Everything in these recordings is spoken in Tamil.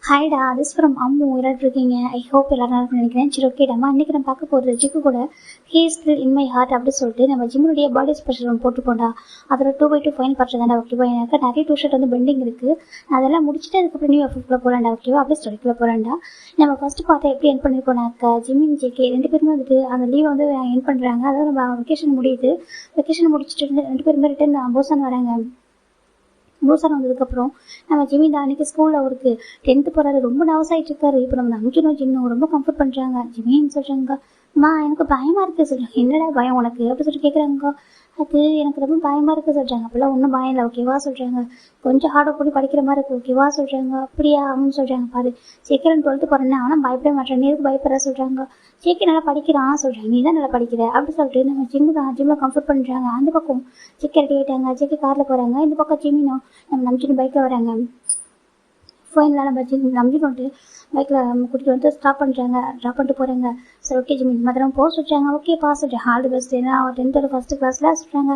ஹாய்டா, திஸ் ஃப்ரம் அம்மு. எல்லாரும் இருக்கீங்க? ஐ ஹோப் எல்லாரும் நல்லா நினைக்கிறேன். சரி, ஓகேடாமா, இன்னைக்கு நம்ம பார்க்க போகிறது ஜிக்கு கூட he still in my heart அப்படின்னு சொல்லிட்டு நம்ம ஜிம்முடைய பாடி ஸ்பெஷல் ஒன்று போட்டுக்கோண்டா. அதோட 2x2 ஃபைன் படுறதாண்டா. ஓகேவா? எனக்கு நிறைய டூ-ஷர்ட் பெண்டிங் இருக்குது. நான் அதெல்லாம் முடிச்சுட்டு அதுக்கப்புறம் நியூ எஃபெக்டில் போகலாண்டா. ஓகேவா? அப்படியே ஸ்டடிக்குள்ளே போகலாண்டா. நம்ம ஃபஸ்ட்டு பார்த்தா எப்படி என் பண்ணியிருக்கோம்னாக்கா, ஜிம்மின் ஜேகே ரெண்டு பேருமே வந்துட்டு அந்த லீவ் என் பண்ணுறாங்க. அதாவது நம்ம வெக்கேஷன் முடியுது. வெக்கேஷன் முடிச்சுட்டு ரெண்டு பேருமே ரிட்டன் போசான் வராங்க. பூசான் வந்ததுக்கப்புறம் நம்ம ஜிமி தான் அன்றைக்கி ஸ்கூலில் அவருக்கு 10th போகிறாரு. ரொம்ப நர்வஸ் ஆகிட்டு இருக்காரு. இப்போ நம்ம நம்பிக்கணும் ஜின்னு ரொம்ப கம்ஃபர்ட் பண்ணுறாங்க. ஜிமின்னு சொல்கிறாங்க, அம்மா எனக்கு பயமாக இருக்குது சொல்கிறாங்க. என்னடா பயம் உனக்கு அப்படி சொல்லிட்டு கேட்குறாங்க. அது எனக்கு ரொம்ப பயமாக இருக்குது சொல்கிறாங்க. அப்போல்லாம் ஒன்றும் பயம் இல்லை ஓகேவா சொல்கிறாங்க. கொஞ்சம் ஹார்ட் ஒர்க் பண்ணி படிக்கிற மாதிரி இருக்குது ஓகேவா சொல்கிறாங்க. அப்படியா அப்படின்னு சொல்கிறாங்க. பாரு, சீக்கிரம் 12th போகிறேன்னா ஆனால் பயப்பட மாட்டேன், நீ எதுக்கு பயப்படுற சொல்கிறாங்க. சீக்கிரம் நல்லா படிக்கிறான் சொல்கிறாங்க. நீ தான் நல்லா படிக்கிற அப்படி சொல்லிட்டு நம்ம ஜிம்மில் கம்ஃபர்ட் பண்ணுறாங்க. அந்த பக்கம் சிக்கி ரெடி ஆகிட்டாங்க. சிக்கி காரில் போகிறாங்க. இந்த பக்கம் ஜிம்மினும் நம்ம நம்பிச்சுட்டு பைக்கில் வராங்க. ஃபைனலாக நம்ம நம்பிட்டு வந்துட்டு பைக்கில் கூட்டிகிட்டு வந்து ஸ்டாப் பண்ணுறாங்க. ட்ராப் பண்ணிட்டு போகிறாங்க. சரி, ஓகே ஜிம்மி மதிரம் போக சொல்கிறாங்க. ஓகே பாஸ் சொல்கிறேன். All the best. ஏன்னா 10th ஃபஸ்ட்டு கிளாஸில் சொல்கிறாங்க.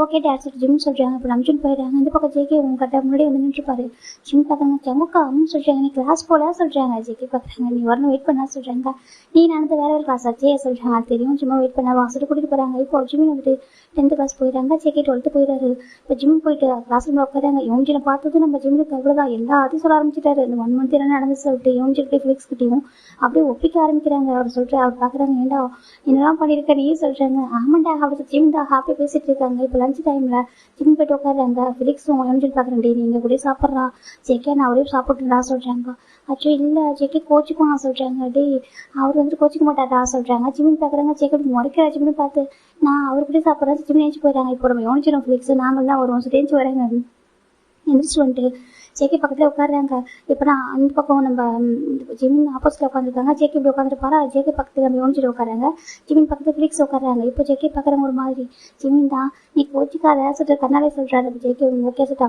ஓகே டேட் சொல்லிட்டு ஜிம் சொல்கிறாங்க. இப்போ நம்பிச்சுட்டு போயிடுறாங்க. இந்த பக்கம் ஜேகே உங்க கரெக்டாக முன்னாடி வந்து நின்றுப்பாரு. ஜிம் பார்த்தாங்க. செமுக்கா சொல்கிறாங்க. நீ கிளாஸ் போல சொல்கிறாங்க. ஜேகே பார்க்குறாங்க. நீ வரணும், வெயிட் பண்ணா சொல்கிறாங்க. நீ நடந்து வேற ஒரு கிளாஸ் ஆச்சே சொல்கிறாங்க. அது தெரியும், சும்மா வெயிட் பண்ண வாசல் கூட்டிகிட்டு போகிறாங்க. இப்போ ஜிம்மி வந்துட்டு 10th கிளாஸ் போயிடுறாங்க. ஜேகே 12th போயிடுறாரு. இப்போ ஜிம் போயிட்டு கிளாஸ் ரூமில் உட்காராங்க. யோஞ்சினை பார்த்தது நம்ம ஜிம்முக்கு அவ்வளோதான் எல்லாத்தையும் சொல்ல ஆரம்பிச்சிட்டாரு. இந்த 1 month என்ன நடந்து சொல்லிட்டு யோஞ்சிக்கிட்டே ஃபிளிக்ஸ் கிட்டையும் அப்படியே ஒப்பிக்க ஆரம்பிக்கிறாங்க. அவர் சொல்லிட்டு அவர் பார்க்குறாங்க. ஏண்டா என்னெல்லாம் பண்ணியிருக்க நீ சொல்கிறாங்க. ஆமாண்டா அப்படி ஜிம் தான் ஹாப்பியாக பேசிகிட்டு இருக்காங்க. இப்போ லஞ்ச் டைமில் ஜிம் போய்ட்டு உட்காடுறாங்க. ஃபிலிக்ஸும் யோஞ்சிட்டு பார்க்குறேன். டே நீங்கள் கூட சாப்பிட்றா ஜேகே, நான் அவரே சாப்பிட்டுடா சொல்கிறாங்க. அச்சோ இல்லை ஜேகே கோச்சிக்கும் சொல்கிறாங்க. டே அவர் வந்துட்டு கோச்சிக்க மாட்டாரா சொல்கிறாங்க. ஜிம்மின் பார்க்குறாங்க. ஜேகே முறைக்கிற ஜிம்னு பார்த்து நான் அவர் கூட சாப்பிட்றேன். ஜிம் ஏஞ்சி போயிடறாங்க. இப்போ நம்ம யோனிச்சிடும் ஃபிலிக்ஸ் நாங்கள் தான் வருவோம் ஏஞ்சி வராங்க. எந்திரிச்சு வந்துட்டு ஜேகே பக்கத்தில் உட்காடுறாங்க. இப்போ நான் அந்த பக்கம் நம்ம ஜிமின் ஆப்போசிட்டில் உட்காந்துருக்காங்க. ஜேகே இப்படி உட்காந்துருப்பாரா. ஜேகே பக்கத்தில் நம்ம யோனிச்சிட்டு உட்காராங்க. ஜிமின் பக்கத்தில் ஃபிலிக்ஸ் உட்காடுறாங்க. இப்போ ஜேகே பார்க்குறாங்க ஒரு மாதிரி. ஜிமின் தான் நீ கோச்சிக்காத சொல்லிட்டு கண்ணாலே சொல்கிறாரு. ஜேகே ஓகே சொல்லிட்டு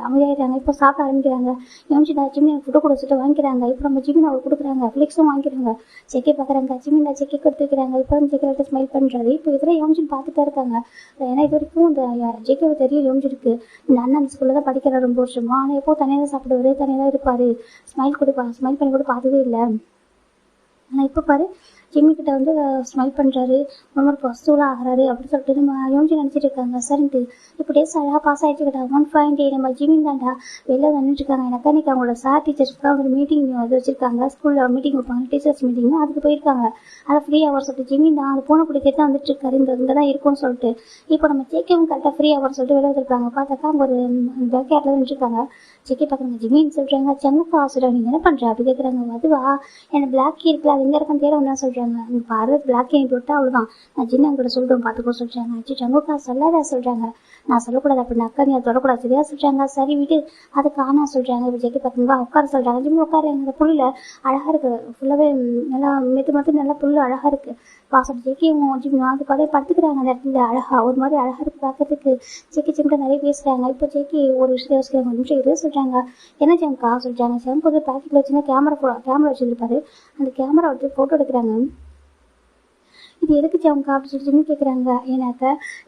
அமைதியாகிறாங்க. இப்போ சாப்பிட ஆரம்பிக்கிறாங்க. யோனிச்சிட்டா ஜிமின் ஃபுட்டு கூட சொல்லிட்டு வாங்கிக்கிறாங்க. இப்போ நம்ம ஜிமின் அவர் கொடுக்குறாங்க. ஃபிலிக்ஸும் வாங்கிக்கிறாங்க. ஜேகே பார்க்குறாங்க. ஜிமின் ஜேகே கொடுத்து வைக்கிறாங்க. இப்போ வந்து ஜேகே ஸ்மைல் பண்ணுறாரு. இப்போ இதெல்லாம் யோனிச்சின் பார்த்துட்டே இருக்காங்க. ஏன்னா இது வரைக்கும் இந்த ஜேகே தெரியும் யோனிச்சிருக்கு. இந்த அண்ணன் அந்த ஸ்கூலில் தான் படிக்கிறார் ரொம்ப வருஷமா. ஆனால் எப்போ தனியாக தான் சாப்பிடுவாரு, தனியாக தான் இருப்பார். ஸ்மைல் பண்ணி கூட பார்த்ததே இல்லை. ஆனால் இப்போ பாரு ஜிம்மிக்கிட்ட வந்து ஸ்மைல் பண்ணுறாரு. ஒரு மாதிரி பாசிட்டிவ்லாம் ஆகிறாரு அப்படின்னு சொல்லிட்டு நம்ம யோனிச்சு நினச்சிட்டு இருக்காங்க. சரின்ட்டு இப்போ டேஸ் அழகாக பாஸ் ஆகிடுச்சுக்கிட்டா 1 fine day. நம்ம ஜிம்மின் தாண்டா வெளில வந்துட்டு இருக்காங்க. எனக்கு அன்றைக்கி அவங்களோட சார் டீச்சர்ஸ்க்காக ஒரு மீட்டிங் வச்சுருக்காங்க. ஸ்கூலில் மீட்டிங் வைப்பாங்க, டீச்சர்ஸ் மீட்டிங். அதுக்கு போயிருக்காங்க. அதை ஃப்ரீ அவர் சொல்லிட்டு ஜிம்மின் தான் அது போன பிடிச்சி தான் வந்துட்டு இருக்காரு. இங்கே தான் இருக்கும்னு சொல்லிட்டு இப்போ நம்ம ஜேகேவும் கரெக்டாக ஃப்ரீ அவர் சொல்லிட்டு வெளில வந்துருக்காங்க. பார்த்தாக்கா அவங்க ஒரு பேக் யார்டில் வந்துருக்காங்க. ஜேகே பார்க்குறாங்க. ஜிம்மின்னு சொல்கிறாங்க. செமுக்கா சொல்கிறாங்க. நீங்கள் என்ன பண்ணுற அப்படி கேட்குறாங்க. அதுவா எனக்கு பிளாக் கீ இருக்குல்ல, அது எங்கே இருக்கான்னு தேட வந்தா சொல்கிறாங்க. அங்கே பாரு பிளாக் கீ போட்டு அவ்வளோதான் நான் ஜின்னு அங்கிட்ட சொல்லிட்டு பார்த்துக்கோ சொல்கிறாங்க. ஆச்சு செமுக்கா சொல்லாத சொல்கிறாங்க. நான் சொல்லக்கூடாது அப்படின்னு அக்கா நீ அதை தொடக்கூடாது சரியா சொல்கிறாங்க. சரி விட்டு அதை காணா சொல்கிறாங்க. இப்போ ஜேகே பார்க்குங்க உட்கார சொல்கிறாங்க. ஜிம்மி உட்காரு. அந்த புல்லில் அழகாக இருக்குது. ஃபுல்லாகவே நல்லா மெத்து நல்லா புல் அழகாக இருக்குது. பாசம் ஜேகேவும் ஜிம்மி அது பழைய படுத்துக்கிறாங்க. அந்த இடத்துல அழகாக ஒரு மாதிரி அழகாக இருக்குது பார்க்கறதுக்கு. ஜேகே ஜிம்மிட்ட நிறைய பேசுகிறாங்க. இப்போ ஜேகே ஒரு விஷயத்தை யோசிக்கிறாங்க. ஒரு நிமிஷம் இது சொல்கிறாங்க. என்ன ஜெம்கா சொல்கிறாங்க. செம்பு பேக்கெட்டில் வச்சுன்னா கேமரா வச்சுருப்பாரு. அந்த கேமரா வச்சு ஃபோட்டோ எடுக்கிறாங்க. இது எதுக்கு ஜெம்கா அப்படின்னு சொல்லி ஜிம்மி கேட்குறாங்க. ஏன்னாக்க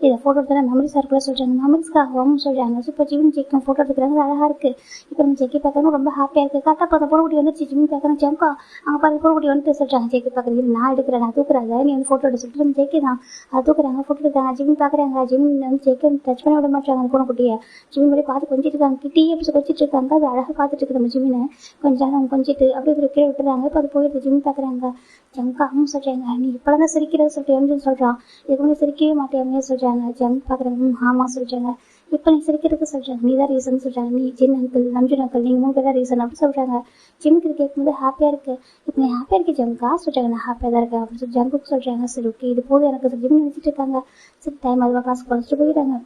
இதை ஃபோட்டோ எடுத்தா மெமரிஸ் இருக்குல்ல சொல்கிறாங்க. மெமரிஸ்க்காகவும் சொல்கிறாங்க. ஸோ இப்போ ஜிம்மி ஜேக்கும் ஃபோட்டோ எடுக்கிறாங்க. அழகாக இருக்குது. இப்போ நம்ம ஜேகே பார்க்கறதும் ரொம்ப ஹாப்பியாக இருக்குது. கரெக்டாக இப்போ அந்த பொருள்குட்டி வந்துச்சு. ஜிம்மி பார்க்குறேன். ஜெம்கா அங்கே பாரு பொருள்குட்டி வந்துட்டு சொல்கிறாங்க. ஜேகே பார்க்குறது நான் எடுக்கிறேன், நான் தூக்குறாங்க, நீ வந்து ஃபோட்டோ எடுத்து சொல்லிட்டு நம்ம ஜேகே தான் அது தூக்குறாங்க. ஃபோட்டோ எடுக்கிறாங்க. ஜிம்மி பார்க்குறாங்க. ஜிம்மி வந்து ஜேகே டச் பண்ண விட மாட்டாங்க அந்த பொருள்குட்டியை. ஜிம்மி மாதிரி பார்த்து கொஞ்சிட்டு இருக்காங்க. கிட்டே எப்படி கொஞ்சிட்டு இருக்காங்க. அது அழகாக பார்த்துட்டு இருக்கு நம்ம ஜிம்மினை. கொஞ்சம் நேரம் கொஞ்சிட்டு அப்படியே கீழே விட்டுறாங்க. இப்போ அது போயிடுது. ஜிம்மி பார்க்குறாங்க. ஜெம்கா சொல்கிறாங்க. நீ இப்போலாம் தான் சிரிக்கிறத சொல்லிட்டு எம்ஜின்னு சொல்கிறான். இதுக்கு வந்து சிரிக்கவே மாட்டேன் சொல்கிறாங்க. ஜெம் பார்க்குறாங்க. ஆமாம் சொல்கிறாங்க. இப்போ நீ சிரிக்கிறதுக்கு சொல்கிறாங்க. நீ தான் ரீசன் சொல்கிறாங்க. நீ ஜின் அங்கிள் நம்ஜின் அங்கிள் நீங்கள் 3 பேர் தான் ரீசன் அப்படின்னு சொல்கிறாங்க. ஜிம்முக்கு இது கேட்கும்போது ஹாப்பியாக இருக்குது. இப்போ நீ ஹாப்பியாக இருக்கு ஜெம்கா சொல்கிறாங்க. நான் ஹாப்பியாக தான் இருக்கேன் அப்படின்னு சொல்லி ஜம்முக்கு சொல்கிறாங்க. சரி ஓகே இது போதும் எனக்கு ஜிம் நினச்சிட்டு இருக்காங்க. சரி டைம் அதுவாக காசு குறைச்சிட்டு போயிட்டாங்க.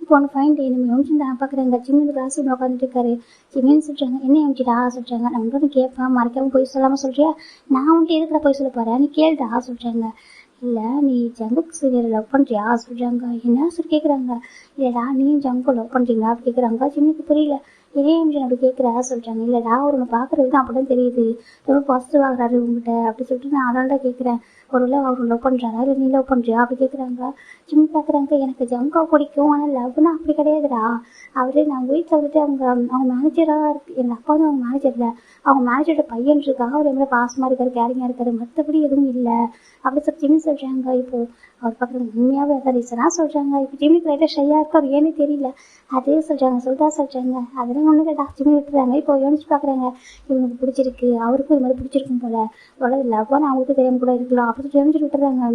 இப்போ ஒன்று ஃபைன் டே நம்ம யோசிச்சு தான் பார்க்குறாங்க. ஜிம்மி கிளாஸ் ரூமில் உட்காந்துட்டு இருக்காரு. ஜிம்மின்னு சொல்கிறாங்க. என்ன யோசிச்சுடா சொல்கிறாங்க. நான் வந்து கேட்பேன் மறைக்காமல் போய் சொல்லாமல் சொல்கிறியா. நான் வந்துட்டு எதுக்குடா போய் சொல்ல போகிறேன், நீ கேளுடா சொல்கிறாங்க. இல்லை நீ ஜங்குக் சீரியரை லவ் பண்ணுறியா சொல்கிறாங்க. என்ன சொல்லி கேட்குறாங்க. இல்லைடா நீ ஜங்கு லவ் பண்ணுறீங்களா அப்படி கேட்குறாங்க. ஜிம்மிக்கு புரியல. இதே அப்படி கேட்குறா சொல்கிறாங்க. இல்லைடா அவர் உன்னை பார்க்குற விதம் அப்படி தான் தெரியுது, ரொம்ப பாசிட்டிவ் ஆகுறாரு உங்ககிட்ட அப்படி சொல்லிட்டு நான் அதனால தான் கேட்குறேன். ஒருவேளை அவர் லவ் பண்ணுறாரா இல்லை நீ லவ் பண்ணுறியா அப்படி கேட்குறாங்க. ஜிம் பார்க்குறாங்க. எனக்கு ஜங்கா பிடிக்கும், ஆனால் லவ்னா அப்படி கிடையாதுடா. அவரு நான் வீட்டில் வந்துட்டு அவங்க மேனேஜராக இருக்கு. எங்கள் அப்பா வந்து அவங்க மேனேஜர் இல்லை, அவங்க மேனேஜரோட பையன் இருக்காங்க. அவர் எவ்வளோ பாசமாக இருக்காரு, கேரிங்காக இருக்காரு, மற்றபடி எதுவும் இல்லை அப்படி சொல்லி ஜிம்மி சொல்கிறாங்க. இப்போது அவர் பார்க்குறாங்க உண்மையாகவே எதாவது ரீசனாக சொல்கிறாங்க. இப்போ ஜிம்மிக்கு லைட்டாக ஷையாக இருக்கு, அவர் ஏன்னு தெரியல அதே சொல்கிறாங்க. சொல்கிறாங்க அதெல்லாம் ஒன்றும் இல்லைடா ஜிம்மி விட்டுறாங்க. இப்போ யோசிச்சு பார்க்குறாங்க இவங்களுக்கு பிடிச்சிருக்கு, அவருக்கும் இது மாதிரி பிடிச்சிருக்கும் போல, அவ்வளோ லவ்வான அவங்களுக்கு தெரியாமல் கூட இருக்கலாம் அப்படி யோசிச்சு விட்டுறாங்க.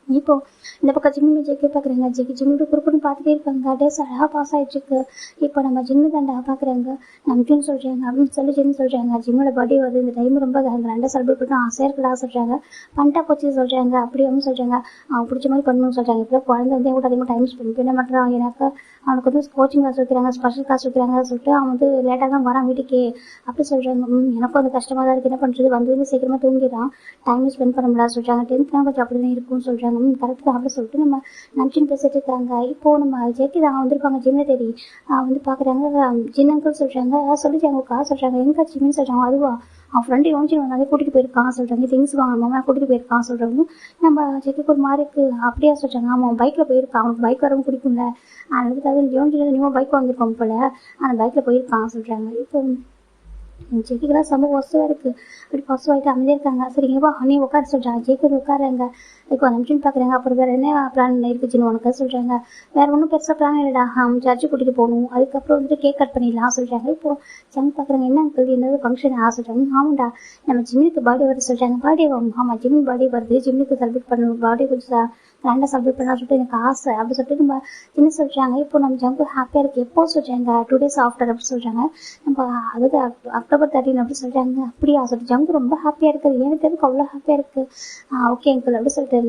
இப்போ இந்த பக்கம் ஜிம்மி ஜெக்கி பார்க்குறாங்க. ஜிம்மி குறுக்குன்னு பார்த்துட்டே இருக்காங்க. டேஸ் அழகாக பாஸ் ஆகிட்டு இருக்கு. இப்போ நம்ம ஜிம்மி தாண்டா பார்க்குறாங்க. நம்பின்னு சொல்கிறாங்க அப்படின்னு சொல்லி ஜிம்மி சொல்கிறாங்க. ஜிம்மோட பர்த்டே வருது, இந்த டைம் ரொம்ப கிராண்டாக செலிப்ரேட் பண்ண ஆசையாக இருக்கடா சொல்கிறாங்க. பண்ணிட்டா போச்சு சொல்கிறாங்க. அப்படி அவங்க சொல்கிறாங்க அவங்க பிடிச்ச மாதிரி பண்ணணும்னு சொல்கிறாங்க. இப்போ குழந்தை வந்து கூட அதிகமாக டைம் ஸ்பெண்ட் பண்ண மாட்டேறான். எனக்கு அவனுக்கு வந்து கோச்சிங் கிளாஸ் வைக்கிறாங்க, ஸ்பெஷல் கிளாஸ் வைக்கிறாங்க சொல்லிட்டு அவன் வந்து லேட்டாக தான் வரான் வீட்டுக்கு அப்படி சொல்கிறாங்க. எனக்கும் வந்து கஷ்டமாக தான் இருக்குது, என்ன பண்ணுறது, வந்ததுமே சீக்கிரமாக தூங்கிடுறான், டைம் ஸ்பெண்ட் பண்ண முடியாது சொல்கிறாங்க. 10th கொஞ்சம் அப்படி தான் இருக்கும்னு சொல்கிறாங்க. கரெக்டு தான் அப்படி சொல்லிட்டு நம்ம நம்பின்னு பேசிட்டு இருக்காங்க. இப்போது நம்ம ஜெக்கி தான் வந்திருப்பாங்க ஜிம்மை தேடி. வந்து பார்க்குறாங்க. ஜின் அங்கிள் சொல்கிறாங்க சொல்லிட்டாங்கக்கா சொல்கிறாங்க. எங்கே ஜிம்மின்னு சொல்கிறாங்க. அதுவா அவன் ஃப்ரெண்டு யோசிச்சு வந்தாலே கூட்டிகிட்டு போயிருக்கான் சொல்கிறாங்க. திங்ஸ் வாங்கணுமா கூட்டிகிட்டு போயிருக்கான் சொல்கிறவங்க நம்ம ஜெக்கிக்கு ஒரு மாதிரி இருக்குது. அப்படியா சொல்கிறாங்க. அவன் பைக்கில் போயிருக்கான், அவனுக்கு பைக் வரவும் பிடிக்கும்ல, அதுக்காக யோசிச்சு நீங்களும் பைக் வாங்கியிருக்கோம் போல, அந்த பைக்கில் போயிருக்கான் சொல்கிறாங்க. இப்போ ஜெக்கிக்கெல்லாம் செம்ம பாசிட்டிவாக இருக்குது. அப்படி பாசிட்டிவாகிட்டு அமைதியாக இருக்காங்க. சரிங்கப்பா நீ உட்கார சொல்கிறாங்க. ஜெயிக்கு உட்காருங்க. இப்போ நம்பிச்சுன்னு பார்க்குறாங்க. அப்புறம் வேறு என்ன பிளான் இருக்குச்சுன்னு உனக்கு சொல்கிறாங்க. வேறு ஒன்றும் பெருசாக பிளான் இல்லைடா, சர்ச்சு கூட்டிகிட்டு போகணும், அதுக்கப்புறம் வந்துட்டு கேக் கட் பண்ணிடலாம் சொல்கிறாங்க. இப்போது ஜங்க் பார்க்குறாங்க. என்ன அங்கிள் என்னது ஃபங்க்ஷன் சொல்கிறாங்க. ஆமாண்டா நம்ம ஜிம்மிக்கு பர்த்டே வருது சொல்கிறாங்க. பர்த்டே ஆமாம் ஜிம்மி பர்த்டே வருது, ஜிம்மிக்கு செலிப்ரேட் பண்ணணும், பர்த்டே கொஞ்சம் கிராண்டாக செலிப்ரேட் பண்ணலாம் சொல்லிட்டு எனக்கு ஆசை அப்படி சொல்லிட்டு நம்ம சின்ன சொல்கிறாங்க. இப்போ நம்ம ஜங்கு ஹாப்பியாக இருக்குது. எப்போ சொல்கிறாங்க 2 days ஆஃப்டர் அப்படி சொல்கிறாங்க. நம்ம அதாவது அக்டோபர் 13 அப்படி சொல்கிறாங்க. அப்படியா சொல்லிட்டு ஜங்கு ரொம்ப ஹாப்பியாக இருக்குது. எனக்கு எதுக்கு அவ்வளோ ஹாப்பியாக இருக்குது. ஓகே அங்கிள் அப்படி சொல்லிட்டு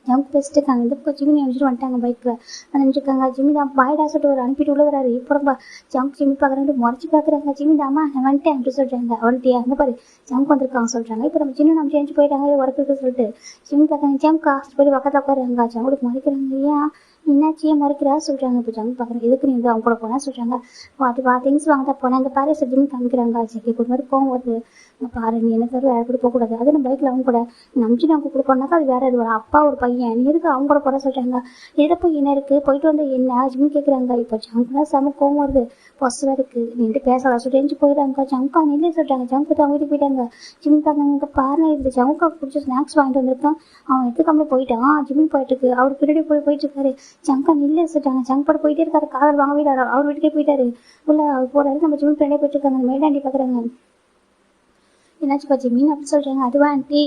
ஜம்ப் பேசிட்டு இருக்காங்க. இந்த பக்கம் ஜிம்மி நினைச்சிட்டு வந்துட்டாங்க. பைக்கில் நினைச்சிருக்காங்க. ஜிம்மி தான் பாய்டா சொல்லிட்டு ஒரு அனுப்பிட்டு உள்ள வராரு. இப்போ ஜம்ப் ஜிம்மி பார்க்குறாங்க, முறைச்சி பார்க்குறாங்க. ஜிம்மி தாமா நான் வந்துட்டேன் அப்படி சொல்கிறாங்க. வந்துட்டியா அங்கே பாரு ஜம்ப் வந்திருக்காங்க சொல்கிறாங்க. இப்போ நம்ம சின்ன நம்ம சேஞ்ச் போயிட்டாங்க ஒர்க்கு சொல்லிட்டு ஜிம்மி பார்க்குறாங்க. ஜம்ப் காசு போய் பக்கத்தில் உட்காருங்க. ஜம்முக்கு மறைக்கிறாங்க. ஏன் என்னாச்சியே மறைக்கிறா சொல்கிறாங்க. இப்போ ஜம்ப் பார்க்குறேன். எதுக்கு நீ வந்து அவங்க கூட போனால் சொல்கிறாங்க. திங்ஸ் வாங்க தான் போனேன். அங்கே பாரு ஜிம்மி காமிக்கிறாங்க. சரி ஒரு மாதிரி போகும் போது பாரு நீ என்ன தவிர வேறு கூட போகக்கூடாது, அது நம்ம பைக்கில் அவங்க கூட நம்பிச்சு அவங்க கூட போனாக்கா அது வேறு இது ஒரு அப்பா ஒரு பையன், நீ எதுக்கு அவங்க கூட போகிற சொல்கிறாங்க. எதை போய் என்ன இருக்குது போயிட்டு வந்து என்ன ஜிம்மி கேட்குறாங்க. இப்போ ஜங்குலாம் செம கோவம் வருது, பாசிட்டிவாக இருக்குது, நீண்டு பேசலாம் சொல்லிட்டு போயிடுறாங்க. ஜங்கா நில்லே சொல்கிறாங்க. ஜங்கு தான் வீட்டுக்கு போயிட்டாங்க. ஜிம்மி பார்த்தாங்க. பாருங்க இது ஜங்குக்கா பிடிச்ச ஸ்நாக்ஸ் வாங்கிட்டு வந்திருக்கான், அவன் எடுத்துக்காமலே போயிட்டான். ஜிம்மி போயிட்டுருக்கு, அவர் பின்னாடி போயிட்டு இருக்காரு. ஜங்கா நில்லே சொல்லிட்டாங்க. ஜங்க் போட்டு போயிட்டே இருக்காரு. காதல் வாங்க வீடாரு, அவர் வீட்டுக்கே போயிட்டாரு. உள்ள அவர் போகிறாரு. நம்ம ஜிம்மி பின்னாடியே போயிட்டு இருக்காங்க. மேடாண்டி பார்க்குறாங்க. என்னாச்சு பாச்சி மீன் அப்படி சொல்கிறாங்க. அதுவா ஆண்டி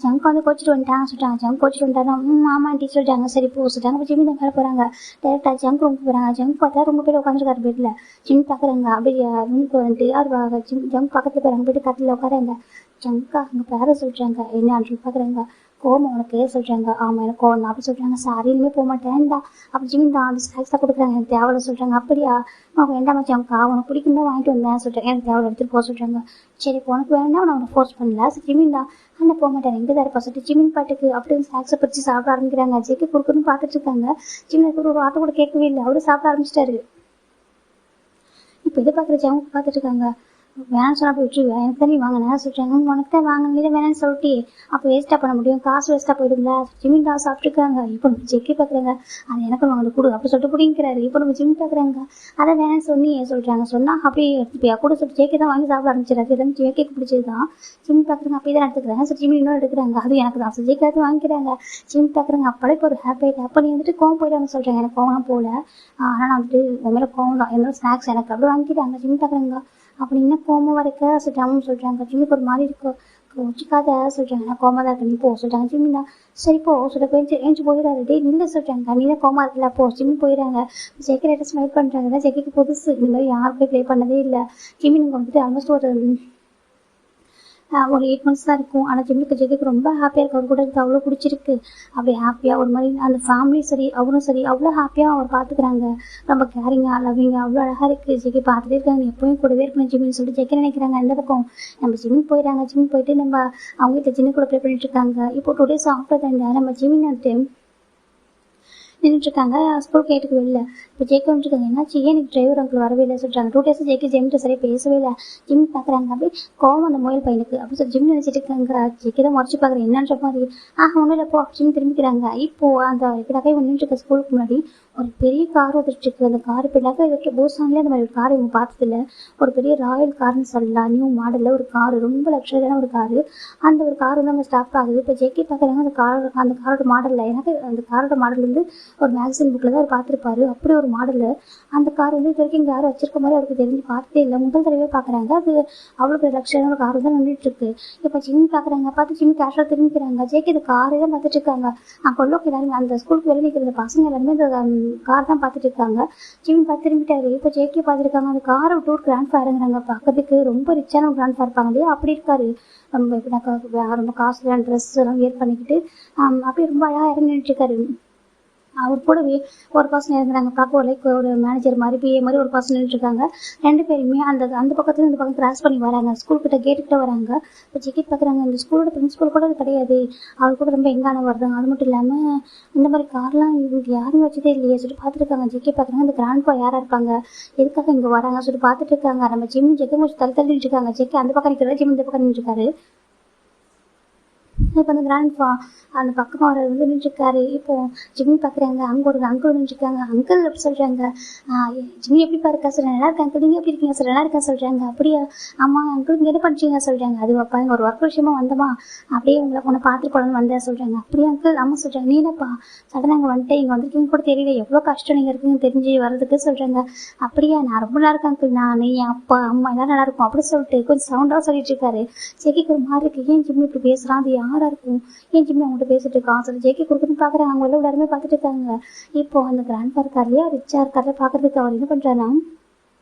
ஜங்க் வந்து கோச்சிட்டு வந்துட்டான் சொல்கிறாங்க. ஜங்க் கோச்சிட்டு வந்துட்டாங்க. ஆமாம் ஆண்டி சொல்கிறாங்க. சரி போ சொல்கிறாங்க. இப்போ ஜிம்மி தான் மேலே போகிறாங்க. டேரெக்டாக ஜங்க் ரூமுக்கு போகிறாங்க. ஜங்க் பார்த்தா ரொம்ப பேர் உட்காந்துருக்காரு பெட்டில். ஜிம்மி பார்க்குறாங்க. அப்படியே ரூமுக்கு வந்துட்டு அவர் ஜங்க் பக்கத்தில் போகிறாங்க. போயிட்டு கட்டில் உட்காராங்க. ஜங்கா அங்கே பேர சொல்கிறாங்க. என்ன அப்படின்னு பார்க்குறாங்க. கோவம் உனக்கு சொல்கிறாங்க. ஆமாம் எனக்கு கோவம் தான் அப்படி சொல்கிறாங்க. சாரி இனிமேல் போக மாட்டேன்டா அப்படி ஜிம்மி தான் அந்த ஸ்நாக்ஸாக கொடுக்குறாங்க. எனக்கு தேவையில்ல சொல்கிறாங்க. அப்படியா அவங்க வேண்டாம் ஜங்கா உனக்கு பிடிக்கும் தான் வாங்கிட்டு வந்தேன் சொல்கிறேன். எனக்கு தேவையில்ல எடுத்துகிட்டு போக சொல்கிறாங்க. சரி இப்போ உனக்கு வேணா நான் உனக்கு ஃபோர்ஸ் பண்ணல. சரி ஜிமின் தான் ஆனால் போக மாட்டேன் எங்கே தான் இருப்பா சொல்லிட்டு ஜிமின் பாட்டுக்கு அப்படின்னு ஸ்நாக்ஸை பிடிச்சி சாப்பிட ஆரம்பிக்கிறாங்க. ஜெக்கி குறுக்குன்னு பார்த்துட்டு இருக்காங்க. ஜிமின் ஒரு வார்த்தை கூட கேட்கவே இல்லை, அவரு சாப்பிட ஆரம்பிச்சிட்டாரு. இப்போ இதை பார்க்குற ஜவுங்க பார்த்துட்டு இருக்காங்க. வேணாம்னு சொன்னா போய் விட்டுருவேன், எனக்கு தான் நீ வாங்கினேன் சொல்கிறாங்க. உனக்கு தான் வாங்கினே தான் வேணான்னு சொல்லிட்டு அப்போ வேஸ்ட்டாக பண்ண முடியும், காசு வேஸ்ட்டாக போயிடுங்களா. ஜிமின் தான் சாப்பிட்ருக்காங்க. இப்போ நம்ம ஜெக்கி பார்க்குறாங்க. அது எனக்கு வாங்கிட்டு கொடு அப்படி சொல்லிட்டு பிடிங்கிறாரு. இப்போ நம்ம ஜிம்மி பார்க்குறாங்க. அதை வேணான்னு சொல்லி சொல்கிறாங்க. சொன்னால் அப்படியே எடுத்துப்பியா கூட சொல்லிட்டு ஜெக்கி தான் வாங்கி சாப்பிட ஆரம்பிச்சிடாரு. இதெல்லாம் ஜெக்கிக்கு பிடிச்சது தான். ஜிம்மி பார்க்குறாங்க. அப்படியே தான் எடுத்துக்கிறாங்க. சரி ஜிம்மி இன்னும் எடுக்கிறாங்க. அது எனக்கு தான் ஜெக்கி எல்லாத்தையும் வாங்கிக்கிறாங்க. ஜிம்மி பார்க்குறாங்க. அப்படியே இப்போ ஒரு ஹாப்பி ஆகிட்டு அப்போ நீ வந்துட்டு கோவம் போயிட்டாங்க சொல்கிறாங்க. எனக்கு கோவம் போகல, ஆனால் நான் வந்துட்டு உன் மேலே கோவம் தான், என்னோட ஸ்நாக்ஸ் எனக்கு அப்படி வாங்கிக்கிறாங்க. ஜிம்மி பார்க்குறாங்க. அப்படி என்ன கோவம் வரைக்க சொல்லிட்டாங்கன்னு சொல்கிறாங்க. ஜிம்மிக்கு ஒரு மாதிரி இருக்கு, வச்சுக்காத சொல்கிறாங்க. நான் கோமா தான் இருக்கேன் நீ போ சொல்கிறாங்க. ஜிம்மி தான் சரி போ சொல்ல போய் ஏஞ்சி போயிடாரு. டே நின்று சொல்கிறாங்க. நீ தான் கோமா இருக்கல போ. ஜிம்மி போயிடுறாங்க. ஜெக்கி ஸ்மைல் பண்ணுறாங்க. ஜெக்கிக்கு புதுசு, இந்த மாதிரி யாருக்கும் ப்ளே பண்ணதே இல்லை. ஜிம்மி நீங்கள் வந்துட்டு ஆல்மோஸ்ட் ஒரு 8 months தான் இருக்கும். ஆனால் ஜெக்கிக்கு ரொம்ப ஹாப்பியாக இருக்கு, அவர் கூட இருக்கு, அவ்வளோ பிடிச்சிருக்கு. அப்படி ஹாப்பியாக ஒரு மாதிரி அந்த ஃபேமிலி சரி அவரும் சரி அவ்வளோ ஹாப்பியாக அவர் பார்த்துக்கிறாங்க. ரொம்ப கேரிங்காக லவ்விங்காக அவ்வளோ அழகாக இருக்குது. ஜெக்கி பார்த்துட்டே இருக்காங்க. எப்பவும் கூடவே இருக்கணும் ஜிம்மின்னு சொல்லிட்டு ஜெக்கி நினைக்கிறாங்க. அந்த பக்கம் நம்ம ஜிம்மி போயிடறாங்க. ஜிம்மி போயிட்டு நம்ம அவங்க வீட்டில் ஜிம்மி கூட ப்ளே பண்ணிட்டு இருக்காங்க. இப்போ 2 days ஆஃப்டர் தான் நம்ம ஜிம்மி வந்துட்டு நின்றுட்டுருக்காங்க. ஸ்கூல் கேட்டுக்கு வெளில இப்போ ஜேகே வந்துருக்காங்க, என்னாச்சு ஏன் எனக்கு டிரைவர் அங்கிள் வரவே இல்லை சொல்கிறாங்க. 2 days ஜேகே ஜிம்கிட்ட சரியாக பேசவே இல்லை. ஜிம் பார்க்குறாங்க, அப்படியே கோவம் அந்த முயல் பையனுக்கு அப்படி சொல்லி ஜிம் நினச்சிட்டு இருக்காங்க. ஜேகே தான் முறைச்சி பார்க்குறேன் என்னன்ற மாதிரி. ஒன்றும் இல்லை போ ஜிம் திரும்பிக்கிறாங்க. இப்போது அந்த இப்படாக வந்துட்டு இருக்க ஸ்கூலுக்கு முன்னாடி ஒரு பெரிய கார் வந்துட்டு இருக்கு. அந்த கார் இப்படாக இதுக்கு பூசான்லேயே அந்த மாதிரி ஒரு கார் இவங்க பார்த்ததில்ல. ஒரு பெரிய ராயல் கார்னு சொல்லலாம், நியூ மாடலில் ஒரு கார், ரொம்ப லக்ஸரியான ஒரு காரு. அந்த ஒரு கார் வந்து அங்கே ஸ்டாப் ஆகுது. இப்போ ஜேகே பார்க்குறாங்க அந்த காரோட மாடலில், எனக்கு அந்த காரோட மாடல் வந்து ஒரு மேகசின் புக்கில் தான் அவர் பார்த்துருப்பாரு. அப்படி ஒரு மாடலில் அந்த கார் வந்து இது வரைக்கும் இங்கே யாரும் வச்சிருக்க மாதிரி அவருக்கு தெரிஞ்சு பார்த்தே இல்லை. முதல் தடவை பார்க்குறாங்க. அது அவ்வளோ பெரிய லக்ஸரியான ஒரு கார் தான் நின்றுட்டு இருக்கு. இப்போ ஜிம் பார்க்குறாங்க, பார்த்து ஜிம் கேஷுவலாக திரும்பிக்கிறாங்க. ஜேகே இந்த காரை தான் பார்த்துட்டு இருக்காங்க. கொள்ளோக்கு எல்லாருமே அந்த ஸ்கூலுக்கு வெளியே நிற்கிற பசங்க எல்லாருமே இந்த கார் தான் பார்த்துட்டு இருக்காங்க. ஜிம் பார்த்து திரும்பிட்டாரு. இப்போ ஜேகே பார்த்துருக்காங்க. அந்த காரை விட்டு ஒரு கிராண்ட் ஃபேருங்கிறாங்க. பார்க்கறதுக்கு ரொம்ப ரிச்சான ஒரு கிராண்ட் ஃபேர் இருப்பாங்க இல்லையா, அப்படி இருக்காரு. ரொம்ப காஸ்ட்லியான ட்ரெஸ் எல்லாம் வியர் பண்ணிக்கிட்டு அப்படியே ரொம்ப அழகாக இறங்கிட்டு இருக்காரு. அவர் கூடவே ஒரு பர்சன் இறங்குறாங்க. பார்க்க ஒரு மேனேஜர் மாதிரி பிஏ மாதிரி ஒரு பர்சன் நின்றுருக்காங்க. 2 பேருமே அந்த பக்கத்துல இந்த பக்கம் கிராஸ் பண்ணி வராங்க. ஸ்கூல் கிட்ட கேட்டுக்கிட்ட வராங்க. இப்போ ஜெக்கெட் பார்க்குறாங்க, இந்த ஸ்கூலோட பிரின்சிபல் கூட அது கிடையாது. அவர் கூட ரொம்ப எங்கான வருதாங்க. அது மட்டும் இல்லாமல் இந்த மாதிரி கார்லாம் இவங்க யாரும் வச்சதே இல்லையே சொல்லிட்டு பார்த்துருக்காங்க. ஜெக்கெட் பார்க்குறாங்க, இந்த கிராண்ட் பா யாராக இருப்பாங்க, எதுக்காக இங்கே வராங்க சொல்லிட்டு பார்த்துட்டு இருக்காங்க. நம்ம ஜிம் ஜெக்கை கொஞ்சம் தள்ளிட்டு இருக்காங்க. ஜெக்கை அந்த பக்கம் நிற்கிறாரு, ஜிம் இந்த பக்கம் நின்றுருக்காரு. இப்போ அந்த கிராண்ட்பா அந்த பக்கமாக அவர் வந்து நின்றுருக்காரு. இப்போது ஜிம்மி பார்க்குறாங்க, அங்கே ஒரு அங்கிள் நின்றுருக்காங்க. அங்கிள் எப்படி சொல்கிறாங்க, ஜிம்மி எப்படிப்பா இருக்கா சார், நல்லா இருக்கா அங்கிள், நீங்கள் எப்படி இருக்கீங்க சார், நல்லா இருக்கா சொல்கிறாங்க. அப்படியா ஆமாம் அங்கிள், இங்கே என்ன பண்ணிட்டீங்க சொல்கிறாங்க. அது அப்பா இங்கே ஒரு ஒர்க் விஷயமா வந்தோமா, அப்படியே உன்னை பார்த்துட்டு போகணும்னு வந்தேன் சொல்கிறாங்க. அப்படியே அங்கிள் ஆமாம் சொல்கிறாங்க. நீ என்னப்பா சடனாக அங்கே வந்துட்டு இங்கே வந்திருக்கீங்க கூட தெரியல, எவ்வளோ கஷ்டம் நீங்கள் இருக்குன்னு தெரிஞ்சு வர்றதுக்கு சொல்கிறாங்க. அப்படியா நான் ரொம்ப நல்லா இருக்கேன் அங்கிள், நான் என் அப்பா அம்மா எல்லாம் நல்லா இருக்கும் அப்படி சொல்லிட்டு கொஞ்சம் சவுண்டாக சொல்லிட்டு இருக்காரு. ஜெக்கிக்கு ஒரு மாதிரி இருக்கு, ஏன் ஜிம்மி இப்படி பேசுகிறான், அது யாராக இருக்கும், ஏன் ஜிம்மி அவங்கள்ட்ட பேசிட்டு இருக்கான் சொல்லி ஜேகே கொடுக்குன்னு பார்க்குறாங்க. அவங்க எல்லாருமே பார்த்துட்டு இருக்காங்க. இப்போ அந்த கிராண்ட் இருக்கார் இல்லையா, ரிச்சா இருக்காரு பார்க்கறதுக்கு, அவர் என்ன பண்ணுறாருன்னா,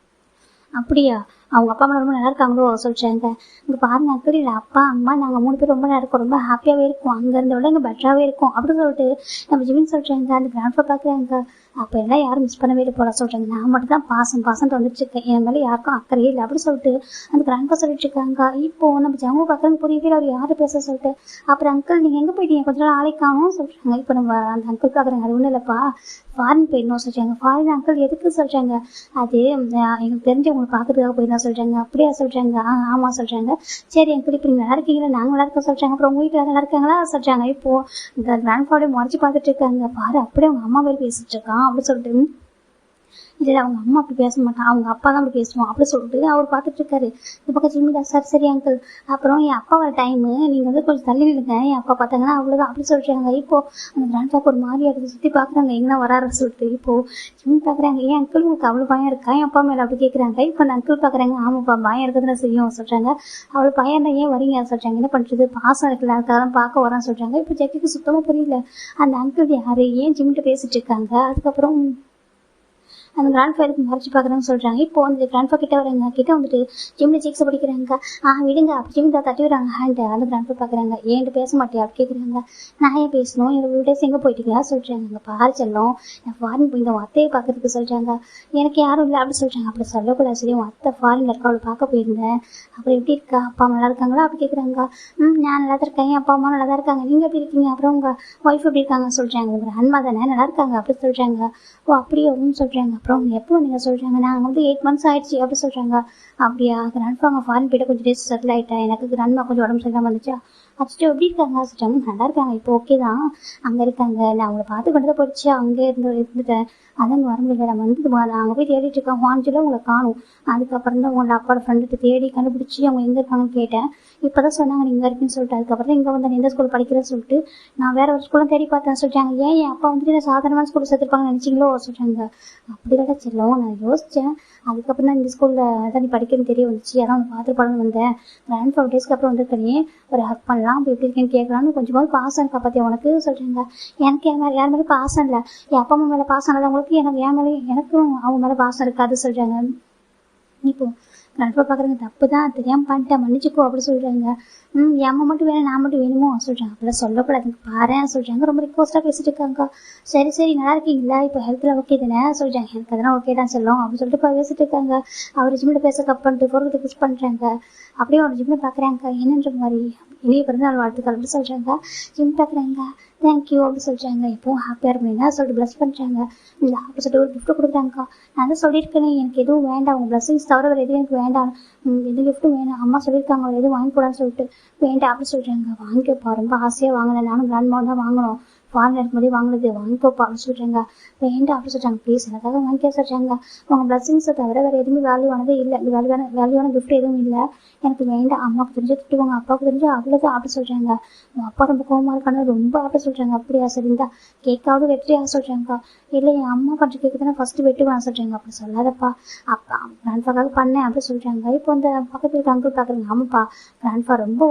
அப்படியா அவங்க அப்பா அம்மா ரொம்ப நல்லா இருக்காங்களோ சொல்லிட்டாங்க. இங்கே பாருங்க அங்கிள், இல்லை அப்பா அம்மா நாங்கள் 3 பேர் ரொம்ப நல்லா இருக்கோம், ரொம்ப ஹாப்பியாகவே இருக்கும், அங்கே இருந்த விட இங்கே பெட்டராகவே இருக்கும் அப்படின்னு சொல்லிட்டு நம்ம ஜிமின்னு சொல்கிறாங்க. அந்த கிராண்ட் பார்க்குறாங்க. அப்போ எல்லாம் யாரும் மிஸ் பண்ணவே இல்லை போல சொல்கிறாங்க. நான் மட்டும் தான் பாசம் வந்துட்டு இருக்கேன், என் மேலே யாருக்கும் அக்கறையே இல்லை அப்படி சொல்லிட்டு அந்த கிராண்ட் சொல்லிட்டு இருக்காங்க. இப்போது நம்ம ஜம்மு பார்க்குறது புரியவே அவர் யாரும் பேச சொல்லிட்டு, அப்புறம் அங்கிள் நீங்கள் எங்கே போயிட்டீங்க, கொஞ்ச நாள் ஆளை காணும் சொல்கிறாங்க. இப்போ நம்ம அந்த அங்கிள் பார்க்குறாங்க, அது ஒன்றும் இல்லைப்பா ஃபாரின் போயிடணும் சொல்கிறாங்க. ஃபாரின் அங்கிள் எதுக்கு சொல்கிறாங்க, அது எனக்கு தெரிஞ்சு உங்களுக்கு பார்க்கறதுக்காக போயிருந்தா சொல்கிறாங்க. அப்படியா சொல்கிறாங்க. ஆமாம் சொல்கிறாங்க. சரி அங்கிள் இப்போ நீங்கள் நல்லா இருக்கீங்களா, நாங்கள் நல்லா இருக்கோம் சொல்கிறாங்க. அப்புறம் உங்கள் வீட்டில் நல்லா இருக்காங்களா சொல்கிறாங்க. இப்போது இந்த கிராண்ட் ஃபாதரை முறைச்சி பார்த்துட்டு இருக்காங்க. பாரு அப்படியே அவங்க அம்மா பேர் பேசிட்டு இருக்கான் அப்படி சொல்லிட்டு, இல்லை அவங்க அம்மா அப்படி பேச மாட்டான், அவங்க அப்பா தான் அப்படி பேசுவோம் அப்படி சொல்லிட்டு அவர் பார்த்துட்டு இருக்காரு. இந்த பக்கம் ஜிம்மிதா சார் சரி அங்கிள், அப்புறம் என் அப்பா வர டைமு நீங்கள் வந்து கொஞ்சம் தள்ளி நில்லுங்க, என் அப்பா பார்த்தாங்கன்னா அவ்வளோதான் அப்படி சொல்கிறாங்க. இப்போது அந்த கிராண்ட் ஃபாதர் ஒரு மாதிரி எடுத்து சுற்றி பார்க்குறாங்க, எங்கே வராரு சொல்லிட்டு. இப்போது ஜிம்மி பார்க்குறாங்க, ஏன் அங்கிள் உங்களுக்கு அவ்வளோ பயம் இருக்கா என் அப்பா மேலே அப்படி கேட்குறாங்க. இப்போ அந்த அங்கிள் பார்க்குறாங்க, ஆமாப்பா பயம் இருக்கிறதுல செய்யும் சொல்கிறாங்க. அவ்வளோ பயம் தான் ஏன் வரீங்க சொல்கிறாங்க. என்ன பண்ணுறது பாசம் இருக்குல்ல அதுக்காக பார்க்க வரான்னு சொல்கிறாங்க. இப்போ ஜெக்கிக்கு சுத்தமாக புரியல அந்த அங்கிள் யார், ஏன் ஜிம்மிட்ட பேசிட்டு இருக்காங்க. அதுக்கப்புறம் அந்த கிராண்ட் ஃபாதருக்கு மறைச்சி பார்க்குறாங்கன்னு சொல்கிறாங்க. இப்போ அந்த கிராண்ட் ஃபா கிட்ட வராங்க. கிட்ட வந்துட்டு ஜிம்மில் சிக்ஸை படிக்கிறாங்க. விடுங்க அப்படி ஜிம் தான் தட்டி விடுறாங்க ஹேண்டு. அந்த கிராண்ட் ஃபா பார்க்குறாங்க, ஏன்ட்டு பேச மாட்டியா அப்படி கேட்குறாங்க. நான் ஏன் பேசணும், என்னோட டேஸ் எங்கே போயிட்டீங்களா சொல்கிறாங்க. அங்கே பாரு செல்லம், நான் ஃபாரின் போய் இந்த அத்தையை பார்க்கறதுக்கு சொல்கிறாங்க. எனக்கு யாரும் இல்லை அப்படி சொல்கிறாங்க. அப்படி சொல்லக்கூடாது சரி, உன் அத்தை ஃபாரினில் இருக்கா, அவளை பார்க்க போயிருந்தேன். அப்புறம் எப்படி இருக்கா, அப்பா அம்மா நல்லா இருக்காங்களா அப்படி கேட்குறாங்க. நான் நல்லா தான் இருக்கேன், என் அப்பா அம்மா நல்லா தான் இருக்காங்க, நீங்கள் எப்படி இருக்கீங்க, அப்புறம் உங்கள் ஒய்ஃப் எப்படி இருக்காங்கன்னு சொல்கிறாங்க. உங்கள் அம்மா தானே நல்லா இருக்காங்க அப்படி சொல்கிறாங்க. ஓ அப்படியே ஒன்றும் சொல்கிறாங்க. அப்புறம் எப்போ நீங்கள் சொல்கிறாங்க, நாங்கள் வந்து 8 months ஆயிடுச்சு அப்படி சொல்கிறாங்க. அப்படியா கிராண்ட்ஃபா அவங்க ஃபாரின் போய்ட்டு கொஞ்சம் டேஸ் செட்டில் ஆகிட்டேன், எனக்கு கிராண்ட்மா கொஞ்சம் உடம்பு சரியில்லாமல் வந்துச்சா. அச்சோ எப்படி இருக்காங்க சொல்லிட்டாங்க. நல்லா இருக்காங்க, இப்போ ஓகே தான், அங்கே இருக்காங்க, நான் அவங்கள பார்த்து கொண்டு தான் போயிடுச்சு, அங்கே இருந்துட்டேன், அதான் இங்கே வர முடியல. நம்ம வந்து நான் அங்கே போய் தேடிட்டு இருக்கேன், ஹான்ஜில் உங்களை காணும். அதுக்கப்புறம் தான் உங்களோட அப்பாவோட ஃப்ரெண்டுட்டு தேடி கண்டுபிடிச்சி அவங்க எங்கே இருக்காங்கன்னு கேட்டேன். இப்போ தான் சொன்னாங்க நீங்கள் இருக்குன்னு சொல்லிட்டு. அதுக்கப்புறம் தான் இங்கே வந்து எந்த ஸ்கூல் படிக்கிறேன்னு சொல்லிட்டு நான் வேறு ஒரு ஸ்கூலும் தேடி பார்த்தேன் சொல்லிட்டாங்க. ஏன் என் அப்பா வந்துட்டு நான் சாதாரணமான ஸ்கூலில் சேர்த்துருப்பாங்கன்னு நினச்சிங்களோ சொல்கிறாங்க. அப்படி தான் செல்லும், நான் யோசித்தேன். அதுக்கப்புறம் தான் இந்த ஸ்கூலில் தான் நீ படிக்கிறேன்னு தெரிய வந்துச்சு, அதான் உனக்கு பார்த்துட்டு படம் வந்தேன். கிராண்ட் 4 டேஸ்க்கு அப்புறம் வந்துருக்கனே ஒரு ஹக் பண்ணலாம், இப்போ எப்படி இருக்கேன்னு கேட்கலான்னு கொஞ்சமாக பாசம் இருக்கா பற்றி உனக்கு சொல்கிறாங்க. எனக்கு யார் மேலே பாசம் இல்லை, என் அப்பா அம்மா மேலே பாசம் இல்லை உங்களுக்கு, எனக்கு என் மேலே எனக்கும் அவங்க மேலே பாசம் இருக்காது சொல்கிறாங்க. இப்போ கிராண்ட்பா பார்க்குறாங்க, தப்பு தான், தெரியாமல் பண்ணிட்டேன், மன்னிச்சுக்கோ அப்படி சொல்கிறாங்க. என் அம்மா மட்டும் வேணும், நான் மட்டும் வேணுமோ சொல்கிறாங்க. அப்படிலாம் சொல்லக்கூடாதுங்க பாரு சொல்கிறாங்க. ரொம்ப ரிக்வஸ்ட்டாக பேசிட்டு இருக்காங்க. சரி சரி நல்லா இருக்கீங்களா, இப்போ ஹெல்த்தில் ஓகே தானே சொல்கிறாங்க. எனக்கு அதெல்லாம் ஓகே தான் செல்லும் அப்படின்னு சொல்லிட்டு இப்போ பேசிட்டு இருக்காங்க. அவர் ஜிம்மில் பேச கப் பண்ணிட்டு ஃபோர்த்து கிஸ் பண்ணுறாங்க. அப்படியே அவர் ஜிம்மில் பார்க்குறாங்க. என்னன்ற மாதிரி இனிய பிறந்தநாள் வாழ்த்துக்கள் அப்படி சொல்கிறாங்க. ஜிம் பார்க்குறாங்க. தேங்க்யூ அப்படின்னு சொல்கிறாங்க. எப்பவும் ஹாப்பியாக இருப்பீங்க சொல்லிட்டு ப்ளஸ் பண்ணுறாங்க. இல்லை அப்படி சொல்லிட்டு ஒரு கிஃப்ட்டு கொடுக்குறாங்கக்கா. நான் தான் சொல்லியிருக்கேனே எனக்கு எதுவும் வேண்டாம், உங்கள் ப்ளஸ்ஸிங்ஸ் தவிர வேறு எதுவும் எனக்கு வேண்டாம், எது கிஃப்ட்டும் வேணாம், அம்மா சொல்லியிருக்காங்க அவர் எதுவும் வாங்கி போடான்னு சொல்லிட்டு. வேண்டாம் அப்படி சொல்கிறாங்க. வாங்கிக்கப்பா, ரொம்ப ஆசையாக வாங்கினேன், நானும் கிராண்ட்மா தான் வாங்கணும், ஃபாரின் இருக்கும்போதே வாங்கினது, வாங்கிக்கோப்பா அப்படின்னு சொல்கிறாங்க. வேண்டாம் அப்படி சொல்கிறாங்க. ப்ளீஸ் எனக்காக வாங்கிக்க சொல்கிறாங்க. உங்கள் ப்ளஸ்ஸிங்ஸை தவிர வேறு எதுவுமே வேல்யூவானதே இல்லை, வேல்யூவான கிஃப்ட் எதுவும் இல்லை, எனக்கு வேண்டாம், அம்மாவுக்கு தெரிஞ்சு திட்டுவாங்க, அப்பாவுக்கு தெரிஞ்சு அவ்வளோதான் அப்படி சொல்கிறாங்க. உங்கள் அப்பா ரொம்ப கோவமாக இருக்கானு ரொம்ப அப்படி சொல்கிறாங்க. அப்படியா சரிந்தா கேட்காவது வெற்றியாக சொல்கிறாங்க. இல்லை என் அம்மா பண்ணுற கேட்க தானே ஃபஸ்ட்டு வெட்டுவான்னு சொல்கிறாங்க. அப்படி சொல்லாதப்பா, அப்பா கிராண்ட்ஃபாக்காக பண்ணேன் அப்படி சொல்கிறாங்க. இப்போ அந்த பக்கத்தில் இருக்க அங்கிள் பார்க்குறீங்க. ஆமாப்பா கிராண்ட்ஃபா ரொம்ப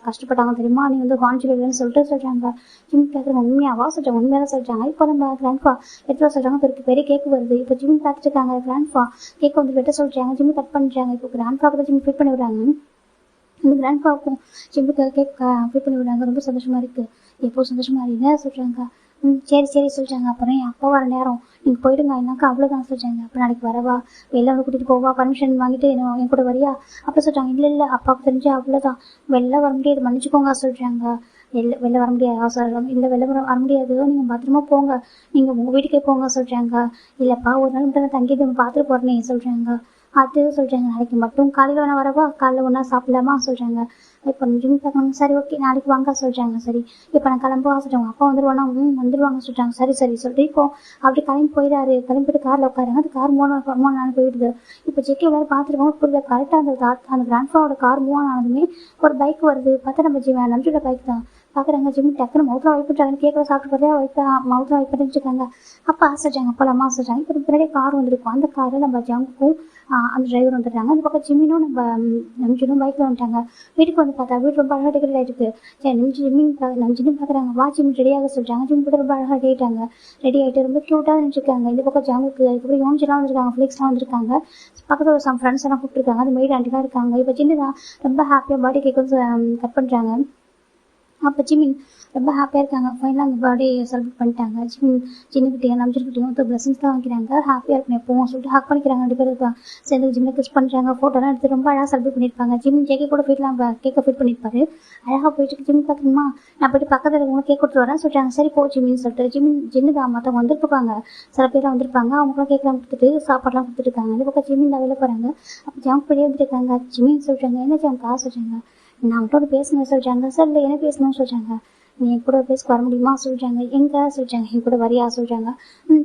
கஷ்டப்பட்டாங்க தெரியுமா, நீ வந்து கான்ஜிலேன்னு சொல்கிறாங்க. ஜிம் பார்க்குறவங்க உண்மையாவா சொல்கிறாங்க. உண்மையாக சொல்கிறாங்க. இப்போ நம்ம கிராண்ட்ஃபா எத்தனை சொல்கிறாங்க, பெரிய கேக்கு வருது. இப்போ ஜிம் பார்த்துட்டு இருக்காங்க. கிராண்ட்ஃபா கேக் வந்து வெட்ட சொல்கிறாங்க. ஜிம் கட் பண்ணுறாங்க. இப்போ கிராண்ட்ஃபாக்கு தான் ஜிம் ஃபிட் பண்ணி விடுறாங்க. இந்த கிராண்ட்ஃபாவுக்கும் ஜிம்முக்கு கேக் ஃபிட் பண்ணி விடுறாங்க. ரொம்ப சந்தோஷமாக இருக்குது. எப்போ சந்தோஷமாக இருக்குன்னு சொல்கிறாங்க. சரி சரி சொல்கிறாங்க. அப்புறம் என் அப்பா வர நேரம் நீங்கள் போயிடுங்க, என்னாக்கா அவ்வளோதான் சொல்கிறாங்க. அப்போ நாளைக்கு வரவா, வெளில வந்து கூட்டிகிட்டு போவா, பர்மிஷன் வாங்கிட்டு என் கூட வரியா அப்போ சொல்கிறாங்க. இல்லை இல்லை அப்பாவுக்கு தெரிஞ்சு அவ்வளோதான், வெளில வர முடியாது, மன்னிச்சுக்கோங்க சொல்கிறாங்க. வெளில வர முடியாது சொல்கிறாங்க. இல்லை வெளில வர முடியாது, நீங்கள் பத்திரமா போங்க, நீங்கள் உங்கள் வீட்டுக்கே போங்க சொல்கிறாங்க. இல்லைப்பா ஒரு நாள் மட்டும் நான் தங்கி பார்த்துட்டு போகிறேனே சொல்கிறாங்க. அது சொல்கிறாங்க. நாளைக்கு மட்டும் காலையில் வேணா வரவா, காலையில் ஒன்றா சாப்பிடலாமா சொல்கிறாங்க. இப்போ ஜிம் பார்க்கணும். சரி ஓகே நாளைக்கு வாங்க சொல்கிறாங்க. சரி இப்போ நான் கிளம்புவா சொல்கிறாங்க. அப்பா வந்துடுவானா, வந்துடுவாங்க சொல்கிறாங்க. சரி சரி சொல்லிட்டு இப்போ அப்படி கிளம்பி போயிடாரு. கிளம்பிட்டு காரில் உட்காருங்க. அது கார் மூணு நாள் போயிடுது. இப்போ செக்கி எல்லாரும் பார்த்துருக்கோம். புரியல கரெக்டாக அந்த கிராண்ட்ஃபாவோட கார் மூவ் ஆனதுமே ஒரு பைக் வருது. பார்த்தா நம்ம நம்பியோட பைக் தான். பார்க்குறாங்க. ஜிம் டக்குன்னு மவுத்தில் வைப் பண்ணுறாங்க. கேட்கல சாப்பிட்டு பார்த்தா மவுத்தில் வைப் பண்ணிட்டு இருக்காங்க. அப்போ ஆசைச்சாங்க. அப்போ அம்மா ஆசைச்சாங்க. இப்போ பின்னாடி கார் வந்துருக்கும். அந்த காரை நம்ம ஜங்குக்கும் அந்த டிரைவர் வந்துடுறாங்க. அந்த பக்கம் ஜிம்மினும் நம்ம நம்பிச்சினும் பைக்கில் வந்துட்டாங்க. வீட்டுக்கு வந்து பார்த்தா வீடு ரொம்ப அழகாக டெக்கரேட் ஆகிருக்கு. சரி நம்பிச்சினும் பார்க்குறாங்க. வா ஜிம் ரெடியாக சொல்கிறாங்க. ஜிம் கூட ரொம்ப அழகாக ரெடி ஆகிட்டாங்க. ரெடி ஆகிட்டு ரொம்ப க்யூட்டாக நினச்சிருக்காங்க. இந்த பக்கம் ஜங்குக்கு அதுக்கப்புறம் யோன்ஜிலாம் வந்திருக்காங்க. ஃப்ளிக்ஸ்லாம் வந்திருக்காங்க. பக்கத்தில் ஒரு சம் ஃப்ரெண்ட்ஸ் எல்லாம் கூப்பிட்டுருக்காங்க. அது மெய்டு ஆண்டி தான் இருக்காங்க. இப்போ சின்ன தான் ரொம்ப ஹாப்பியாக பர்த்டே கேக் வந்து கட் பண்ணுறாங்க. அப்போ ஜிமின் ரொம்ப ஹாப்பியாக இருக்காங்க. ஃபைனலாக அந்த பர்த்டே செலிப்ரேட் பண்ணிட்டாங்க. சின்னக்கிட்டையும் நம்பிச்சிருக்கிட்டையும் ஒரு பிளஸிங்ஸ் தான் வைக்கிறாங்க. ஹாப்பியாக இருக்கணும் எப்பவும் சொல்லிட்டு ஹக் பண்ணிக்கிறாங்க. 2 பேர் இருப்பாங்க. சேர்ந்து ஜிம்மில் கிஸ் பண்ணுறாங்க. ஃபோட்டோலாம் எடுத்து ரொம்ப அழகாக செலிப்ரேட் பண்ணியிருப்பாங்க. ஜிம் ஜேக்கே கூட வீட்டில் கேக்கை ஃபிட் பண்ணியிருப்பாரு. அழகாக போயிட்டு ஜிம் பார்க்கணுமா, நான் போய்ட்டு பக்கத்தில் இருக்கவங்க கேக் கொடுத்து வரேன் சொல்கிறாங்க. சரி போ ஜிம்மின்னு சொல்லிட்டு ஜின்னு தான் மற்றவங்க வந்துருப்பாங்க. சில பேர்லாம் வந்திருப்பாங்க. அவங்களும் கேட்கலாம் கொடுத்துட்டு சாப்பாடுலாம் கொடுத்துருக்காங்க. இந்த பக்கம் ஜிம்மின் தான் வெளில போகிறாங்க. அப்போ ஜம்ப் வெளியே வந்துருக்காங்க. ஜிம்மின்னு சொல்கிறாங்க. என்ன ஜம்கா சொல்கிறாங்க. நான் அவங்கள்ட்ட பேசணும் சொல்கிறாங்க. சார் இல்லை என்ன பேசணும்னு சொல்கிறாங்க. நீ என் கூட பேச வர முடியுமா சொல்கிறாங்க. எங்கே சொல்கிறாங்க. என் கூட வரியா சொல்கிறாங்க.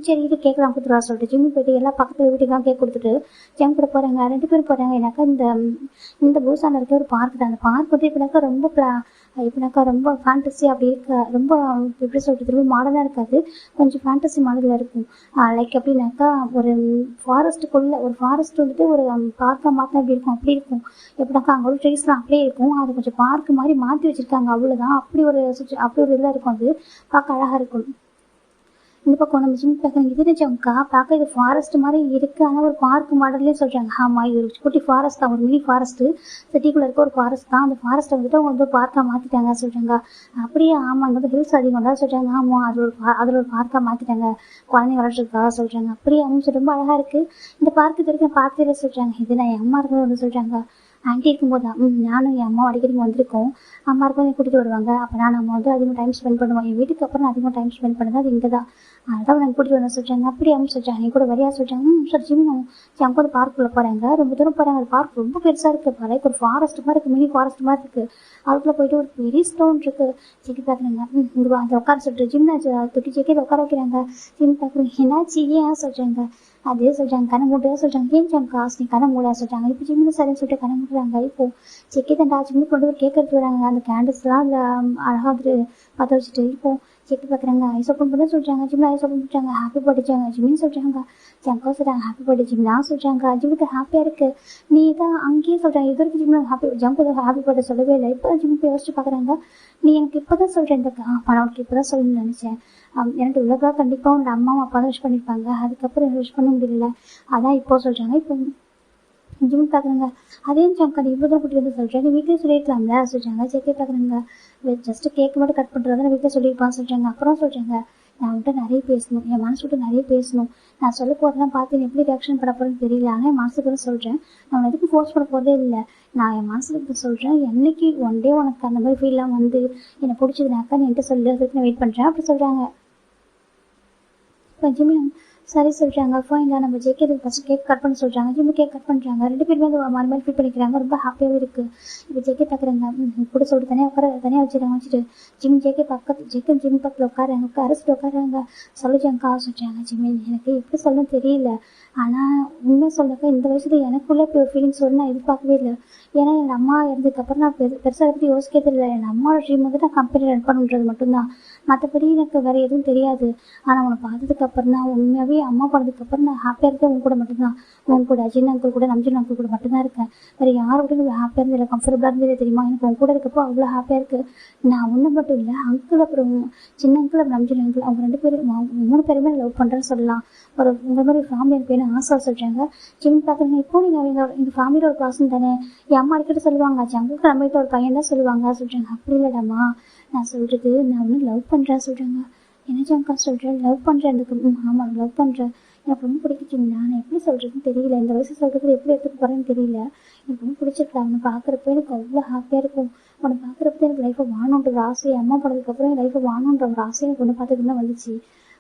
சரி இது கேட்கலாம் கொடுத்துருவா சொல்லிட்டு ஜிம்மி போய்ட்டு எல்லாம் பக்கத்தில் வீட்டுக்கெலாம் கேக் கொடுத்துட்டு ஜம் கூட போகிறாங்க. 2 பேரும் போகிறாங்க. எனக்கா இந்த பூசானில் இருக்க ஒரு பார்க் தான். அந்த பார்க் வந்து இப்படினாக்கா ரொம்ப ஃபேண்டசி அப்படி இருக்க, ரொம்ப எப்படி சொல்கிறது, ரொம்ப மாடலாக இருக்காது, கொஞ்சம் ஃபேண்டசி மாடலில் இருக்கும். லைக் எப்படின்னாக்கா ஒரு ஃபாரஸ்ட் வந்துட்டு ஒரு பார்க்காக மாற்றினா எப்படி இருக்கும் அப்படி இருக்கும். எப்படினாக்கா அங்கே ஒரு ட்ரீஸ்லாம் அப்படியே இருக்கும். அது கொஞ்சம் பார்க் மாதிரி மாற்றி வச்சுருக்காங்க அவ்வளோதான். அப்படி ஒரு இதில் இருக்கும். அது பார்க்க அழகாக இருக்கும். இந்த பக்கம் நம்ம ஜிம் பார்க்குறீங்க. இது ஜம்கா பார்க்க இது ஃபாரஸ்ட் மாதிரி இருக்குது, ஆனால் ஒரு பார்க் மாடல்லே சொல்கிறாங்க. ஆமாம் இது ஒரு குட்டி ஃபாரஸ்ட் தான், ஒரு மினி ஃபாரஸ்ட்டு, சிட்டிக்குள்ளே இருக்க ஒரு ஃபாரஸ்ட் தான். அந்த ஃபாரஸ்ட்டை வந்துட்டு அவங்க வந்து பார்க்காக மாற்றிட்டாங்க சொல்கிறாங்க. அப்படியே ஆமாம் அங்கே வந்து ஹில்ஸ் அதிகம் தான் சொல்கிறாங்க. ஆமாம் அதில் ஒரு பார்க்காக மாற்றிட்டாங்க, குழந்தைங்க விளையாடுறதுக்காக சொல்கிறாங்க. அப்படியே அவங்க ரொம்ப அழகாக இருக்குது இந்த பார்க்கு. இது வரைக்கும் பார்த்ததே சொல்கிறாங்க. இது நான் என் அம்மா இருக்கிறது வந்து சொல்கிறாங்க. ஆண்டி இருக்கும்போது தான் நானும் என் அம்மா அடிக்கடி வந்திருக்கோம். அம்மா இருக்கும் கூட்டிகிட்டு வருவாங்க. அப்போ நம்ம வந்து அதிகமாக டைம் ஸ்பெண்ட் பண்ணுவோம். என் வீட்டுக்கு அப்புறம் நான் அதிகமாக டைம் ஸ்பெண்ட் பண்ணது அது இங்கே தான். அதான் நாங்கள் கூட்டிகிட்டு வந்தேன் சொல்கிறாங்க. அப்படி அவங்க சொல்கிறாங்க. என் கூட வரியா சொல்கிறாங்க. சரி ஜிம் அவங்க வந்து பார்க்குள்ளே போகிறாங்க. ரொம்ப தூரம் போகிறாங்க. அது பார்க் ரொம்ப பெருசாக இருக்குது. லைக் ஒரு ஃபாரஸ்ட் மாதிரி இருக்குது, மினி ஃபாரஸ்ட் மாதிரி இருக்குது. அதுக்குள்ளே போயிட்டு ஒரு பெரிய ஸ்டோன் இருக்குது. செக்கி பார்க்குறாங்க. இங்கே அந்த உட்கார சொல்லிட்டு ஜிம்னா துட்டி செக்கியில் உட்கார வைக்கிறாங்க. ஜிம் பார்க்குறேன். என்னாச்சு ஏன் சொல்கிறாங்க. அதே சொல்கிறாங்க. கண்ணை மூட்டையாக சொல்கிறாங்க. ஏன் ஜம் காசு நீ கண்ணை மூடையாக சொல்கிறாங்க. இப்போ ஜிம்மில் சரின்னு சொல்லிட்டு கண்ணை மூடுறாங்க. இப்போது செக்கி தண்டா ஜிம்மு கொண்டு ஒரு கேக் எடுத்து வராங்க. அந்த கேண்டில்ஸ்லாம் அதில் அழகாக வந்துட்டு பற்ற வச்சுட்டு இப்போ செக் பார்க்குறாங்க. ஐஸ் ஓப்பன் பண்ண சொல்கிறாங்க. ஜிம்மில் ஐஸ் ஓப்பன் பண்ணுறாங்க. ஹாப்பி பர்த்டேச்சாங்க ஜிம்மின்னு சொல்கிறாங்க. ஜம்கா சொல்கிறாங்க ஹாப்பி பர்த்டே ஜிம்லாம் சொல்கிறாங்க. ஜிம்முக்கு ஹாப்பியாக இருக்குது. நீ தான் அங்கேயே சொல்கிறாங்க. இது வரைக்கும் ஜிம்மில் ஜம்க்கு ஹாப்பி பர்த்டே சொல்லவே இல்லை. இப்போ தான் ஜிம்முக்கு யோசிச்சு பார்க்குறாங்க. நீ எனக்கு இப்போ தான் சொல்கிறேன். இந்த பணம் இப்போ தான் சொல்லணும்னு நினச்சேன். எனக்கு உலகாக கண்டிப்பாக உன்னோட அம்மாவும் அப்பா தான் விஷ் பண்ணியிருப்பாங்க. அதுக்கப்புறம் விஷ் பண்ண முடியல, அதான் இப்போ சொல்கிறாங்க. இப்போ ஜிம் பார்க்குறாங்க. அதே ஜம்கா நீ இவ்வளோ தூரம் கூட்டிட்டு வந்து சொல்கிறேன், நீ வீட்டிலே சொல்லியிருக்கலாம்ல சொல்கிறாங்க. ஜெகே பார்க்குறாங்க. ஜஸ்ட் கேக் மட்டும் கட் பண்ணுறதா வீட்டில் சொல்லியிருப்பான்னு சொல்கிறாங்க. அப்புறம் சொல்கிறாங்க, நான் உன்கிட்ட நிறைய பேசணும், என் மனசு விட்டு நிறைய பேசணும். நான் சொல்ல போகிறதெல்லாம் பார்த்து நீ எப்படி ரியாக்ஷன் பண்ண போகிறேன்னு தெரியல. ஆனால் என் மனசுக்கு தான் சொல்கிறேன், நான் எதுக்கு ஃபோர்ஸ் பண்ண போகிறதே இல்லை. நான் என் மனசுக்கு சொல்கிறேன், என்னைக்கு ஒன் டே உனக்கு அந்த மாதிரி ஃபீல்லாம் வந்து என்னை பிடிச்சதுனாக்கா நீ என்கிட்ட சொல்லு, அதுக்கு நான் வெயிட் பண்ணுறேன் அப்படி சொல்கிறாங்க. இப்போ ஜிம்மி சரி சொல்கிறாங்க. ஃபைன்ல நம்ம ஜெகே ஃபஸ்ட்டு கேக் கட் பண்ண சொல்கிறாங்க. ஜிம்மி கேக் கட் பண்ணுறாங்க. 2 பேருமே அந்த மாதிரி ஃபீல் பண்ணிக்கிறாங்க. ரொம்ப ஹாப்பியாகவே இருக்குது. இப்போ ஜெகே பார்க்குறாங்க. கூட சொல்லிட்டு தனியாக வச்சுட்டு ஜிம்மி ஜெகே ஜிம்மி பக்கத்தில் உட்காராங்க. அரசிட்டு உட்காராங்க. சொல்லுச்சாங்கக்கா சொல்கிறாங்க. ஜிம்மி எனக்கு எப்படி சொல்லணும்னு தெரியல, ஆனால் உண்மை சொல்லக்கா இந்த வயசுல எனக்குள்ளே இப்போ ஃபீலிங்ஸ் வரும் நான் எதிர்பார்க்கவே இல்லை. ஏன்னா எங்கள் அம்மா இறந்ததுக்கப்புறம் நான் பெருசாக அதை பற்றி யோசிக்கிறது இல்லை. என் அம்மாவோட ட்ரீம் வந்து நான் கம்பெனி ரன் பண்ணுறது மட்டும்தான், மற்றபடி எனக்கு வேறு எதுவும் தெரியாது. ஆனால் உன்னை பார்த்ததுக்கப்புறம் தான் உண்மையாகவே அம்மா போனதுக்கப்புறம் நான் ஹாப்பியாக இருக்கேன். உன் கூட மட்டும்தான், உன் கூட அஜின் அங்கிள் கூட நம்ஜின் அங்கிள் கூட மட்டும்தான் இருக்கேன். வேறு யார் கூட எனக்கு ஹாப்பியாக இருந்ததில்லை, கம்ஃபர்டபுளாக இருந்ததே தெரியுமா. எனக்கு உன் கூட இருக்கப்போ அவ்வளோ ஹாப்பியாக இருக்குது. நான் ஒன்று மட்டும் இல்லை, அங்கிள் அப்புறம் சின்ன அங்கிள் அப்புறம் நம்ஜின் அங்கிள் அவங்க 2 பேரும் 3 பேருமே லவ் பண்ணுறேன்னு சொல்லலாம். ஒரு இந்த மாதிரி ஃபேமிலி எனக்கு வேணும் ஆசை சொல்கிறாங்க. ஜிம் பார்க்குறீங்க. இப்போ நீங்கள் எங்கள் ஃபேமிலியோட ஒரு பர்சன் தானே, என் அம்மா அடிக்கடி சொல்லுவாங்க அங்கிளுக்கு நம்மகிட்ட ஒரு பையன் தான் சொல்லுவாங்க சொல்கிறாங்க. அப்படி இல்லைடாமா நான் சொல்கிறது, நான் ஒன்று லவ் பண்ணுறேன் சொல்கிறாங்க. என்ன ஜங்கா சொல்கிறேன், லவ் பண்ணுறேன் எனக்கு. ஆமாம் லவ் பண்ணுறேன், எனக்கு ரொம்ப பிடிச்சிச்சிங்களா, நான் எப்படி சொல்கிறதுன்னு தெரியல, இந்த வயசு சொல்கிறது எப்படி எடுத்துக்க போகிறேன்னு தெரியல. எனக்கு ரொம்ப பிடிச்சிருக்கா, அவனை பார்க்குறப்ப எனக்கு அவ்வளோ ஹாப்பியாக இருக்கும். உன்னை பார்க்குறப்ப எனக்கு லைஃப்பை வாழணுன்ற ஒரு ஆசை, அம்மா போனதுக்கப்புறம் என் லைஃப்பை வாழணுன்ற ஒரு ஆசை எனக்கு ஒன்று பார்த்துட்டு தான் வந்துச்சு.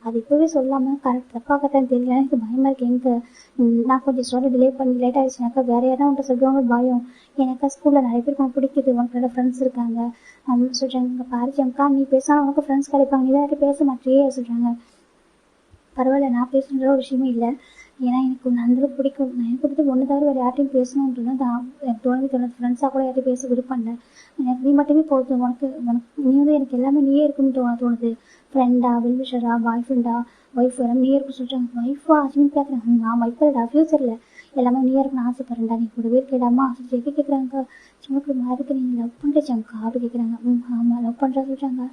அது இப்போவே சொல்லாமல் தப்பாக கரெக்டான்னு தெரியல. எனக்கு பயமாக இருக்குது. எங்கே நான் கொஞ்சம் சொல்ல லேட் ஆகிடுச்சுனாக்கா வேறு யாரும் உன்ட்ட சொல்லுவாங்க பயம். எனக்கா ஸ்கூலில் நிறைய பேருக்கு உனக்கு பிடிக்குது, உனக்கு நல்ல ஃப்ரெண்ட்ஸ் இருக்காங்க சொல்கிறாங்க. பாரு ஜங்கா நீ பேசாமல் உனக்கு ஃப்ரெண்ட்ஸ் கிடைப்பாங்க, நீ தான் பேச மாட்டேயே சொல்கிறாங்க. பரவாயில்ல, நான் பேசுகிற ஒரு விஷயமே இல்லை. ஏன்னா எனக்கு ஒன்று அந்தளவுக்கு பிடிக்கும். நான் எனக்கு பிடிச்சி ஒன்று தவிர வேறு யார்ட்டையும் பேசணுன்றது தான் எனக்கு தோணுது. ஃப்ரெண்ட்ஸாக கூட யார்ட்டையும் பேச விருப்பம் இல்லை. எனக்கு நீ மட்டுமே போதும், உனக்கு நீ வந்து எனக்கு எல்லாமே நீயே இருக்குன்னு தோணுது. ஃப்ரெண்டா, வெல்விஷரா, பாய் ஃப்ரெண்டா, ஒய்ஃப் எல்லாம் நீயே இருக்கும் சொல்கிறாங்க. ஒய்ஃபா அஜின் கேட்குறாங்க. நான் வைப்படா ஃப்யூச்சரில் எல்லாமே நீயே இருக்குன்னு ஆசைப்படுறேன்டா, நீ கூடவே கேடாமா ஜெகே கேட்குறாங்க. சின்னக்கு மாதிரி நீங்கள் லவ் பண்ணுறச்சாங்கக்கா அப்படி கேட்குறாங்க. ஆமாம் லவ் பண்ணுறா சொல்கிறாங்க.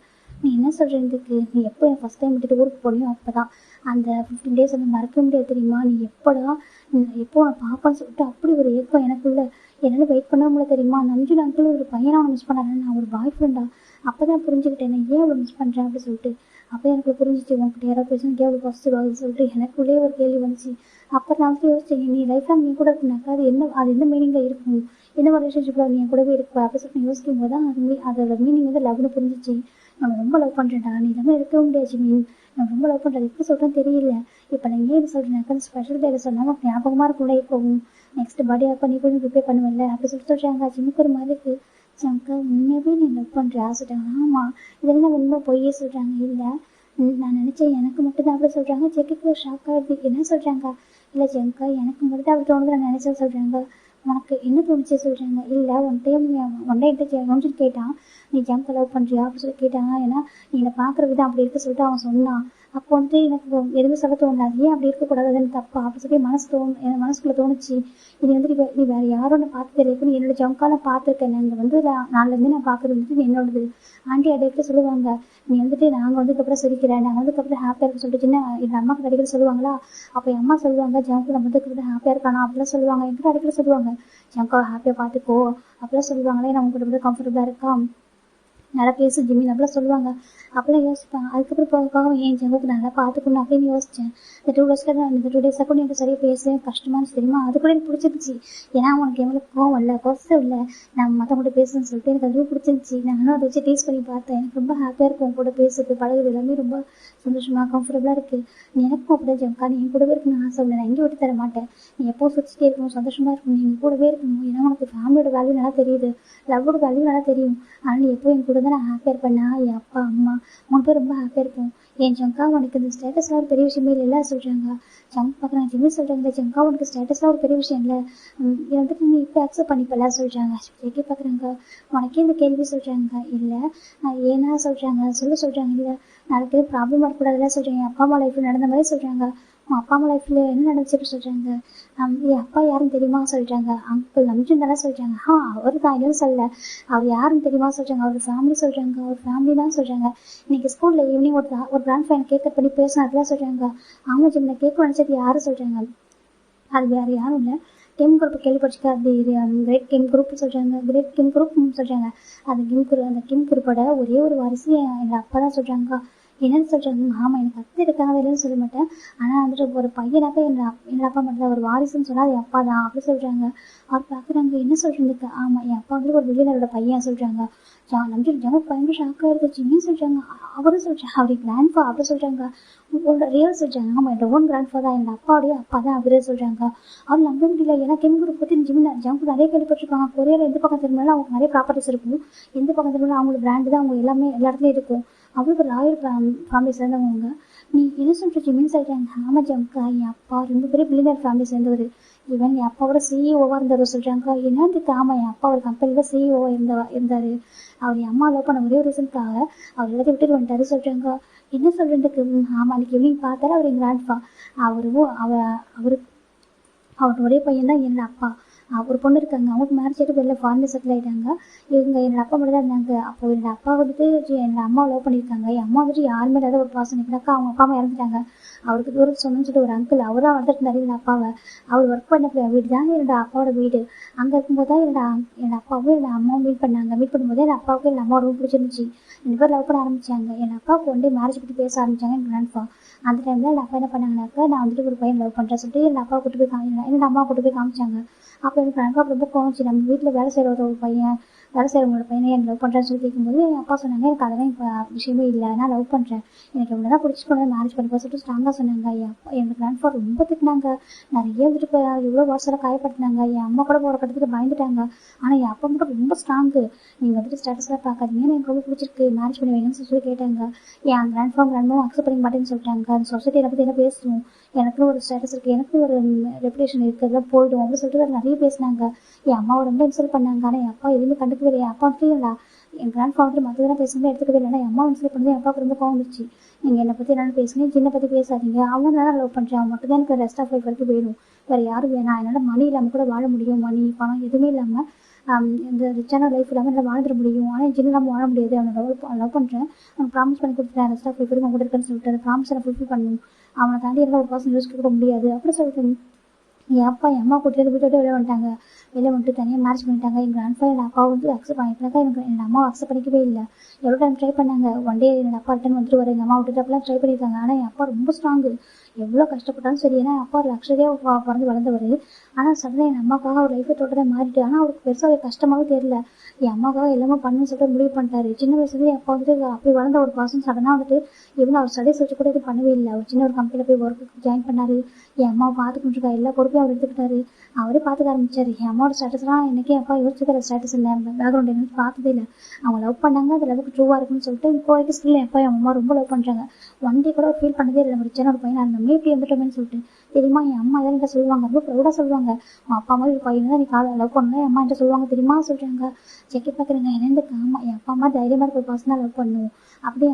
நீ என்ன சொல்கிற, இதுக்கு நீ எப்போ என் ஃபஸ்ட் டைம் விட்டுட்டு ஊருக்கு போனியோ அப்போ தான் அந்த 15 days வந்து மறக்க முடியாது தெரியுமா. நீ எப்போ நான் பார்ப்பேன்னு சொல்லிட்டு அப்படி ஒரு ஏக்கம் எனக்குள்ள, என்னால் வெயிட் பண்ண முடியல தெரியுமா. நம்ஜின் அங்கிள் ஒரு பையனை அவனை மிஸ் பண்ணாருன்னு நான் ஒரு பாய் ஃப்ரெண்டா அப்போ தான் புரிஞ்சுக்கிட்டேன் நான் ஏன் அவளை மிஸ் பண்ணுறேன் அப்படி சொல்லிட்டு. அப்போ எனக்கு புரிஞ்சிச்சு, உங்ககிட்ட யாராவது பேசணும் கேவ் பாசிட்டிவ் ஆகுதுன்னு சொல்லிட்டு எனக்குள்ளே ஒரு கேள்வி வந்துச்சு. அப்புறம் நான் வந்து யோசிச்சேன், நீ லைஃப்லாம் நீ கூட இருக்குனாக்கா அது எந்த மீனிங்கில் இருக்கும், எந்த மாதிரி ரிலேஷன்ஷிப்பில் நீ கூடவே இருப்பா அப்படி சொல்லிட்டு யோசிக்கும் போது தான் அதோட மீனிங் வந்து லவ்னு புரிஞ்சிச்சு. நான் ரொம்ப லவ் பண்ணுறேன்டா, நீ இல்லாமல் இருக்கவே முடியாது மீன், நான் ரொம்ப லவ் பண்ணுறது எப்படி சொல்கிறேன்னு தெரியல. இப்போ நான் ஏன் இது சொல்கிறேன்னாக்கா ஸ்பெஷல் டேல சொன்னால் உனக்கு ஞாபகமாக இருக்கும்ல, இப்போவும் நெக்ஸ்ட் பர்த்டே அப்போ நீ கூட ப்ரிப்பேர் பண்ணுவேன்ல அப்படி சொல்கிறாங்க. சின்னக்கு ஒரு மாதிரி இருக்குது. ஜங்கா உண்மையாகவே நீ லவ் பண்ணுறா சொல்கிறாங்க. ஆமாம் இதெல்லாம் உண்மை பொய்யே சொல்கிறாங்க. இல்லை நான் நினச்சேன் எனக்கு மட்டும் தான் அப்படி சொல்கிறாங்க. ஜெகேக்கு ஷாக் ஆகிடுது. என்ன சொல்கிறாங்க. இல்லை ஜங்கா எனக்கு மட்டும் அப்படி தோணுது நான் நினச்சேன் சொல்கிறாங்க. உனக்கு என்ன தோணுச்சு சொல்கிறாங்க. இல்லை ஒன் டே என்கிட்ட கேட்டான், நீ ஜங்கா லவ் பண்ணுறியா அப்படி சொல்லி கேட்டாங்க. ஏன்னா நீ என்னை பார்க்குற விதம் அப்படி இருக்க சொல்லிட்டு அவன் சொன்னான். அப்போ வந்து எனக்கு எதுவும் சொல்ல தோணாது, ஏன் அப்படி இருக்கக்கூடாது அதுன்னு தப்பா அப்படி சொல்லி என் மனசுக்குள்ளே தோணுச்சு. இது வந்து நீ வேறு யாரும் நான் பார்த்து தெரியாது, என்னோட ஜங்காலாம் பார்த்துருக்கேன். இங்கே வந்து நாளிலேருந்து நான் பார்க்குறது வந்துட்டு என்னோடது. ஆண்டி அடிக்கடி சொல்லுவாங்க, நீ வந்துட்டு நாங்கள் வந்ததுக்கப்புறம் சிரிக்கிறேன், நாங்கள் வந்ததுக்கப்புறம் ஹாப்பியாக இருக்க சொல்லிட்டு சின்ன எங்கள் அம்மாவுக்கு அடிக்கடி சொல்லுவாங்களா. அப்போ என் அம்மா சொல்லுவாங்க ஜங்கு நம்ம வந்ததுக்கப்புறம் ஹாப்பியாக இருக்கானா அப்படிலாம் சொல்லுவாங்க. என்கிட்ட அடிக்கடி சொல்லுவாங்க ஜங்காவை ஹாப்பியாக பார்த்துக்கோ அப்படிலாம் சொல்லுவாங்களே, நான் உங்கள்கிட்ட வந்து கம்ஃபர்டபுளாக இருக்கா நல்லா பேசு ஜிமின் அப்படிலாம் சொல்லுவாங்க. அப்படிலாம் யோசிப்பேன். அதுக்கப்புறம் போகிறதுக்காக என் ஜங்கத்துக்கு நல்லா பார்த்துக்கணும் அப்படின்னு யோசித்தேன். இந்த 2 days இந்த 2 days கூட எனக்கு சரியாக பேச கஷ்டமாக இருந்துச்சு தெரியுமா. அது கூட எனக்கு பிடிச்சிருந்துச்சு. ஏன்னா அவனுக்கு எவ்வளோ கோவம் இல்லை கொசம் இல்லை, நான் மற்றவங்கள்ட்ட பேசுன்னு சொல்லிட்டு எனக்கு அதுவும் பிடிச்சிருந்துச்சு. நானும் அதை வச்சு டேஸ்ட் பண்ணி பார்த்தேன். எனக்கு ரொம்ப ஹாப்பியாக இருக்கும் கூட பேசுறது பழகுது எல்லாமே ரொம்ப சந்தோஷமாக கம்ஃபர்டபுளாக இருக்குது. நீ எனக்கும் அப்படிதான் ஜங்கா, நீ என் கூடவே இருக்கணும்னு ஆசை இல்லை, நான் எங்கேயும் விட்டு தர மாட்டேன். நீ எப்போ சுற்றிட்டே இருக்கணும், சந்தோஷமாக இருக்கணும், நீ என் கூடவே இருக்கணும். ஏன்னா உனக்கு ஃபேமிலியோட வேல்யூ நல்லா தெரியுது, லவ்வோட வேல்யூ நல்லா தெரியும். ஆனால் நீ எப்போ என் கூட தான் நான் ஹாப்பியாக இருப்பேன்னா என் அப்பா அம்மா 3 பேர் ரொம்ப ஹாப்பியாக இருக்கும். என் ஜங்கா உனக்கு இந்த ஸ்டேட்டஸ்லாம் ஒரு பெரிய விஷயமே இல்லை சொல்கிறாங்க. ஜங்க் பார்க்குறேன் ஜிம்மி சொல்கிறாங்க. ஜங்கா உனக்கு ஸ்டேட்டஸ்லாம் ஒரு பெரிய விஷயம் இல்லை, இதை வந்துட்டு நீ இப்போ அக்செப்ட் பண்ணிப்பல சொல்கிறாங்க. ஜெகே பார்க்குறாங்க. உனக்கே இந்த கேள்வி சொல்கிறாங்க. இல்லை ஏன்னா சொல்கிறாங்க சொல்கிறாங்க. இல்லை நாளைக்கு எதுவும் ப்ராப்ளம் வரக்கூடாதுல சொல்கிறாங்க. என் அப்பா அம்மா லைஃப்பில் நடந்த மாதிரி சொல்கிறாங்க. உன் அப்பா அம்மா லைஃப்பில் என்ன நடந்துச்சு அப்படி சொல்கிறாங்க. என் அப்பா யாருன்னு தெரியுமா சொல்கிறாங்க. அங்கிள் நம்ஜின் தானே சொல்கிறாங்க. அவர் தான் இல்லைன்னு சொல்லலை, அவர் யாருன்னு தெரியுமா சொல்கிறாங்க. அவர் ஃபேமிலி சொல்கிறாங்க. அவர் ஃபேமிலி தான் சொல்கிறாங்க. இன்னைக்கு ஸ்கூலில் ஈவினிங் ஒரு கிராண்ட் ஃபைன் கேக் கட் பண்ணி பேசினா அதெல்லாம் சொல்கிறாங்க. ஆமாம் ஜிம் நான் கேட்க நினச்சது யாரும் சொல்கிறாங்க. அது வேறு யாரும் இல்லை, கெம் குரூப் கேள்விப்பட்டிருக்கா? அது கிரேட் கெம் குரூப் சொல்கிறாங்க, கிரேட் கெம் குரூப் சொல்கிறாங்க. அந்த கெம் குரூப்போட ஒரே ஒரு வாரிசு எங்கள் அப்பா தான் சொல்கிறாங்க. என்னன்னு சொல்கிறாங்க, ஆமாம் எனக்கு அத்தை இருக்காங்க, அது இல்லைன்னு சொல்ல மாட்டேன். ஆனால் வந்துட்டு ஒரு பையனாக்க எங்கள் அப்பா மட்டும் தான் ஒரு வாரிசுன்னு சொன்னால் அது என் அப்பா தான் அப்படி சொல்கிறாங்க. அவர் பார்க்குறாங்க, என்ன சொல்கிறதுக்கு, ஆமாம் என் அப்பா வந்து ஒரு வில்லியனரோட பையன் சொல்கிறாங்க. நம்பிட்டு ஜனக்கு பயங்கர ஷாக்காக இருந்துச்சு. ஏன் சொல்கிறாங்க, அவரும் சொல்கிறாங்க அப்படி கிராண்ட்ஃபா அப்படி சொல்கிறாங்க. உங்களோட ரியல் சொல்கிறாங்க, ஆமாம் என்னோட ஓன் கிராண்ட்ஃபா தான், என்னோட அப்பாவுடைய அப்பா தான் அவரே சொல்கிறாங்க. அவர் நம்ப முடியல. ஏன்னா கெம் குரூப் பற்றி ஜங்கு நிறைய கேள்விப்பட்டிருப்பாங்க. கொரியாவில் எந்த பக்கம் திரும்பினாலும் அவங்க நிறைய ப்ராப்பர்ட்டிஸ் இருக்கும். எந்த பக்கம் திரும்பினாலும் அவங்களோட பிராண்டு தான் அவங்க எல்லாமே எல்லா இடத்துலையும் இருக்கும். அவங்களுக்கு ஒரு ராயல் ஃபேமிலி சேர்ந்தவங்க. நீ என்ன சொல்கிற ஜிமின்னு சொல்கிறாங்க. ஆமாம் ஜம்கா, என் அப்பா ரொம்ப பெரிய பில்லியனர் ஃபேமிலி சேர்ந்தவர். ஈவன் என் அப்பாவோட சிஇஓவாக இருந்தவர் சொல்கிறாங்க. என்னதுக்கு, ஆமாம் என் அப்பா ஒரு கம்பெனியில் சிஇஓவாக இருந்தார். அவர் என் அம்மா லவ் பண்ண ஒரே ஒரு ரீசனுக்காக அவர் எல்லாத்தையும் விட்டுட்டு வந்துட்டாரு சொல்கிறாங்க. என்ன சொல்கிறதுக்கு, ஆமாம் அன்றைக்கி ஈவினிங் பார்த்தாரு அவர் எங்கள் கிராண்ட்ஃபா. அவரோட ஒரே பையன் தான் என்னோட அப்பா. ஒரு பொண்ணு இருக்காங்க, அவங்களுக்கு மேரேஜ் ஆகிட்டு வெளில ஃபாரினில் செட்டில் ஆகிட்டாங்க. இவங்க என்னோட அப்பா மட்டும் தான் இருந்தாங்க. அப்போ என்னோட அப்பா வந்துட்டு என்னோட அம்மாவை லவ் பண்ணியிருக்காங்க. என் அம்மா வந்துட்டு யாருமே இல்லாத ஒரு பாசம் நிற்கிறாக்கா. அவங்க அப்பா அம்மா இறந்துட்டாங்க. அவருக்கு தூரத்து சொன்னோன்னு சொல்லிட்டு ஒரு அங்கிள் அவர் தான் வந்துட்டு இருந்தார் என்னோட அப்பாவை. அவர் ஒர்க் பண்ண வீடு தான் என்னோட அப்பாவோட வீடு. அங்கே இருக்கும்போது தான் என்னோட அப்பாவும் என்னோட அம்மாவும் மீட் பண்ணாங்க. மீட் பண்ணும்போது என் அப்பாவுக்கு என் அம்மா ரொம்ப பிடிச்சிருந்துச்சு. 2 பேர் லவ் பண்ண ஆரம்பிச்சாங்க. என் அப்பாவுக்கு ஒன் டே மேரேஜ் பற்றி பேச ஆரம்பிச்சாங்க என் கிராண்ட்ஃபா. அந்த டைமில் என் அப்பா என்ன பண்ணாங்கனாக்கா, நான் வந்துட்டு ஒரு பையன் லவ் பண்ணுறேன் சொல்லிட்டு என் அப்பா கூட்டு போய் என்னோட அம்மா கூட்டு போய் காமிச்சாங்க. அப்போ எனக்கு கிராண்ட்ஃபா ரொம்ப கோவச்சு. நம்ம வீட்டில் வேலை செய்கிறவங்களோட பையனை என் லவ் பண்ணுறேன்னு சொல்லி கேட்கும்போது என் அப்பா சொன்னாங்க, எனக்கு அதெல்லாம் இப்போ விஷயமே இல்லை, நான் லவ் பண்ணுறேன், எனக்கு இவ்வளோ தான் பிடிச்சிக்கொண்டு மேரேஜ் பண்ணிப்பா சொல்லிட்டு ஸ்ட்ராங்காக சொன்னாங்க. என் கிராண்ட்ஃபா ரொம்ப திட்டினாங்க. நிறைய வந்துட்டு இப்போ எவ்வளோ வருஷம் காயப்படுத்தினாங்க. என் அம்மா கூட போகிற கட்டத்துக்கு பயந்துட்டாங்க. ஆனால் என் அப்பா மட்டும் ரொம்ப ஸ்ட்ராங்கு. நீங்கள் வந்துட்டு ஸ்டேட்டஸ்லாம் பார்க்காதீங்க, எனக்கு ரொம்ப பிடிச்சிருக்கு, மேரேஜ் பண்ணி வைங்கன்னு சொல்லி கேட்டாங்க. என் கிராண்ட்மாவும் அக்செப்ட் பண்ணிக்க மாட்டேன்னு சொல்லிட்டாங்க. அந்த சொசைட்டியை பற்றி என்ன பேசுவோம், எனக்குன்னு ஒரு ஸ்டேட்டஸ் இருக்குது, எனக்கு ஒரு ரெப்புடேஷன் இருக்குது, அதெல்லாம் போயிடும் அப்படின்னு சொல்லிட்டு நிறைய பேசினாங்க. என் அம்மாவை ரொம்ப இன்சல்ட் பண்ணாங்க. ஆனால் என் அப்பா எதுவுமே கண்டுக்கவே இல்லை. என் அப்பா வந்துட்டு என் கிராண்ட்ஃபா வந்துட்டு மற்றதெல்லாம் பேசும்போது எடுத்துக்கவே இல்லை. என் அம்மா இன்சல்ட் பண்ணது என் அப்பாவுக்கு ரொம்ப கோவம் வந்துச்சு. நீங்கள் என்னை பற்றி என்னென்னு பேசுங்க, சின்ன பற்றி பேசாதீங்க, அவங்க நான் லவ் பண்ணுறேன், அவன் மட்டும் தான் எனக்கு ரெஸ்ட் ஆஃப் லைஃப் வரைக்கும் வேணும், வேறு யாரும் வேணாம், என்னால் மணி இல்லாமல் கூட வாழ முடியும், மணி பணம் எதுவுமே இல்லாமல் இந்த ரிச்சான லைஃப் இல்லாமல் என்னால் வாழ்ந்துட முடியும், ஆனால் ஜின்னு இல்லாமல் வாழ முடியாது, அவனை லவ் பண்ணுறேன், அவன் ப்ராமிஸ் பண்ணி கொடுத்துட்டேன் ரெஸ்ட் ஆஃப் லைஃப் வரைக்கும் கூட இருக்கேன்னு சொல்லிட்டு அந்த ப்ராமிஸ் நான் ஃபுல்ஃபில் பண்ணணும், அவனை தாண்டி எல்லாம் ஒரு பர்சன் யோசிக்க கூட முடியாது அப்படி சொல்லிட்டு என் அப்பா என் அம்மா கூட்டிட்டு வீட்டை விட்டு வெளியே வந்துட்டு தனியாக மேரேஜ் பண்ணிட்டாங்க. எங்கள் கிராண்ட்ஃபா என் அப்பா வந்து அக்செப்ட் பண்ணிட்டாங்க. என் அம்மாவை அக்செப்ட் பண்ணிக்கவே இல்லை. எவ்வளோ டைம் ட்ரை பண்ணாங்க. ஒன் டே என்னோட அப்பா ரிட்டன் வந்துட்டு வர எங்கள் அம்மா விட்டுட்டு அப்பெல்லாம் ட்ரை பண்ணியிருக்காங்க. ஆனால் என் அப்பா ரொம்ப ஸ்ட்ராங்கு. எவ்வளோ கஷ்டப்பட்டாலும் சரி, ஏன்னா அப்பா லக்ஷரியாக பிறந்து வளர்ந்தவர். ஆனால் சடனாக என் அம்மாவுக்காக ஒரு லைஃபை டோட்டலாக மாறிட்டு, ஆனால் அவருக்கு பெருசாக அது கஷ்டமாகவும் தெரியல. என் அம்மாவுக்காக எல்லாமே பண்ணணும்னு சொல்லிட்டு முடிவு பண்ணிட்டாரு. சின்ன வயசுலேயே என் அப்பா வந்துட்டு அப்படி வளர்ந்த ஒரு பர்சன் சடனாக வந்துட்டு இவன் அவர் ஸ்டடீஸ் வச்சு கூட இது பண்ணவே இல்லை. அவர் சின்ன ஒரு கம்பெனியில் போய் ஒர்க்கு ஜாயின் பண்ணார். என் அம்மாவை பார்த்துக்கிட்டு இருக்கா, எல்லா பொறுப்பையும் அவர் எடுத்துக்கிட்டாரு. அவரே பார்த்துக்க ஆரம்பிச்சார். என் அம்மாவோட ஸ்டேட்டஸ்லாம் இன்றைக்கி அப்பா யோசிச்சுக்கிற ஸ்டேட்டஸ் இல்லை, பேக்ரவுண்ட் என்னன்னு பார்த்ததே இல்லை. அவங்க லவ் பண்ணாங்க, அந்த லவ்வுக்கு ட்ரூவாக இருக்குன்னு சொல்லிட்டு இப்போ வரைக்கும் ஸ்டில் என் அப்பா என் அம்மா ரொம்ப லவ் பண்ணுறாங்க. ஒன் டே கூட ஃபீல் பண்ணதே இல்லை. நம்ம சின்ன ஒரு பையனாக இருந்தோமே இப்படி இருந்துட்டோமேன்னு சொல்லிட்டு. தெரியுமா, என் அம்மா எதாவது என்கிட்ட சொல்லுவாங்க, ரொம்ப ப்ரௌடாக சொல்லுவாங்க, உன் அப்பா மாதிரி ஒரு பையன் தான் நீ லவ் பண்ணணும் என் அம்மா என்கிட்ட சொல்லுவாங்க தெரியுமா சொல்கிறாங்க. செக்கி பார்க்குறேங்க என்னென்னு ஆமாம் என் அப்பா அம்மா தைரியமாக இருக்க ஒரு பர்சனாக லவ் பண்ணுவோம் அப்படியே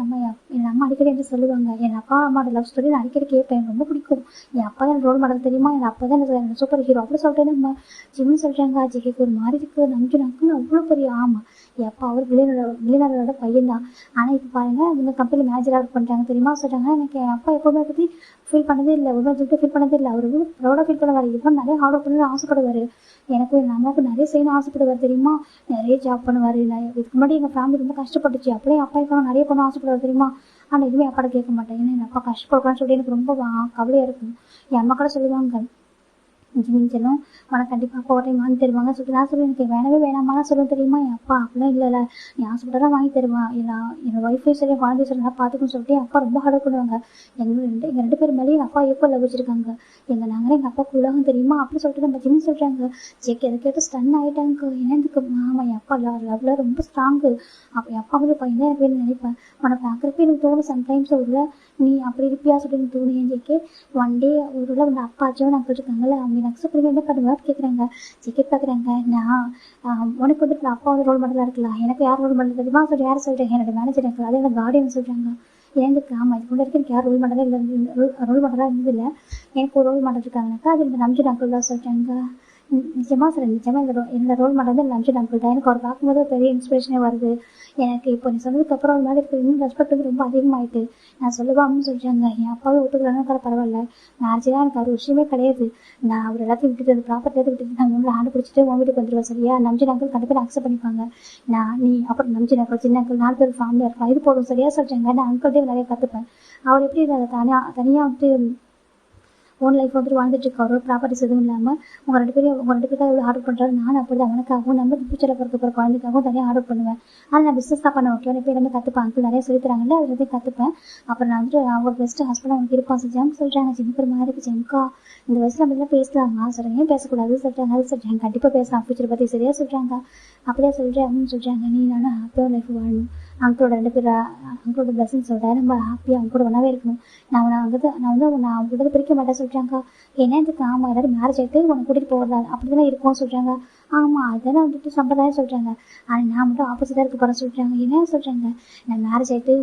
என் அம்மா அடிக்கடி என்று சொல்லுவாங்க. என் அப்பா அம்மாவோட லவ் ஸ்டோரி நான் அடிக்கடி கேட்பேன், எனக்கு ரொம்ப பிடிக்கும். என் அப்பா தான் ரோல் மாடல் தெரியுமா, என் அப்பா தான் எனக்கு சூப்பர் ஹீரோ அப்படி சொல்லிட்டு நம்ம ஜிம்னு சொல்கிறாங்க. ஜெகிக்கு ஒரு மாதிரி இருக்குது, நம்பினாக்குன்னு அவ்வளோ பெரிய. ஆமாம் என் அப்பா அவர் வில்லியனரோட பையன் தான். ஆனால் இப்போ பாருங்கள் இந்த கம்பெனி மேனேஜராக ஒர்க் பண்ணுறாங்க தெரியுமா சொல்கிறாங்க. எனக்கு என் அப்பா எப்போவுமே பற்றி ஃபீல் பண்ணதே இல்லை, ஒரு சொல்லிட்டு ஃபீல் பண்ணதே இல்லை. அவர் வந்து ப்ரௌடாக ஃபீல் பண்ணுவார், இப்போ நிறைய ஹார்ட் ஒர்க் பண்ணி ஆசைப்படுவார். எனக்கும் என் அம்மாவுக்கு நிறைய செய்யணும் ஆசைப்படுவார் தெரியுமா, நிறைய ஜாப் பண்ணுவார். இதுக்கு முன்னாடி எங்கள் ஃபேமிலி ரொம்ப கஷ்டப்பட்டுச்சு, அப்படியே அப்பா இப்போ நிறைய பண்ண ஆசைப்படுவார் தெரியுமா. ஆனால் எதுவுமே அப்பாட்ட கேட்க மாட்டேன், ஏன்னா என் அப்பா கஷ்டப்படுறான்னு சொல்லி எனக்கு ரொம்ப கவலையாக இருக்கும். என் அம்மா கூட சொல்லுவாங்க, செல்லும் உனக்கு கண்டிப்பாக அப்பா ஒரு டைம் வாங்கி தருவாங்க சொல்லிட்டு நான் சொல்லுவேன், எனக்கு வேணவே வேணாமாலாம் சொல்லுவேன் தெரியுமா. என் அப்பா அப்படிலாம் இல்லைல்ல, நீ ஆசைப்பட்டாலும் வாங்கி தருவான், என்னோட ஒய்ஃபையும் சரி குழந்தையும் சரி நல்லா பார்த்துக்குன்னு சொல்லிட்டு என் அப்பா ரொம்ப ஹார்ட் பண்ணுவாங்க. எங்கள் ரெண்டு பேர் மேலேயும் எங்கள் அப்பா எப்போ லவ் வச்சிருக்காங்க. நாங்களே எங்கள் அப்பாவுக்கு உலகம் தெரியுமா அப்படி சொல்லிட்டு நம்ம ஜிம்னு சொல்கிறாங்க. செக் எதை கேட்டு ஸ்டன் ஆகிட்டாங்க. என்னதுக்கு ஆமாம் என் அப்பா லவ்ல ரொம்ப ஸ்ட்ராங்கு. அப்போ என் அப்பா வந்து பையன் தான் எனக்கு வேணும்னு நினைப்பேன். உன்னை பார்க்குறப்ப எனக்கு தோணும் சம்டைம்ஸ் ஒரு நீ அப்படி இருப்பியா சொல்லிட்டு எனக்கு தோணும். ஏன் ஜெக்கே ஒன் டே ஒரு உங்கள் அப்பா அச்சாவும் நான் இருக்காங்கல்ல, அவங்க அக்செப்ட் பண்ணி என்ன பண்ணுவேன் கேட்குறாங்க. ஜெக்கெட் பார்க்குறாங்க. நான் உனக்கு வந்துட்டு அப்பா வந்து ரோல் மாடலாக இருக்கலாம், எனக்கு யார் ரோல் மாடல் தெரியுமா சொல்லி யார் சொல்லிட்டேன், என்னோட மேனேஜர் எனக்கு அதே எனக்கு கார்டியன் சொல்கிறாங்க. எனக்கு ஆமாம் இது கொண்டு வரைக்கும் எனக்கு யார் ரோல் மாடலாக இல்லை, ரோல் மாடலாக இருந்ததில்லை, எனக்கு ஒரு ரோல் மாடல் இருக்காங்கனாக்கா அது இந்த நம்பிக்கை அங்கிள் தான் சொல்லிட்டாங்க. நிஜமா சார், நிஜமா என்னோட ரோல் மாடல் வந்து நம்பிக்கை அங்கிள் தான். எனக்கு அவர் பார்க்கும்போது ஒரு பெரிய இன்ஸ்பிரேஷனே வருது. எனக்கு இப்போ நீ சொன்னதுக்கு அப்புறம் ஒரு மாதிரி இருக்கிற இன்னும் ரெஸ்பெக்ட் வந்து ரொம்ப அதிகமாயிட்டு. நான் சொல்லுவான்னு சொல்லிட்டாங்க. என் அப்பாவே ஒத்துக்கலன்னா கூட பரவாயில்ல, மேரேஜ் தான் எனக்கு ஒரு விஷயமே கிடையாது. நான் அவர் எல்லாத்தையும் விட்டுட்டு அந்த ப்ராப்பர்ட்டி விட்டுட்டு நான் உங்களை ஹேண்ட் பிடிச்சிட்டு உன் வீட்டுக்கு வந்துடுவேன் சரியா? நம்பிக்கை அங்கிள் கண்டிப்பாக அக்செப்ட் பண்ணிப்பாங்க. நீ அப்புறம் நம்பிக்கை அங்கிள் சின்ன அங்கிள் 4 பேர் ஃபேமிலியாக இருக்கலாம், இது போதும் சரியா சொல்லிட்டாங்க. நான் அங்கிள்கிட்டே நிறைய கற்றுப்பேன். அவர் எப்படி அதை தனியாக வந்துட்டு ஓன் லைஃப் வந்துட்டு வாழ்ந்துட்டு இருக்காரு, ப்ராப்பர்ட்டிஸ் எதுவும் இல்லாமல். உங்கள் 2 பேருக்காக எவ்வளோ ஆர்டர் பண்ணுறாரு, நானும் அப்படி தான் அவனுக்காகவும் நம்ம ஃபியூச்சரில் பிறக்க போகிற குழந்தைக்காகவும் தனியாக ஆர்டர் பண்ணுவேன். ஆனால் நான் பிஸ்னஸ் தான் பண்ண ஓகே இப்போ எல்லாமே கற்றுப்பேன். அங்கிள் நிறைய சொல்லி தராங்கல்ல, அதில் எதையும் கற்றுப்பேன். அப்புறம் நான் வந்துட்டு ஒரு பெஸ்ட்டு ஹஸ்பண்ட் அவனுக்கு இருப்பான் செஞ்சாங்க சொல்கிறாங்க. ஜிம்முக்கு மாதிரி இருக்கு ஜெம்கா, இந்த வயசில் நம்ம எல்லாம் பேசலாமா சொல்கிறேன், ஏன் பேசக்கூடாது சொல்கிறாங்க. அது சொல்கிறாங்க கண்டிப்பாக பேசலாம் ஃபியூச்சரை பற்றி சரியாக சொல்கிறாங்க. அப்படியே சொல்கிறேன் அப்படின்னு சொல்கிறாங்க. நீ நானும் ஹாப்பியாக லைஃப் வாழணும், அங்கிளோட 2 பேர் அங்கிளோட பிளஸிங் சொல்கிறேன், நம்ம ஹாப்பியாக அவங்க கூட ஒன்றாவே இருக்கணும். நான் அவங்கள்ட்ட பிரிக்க மாட்டேன் சொல்கிறாங்க. ஏன்னா இதுக்கு ஆமாம் ஏதாவது மேரேஜ் ஆகிட்டு உனக்கு கூட்டிகிட்டு போகிறதா அப்படி தானே இருக்கும் சொல்கிறாங்க. ஆமாம் அதெல்லாம் வந்துட்டு சம்பிரதாயம் சொல்கிறாங்க. ஆனால் நான் மட்டும் ஆப்போசிட்டாக இருக்க போகிறேன் சொல்கிறாங்க. என்ன சொல்கிறாங்க, நான் மேரேஜ் ஆகிட்டு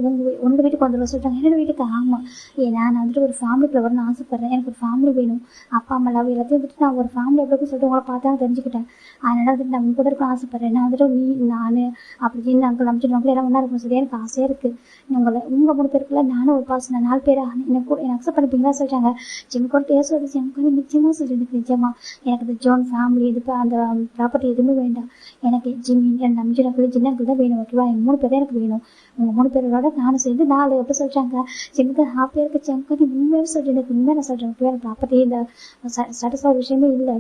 உங்கள் வீட்டுக்கு வந்துடுவேன் சொல்கிறாங்க. என்னோட வீட்டுக்கு ஆமாம் ஏன்னா நான் வந்துட்டு ஒரு ஃபேமிலிக்குள்ள வரணும்னு ஆசைப்பட்றேன். எனக்கு ஒரு ஃபேமிலி வேணும், அப்பா அம்மா லவ் எல்லாத்தையும் வந்துட்டு நான் ஒரு ஃபேமிலி எப்படின்னு சொல்லிட்டு உங்களை பார்த்தா தெரிஞ்சுக்கிட்டேன். அதனால் வந்துட்டு நான் உங்க கூட இருக்க ஆசைப்பட்றேன். நான் வந்துட்டு நான் அப்படி சின்ன அங்கிள் நம்பிச்சு நம்பிக்கை எல்லாம் ஒன்றா இருக்கும் சரியா? எனக்கு ஆசையாக இருக்குது. உங்கள் 3 பேருக்குள்ள நானும் ஒரு பாசம் 4 பேராக எனக்கு அக்செப்ட் பண்ணிப்பீங்களா சொல்கிறாங்க. ஜிம்முக்கு பேசுவது ஜிம்முக்கு நிச்சயமாக சொல்கிறேன். எனக்கு நிஜமா எனக்கு இந்த ஜோன் ஃபேமிலி இது அந்த ப்ராப்பர்ட்டி எதுவுமே வேண்டாம். எனக்கு என் நம்பிக்கை அங்கிள் சின்ன அங்கிள் தான் வேணும் ஓகேவா? எங்கள் 3 பேர் தான் எனக்கு வேணும். உங்கள் 3 பேரோட நானும் சேர்ந்து 4 எப்படி சொல்கிறாங்க. ஜிம்முக்கு ஹாப்பியாக இருக்குது ஜிம்முக்கு. நீ உண்மையாக சொல்கிறேன், எனக்கு உண்மையாக நான் சொல்கிறேன் ஓகேவா? எனக்கு ப்ராப்பர்ட்டி இந்த ஸ்டேட்டஸாக ஒரு விஷயமே இல்லை.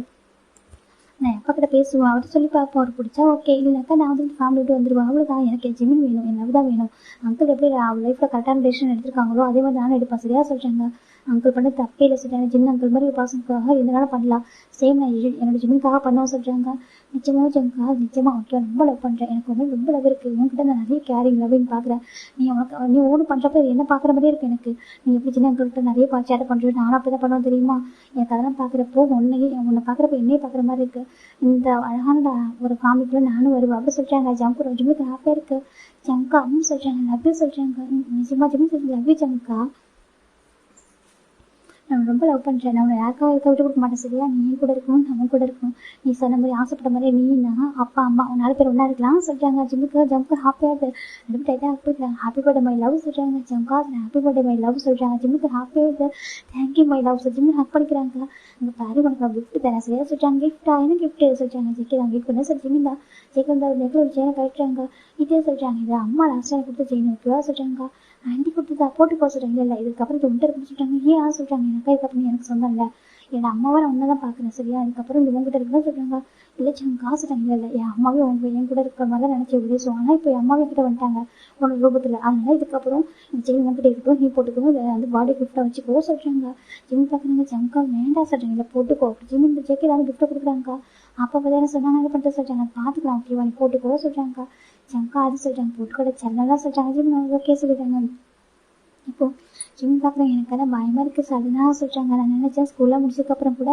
நான் எப்பா கிட்ட பேசுவேன், அவர்கிட்ட சொல்லி பார்ப்போம், அவர் பிடிச்சா ஓகே, இல்லைனாக்கா நான் வந்து ஃபேமிலி விட்டு வந்துடுவேன். அவ்வளோதான், எனக்கு என் ஜிமின் வேணும், என் லவ் தான் வேணும். அங்கிள் எப்படி அவர் லைஃப்பில் கரெக்டான டெசிஷன் எடுத்திருக்காங்களோ அதே மாதிரி நானும் எடுப்பேன் சரியா சொல்கிறாங்க. அங்கிள் பண்ண தப்பே இல்லை சொல்கிறாங்க. ஜிம் அங்கிள் மாதிரி பாசனுக்காக எதனால பண்ணலாம், சேம் நான் என்னோட ஜிம்முக்காக பண்ணுவோம் சொல்கிறாங்க. நிச்சயமாக ஜிம்கா நிச்சயமாக ஓகே, ரொம்ப லவ் பண்ணுறேன். எனக்கு வந்து ரொம்ப லவ் இருக்குது உங்ககிட்ட. நான் நிறைய கேரிங் லவ்விங் பார்க்குறேன். நீ ஒன்று பண்ணுறப்ப என்ன பார்க்குற மாதிரியே இருக்குது எனக்கு. நீ எப்படி சின்ன அங்கிள்கிட்ட நிறைய சேட்டை பண்ணுறேன், நானும் அப்படி தான் பண்ணுவேன் தெரியுமா? எனக்கு அதெல்லாம் பார்க்குறப்போ உன்னை பார்க்குறப்ப என்னையே பார்க்குற மாதிரி இருக்குது. இந்த அழகான ஒரு ஃபேமிலிக்குள்ள நானும் வருவேன் அப்படி சொல்கிறாங்க. ஜம்கு ஜிம்முக்கு ஹாப்பியாக இருக்குது ஜம்கா அப்படின்னு சொல்கிறாங்க. லவ் யூ சொல்கிறாங்க. நிஜமா ஜிம்மு சொல்லுங்க லவ் யூ ஜம்கா, நான் ரொம்ப லவ் பண்ணுறேன். நான் உன்னை யாருக்காக இருக்க விட்டு கொடுக்க மாட்டேன் சரியா? நீ கூட இருக்கணும், அவன் கூட இருக்கணும். நீ சொன்ன மாதிரி ஆசைப்பட்ட மாதிரி நீ நான் அப்பா அம்மா 4 பேர் ஒன்றா இருக்கலாம் சொல்கிறாங்க. ஜிம்முக்கு ஹாப்பியாக ரெண்டு டைட்டாக போய்க்கிறாங்க. ஹாப்பி பர்த்டே மை லவ் சொல்கிறாங்க. ஜம்கா ஹாப்பி பர்த்டே மை லவ் சொல்கிறாங்க. ஜிம்முக்கு ஹாப்பியாக தேங்க்யூ மை லவ் சார். ஜிம்மு ஹக் பண்ணிக்கிறாங்க. உங்கள் பாரு உனக்கு கிஃப்ட் தரேன் சரியா சொல்கிறாங்க. கிஃப்டா என்ன கிஃப்ட் சொல்கிறாங்க. ஜெக்கி தான் கிஃப்ட் பண்ண சார். ஜிம்மிந்தா ஜெக்கி வந்து ஒரு நெக்கில் ஒரு செயினை கட்டுறாங்க. இதே சொல்கிறாங்க. இது அம்மா லாஸ்ட் டைம் கொடுத்து செயின் ஓகேவா சொல்கிறாங்க. ஆண்டி கொடுத்ததா போட்டு போக சொல்கிறாங்க. இல்லை இதுக்கப்புறம் இது உண்டர் அப்படின்னு சொல்கிறாங்க. ஏன் சொல்கிறாங்க. எனக்கா இதுக்கப்புறம் எனக்கு சொந்தம் இல்லை, என்னோட அம்மாவை நான் ஒன்றை தான் பார்க்குறேன் சரியா? இதுக்கப்புறம் இது உங்ககிட்ட இருக்குன்னு சொல்கிறாங்க. இல்லை காசு சொல்கிறாங்க. இல்லை என் அம்மாவே என் கூட இருக்கிற மாதிரி தான் நினச்சி உதவிசும். ஆனால் இப்போ என் அம்மாவே கிட்ட வந்துட்டாங்க உன்னோட ரூபத்தில். அதனால இதுக்கப்புறம் செயின் உங்ககிட்ட இருக்கட்டும், நீ போட்டுக்கணும், இதை வந்து பாடி கிஃப்டாக வச்சுக்கோ சொல்கிறாங்க. ஜிம் பார்க்குறாங்க. ஜம்கா வேண்டாம் சொல்கிறாங்க. இல்லை போட்டுக்கோ. ஜிம் இந்த ஜெக்கி ஏதாவது கிஃப்ட்டை கொடுக்குறாங்க. அப்போ பார்த்தா சொன்னாங்க என்ன பண்ணிட்டு சொல்கிறாங்க. பார்த்துக்கலாம் ஓகேவா, நீ போட்டுக்கோ சொல்கிறாங்க. ஜம்கா அது சொல்கிறாங்க. போட்டுக்கோட செல்லலாம் சொல்கிறாங்க. ஜிம் ஓகே சொல்லிட்டாங்க. இப்போது ஜிம் பார்க்குறேன். எனக்கு அதான் பயமாக இருக்குது சடனாக சொல்கிறாங்க. நான் நினச்சேன் ஸ்கூலில் முடிச்சதுக்கப்புறம் கூட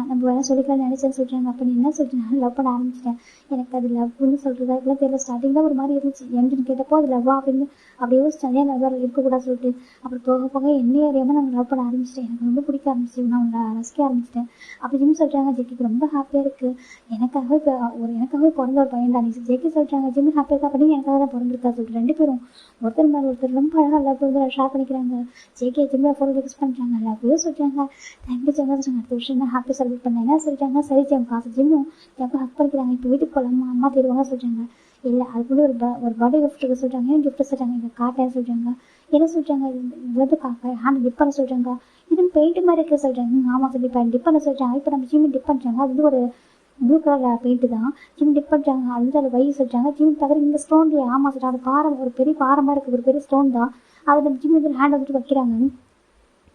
நம்ம வேலை சொல்லிக்கலாம் நினச்சேன்னு சொல்கிறாங்க. அப்போ நீ என்ன சொல்கிறேன், நான் லவ் பண்ண ஆரம்பிச்சிட்டேன். எனக்கு அது லவ்னு சொல்கிறதா இப்பெல்லாம் தெரியல. ஸ்டார்டிங்கில் ஒரு மாதிரி இருந்துச்சு. என்கிட்ட கேட்டப்போ அது லவ்வா அப்படின்னு அப்படியே யோசிச்சேன். ஏன் லவ்வாக இருக்கக்கூடாது சொல்லிட்டு. அப்புறம் போக போக என்னையே அறியாமல் நான் லவ் பண்ண ஆரம்பிச்சிட்டேன். எனக்கு ரொம்ப பிடிக்க ஆரம்பிச்சு. நான் உங்களை ரசிக்க ஆரம்பிச்சிட்டேன் அப்படி ஜிம் சொல்கிறாங்க. ஜெக்கிக்கு ரொம்ப ஹாப்பியாக இருக்குது. எனக்காகவே பிறந்த ஒரு பையன் தான். ஜெக்கி சொல்கிறாங்க. ஜிம் ஹாப்பியாக இருக்கா பண்ணி எனக்காக தான் பிறந்திருக்கா சொல்லிட்டு 2 பேரும் ஒருத்தர் மேலே ஒருத்தர் ரொம்ப அழகாக லவ் வந்து ஷேர் பண்ணிக்கிறாங்க. ஜேகே ஜிம்மில் ஃபோட்டோ ரிக்ஸ் பண்ணுறாங்க. லவ் யூ சொல்கிறாங்க. தேங்க்யூ ஜம்கா சொல்கிறாங்க. அடுத்த வருஷம் நான் ஹாப்பி செலிப்ரேட் பண்ணேன் என்ன சொல்லிட்டாங்க. சரி ஜம்கா ஜிம்மும் ஜம்கா ஹக் பண்ணிக்கிறாங்க. இப்போ வீட்டுக்கு போகலாமா அம்மா தேடுவாங்க சொல்கிறாங்க. இல்லை அதுக்குள்ளே ஒரு பர்த்டே கிஃப்ட்டுக்கு சொல்கிறாங்க. ஏன் கிஃப்ட்டு சொல்கிறாங்க. இதை காட்டேன்னு சொல்கிறாங்க. என்ன சொல்கிறாங்க. இது வந்து ஹேண்ட் டிப் பண்ண சொல்கிறாங்க. இது பெயிண்ட் மாதிரி இருக்க சொல்கிறாங்க. ஆமாம் சொல்லி டிப் பண்ண சொல்கிறாங்க. இப்போ நம்ம ஜிம்மி டிப் பண்ணுறாங்க. அது வந்து ஒரு ப்ளூ கலர் பெயிண்ட்டு தான். ஜிம் டிப் பண்ணுறாங்க. அது வந்து அதை வை சொல்கிறாங்க. ஜிம் தவிர இந்த ஸ்டோன்லேயே ஆமாம் சொல்கிறாங்க. அது பாறை ஒரு பெரிய பாறை மாதிரி இருக்குது, ஒரு பெரிய ஸ்டோன் தான். அதை நம்ம ஜிம் வந்து ஹேண்ட் வந்துட்டு வைக்கிறாங்க.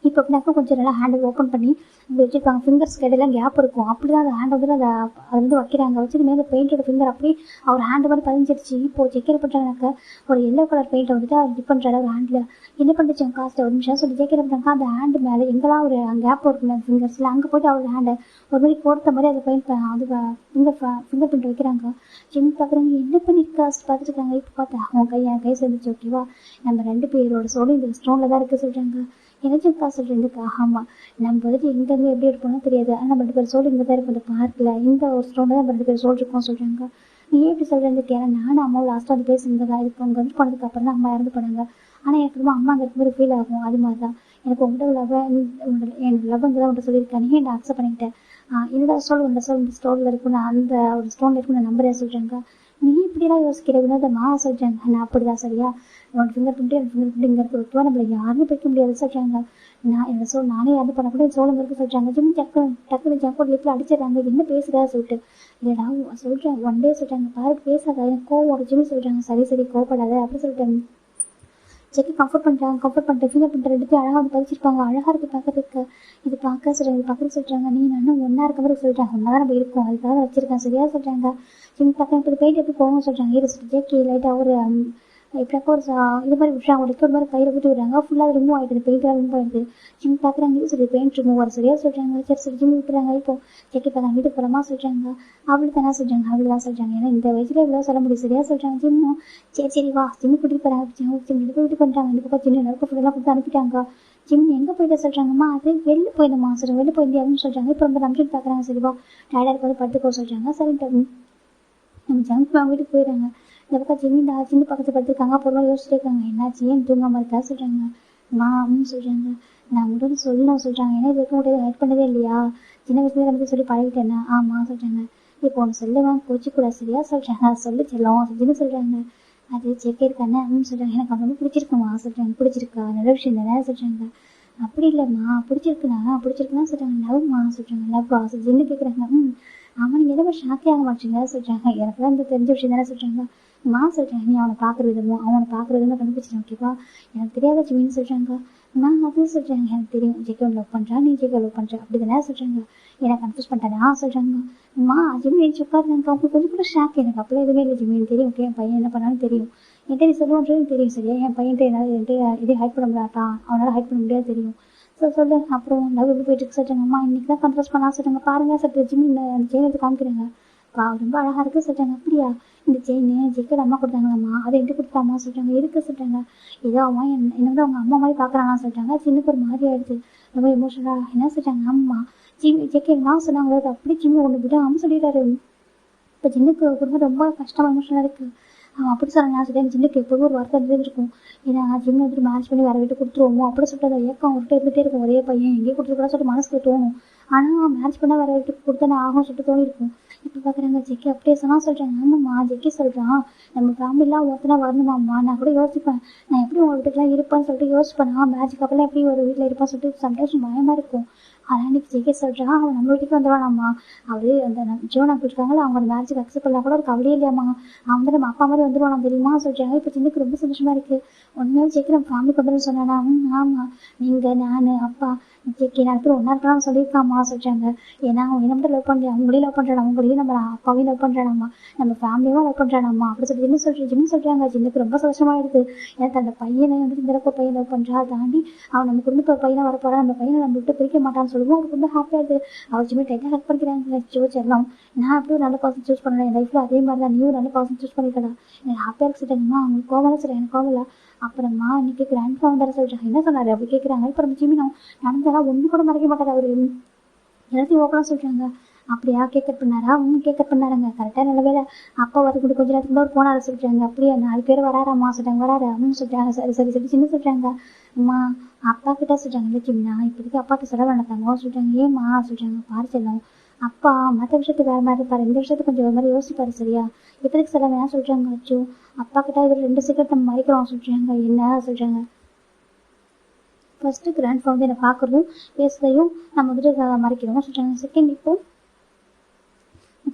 இப்போ அப்படின்னாக்கா கொஞ்சம் நல்லா ஹேண்டில் ஓப்பன் பண்ணி இப்படி வச்சுருப்பாங்க. ஃபிங்கர்ஸ் இடையிலாம் கேப் இருக்கும். அப்படி தான் அந்த ஹேண்ட் வந்து அதை வந்து வைக்கிறாங்க. வச்சது மேலே பெயிண்டோட ஃபிங்கர் அப்படி அவர் ஹேண்டு மாதிரி பதிஞ்சிருச்சு. இப்போது செக் பண்ணுறாங்கனாக்கா ஒரு எல்லோ கலர் பெயிண்ட்டை வந்துட்டு அவர் டிப் பண்ணுறாரு ஒரு ஹேண்டில். என்ன பண்ணிச்சு காஸ்ட்டு ஒரு நிமிஷம் சொல்லி செக் பண்ணுறாங்க. அந்த ஹேண்டு மேலே எங்கெல்லாம் ஒரு கேப் இருக்குல்ல ஃபிங்கர்ஸில் அங்கே போய்ட்டு அவர் ஹேண்டை ஒரு மாதிரி கோர்த்த மாதிரி அதை பெயிண்ட் அது ஃபிங்கர் பிரிண்ட் வைக்கிறாங்க. ஜிம் பார்க்குறாங்க. என்ன பண்ணியிருக்கா பார்த்துட்டு இருக்காங்க. இப்போ பார்த்தா அவங்க என் கை சேர்ந்துச்சு ஓகேவா. நம்ம 2 பேரோட சோடு இந்த ஸ்டோனில் தான் இருக்குது சொல்கிறாங்க. எனக்குக்கா சொல்கிறேன்க்கா. ஆமாம், நம்ம வந்துட்டு எங்கேருந்து எப்படி எடுப்போம்னு தெரியாது. ஆனால் நம்ம 2 பேர் சோல் இங்கே தான் இருக்கும் இந்த பார்க்கில். இந்த ஒரு ஸ்டோனில் தான் நம்ம 2 பேர் சோல் இருக்கோம் சொல்கிறாங்க. நீ ஏன் இப்படி சொல்கிறேன்னுக்கு, ஏன்னா நானும் அம்மாவும் லாஸ்ட்டாக வந்து பேசுனதுக்கா. இதுக்கு அவங்க வந்து போனதுக்கு அப்புறம் தான் அம்மா இறந்து போனாங்க. ஆனால் எனக்கு ரொம்ப அம்மா அங்கே இருக்கும்போது ஃபீல் ஆகும். அது மாதிரி தான் எனக்கு உங்கள்கிட்ட லவ், என்னோட லவ் இங்கே தான் உங்கள்கிட்ட சொல்லியிருக்கேன். நீ என்ன அக்செப்ட் பண்ணிக்கிட்டேன். என்னோட சோல் உன்னோட சோல் இந்த ஸ்டோரில் இருக்குன்னு, அந்த ஒரு ஸ்டோனில் இருக்குன்னு நம்புறேன் சொல்கிறாங்க. நீ இப்படிலாம் யோசிக்கிற வினோதமா சொல்கிறாங்க. நான் அப்படிதான் சரியா, உன்னோட ஃபிங்கர் பிரிண்ட் என்னோட ஃபிங்கர் பிரிண்ட் இங்கே இருக்க ஒத்துவா, நம்மளை யாருமே பிடிக்க முடியாது சொல்கிறாங்க. நான் என்னோட சோல் நானே யாரும் பண்ண கூட சோல் இங்கே இருக்கு சொல்கிறாங்க. ஜிம் டக்குனு ஜம்ப் லிப்பில் அடிச்சிடறாங்க. என்ன பேசுகிறா சொல்லிட்டு. இல்லைடா சொல்கிறேன் ஒன் டே சொல்கிறாங்க. பாரு பேசாத, எனக்கு கோவம் ஒரு ஜிம்மி சொல்கிறாங்க. சரி சரி கோவப்படாத அப்படி சொல்லிட்டாங்க. செக்கி கம்ஃபர்ட் பண்ணுறாங்க. கம்ஃபர்ட் பண்ணிட்டு ஃபிங்கர் பிரிண்ட் எடுத்து அழகாக வந்து பதிச்சிருப்பாங்க. அழகாக இருக்குது பார்க்கறதுக்கு. இது பார்க்க சொல்கிறாங்க. இது பார்க்குறது சொல்கிறாங்க. நீ நானும் ஒன்றா இருக்க மாதிரி சொல்கிறாங்க. ஒன்றா தான் நம்ம இருக்கோம், அதுக்காக வச்சிருக்கேன் சரியா சொல்கிறாங்க. ஜிம் பார்க்க இப்படி பெயிண்ட் எப்படி போகணும்னு சொல்கிறாங்க. இது ஜேக்கி லைட்டாக ஒரு எப்படியாக்கா ஒரு இது மாதிரி விட்டுறாங்க. ஒரு மாதிரி கையில் ஊற்றி விடுறாங்க. ஃபுல்லாக ரிமூவ் ஆகிடுது, பெயிண்டாக ரிமூவ் ஆகிடுது. ஜிம் பார்க்குறாங்க. இது சரி பெயிண்ட் ரிமூவ் வர சரியா சொல்கிறாங்க. சரி சரி ஜிம் விட்டுறாங்க. இப்போ செக்கி பார்த்தாங்க. வீட்டுக்கு போகலாமா சொல்கிறாங்க. அவளுக்கு தானே சொல்கிறாங்க. அவளுக்கு தான் சொல்கிறாங்க. ஏன்னா இந்த வயசுல இவ்வளோ சொல்ல முடியும் சரியா சொல்கிறாங்க. ஜிம்மும் சரி சரி வா ஜிம்மி கூட்டிகிட்டு போகிறாங்க. ஜிம் எடுத்து வீட்டுக்கு பண்ணிட்டாங்க. இந்த பக்கம் சின்ன நறுக்கு ஃபுட்டெல்லாம் கொடுத்து அனுப்பிட்டாங்க. ஜிம் எங்கே போயிட்டு சொல்கிறாங்கம்மா. அது வெளில போயிருந்தம்மா சொல்கிறாங்க. வெளில போயிருந்தே அப்படின்னு சொல்கிறாங்க. இப்போ ரொம்ப நம்பிட்டு பார்க்குறாங்க. சரிவா டயர்டாக இருக்க வந்து படுத்துக்கோ சொல்கிறாங்க. சரின்ட்டு நம்ம ஜங்க் வீட்டுக்கு போயிடுறாங்க. இந்த பக்கம் ஜிம்மிண்டா சின்ன பக்கத்தில் படுத்துருக்காங்க. பொருளாக யோசிச்சுட்டே இருக்காங்க. என்னாச்சு ஏன் தூங்காமல் இருக்கா சொல்கிறாங்க. அப்படின்னு சொல்கிறாங்க. நான் உடனே சொல்லணும் சொல்கிறாங்க. ஏன்னா இது வரைக்கும் உடனே ஹெல்ப் பண்ணதே இல்லையா, சின்ன வயசுல நம்ம சொல்லி பழகிட்டேன்னா. ஆமாம் சொல்கிறாங்க. இப்போ ஒன்று சொல்லுவேன் கோச்சிக்கூட சரியா சொல்கிறாங்க. சொல்லி செல்லும் அப்படின்னு சொல்கிறாங்க. அது செக் இருக்கானே அப்படின்னு சொல்கிறாங்க. எனக்கு அவன் ரொம்ப பிடிச்சிருக்குமா சொல்கிறாங்க. பிடிச்சிருக்கா நல்ல விஷயம் தானே சொல்கிறாங்க. அப்படி இல்லைம்மா பிடிச்சிருக்குன்னா சொல்கிறாங்க. லவ்மா சொல்கிறாங்க. லவ்வா ஜின்னு கேட்குறாங்க. அவன் நீங்கள் எதுவும் ஷாக்கே ஆக மாட்டீங்க சொல்கிறாங்க. எனக்கு தான் இந்த தெரிஞ்ச விஷயம் தானே சொல்கிறாங்க. சொல்கிறேன். நீ அவனை பார்க்குற விதமும் அவனை பார்க்குற விதமும் கண்டுபிடிச்சிடும் ஓகேவா. எனக்கு தெரியாத ஜிமின்னு சொல்கிறாங்க. அதுவும் சொல்கிறாங்க. எனக்கு தெரியும் ஜெக்கை லவ் பண்ணுறான், நீ ஜெக்கை லவ் பண்ணுற அப்படி தானே சொல்கிறாங்க. எனக்கு கன்ஃபியூஸ் பண்ணிட்டேன் சொல்கிறாங்க. ஜிம்மி எழுச்சி உட்காருங்க. அவங்க கொஞ்சம் கூட ஷாக். எனக்கு அப்படிலாம் எதுவுமே இல்லை ஜிம்மி. எனக்கு தெரியும் ஓகே என் பையன் என்ன பண்ணாலும் தெரியும். என்கிட்ட நீ சொல்லுவோன்றது தெரியும் சரியா. என் பையன்ட்டு என்கிட்ட எதையும் ஹைட் பண்ண முடியாட்டான், அவனால் ஹைட் பண்ண முடியாது தெரியும். சொல்லு அப்புறம் லவ் எப்படி போயிட்டு சொல்கிறாங்க. இன்னைக்கு தான் கன்ஃபியூஸ் பண்ணா சொல்கிறாங்க. பாருங்க சட்டு ஜிம்மி அந்த செயின் எடுத்து காமிக்கிறாங்க. ரொம்ப அழகாக இருக்குது சொல்கிறாங்க. அப்படியா இந்த செயின் ஜெக்கோட அம்மா கொடுத்தாங்களாம்மா, அதை என்கிட்ட கொடுத்தாம்மா சொல்கிறாங்க. எதுக்கு சொல்கிறாங்க. ஏதோ அவன் என்ன வந்து அவங்க அம்மா மாதிரி பார்க்குறானா சொல்கிறாங்க. சின்னுக்கு ஒரு மாதிரி ஆயிடுச்சு, ரொம்ப எமோஷனலாக. என்ன சொல்கிறாங்க. அம்மா ஜெக்கை நான் சொன்னாங்களோ அது அப்படி ஜிம்மி ஒன்று விட அம்மா சொல்லிடுறாரு. இப்போ ஜின்னுக்கு குடும்பம் ரொம்ப கஷ்டமாக எமோஷனலாக இருக்குது. அவன் அப்படி சொல்கிறாங்க. சொல்லி ஜின்னுக்கு எப்போதும் ஒரு வார்த்தை இருந்துருக்கும். ஏன்னா ஜிம்மி வந்துட்டு மேரேஜ் பண்ணி வேறு வீட்டு கொடுத்துருவோமோ அப்படி சொல்லிட்டு அதை ஏக்கம் அவர்கிட்ட இருந்துகிட்டே இருக்கும். ஒரே பையன் எங்கேயும் கொடுத்துருக்கூடாது சொல்லிட்டு மனசுக்கு தோணும். ஆனால் மேரேஜ் பண்ணால் வேறு வீட்டுக்கு கொடுத்தானே ஆகும் சொல்லிட்டு தோணிருக்கும். இப்போ பார்க்குறாங்க ஜெக்கி அப்படியே சொன்னால் சொல்கிறாங்க. ஆமாம்மா ஜெக்கி சொல்கிறான் நம்ம ஃபேமிலிலாம் ஒருத்தனா வரணுமாம்மா. நான் கூட யோசிப்பேன் நான் எப்படி உங்கள் வீட்டுக்குலாம் இருப்பேன்னு சொல்லிட்டு யோசிப்பேன். மேரேஜுக்கு அப்புறம் எப்படி ஒரு வீட்டில் இருப்பான்னு சொல்லிட்டு சம்டைம்ஸ் பயமாக இருக்கும். ஆனால் இன்னைக்கு ஜெக்கி சொல்கிறான் அவன் நம்ம வீட்டுக்கு வந்துடுவானாம்மா. அவரு அந்த ஜோனா இருக்காங்களோ அவங்க அந்த மேரேஜுக்கு அக்செப்ட் பண்ணலாம் கூட ஒரு கவலையே இல்லையாம்மா. அவன் வந்து நம்ம அப்பா மாதிரி வந்துடுவானா தெரியுமா சொல்கிறாங்க. இப்போ சின்னக்கு ரொம்ப சந்தோஷமாக இருக்குது. ஒன்றுமே ஜெக்கி நம்ம ஃபேமிலிக்கு வந்துடும் சொன்னானா. ஆமாம் நீங்கள் நான் அப்பா ஜெக்கி நான் பேர் ஒன்றா இருக்கலாம்னு சொல்லியிருக்காம்மா சொல்கிறாங்க. ஏன்னா அவன் என்ன மட்டும் லவ் பண்ணுறேன், அவங்களையும் லவ் பண்ணுறான், அவங்களையும் நம்ம அப்பாவையும் லவ் பண்ணுறானாம்மா, நம்ம ஃபேமிலியும் லவ் பண்ணுறானாம்மா அப்படி சொல்லி ஜின்னு சொல்கிறாங்க. ஜின்னுக்கு ரொம்ப சந்தோஷமாயிடுது. ஏன்னா அந்த பையனை வந்துட்டு இந்த அளவுக்கு பையன் லவ் பண்ணுறா தாண்டி அவன் நம்ம குடும்பத்து ஒரு பையனை வரப்போறான், நம்ம பையனை நம்ம விட்டு பிரிக்க மாட்டான்னு சொல்லுவோம். அவருக்கு ரொம்ப ஹாப்பியாகுது. அவர் ஜிம்மி டைட்டாக ஹெல்ப் பண்ணிக்கிறாங்க. செல்லம் நான் அப்படியே ஒரு நல்ல பர்சன் சூஸ் பண்ணேன் என் லைஃப்பில். அதே மாதிரி தான் நீயும் நல்ல பர்சன் சூஸ் பண்ணிக்கலாம். எனக்கு ஹாப்பியாக இருக்கு சொல்லிட்டாங்கம்மா. அவங்களுக்கு கோவம் சொல்கிறேன். எனக்கு கோவம் இல்லை. அப்புறமா இன்னைக்கு கிராண்ட் ஃபாதர் சொல்கிறாங்க. என்ன சொன்னார் அப்படி கேட்குறாங்க. இப்போ நம்ம ஜிம்மி நடந்ததெல்லாம் ஒன்று கூட மறைக்க மாட்டார். அவர் எல்லாத்தையும் ஓப்பனாக சொல்கிறாங்க. அப்படியா கேக் கட் பண்ணாரா. கேக் கட் பண்ணாருங்க கரெக்டாக. நல்ல வேலை அப்பா வரக்கூடிய கொஞ்சம் நேரத்துக்கு தான் ஒரு போனார சொல்கிறாங்க. அப்படியே 4 பேர் வராராம்மா சொல்கிறாங்க. வராரு அப்படின்னு சொல்கிறாங்க. சரி சரி சரி சின்ன சொல்கிறாங்க. அம்மா அப்பா கிட்ட சொல்கிறாங்க. இல்லை ஜிம்னா இப்போதைக்கு அப்பாட்ட சொல்ல வேண்டாங்க சொல்கிறாங்க. ஏம்மா சொல்கிறாங்க. பாரு செல்லம் அப்பா மற்ற விஷயத்துக்கு வேறு மாதிரி இருப்பார், இந்த விஷயத்துக்கு கொஞ்சம் ஒரு மாதிரி யோசிப்பாரு சரியா. இப்போதைக்கு சொல்ல வேணாம் சொல்கிறாங்க. அச்சோ அப்பா கிட்ட இது 2 சீக்கிரம் நம்ம மறைக்கிறோம் சொல்கிறாங்க. என்ன சொல்கிறாங்க. ஃபர்ஸ்ட்டு கிராண்ட் ஃபாதர் என்னை பார்க்குறதும் பேசுறதையும் நம்ம வந்துட்டு மறைக்கிறோம் சொல்கிறாங்க. செகண்ட் இப்போ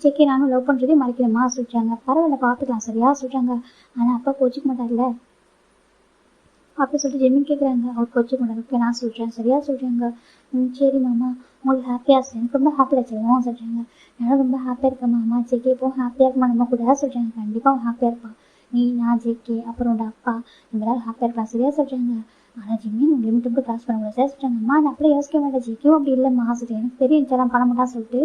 செக்கி நானும் லவ் பண்ணுறதையும் மறைக்கிறேம்மா சொல்கிறாங்க. பரவாயில்ல பார்த்துக்கலாம் சரியா சொல்கிறாங்க. ஆனால் அப்பா கோச்சிக்க மாட்டார்ல அப்படி சொல்லிட்டு ஜெமின் கேட்குறாங்க. அவர் கோச்சிக்க மாட்டார். ஓகே நான் சொல்கிறேன் சரியா சொல்கிறாங்க. சரி மாமா உங்களுக்கு ஹாப்பியாக சார் எனக்கு ரொம்ப ஹாப்பியாக செய்வோம் சொல்கிறாங்க. நானும் ரொம்ப ஹாப்பியாக இருக்கேன் மாமா. ஜெக்கி இப்போ ஹாப்பியாக இருக்குமா நம்ம கூட சொல்கிறாங்க. கண்டிப்பாக அவன் ஹாப்பியாக இருப்பான். நீ நான் ஜெக்கி அப்புறம் உன்னோட அப்பா நம்ம எல்லாரும் ஹாப்பியாக இருக்கலாம் சரியா சொல்கிறாங்க. ஆனால் ஜிம்மி நம்ம லிமிட் மட்டும் கிராஸ் பண்ண முடியாது சொல்லிட்டாங்க. அம்மா நான் அப்படியே யோசிக்க மாட்டேன், ஜிக்கும் அப்படி இல்லைம்மா சொல்லிட்டு எனக்கு தெரியும் இதெல்லாம் பண்ண மாட்டான்னு சொல்லிட்டு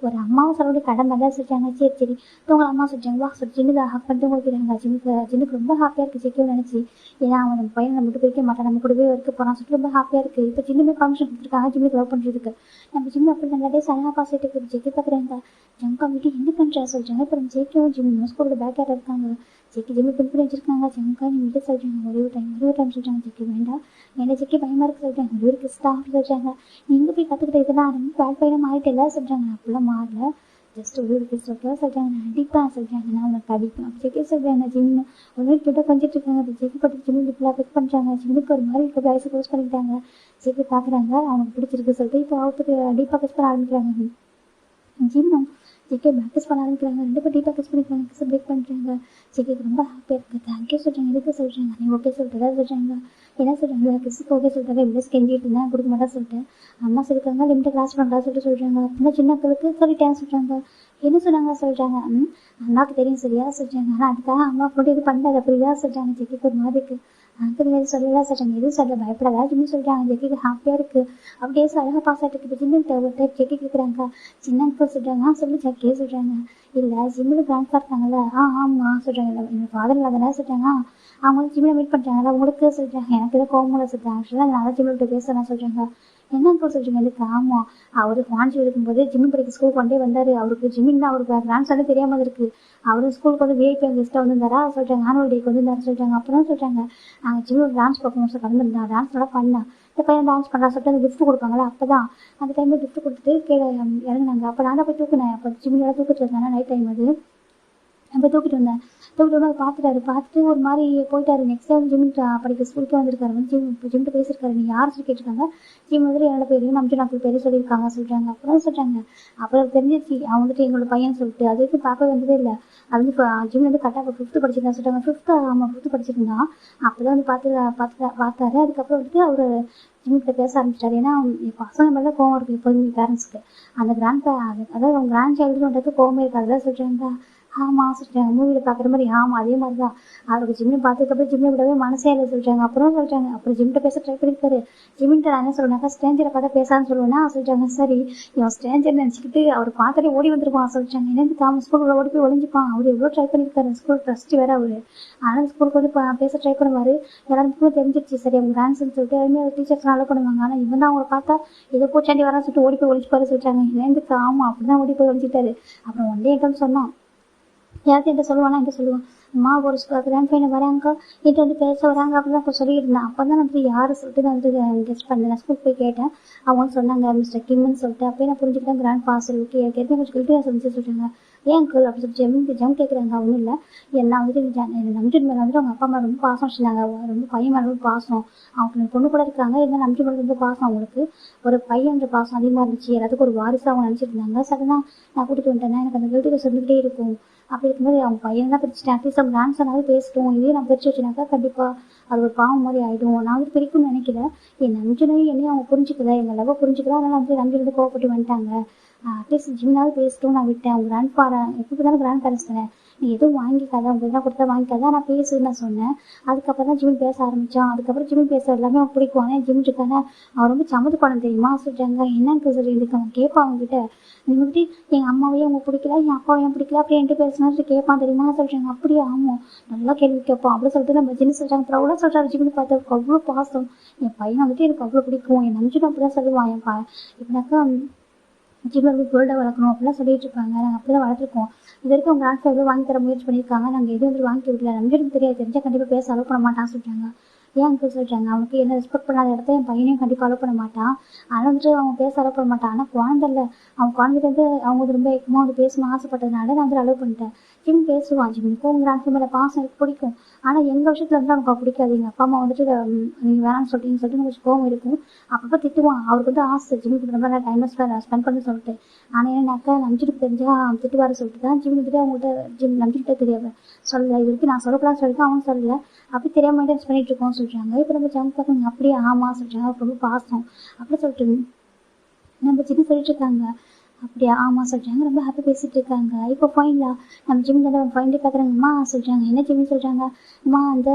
ஒரு அம்மாவும் சொல்லிட்டு கடமை தான் சொல்லிட்டாங்க. சரி சரி தூங்க அம்மா சொல்லிட்டாங்க. வா சொல்லி ஜின்னுக்கு ஹக் பண்ணிட்டு போய்க்கிறாங்க. ஜின்னுக்கு ரொம்ப ஹாப்பியாக இருக்குது ஜிக்கும் நினச்சி. ஏன்னா அவன் நம்ம பையனை நம்ம விட்டு போய்க்க மாட்டான், நம்ம கூடவே இருக்க போகிறான் சொல்லிட்டு ரொம்ப ஹாப்பியாக இருக்குது. இப்போ ஜின்னுமே பர்மிஷன் கொடுத்துருக்காங்க ஜிம்முக்கு லவ் பண்ணுறதுக்கு. நம்ம ஜிம்மு அப்படி நல்லா டே சடனாக பாஸ் ஆகிட்டு இருக்குது. ஜெக்கி பார்க்குறாங்க. ஜங்கா வீட்டு என்ன பண்ணுறா சொல்லிட்டாங்க. அப்புறம் ஜெக்கியும் ஜிம்மு ஸ்கூலோட பேக் யாராக இருக்காங்க. ஜெக்கி ஜிம்மு பின் பண்ணி வச்சிருக்காங்க. ஜங்கா நீ விட்டு சொல்லிட்டாங்க ஒரே ஒரு டைம் சொல்லிட்டாங்க. ஜெக்கி வேண்டாம் என்ன ஜெக்கி பயமாக இருக்கு சொல்லிட்டாங்க. ஒரு கிறிஸ்டா அப்படி சொல்லிட்டாங்க. நீ எங்கே போய் கற்றுக்கிட்ட இதெல்லாம் ரொம்ப பேட் பையனாக மாறிட்டு எல்லாம் சொல்லிட்டாங்க. அப்படிலாம் மாறல, ஜஸ்ட் ஒரு கிறிஸ் சொல்லிட்டு சொல்லிட்டாங்க. நான் அடிப்பேன் சொல்லிட்டாங்க. நான் உனக்கு அடிப்பேன் அப்படி ஜெக்கி சொல்லிட்டாங்க. ஜிம்மு ஒரு நாள் கிட்ட கொஞ்சிட்டு இருக்காங்க. அது ஜெக்கி பட்டு ஜிம்மு இப்பெல்லாம் பிக் பண்ணுறாங்க. ஜிம்முக்கு ஒரு மாதிரி இருக்க ஐஸை க்ளோஸ் பண்ணிட்டாங்க. ஜெக்கி பார்க்குறாங்க அவனுக்கு பிடிச்சிருக்கு சொல்லிட்டு இப்போ அவருக்கு டீப்பாக கிஸ் பண்ண ஆரம்பிக்கிறாங்க. ஜிம்மும் ஜெக்கி ப்ராக்டிஸ் பண்ண ஆரம்பிக்கிறாங்க. ரெண்டு பேர் டீப்பாக கிஸ் பண்ணிக்கிறாங்க. கிஸ் பிரேக் பண்ணுறாங்க. ஜெக்கிக்கு ரொம்ப ஹாப்பியாக இருக்குது. தேங்க்யூ சொல்கிறாங்க. எதுக்கு சொல்கிறாங்க. நீ ஓகே சொல்லிட்டு தான் சொல்கிறாங்க. என்ன சொல்கிறாங்க கிஸ்ஸுக்கு ஓகே சொல்லிட்டாங்க. இப்படி கெஞ்சிட்டு இருந்தேன் கொடுக்க மாட்டேன் சொல்லிட்டேன். அம்மா சொல்லியிருக்காங்க லிமிட்டை கிராஸ் பண்ணுறா சொல்லிட்டு சொல்கிறாங்க. அப்படின்னா சின்ன அக்களுக்கு சொல்லிட்டேன் சொல்கிறாங்க. என்ன சொன்னாங்க சொல்கிறாங்க. அம்மாவுக்கு தெரியும் சரியா சொல்கிறாங்க. ஆனால் அதுக்காக அம்மா போட்டு இது பண்ணாது அப்படிதான் சொல்கிறாங்க. ஜெக்கிக்கு ஒரு மாதிரி இருக்குது. அங்கிள் மாதிரி சொல்லலாம் சொல்கிறாங்க. எதுவும் சொல்ல பயப்படாதா ஜிம்மி சொல்கிறாங்க. ஜெக்கிக்கு ஹாப்பியாக இருக்குது. அப்படியே அழகாக பாஸ் ஆகிட்டு இருக்குது. ஜிம்மு ஜெக்கி கேட்குறாங்க. சின்ன அங்கிள் சொல்கிறாங்க. சொல்லி ஜெக்கியே சொல்கிறாங்க. இல்லை ஜிம்மில் கிராண்ட்ஃபா இருக்காங்கல்ல ஆமாம் சொல்கிறாங்க. எங்கள் ஃபாதர் இல்லாதனா சொல்கிறாங்க. அவங்க வந்து ஜிம்மில் மீட் பண்ணுறாங்கல்ல உங்களுக்கு சொல்கிறாங்க. எனக்கு எதாவது கோவமில்ல சொல்கிறாங்க. ஆக்சுவலாக அதனால ஜிம்மில் விட்டு பேசுகிறேன் சொல்கிறாங்க. என்ன அங்கிள் சொல்கிறீங்க இதுக்கு. ஆமாம் அவர் ஃபான்சி இருக்கும்போது ஜிம்மி படிக்க ஸ்கூல் கொண்டே வந்தார். அவருக்கு ஜிம்மின் தான் அவருக்கு கிராண்ட் சன்னு தெரியாமல் இருக்குது. அவர் ஸ்கூலுக்கு வந்து விஐபி கெஸ்ட்டாக வந்திருந்தாரா சொல்கிறாங்க. ஆனுவல் டேக்கு வந்திருந்தாரு சொல்கிறாங்க. அப்புறம் சொல்கிறாங்க நாங்கள் ஜிம்மில் டான்ஸ் பர்ஃபார்மன்ஸை கலந்துருந்தோம். டான்ஸ் நல்லா பண்ணேன். இந்த பையன் டான்ஸ் பண்ணுறா சொல்லிட்டு அந்த கிஃப்ட் கொடுப்பாங்களா அப்போ தான் அந்த டைமில் கிஃப்ட் கொடுத்துட்டு கீழே இறங்குனாங்க. அப்போ நான் தான் போய் தூக்குனேன். அப்போ ஜிம்மியோட தூக்கிட்டு வந்தேன் நைட் டைம். அது நம்ம தூக்கிட்டு வந்தேன். தூக்கிட்டு வந்து பார்த்துட்டு ஒரு மாதிரி போயிட்டாரு. நெக்ஸ்ட் டைம் ஜிம் படிக்க ஸ்கூலுக்கு வந்திருக்காரு. வந்து ஜிம்ட்டு பேசியிருக்காரு. நீ யார் சொல்லி கேட்டிருக்காங்க. ஜிம் வந்துட்டு என்னோட பேரையும் நம்ம நாட்கள் பேரையும் சொல்லியிருக்காங்க சொல்கிறாங்க. அப்புறம் சொல்கிறாங்க அப்புறம் தெரிஞ்சிச்சு அவன் வந்துட்டு எங்களோட பையன் சொல்லிட்டு அது வரைக்கும் பார்க்கவே வந்ததே இல்லை. அது வந்து ஜிம் வந்து கரெக்டாக 5th படிச்சிருந்தா சொல்கிறாங்க. 5th ஆமாம் 5th படிச்சிருந்தான். அப்போ தான் வந்து பார்த்தாரு. அதுக்கப்புறம் வந்துட்டு அவர் ஜிம்கிட்ட பேச ஆரம்பிச்சிட்டாரு. ஏன்னா பசங்க மேலே கோவம் இருக்குது எப்போதுமே பேரண்ட்ஸ்க்கு. அந்த அதாவது அவங்க கிராண்ட் சைல்டு வந்துட்டு கோவமே இருக்காதுல்ல சொல்கிறாங்க. ஆமாம் சொல்லிட்டாங்க. மூவியில் பார்க்குற மாதிரி ஆமாம் அதே மாதிரி தான். அவருக்கு ஜிம்மு பார்த்ததுக்கப்புறம் ஜிம்மை விடவே மனசே இல்லை சொல்லிட்டாங்க. அப்புறம் சொல்லிட்டாங்க அப்புறம் ஜிம்கிட்ட பேச ட்ரை பண்ணியிருக்காரு. ஜிம்மிட்ட நான் என்ன சொல்லுவேனாக்கா ஸ்ட்ரேஞ்சரை பார்த்தா பேசான்னு சொல்லுவேன்னா சொல்லிட்டாங்க. சரி இவன் ஸ்ட்ரேஞ்சர் நினச்சிக்கிட்டு அவர் பார்த்தாலே ஓடி வந்துருப்பான் சொல்லிட்டாங்க. என்னது காம ஸ்கூலுக்குள்ள ஓடி போய் ஒழிஞ்சிப்பான். அவர் எவ்வளோ ட்ரை பண்ணியிருக்காரு. ஸ்கூல் ட்ரஸ்ட் வேறு அவர். ஆனால் ஸ்கூலுக்கு வந்து பேச ட்ரை பண்ணுவார். எல்லாருக்குமே தெரிஞ்சிருச்சு சரி அவங்க டான்ஸ்ன்னு சொல்லிட்டு எல்லாருமே டீச்சர்ஸ் நல்லா பண்ணுவாங்க. ஆனால் இவன் தான் அவங்கள பார்த்தா ஏதோ பூச்சாண்டி வரான்னு சொல்லிட்டு ஓடி போய் ஒழிச்சுப்பாரு சொல்லிட்டாங்க. என்னது ஆமாம் அப்படி தான் ஓடி போய் ஒழிச்சிட்டாரு. அப்புறம் ஒன் டே என்கிட்ட சொன்னோம். யார்கிட்ட என்கிட்ட சொல்லுவானா என்கிட்ட சொல்லுவான். அம்மா ஒரு கிராண்ட் பையன் வராங்க என்கிட்ட வந்து பேச வராங்க அப்படின்னு தான் சொல்லிட்டு இருந்தேன். அப்போ தான் நான் வந்து யார் சொல்லிட்டு நான் வந்து கெஸ்ட் பண்ணேன். நான் ஸ்கூலுக்கு போய் கேட்டேன். அவங்க சொன்னாங்க மிஸ்டர் கிம்னு சொல்லிட்டு. அப்போ நான் புரிஞ்சுக்கிட்டேன் கிராண்ட் பாஸ் ஓகே எனக்கு கொஞ்சம் கில்ட்டியாக சொல்லிட்டு ஏன் அங்கிள் அப்படி சொல்லி ஜம் கேட்குறாங்க. ஒன்றும் இல்லை எல்லாம் வந்துட்டு நம்பிட்டு மேலே வந்துட்டு அவங்க அப்பா அம்மா ரொம்ப பாசம் வச்சுருந்தாங்க. ரொம்ப பையன் மேலே ரொம்ப பாசம். அவங்களுக்கு பொண்ணு கூட இருக்காங்க. இருந்தாலும் நம்பிட்டு மேலே ரொம்ப பாசம். அவங்களுக்கு ஒரு பையன்ற பாசம் அதிகமாக இருந்துச்சு. எல்லாத்துக்கும் ஒரு வாரிசாக அவங்க நினச்சிட்டு இருந்தாங்க. சடனாக நான் கூட்டிகிட்டு வந்துட்டேன்னா எனக்கு அந்த கில்ட்டியை சொல்லிக்கிட்டே இருக்கும். அப்படி இருக்கும்போது அவங்க பையன் தான் பிரிச்சுட்டேன். அட்லீஸ்ட் அவங்க டான்ஸ் ஆனாலும் பேசிட்டோம். இதே நான் பிரித்து வச்சுனாக்கா கண்டிப்பாக அது ஒரு பாவம் மாதிரி ஆகிடும். நான் வந்து பிரிக்கும்னு நினைக்கல. என் நம்பினையும் என்னையும் அவங்க புரிஞ்சுக்கல. எங்கள் லவ் புரிஞ்சுக்கல. அதனால் வந்து நம்பி வந்து கோவப்பட்டு வந்துட்டாங்க. அட்லீஸ்ட் ஜிம்னாலும் பேசிட்டோம். நான் விட்டேன். அவங்க எப்படி தானே கிராண்ட் பேரண்ட்ஸ் தானே. நீ எதுவும் வாங்கிக்காத உங்களுக்கு எல்லாம் கொடுத்தா வாங்கிக்காத நான் பேசுன்னு நான் சொன்னேன். அதுக்கப்புறம் தான் ஜிம் பேச ஆரம்பித்தான். அதுக்கப்புறம் ஜிம் பேச எல்லாமே அவன் பிடிக்கும். ஆனால் ஜிம் இருக்கானே அவன் ரொம்ப சமத்து படம் தெரியுமா சொல்லிட்டாங்க. என்னன்னு சொல்லி இதுக்கு அவன் கேட்பான் அவங்ககிட்ட. நீ வந்துட்டு எங்கள் அம்மாவையும் அவங்க பிடிக்கல என் அப்பாவையும் பிடிக்கல அப்படி என்கிட்ட பேசினா கேட்பான் தெரியுமா சொல்கிறாங்க. அப்படியே ஆமாம் நல்லா கேள்வி கேட்பான் அப்படி சொல்லிட்டு நம்ம ஜின்னு சொல்கிறாங்க. ப்ரௌடாக சொல்கிறாரு ஜிம்னு பார்த்து அவ்வளோ பாசம். என் பையனை வந்துட்டு எனக்கு அவ்வளோ பிடிக்கும். என் நம்பிச்சுட்டு அப்படி தான் சொல்லுவான். இப்போனாக்கா ஜிம்மில் வந்து கோல்டாக வளர்க்கணும் அப்படிலாம் சொல்லிட்டு இருப்பாங்க. நாங்கள் அப்படி தான் வளர்த்துருக்கோம். இது வரைக்கும் அவங்க கிராண்ட் எவ்வளோ வாங்கி தர முயற்சி பண்ணியிருக்காங்க. நாங்கள் எதுவும் வந்து வாங்கி விடல. நம்பிட்டு தெரியாது தெரிஞ்சால் கண்டிப்பாக பேச அலோவ் பண்ண மாட்டான்னு சொல்லிட்டாங்க. ஏன் அங்கிள் சொல்லிட்டாங்க. அவனுக்கு என்ன ரெஸ்பெக்ட் பண்ணாத இடத்த என் பையனையும் கண்டிப்பாக அலோவ் பண்ண மாட்டான். ஆனால் வந்துட்டு அவன் பேச அலோவ் பண்ண மாட்டான். ஆனால் குழந்தை இல்லை அவன் குழந்தைட்டு வந்து அவங்க வந்து ரொம்ப ஏக்கமாக வந்து பேசணும்னு ஆசைப்பட்டதுனால நான் வந்து அலோவ் பண்ணிட்டேன். ஜிம் பேசுவான். ஜிம்முக்கும் உங்கள் கிராண்ட் மேலே பாசம் எனக்கு பிடிக்கும். ஆனால் எங்கள் விஷயத்தில் வந்து அவனுக்கு பிடிக்காது. எங்கள் அப்பா அம்மா வந்துட்டு நீங்கள் வேணாம்னு சொல்லிட்டு கொஞ்சம் கோவம் இருக்கும். அப்பப்போ திட்டுவான். அவருக்கு வந்து ஆசை ஜிம்முக்கு ரொம்ப நேரம் டைம் ஸ்பெண்ட் பண்ணி சொல்லிட்டு. ஆனால் என்னன்னாக்கா நம்பிச்சுட்டு தெரிஞ்சால் திட்டுவார சொல்லிட்டு தான் ஜிம் வந்துட்டு அவங்கள்ட்ட நம்பிக்கிட்டே தெரியாது சொல்லலை. இது வரைக்கும் நான் சொல்லக்கூடாதுன்னு சொல்லிட்டு அவனும் சொல்லலை. அப்படி தெரியாமல் மெயின்டைன்ஸ் பண்ணிட்டு இருக்கோம்னு சொல்கிறாங்க. இப்போ நம்ம ஜம்ப் பார்க்குறாங்க. அப்படியே ஆமாம் சொல்கிறாங்க. ரொம்ப பாசம் அப்படி சொல்லிட்டு நம்ம ஜிம் சொல்லிட்டு இருக்காங்க. அப்படியா? ஆமா சொல்றாங்க. ரொம்ப ஹாப்பி பேசிட்டு இருக்காங்க. இப்போ ஃபைனலா நம்ம ஜிம் தானே ஃபைனலி பார்க்குறாங்க. அம்மா சொல்றாங்க. என்ன ஜிம்னு சொல்றாங்க. அம்மா அந்த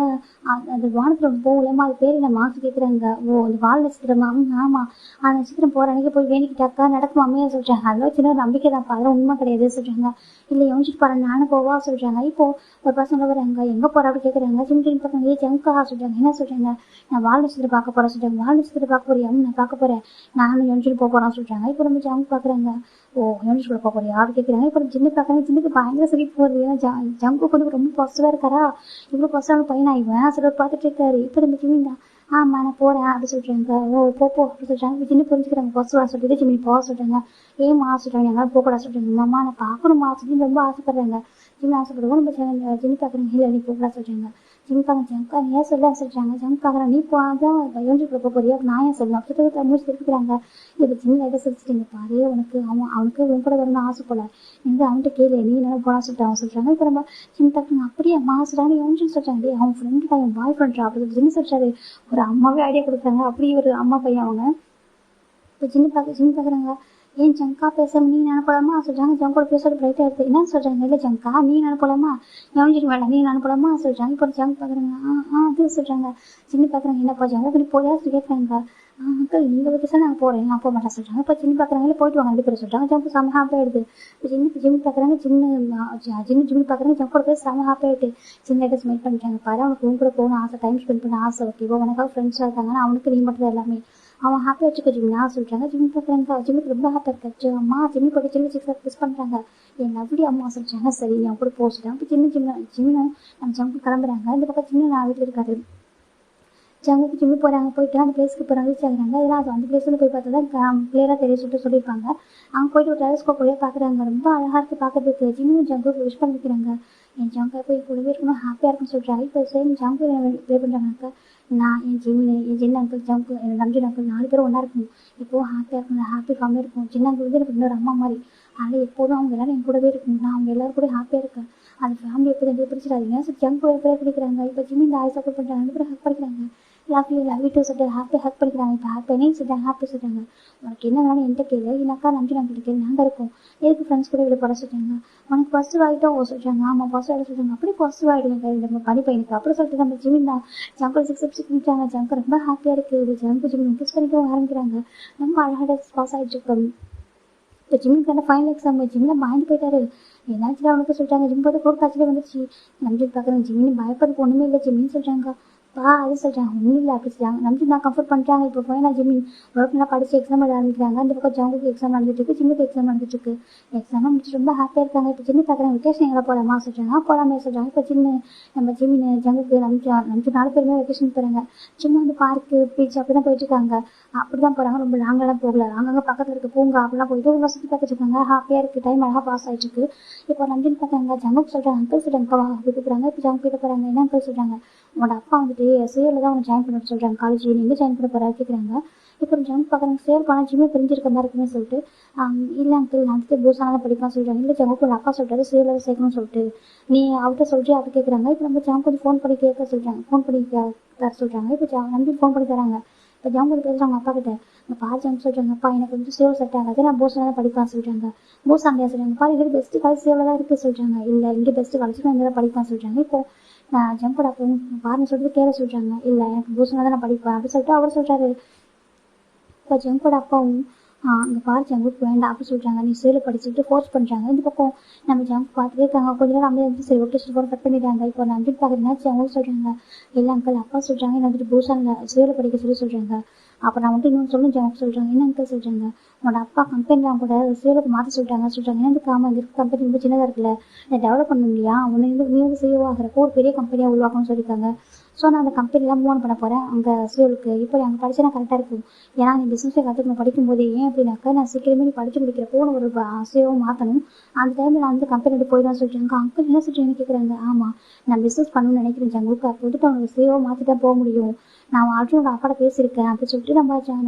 வானத்துல ஒண்ணு போகலம்மா, அது பேர் என்னம்மா கேட்குறாங்க. ஓ அந்த வால் நட்சத்திரமா? ஆமா. அந்த நட்சத்திரம் போற அன்னைக்கு போய் வேண்டிக்கிட்டாக்கா நடக்குமாமே சொல்றாங்க. அதெல்லாம் சின்ன ஒரு நம்பிக்கை தான், அதெல்லாம் உண்மை கிடையாது சொல்றாங்க. இல்லை யோசிச்சுட்டு போறேன் நானும் போவா சொல்றாங்க. இப்போ ஒரு பசங்க வராங்க. எங்க போற அப்படி கேட்குறாங்க. ஜிம் ட்ரெயின் பார்க்குறாங்க. ஏ ஜங்கா சொல்றாங்க. என்ன சொல்றாங்க. நான் வால் நட்சத்திரம் பார்க்க போறேன் சொல்றாங்க. வால் நட்சத்திரம் பார்க்க போறியா? நான் பார்க்க போறேன். நானும் யோசிச்சுட்டு போறேன் சொல்றாங்க. இப்போ நம்ம ஜங்க் பார்க்குறாங்க. ஓ யோனிஷ் கூட போறியா அப்படி கேட்குறாங்க. இப்போ ஜின்னு பார்க்குறாங்க. ஜின்னுக்கு பயங்கர சிரிப்பு வருது. ஏன்னா ஜங்கு வந்து ரொம்ப பாசிட்டிவாக இருக்காரா, இவ்வளோ பாசிட்டிவான பையனா இவன் சிலர் பார்த்துட்டு இருக்காரு. இப்போ நம்ம ஜிமின் தான் ஆமா நான் போறேன் அப்படி சொல்றாங்க. ஓ போ அப்படி சொல்றாங்க. ஜின்னு புரிஞ்சுக்கிறாங்க. பாசிட்டிவா சொல்லிட்டு ஜிமினி போக சொல்றாங்க. ஏமா சொல்றாங்க. எங்களால் போகக்கூடாது சொல்றாங்க. அம்மா நான் பார்க்கணுமா அப்படின்னு ரொம்ப ஆசைப்படுறாங்க. ஜிம் ஆசைப்படுவோம். நம்ம ஜின்னு பார்க்குறாங்க. இல்லை நீ போகக்கூடாது சொல்றாங்க. ஜிம் பார்க்க ஜங்கா நீ ஏன் சொல்ல சொல்றாங்க. ஜங்க் பார்க்குறேன். நீ போதான் யோனிஷ் கூட போறியா நான் ஏன் சொல்லலாம் அப்படி மூச்சு திருப்பிக்கிறாங்க. இப்போ ஜிம் லைட்டாக சிரிச்சிட்டிங்க பாரு, அவனுக்கு உன் கூட வரணும்னு ஆசை போல, எங்க அவன்கிட்ட கேளு நீ என்ன போனா சொல்லிட்டு சொல்றாங்க. இப்போ நம்ம ஜிம் டாக்டர் அப்படியே அம்மா சொல்றாங்க. யோனிச்சு சொல்றாங்க. அவன் ஃப்ரெண்டு தான், என் பாய் ஃப்ரெண்ட்ரா அப்படி ஜிம் சொல்றாரு. ஒரு அம்மாவே ஐடியா கொடுக்குறாங்க. அப்படி ஒரு அம்மா பையன் அவங்க. இப்போ ஜிம் பார்க்குறாங்க. ஏன் ஜங்கா பேச நீ நினைப்பலாமா சொல்றாங்க. ஜங்கோட பேசோட பிரைட்டாக எடுத்து என்ன சொல்றாங்க. இல்லை ஜங்கா நீ நினைப்பலாமா எவனிச்சிட்டு வேண்டாம் நீ நினைப்பலாமா சொல்றாங்க. இப்போ ஜங்க் பார்க்குறாங்க. அது சொல்றாங்க. சின்ன பார்க்குறாங்க. என்னப்பா ஜங்கா நீ போயா கேட்குறாங்க. அங்கிள் இந்த வயசு நாங்கள் போகிறேன் நான் போக மாட்டேன் சொல்றாங்க. இப்போ சின்ன பார்க்குறாங்க. போயிட்டு வாங்க ரெண்டு பேரும் சொல்றாங்க. ஜங்கு செம ஹாப்பி ஆயிடுது. இப்போ ஜிம் பார்க்குறாங்க. ஜிம் பார்க்குறாங்க. ஜங்கோட பேர் செம ஹாப்பி ஆயிட்டு சின்ன லைட்டாக ஸ்மெல் பண்ணிட்டாங்க. பாரு அவனுக்கு உன் கூட போகணும் ஆசை, டைம் ஸ்பெண்ட் பண்ண ஆசை. ஓகேவா உனக்காக ஃப்ரெண்ட்ஸாக இருக்காங்கன்னா அவனுக்கு நீ மட்டும் தான் எல்லாமே. அவன் ஹாப்பியாக வச்சுக்கோ ஜிம்னா சொல்றாங்க. ஜிம் பார்க்குறாங்க. ஜிம்முக்கு ரொம்ப ஹாப்பியாக இருக்காச்சு. அம்மா ஜிம்மி போட்டு சின்ன சிக்ஸாக மிஸ் பண்ணுறாங்க. என் அப்படி அம்மா சொல்றாங்க. சரி என் கூட போக சொல்றாங்க. இப்போ ஜிம்மும் நம்ம ஜங்கு கிளம்புறாங்க. இந்த பக்கம் சின்ன நான் வீட்டில் இருக்காரு. ஜங்குக்கு ஜிம்மு போகிறாங்க. போயிட்டு அந்த பிளேஸ்க்கு போகிறாங்க. ரீச் ஆகுறாங்க. இதெல்லாம் அது அந்த பிளேஸ்ல போய் பார்த்தா தான் கிளியராக தெரிய சொல்லியிருப்பாங்க. அவங்க போயிட்டு ஒரு டெலிஸ்கோப் வழியாக பார்க்குறாங்க. ரொம்ப அழகாக இருக்குது பார்க்கறதுக்கு. ஜிம்மும் ஜங்குக்கு விஷ் பண்ணிக்கிறாங்க. என் ஜங்கை போய் கூடவே இருக்கணும் ஹாப்பியாக இருக்குன்னு சொல்கிறாங்க. இப்போ சேம் ஜங்கு ப்ளே பண்ணுறாங்கனாக்கா நான் என் சின்ன அங்கிள் ஜங்கு என் நம்பின் அங்கிள் 4 பேரும் ஒன்றா இருக்கணும். இப்போது ஹாப்பியாக இருக்கணும். ஹாப்பி ஃபேமிலியாக இருக்கும். சின்ன அங்கிள் வந்து எனக்கு இன்னொரு அம்மா மாதிரி. அதனால் எப்போதும் அவங்க எல்லாரும் என் கூடவே இருக்கணும். நான் அவங்க எல்லாரும் கூட ஹாப்பியாக இருக்கேன். அந்த ஃபேமிலி எப்போது எங்களுக்கு பிடிச்சிடாதீங்க. ஸோ ஜங்கு எப்போ பிடிக்கிறாங்க. இப்போ ஜிம்மி இந்த ஆய் சப்போர்ட் பண்ணுறாங்க. 2 பேரும் ஹக் பண்ணிக்கிறாங்க. லவ் யூ டூ சொல்லிட்டு ஹாப்பி ஹக் பண்ணிக்கிறாங்க. இப்போ ஹாப்பினே சொல்லிட்டாங்க. ஹாப்பி சொல்கிறாங்க. உனக்கு என்ன வேணாலும் என்கிட்ட கேளு. எனக்கா நம்பி நாங்கள் கேளு நாங்கள் இருக்கோம். எதுக்கு ஃப்ரெண்ட்ஸ் கூட இவ்வளோ படம் சொல்கிறாங்க. உனக்கு பாசிட்டிவ் ஆகிட்டோம் சொல்கிறாங்க. ஆமாம் பாசிட்டிவ் ஆகிட்டு சொல்கிறாங்க. அப்படி பாசிட்டிவ் ஆகிடுங்க நம்ம பனி பையனுக்கு அப்படி சொல்லிட்டு நம்ம ஜிமின் தான் ஜங்கல் 6 பண்ணிட்டாங்க. ஜங்கல் ரொம்ப ஹாப்பியாக இருக்குது. ஜங்கு ஜிமின் இம்ப்ரெஸ் பண்ணிக்கவும் ஆரம்பிக்கிறாங்க. ரொம்ப அழகாக பாஸ் ஆகிட்டு இருக்கோம். இப்போ ஜிம்முக்கான ஃபைனல் எக்ஸாம் ஜிம்மில் பயந்து போயிட்டாரு. என்னாச்சும் அவனுக்கு சொல்லிட்டாங்க. ஜிம் போது கூட காய்ச்சலே வந்துருச்சு. நம்பி பார்க்குறேன். ஜிம்மின்னு பயப்படுறதுக்கு ஒன்றுமே இல்லை ஜிம்மின்னு சொல்கிறாங்க. அது சொல்கிறாங்க. ஒன்றும் இல்லை அப்படி சொல்கிறாங்க. நம்பி நான் கம்ஃபர்ட் பண்ணிட்டாங்க. இப்போ ஃபைனல் ஜிம்மின் ஒர்க்லாம் படித்து எக்ஸாம் எழுத ஆரம்பிக்கிறாங்க. அந்த பக்கம் ஜங்குக்கு எக்ஸாம் நடந்துட்டு இருக்கு. ஜிம்முக்கு எக்ஸாம் நடந்துட்டு இருக்கு. எக்ஸாம் முடிச்சு ரொம்ப ஹாப்பியாக இருக்காங்க. இப்போ ஜிம்மி பார்க்குறாங்க. வெக்கேஷன் எங்கே போகலாமா சொல்கிறாங்க. போகலாமே சொல்கிறாங்க. இப்போ நம்ம ஜிம்மின் ஜங்குக்கு நம்பி 4 பேருமே வெக்கேஷன் போகிறாங்க. சும்மா வந்து பார்க்கு பீச் அப்படி தான் போயிட்டு இருக்காங்க. அப்படி தான் போகிறாங்க. ரொம்ப லாங்கெல்லாம் போகல. அங்கங்கே பக்கத்தில் இருக்க பூங்கா அப்படிலாம் போயிட்டு உள்ள சுற்றி பார்த்துட்டு இருக்காங்க. ஹாப்பியாக இருக்குது. டைம் அழகாக பாஸ் ஆகிட்டு இருக்கு. இப்போ நம்பின்னு பார்த்தாங்க. ஜங்குக்கு சொல்கிறாங்க. அங்கிள் சொல்கிறாங்க. அப்படி கூப்பிட்றாங்க. இப்போ ஜங்கு கிட்ட போகிறாங்க. என்ன அங்கிள் சொல்கிறாங்க. உங்களோட அப்பா வந்துட்டு சேரில் தான் உனக்கு ஜாயின் பண்ண சொல்கிறாங்க. காலேஜ் நீங்கள் ஜாயின் பண்ண போகிறாரு கேட்குறாங்க. இப்போ ஜங்கு பார்க்குறாங்க. சேர் போனால் ஜிம்மே பிரிஞ்சிருக்க மாதிரி இருக்குன்னு சொல்லிட்டு இல்லை அங்கிள் நான் வந்துட்டு பூசானா தான் படிக்கலாம் சொல்கிறாங்க. இல்லை ஜங்குக்கு அப்பா சொல்கிறாரு சேரில் சேர்க்கணும்னு சொல்லிட்டு நீ அவர்கிட்ட சொல்லிட்டு அப்படி கேட்குறாங்க. இப்போ நம்ம ஜங்கு வந்து ஃபோன் பண்ணி கேட்க சொல்கிறாங்க. ஃபோன் பண்ணி தர சொல்கிறாங்க. இப்போ நம்பி ஃபோன் பண்ணி தராங்க. இப்போ ஜாம்பு பேசுகிறாங்க அப்பா கிட்ட. இந்த பாரு ஜாம்பு சொல்கிறாங்க. அப்பா எனக்கு வந்து சேவ் செட் ஆகாது. நான் பூசானா தான் படிப்பான்னு சொல்கிறாங்க. பூசாண்டியா சொல்கிறாங்க. பாரு இது பெஸ்ட்டு காலேஜ் சேவில் தான் இருக்குது சொல்கிறாங்க. இல்லை இங்கே பெஸ்ட்டு காலேஜ் நான் இங்கே தான் படிப்பான்னு சொல்கிறாங்க. இப்போ நான் ஜம்போட அப்போ பாருன்னு சொல்லிட்டு கேட்க சொல்கிறாங்க. இல்லை எனக்கு பூசனா தான் நான் படிப்பேன் அப்படி சொல்லிட்டு அவர் சொல்கிறாரு. இப்போ ஜம்போட அப்பாவும் அங்கே பாரு ஜங்குக்கு வேண்டாம் அப்படி சொல்கிறாங்க. நீ சேலை படிச்சுட்டு ஃபோர்ஸ் பண்ணுறாங்க. இந்த பக்கம் நம்ம ஜங்கு பார்த்துட்டே இருக்காங்க. கொஞ்ச நேரம் அப்படியே வந்து சரி ஓகே சொல்லி கட் பண்ணிட்டாங்க. இப்போ நான் வந்துட்டு பார்க்குறேன்னா ஜங்கு சொல்கிறாங்க. இல்லை அங்கிள் அப்பா சொல்கிறாங்க என்ன வந்துட்டு பூசானில் சேலை படிக்க சொல்கிறாங்க. அப்போ நான் வந்துட்டு இன்னொன்று சொல்லணும் ஜங்கு சொல்கிறாங்க. என்ன அங்கிள் சொல்கிறாங்க. உன்னோட அப்பா கம்பெனிலாம் கூட சேலுக்கு மாற்ற சொல்கிறாங்க. என்ன காம இந்த கம்பெனி ரொம்ப சின்னதாக இருக்குல்ல இதை டெவலப் பண்ண இல்லையா உன்னை நீ வந்து சேவ் ஆகிறப்போ ஒரு பெரிய கம்பெனியாக உருவாக்கணும்னு சொல்லியிருக்காங்க. ஸோ நான் அந்த கம்பெனிலாம் மூவ் ஆன் பண்ண போகிறேன் அங்கே சேலுக்கு. இப்போ அங்கே படிச்சா கரெக்டாக இருக்கும். ஏன்னா நீ பிஸ்னஸை கற்றுக்கணும் படிக்கும்போது. ஏன் அப்படின்னாக்கா நான் சீக்கிரமே நீ படித்து முடிக்கிறப்போ ஒரு சேவும் மாற்றணும். அந்த டைமில் நான் வந்து கம்பெனி விட்டு போயிடுவேன் சொல்லிட்டாங்க. அங்கிள் என்ன சொல்கிறேன்னு கேட்குறாங்க. ஆமாம் நான் பிஸ்னஸ் பண்ணணும்னு நினைக்கிறேன் ஜங்குக்கு. அப்போ வந்துட்டு அவனுக்கு சேவை மாற்றி தான் போக முடியும். நான் ஆல்ரெடி அப்பாட பேசியிருக்கேன் அப்படின்னு சொல்லிட்டு நம்ம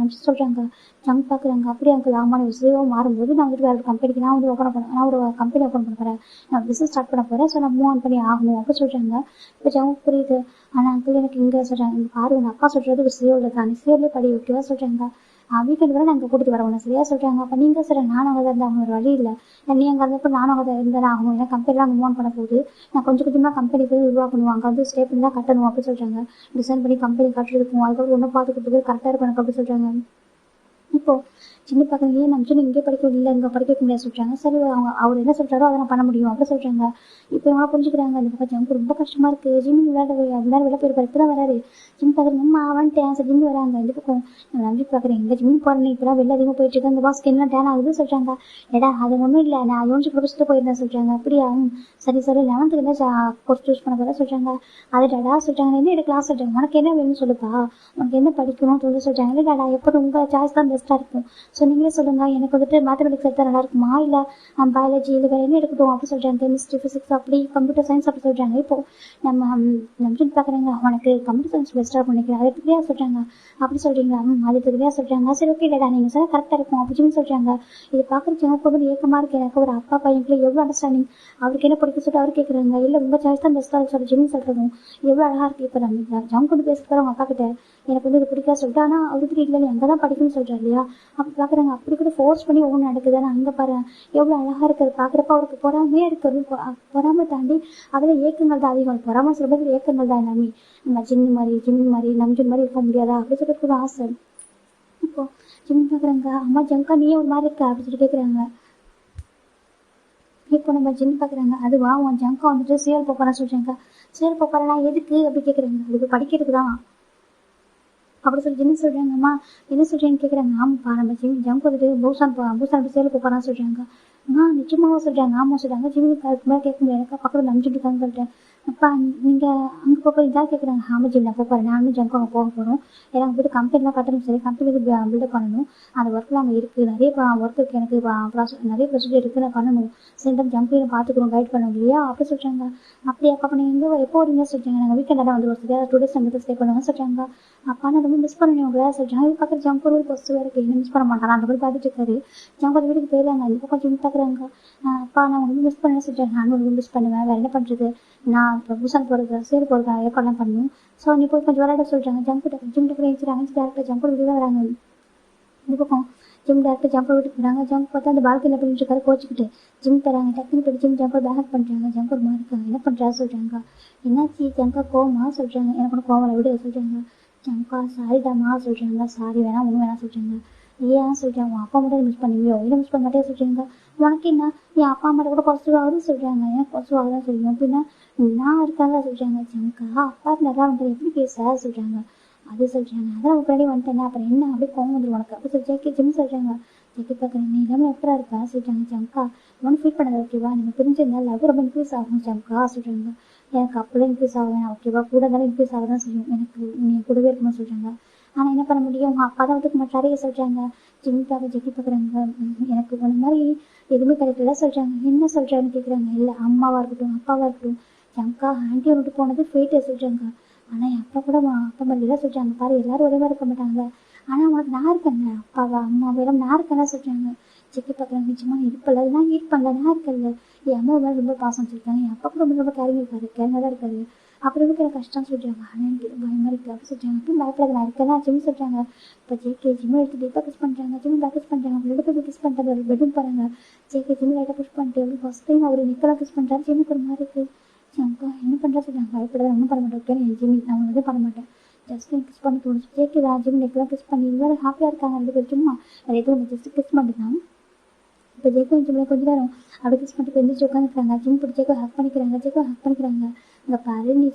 சொல்கிறாங்க. ஜங்கு பார்க்குறாங்க. அப்படி அங்கிள் ஆமாம் நீ சேவை மாறும்போது நான் வந்துட்டு வேறு ஒரு கம்பெனிக்கு நான் வந்து நான் ஒரு கம்பெனி ஓப்பன் பண்ண போகிறேன். நான் பிஸ்னஸ் ஸ்டார்ட் பண்ண போகிறேன். ஸோ நான் மூவ் ஆன் பண்ணி ஆகணும் அப்படின்னு சொல்கிறாங்க. இப்போ ஜங்கு புரியுது. ஆனால் அங்கிள் எனக்கு இங்கே சொல்கிறாங்க. இங்கே பாரு உங்கள் அப்பா சொல்கிறது ஒரு சேவில் தான் நீ சேவ்லேயே படி ஓகேவா சொல்கிறாங்க. வீக்கெண்ட் வரை நாங்கள் கூட்டிட்டு வரணும் சரியா சொல்றாங்க. அப்ப நீங்க சார் நானும் அங்கே இருந்தா அவங்க ஒரு வழி இல்லை, நீ அங்கே இருந்தப்போ நானும் அங்கே இருந்தாலும் ஆகணும், ஏன்னா கம்பெனிலாம் மூவ் ஆன் பண்ண போகுது, நான் கொஞ்சம் கொஞ்சமாக கம்பெனி போய் உருவாக்கணும், அங்கே வந்து ஸ்டே பண்ணி தான் கட்டணும் அப்படின்னு சொல்றாங்க. டிசைன் பண்ணி கம்பெனி கட்டுறதுக்கும் அதுக்கப்புறம் ஒன்றும் பார்த்துக்கிட்டு கரெக்டாக இருக்கும் எனக்கு அப்படின்னு சொல்றாங்க. இப்போ சின்ன பசங்க ஏன் நம்ம இங்கே படிக்க இல்லை இங்கே படிக்க வைக்க முடியாது சொல்றாங்க. சரி அவர் என்ன சொல்றாரோ அதை நான் பண்ண முடியும் அப்படின்னு சொல்றாங்க. இப்போ இவங்க புரிஞ்சுக்கிறாங்க இந்த பக்கம் ஜம்க்கு ரொம்ப கஷ்டமா இருக்கு, ஜிம்மி விளையாட வெளில போயிருப்பாரு, இப்பதான் வராரு. ஜிம் பாக்குறேன் அம்மா வந்துட்டேன் சார் ஜிம்மி வராங்க. இந்த பக்கம் நான் நம்பி பாக்குறேன் எங்க ஜிம்மி போறேன் இப்பதான் வெளில அதிகமாக போயிட்டு இருக்கேன், இந்த பாஸ் என்ன டேன் ஆகுது சொல்றாங்க. ஏடா அது ஒன்றும் இல்லை, நான் யோசிச்சு ப்ரொஃபஸர் போயிருந்தேன் சொல்றாங்க. அப்படியா சரி சரி 11th என்ன கோர்ஸ் சூஸ் பண்ண போறேன் சொல்றாங்க. அது டாடா சொல்றாங்க என்ன எடுக்கலாம் சொல்றாங்க. உனக்கு என்ன வேணும்னு சொல்லுப்பா, உனக்கு என்ன படிக்கணும்னு சொல்லி சொல்றாங்க. இல்லை டாடா எப்போ உங்க சாய்ஸ் தான் பெஸ்டா இருக்கும், ஸோ நீங்களே சொல்லுங்க, எனக்கு வந்துட்டு மேத்தமெட்டிக்ஸ் எடுத்தா நல்லா இருக்குமா இல்லை பயாலஜி இது வேற என்ன எடுக்கட்டும் அப்படி சொல்றாங்க. கெமிஸ்ட்ரி ஃபிசிக்ஸ் அப்படி கம்ப்யூட்டர் சயின்ஸ் அப்படி சொல்றாங்க. இப்போ நம்ம நம்பிட்டு பாக்குறாங்க உனக்கு கம்ப்யூட்டர் சயின்ஸ் பெஸ்டா பண்ணிக்கிறேன் அதை எடுத்துக்கிறியா சொல்றாங்க. அப்படி சொல்றீங்களா அது எடுத்துக்கிறியா சொல்றாங்க. சரி ஓகே டேடா நீங்க சொன்னா கரெக்டா இருக்கும் அப்படின்னு சொல்றாங்க. இது பாக்குறதுக்கு எனக்கு ஒரு ஏக்கமா இருக்கு, எனக்கு ஒரு அப்பா பையனுக்குள்ள எவ்வளவு அண்டர்ஸ்டாண்டிங், அவருக்கு என்ன பிடிக்க சொல்லிட்டு அவர் கேட்குறாங்க. இல்லை உங்க சாய்ஸ் தான் பெஸ்டா சொல்லி ஜிமின் சொல்றதும் எவ்வளவு அழகா இருக்கு. இப்போ நம்ம ஜம்ப் வந்து பேசுகிற அவங்க அப்பா கிட்ட எனக்கு வந்து இது பிடிக்காது சொல்லிட்டு, ஆனா அவருக்கு இல்லை அங்கதான் படிக்கணும்னு சொல்றாரு இல்லையா. அப்படி பாக்குறாங்க அப்படி கூட ஃபோர்ஸ் பண்ணி ஒவ்வொன்று நடக்குது. ஆனா அங்க பாரு எவ்வளவு அழகா இருக்கிறது பாக்குறப்ப அவருக்கு பொறாமையா இருக்கிறது. பொறாமை தாண்டி அதுல ஏக்கங்கள் தான் அதிகம். பொறாமை சொல்றது ஏக்கங்கள் தான் எல்லாமே. நம்ம ஜிம்மி மாதிரி நம்ஜின் மாதிரி இருக்க முடியாதா அப்படி சொல்லிட்டு ஒரு ஆசை. இப்போ ஜிம்மி பாக்குறாங்க அம்மா ஜங்கா நீ ஒரு மாதிரி இருக்க அப்படின்னு சொல்லி கேக்குறாங்க. இப்போ நம்ம ஜிம்மி பாக்குறாங்க அதுவா உன் ஜங்கா வந்துட்டு சேல் போறான்னு சொல்றாங்க. சேல் போறா எதுக்கு அப்படி கேக்குறாங்க. அதுக்கு படிக்கிறதுக்கு தான் அப்படி சொல்லி ஜிம்மி சொல்றாங்க. அம்மா என்ன சொல்றேன்னு கேக்குறாங்க. ஆமாப்பா நம்ம ஜிம்மி ஜம்ப் வந்துட்டு பூசான் சேல் போறான்னு சொல்றாங்க. நிச்சயமாவா சொல்றாங்க. ஆமா சொல்றாங்க. ஜிம்மி அதுக்கு மேலே கேட்க முடியாது, எனக்கு பக்கத்துல நம்பிச்சுட்டு இருக்கான்னு சொல்லிட்டேன். அப்பா நீங்க அங்க போறீங்களா கேக்குறாங்க. ஆமா ஜிம்மி நான் போறேன், நானும் ஜம்ப் அங்கே போக போறோம், ஏன்னா அங்கே போயிட்டு கம்பெனிலாம் கட்டணும் சரி கம்பெனிக்கு பில்டப் பண்ணணும், அந்த ஒர்க்லாம் அங்கே இருக்கு, நிறைய ஒர்க் இருக்கு, எனக்கு நிறைய ப்ரொசீஜர் இருக்கு நான் பண்ணணும், சென்டர் ஜம்பிங் பார்த்துக்கணும் கைட் பண்ணணும் இல்லையா அப்படி சொல்றாங்க. அப்படியே அப்பா நீங்க எங்க எப்போ வரீங்க சொல்றாங்க. நாங்கள் வீக்கெண்டாக வந்து ஒரு சரியா 2 days நம்ம ஸ்டே பண்ணுவாங்க சொல்றாங்க. அப்பா நான் ரொம்ப மிஸ் பண்ணுவேன் உங்களை சொல்றாங்க. இது பக்கத்து ஜம்பர் ஒரு பஸ் வேற இருக்கு, என்ன மிஸ் பண்ண மாட்டாங்க அந்த மாதிரி பார்த்துட்டு இருக்காரு. ஜம்பர் வீட்டுக்கு போயிடறாங்க. இப்போ கொஞ்சம் பாக்குறாங்க. அப்பா நான் ரொம்ப மிஸ் பண்ணேன்னு சொல்றேன். நானும் ரொம்ப மிஸ் பண்ணுவேன், வேற என்ன பண்றது, நான் இப்போ பூசான் போறது சேல் போறது ஏற்பாடுலாம் பண்ணணும், ஸோ நீ போய் கொஞ்சம் விளையாட சொல்றாங்க. ஜிம் டேரக்டர் டேரக்டர் ஜம்பர் வீட்டுக்கு தான் வராங்க. இந்த பக்கம் ஜிம் டேரக்டர் ஜம்பர் வீட்டுக்கு போறாங்க. ஜம்ப் பார்த்தா அந்த பால்கனியில் பண்ணிட்டு இருக்காரு கோச்சிக்கிட்டு. ஜிம் தராங்க டக்குன்னு போய் ஜிம் ஜம்பர் பேக் பண்றாங்க. ஜம்பர் மாதிரி இருக்காங்க. என்ன பண்றா சொல்றாங்க. என்னாச்சு ஜங்கா கோவமா சொல்றாங்க. எனக்கு ஒன்று கோவம் விட சொல்றாங்க. ஜங்கா சாரிடாமா சொல்றாங்க. சாரி வேணா ஒன்றும் வேணா சொல்றாங்க. ஏன் சொல்றாங்க. உன் அப்பா மட்டும் மிஸ் பண்ணுவியோ, என்ன மிஸ் பண்ண மாட்டே சொல்றாங்க. உனக்கு என்ன என் அப்பா அம்மா கூட பாசிட்டிவ் ஆகுதுன்னு சொல்றாங்க. எனக்கு பாசிட்டிவ் ஆகுதான் சொல்லுவேன் அப்படின்னா நான் இருக்காங்க சொல்றாங்க. ஜங்கா அப்பா நல்லா வந்து எப்படி பேச சொல்றாங்க. அது சொல்றாங்க. அதான் முன்னாடி வந்துட்டேன் அப்புறம் என்ன அப்படியே கோவம் வந்துடும் உனக்கு அப்படி சொல்லி ஜேகே ஜிம் சொல்றாங்க. ஜேகே பார்க்குறேன் நீ எல்லாமே எப்படா இருப்பா சொல்றாங்க. ஜங்கா ஒன்றும் ஃபீல் பண்ணது ஓகேவா, நீங்க பிரிஞ்சிருந்தா லவ் ரொம்ப இன்க்ரீஸ் ஆகும் ஜங்கா சொல்றாங்க. எனக்கு அப்பெல்லாம் இன்க்ரீஸ் ஆகும் ஓகேவா, கூட இருந்தாலும் இன்க்ரீஸ் ஆகதான் செய்யும், எனக்கு நீ கூடவே இருக்கணும்னு சொல்றாங்க. ஆனா என்ன பண்ண முடியும், உங்க அப்பா தான் ஒத்துக்க மாட்டாரே சொல்றாங்க. ஜிம்மிக்காக ஜெக்கி பாக்குறாங்க. எனக்கு ஒரு மாதிரி எதுவுமே கிடைக்கல சொல்றாங்க. என்ன சொல்றான்னு கேக்குறாங்க. இல்ல அம்மாவா இருக்கட்டும் அப்பாவா இருக்கட்டும் ஜங்கா ஆண்டியை விட்டு போனது ஃபேட்டே சொல்றாங்க. ஆனா என் அப்பா கூட அப்பா மாதிரி தான் சொல்றாங்க. பாரு எல்லாரும் ஒரே மாதிரி இருக்க மாட்டாங்க, ஆனா உனக்கு நான் இருக்கேன்ல அப்பாவா அம்மாவா எல்லாம் நான் இருக்கேன் சொல்றாங்க. ஜெக்கி பாக்குறாங்க. நிச்சயமா இருப்பல நான் இருப்பேன்ல நான் இருக்கேன்ல, என் அம்மா மேல ரொம்ப பாசம் வச்சிருக்காங்க, என் அப்பா கூட ரொம்ப கேரிங் இருக்காரு, கேரிங்கா தான் இருக்காரு, அப்புறம் எனக்கு கஷ்டம் சொல்றாங்க. ஆனா எனக்கு பயமா இருக்கு அப்படி சொல்றாங்க. அப்படி பயப்படாத நான் இருக்கேன் ஜிம் சொல்றாங்க. இப்போ ஜேகே ஜிம் எடுத்து டீப்பா கிஸ் பண்றாங்க. ஜிம் பேக் கிஸ் பண்றாங்க. ரெண்டு பேரும் கிஸ் பண்றாங்க. ஒரு பெட்ரூம் போறாங்க. ஜேகே ஜிம் லைட்டா புஷ் பண்ணிட்டு அப்படி ஃபர்ஸ்ட் டைம் அவர் நிக்கலாம் கிஸ் பண்றாரு. ஜிம்முக்கு ஒரு மாதிரி இருக்கு. ஜங்கா என்ன பண்றா சொல்றாங்க. பயப்படாத ஒன்றும் பண்ண மாட்டேன் என் ஜிம்மி நான் ஒன்றும் பண்ண மாட்டேன், ஜஸ்ட் கிஸ் பண்ணி தோணுச்சு. ஜேகே ஜிம் நெக்கெல்லாம் கிஸ் பண்ணி இவ்வளோ ஹாப்பியா இருக்காங்க ரெண்டு பேரும். சும்மா வேற எதுவும் ஜஸ்ட் கிஸ் பண்ணிட்டாங்க. இப்போ ஜேகே ஜிம்ல கொஞ்ச நேரம் அப்படி கிஸ் பண்ணிட்டு எந்திரிச்சு உட்காந்துருக்காங்க. ஜிம் பிடிச்சி ஜேக்கோ ஹக் பண்ணிக்கிறாங்க. ஜேக்கோ ஹக் பண்ணிக்கிறாங்க. இங்கே பாரு நீ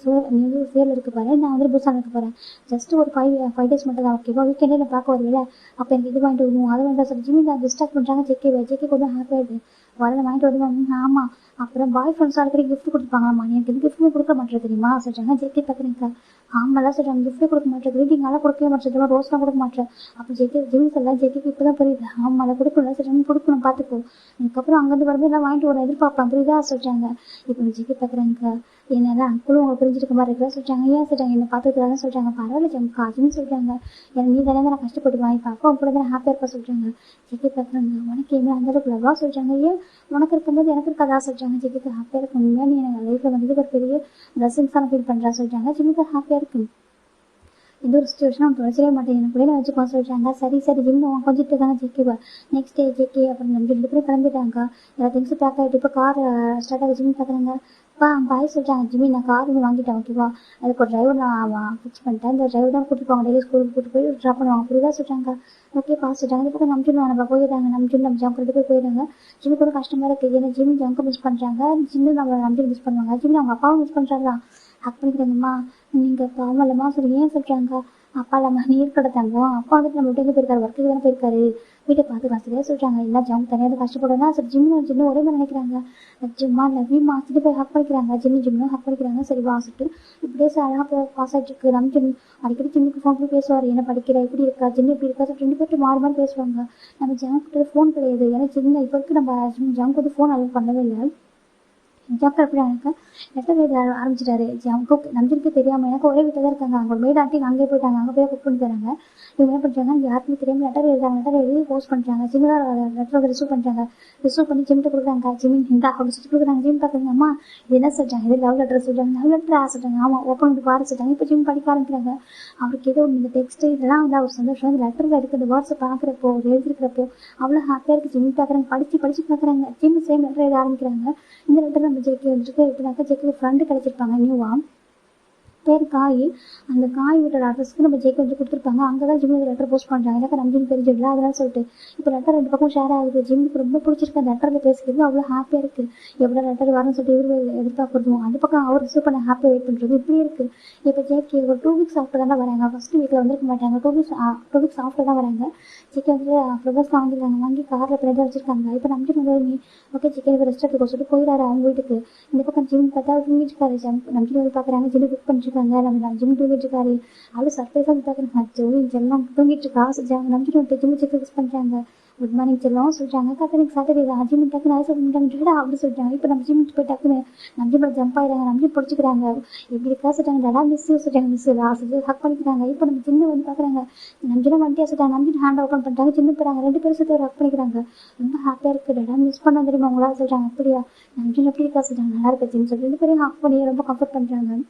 சேல் இருக்கு பாரு, நான் வந்து பூசான் இருக்க போறேன், ஜஸ்ட் ஒரு 5 days மட்டும் தான் ஓகேவா, வீக்கெண்டே நான் பார்க்க வருவேல அப்போ எனக்கு இது வாங்கிட்டு வருவோம் அதை வேண்டாம் சொல்லி ஜிம்மி தான் டிஸ்டார்ட் பண்றாங்க. ஜேக்கே கொஞ்சம் ஹாப்பி ஆயிடுது. வரல வாங்கிட்டு வருவோம். ஆமா அப்புறம் பாய் ஃப்ரெண்ட்ஸ் அடிக்கடி கிஃப்ட் கொடுப்பாங்களாமா, எனக்கு எது கிஃப்ட்டுமே கொடுக்க மாட்டேன் தெரியுமா சொல்றாங்க. ஜேகே பார்க்குறீங்க. ஆமாம் சொல்றாங்க. கிஃப்ட்டே கொடுக்க மாட்டேன், கிரீட்டிங்கால கொடுக்கவே மாட்டேன், ரோஸ்லாம் கொடுக்க மாட்டேன். அப்போ ஜேகே ஜிம் சொல்லலாம். ஜேகேக்கு இப்போதான் புரியுது. ஆமா அதை கொடுக்கல சொல்றாங்க. கொடுக்கணும் பார்த்துக்கோ, அதுக்கப்புறம் அங்கேருந்து வரும்போது எல்லாம் வாங்கிட்டு வர எதிர்பார்ப்பேன் புரியுதா சொல்றாங்க. இப்போ ஜேகே பார்க்குறாங்க. என்னால அங்குளும் அவங்க புரிஞ்சிருக்க மாதிரி இருக்கிற சொல்றாங்க. ஏன் சொல்றாங்க என்ன பார்த்துக்கிறாங்க சொல்றாங்க. பரவாயில்ல ஜம்கா அப்படின்னு சொல்றாங்க. எனக்கு நீ தானே நான் கஷ்டப்படுவேன், இப்போ அப்பா கூட தான் ஹாப்பியா இருப்பா சொல்றாங்க. ஜேகே பார்க்குறாங்க. உனக்கு என்ன அந்த அளவுக்கு லவ்வா சொல்றாங்க. ஏன் உனக்கு இருக்கும்போது எனக்கு இருக்காதா சொல்றாங்க. ஜிம்மிக்கு ஹாப்பியா இருக்கும். உண்மையா நீ எனக்கு லைஃப்ல வந்து ஒரு பெரிய பிளஸிங்ஸான ஃபீல் பண்றா சொல்றாங்க. ஜிம்மிக்கு ஹாப்பியா இருக்கு. எந்த ஒரு சுச்சுவேஷனும் தொலைச்சிடவே மாட்டேன், எனக்கு கூட வச்சுக்கோ சொல்லிட்டாங்க. சரி சரி ஜிம்னு கொஞ்சிட்டு இருக்காங்க ஜேகேவா. நெக்ஸ்ட் டே ஜேகே அப்புறம் நம்ம 2 பேரும் கிளம்பிட்டாங்க. எல்லா திங்ஸும் பேக் ஆகிட்டு இப்போ கார் ஸ்டார்ட் ஆகி ஜிம் பார்க்குறாங்க. பாய் சொல்லிட்டாங்க ஜிம்மி, நான் கார் ஒன்று வாங்கிட்டேன் ஓகேவா, அதுக்கு ஒரு டிரைவர் நான் ஃபிக்ஸ் பண்ணிட்டேன், இந்த டிரைவர் தான் கூட்டிட்டு போவாங்க, டெய்லி ஸ்கூலுக்கு கூட்டிட்டு போய் ட்ராப் பண்ணுவாங்க, புரியுதா சொல்லிட்டாங்க. ஓகே பாஸ் சொல்லிட்டாங்க. இப்போ நம்ம போயிடுறாங்க, நம்ம ஜம்ப் 2 பேர் போயிடுறாங்க. ஜிம்மி கூட கஷ்டமா இருக்குது, ஏன்னா ஜிம்மி ஜம்க்கு மிஸ் பண்ணுறாங்க, ஜிம்மி நம்ம நம்பி மிஸ் பண்ணுவாங்க. ஜிம்மி அவங்க அப்பாவும் மிஸ் பண்ணுறாங்க. ஹக் பண்ணிக்கிறாங்கம்மா, நீங்கள் பாவம் இல்லைம்மா சொல்லி ஏன் சொல்கிறாங்க. அப்பா இல்லாமல் நீர் கடை தங்கும், அப்பா வந்துட்டு நம்ம வீட்டுக்கு போயிருக்காரு, ஒர்க்குக்கு தானே போயிருக்காரு, வீட்டை பார்த்துக்கலாம் சரியா சொல்கிறாங்க. எல்லாம் ஜம்ப் தனியாக கஷ்டப்படுறா சரி ஜிம்மு ஒரே மாதிரி நினைக்கிறாங்க. ஜிம்மா லவ்யூமா சொல்லிட்டு போய் ஹக் பண்ணிக்கிறாங்க. ஜிம்மும் ஹக் பண்ணிக்கிறாங்க. சரி வா சொல்லிட்டு இப்படியே அழகாக போய் பாஸ் ஆகிட்டு இருக்கு. நம்ம ஜிம் அடிக்கடி ஜிம்முக்கு ஃபோன் பண்ணி பேசுவார், என்ன படிக்கிற எப்படி இருக்கா ஜிம்மு எப்படி இருக்கா சொல்லிட்டு 2 பேர்ட்டு மாறி மாறி பேசுவாங்க. நம்ம ஜம்க்கு ஃபோன் கிடையாது, ஏன்னா சின்ன இப்போ வரைக்கும் நம்ம ஜம்க்கு வந்து ஃபோன் அலோவ் பண்ணவே இல்லை. ஜாக்கர் எப்படி எனக்கு லெட்டர் எழுத ஆரம்பிச்சிட்டாரு. நம்பிக்கை தெரியாமல் எனக்கு ஒரே வீட்டில் தான் இருக்காங்க, அவங்க மேட் ஆண்டி அங்கே போயிட்டாங்க, அங்கே போய் குக் பண்ணி தராங்க. இவங்க என்ன பண்ணுறாங்க, யாருக்குமே தெரியாமல் லெட்டர் எழுதி போஸ்ட் பண்ணுறாங்க. சின்னதாக லெட்டர் ரிசீவ் பண்ணுறாங்க. ரிசீவ் பண்ணி ஜிம்கிட்ட கொடுக்குறாங்க. ஜிம் இந்த அப்படி சொல்லிட்டு கொடுக்குறாங்க. ஜிம் பார்க்குறாங்க. அம்மா இது என்ன சொல்கிறாங்க, இது லவ் லெட்டர் சொல்கிறாங்க. லவ் லெட்டர் சொல்கிறாங்க. ஆமாம் ஓப்பன் பண்ணி பாரு சொல்கிறாங்க. இப்போ ஜிம் படிக்க ஆரம்பிக்கிறாங்க. அவருக்கு ஏதோ இந்த டெக்ஸ்ட் இதெல்லாம் வந்து அவர் சந்தோஷம். அந்த லெட்டரில் இருக்கிற இந்த வேர்ட்ஸை பார்க்குறப்போ எழுதிருக்கிறப்போ அவ்வளோ ஹாப்பியாக இருக்குது. ஜிம் பார்க்குறாங்க, படித்து பார்க்குறாங்க. ஜிம் சேம் லெட்டர் எழுத ஆரம்பிக்கிறாங்க. இந்த லெட்டர் நம்ம ஜேகே வந்துட்டு எப்படின்னாக்கா ஜேகே ஃப்ரெண்டு கிடைச்சிருப்பாங்க நியூவா, பேர் காய். அந்த காய் வீட்டோட அட்ரஸ்க்கு நம்ம ஜேகே வந்து கொடுத்துருப்பாங்க. அங்கே தான் ஜிம்முக்கு லெட்டர் போஸ்ட் பண்ணுறாங்க. எனக்கு நம்பின்னு தெரிஞ்சிடல, அதெல்லாம் சொல்லிட்டு இப்போ லெட்டர் 2 பக்கம் ஷேர் ஆகுது. ஜிம்முக்கு ரொம்ப பிடிச்சிருக்கு அந்த லெட்டரில் பேசுகிறது, அவ்வளோ ஹாப்பியாக இருக்குது. எவ்வளோ லெட்டர் வரணும்னு சொல்லிட்டு இவர் எதிர்பார்க்குறதும் அந்த பக்கம் அவர் ரிசீவ் பண்ண ஹாப்பியாக வெயிட் பண்ணுறது இப்படி இருக்குது. இப்போ ஜேகே ஒரு 2 வீக்ஸ் ஆஃப்டர் தான் வராங்க. ஃபஸ்ட்டு வீக்கில் வந்திருக்க மாட்டாங்க, 2 வீக்ஸ் ஆஃப்டர் தான் வராங்க. ஜேகே வந்து ஃப்ளவர்ஸ்லாம் வாங்கிருக்காங்க, வாங்கி காரில் பின்னாடி வச்சிருக்காங்க. இப்போ நம்பி வந்து ஓகே ஜேகே ரெஸ்ட் எடுத்துக்கோ சொல்லிட்டு போயிடாரு அவங்க வீட்டுக்கு. இந்த பக்கம் ஜிம் பார்த்தா தூங்கிட்டு இருக்காரு. நம்பி வந்து பார்க்குறாங்க, ஜிம் புக் பண்ணிருக்காங்க. நம்ம ஜிம் தூங்கிட்டு இருக்காரு. அவளு சர்ப்ரைஸாக வந்து பார்க்குறாங்க, ஜோலி செல்லம் தூங்கிட்டு இருக்கா சொல்லிட்டாங்க. நம்பிட்டு வந்துட்டு ஜிம் செக் ஃபிக்ஸ் பண்ணுறாங்க. குட் மார்னிங் செல்லம் சொல்லிட்டாங்க. கத்தனைக்கு சாட்டர்டே தான் ஜிம் டக்குன்னு ஆசை பண்ணிட்டாங்க அப்படி சொல்லிட்டாங்க. இப்போ நம்ம ஜிம் போய் டக்குன்னு நம்பி மேலே ஜம்ப் ஆயிடுறாங்க. நம்பி பிடிச்சிக்கிறாங்க. எப்படி இருக்கா சொல்லிட்டாங்க. டடா மிஸ் சொல்லிட்டாங்க. மிஸ் சொல்லி ஹக் பண்ணிக்கிறாங்க. இப்போ நம்ம ஜிம்மு வந்து பார்க்குறாங்க. நம்பினா வண்டியா சொல்லிட்டாங்க. நம்பி ஹேண்ட் ஓப்பன் பண்ணிட்டாங்க. ஜிம்மு போகிறாங்க. 2 பேரும் சேர்த்து ஹக் பண்ணிக்கிறாங்க. ரொம்ப ஹாப்பியாக இருக்குது. டடா மிஸ் பண்ண தெரியுமா உங்களா சொல்லிட்டாங்க. அப்படியா நம்பி எப்படி இருக்கா சொல்லிட்டாங்க. நல்லா இருக்க ஜிம் சொல்லி 2 பேரும் ஹக் பண்ணி ரொம்ப கம்ஃபர்ட் பண்ணுறாங்க.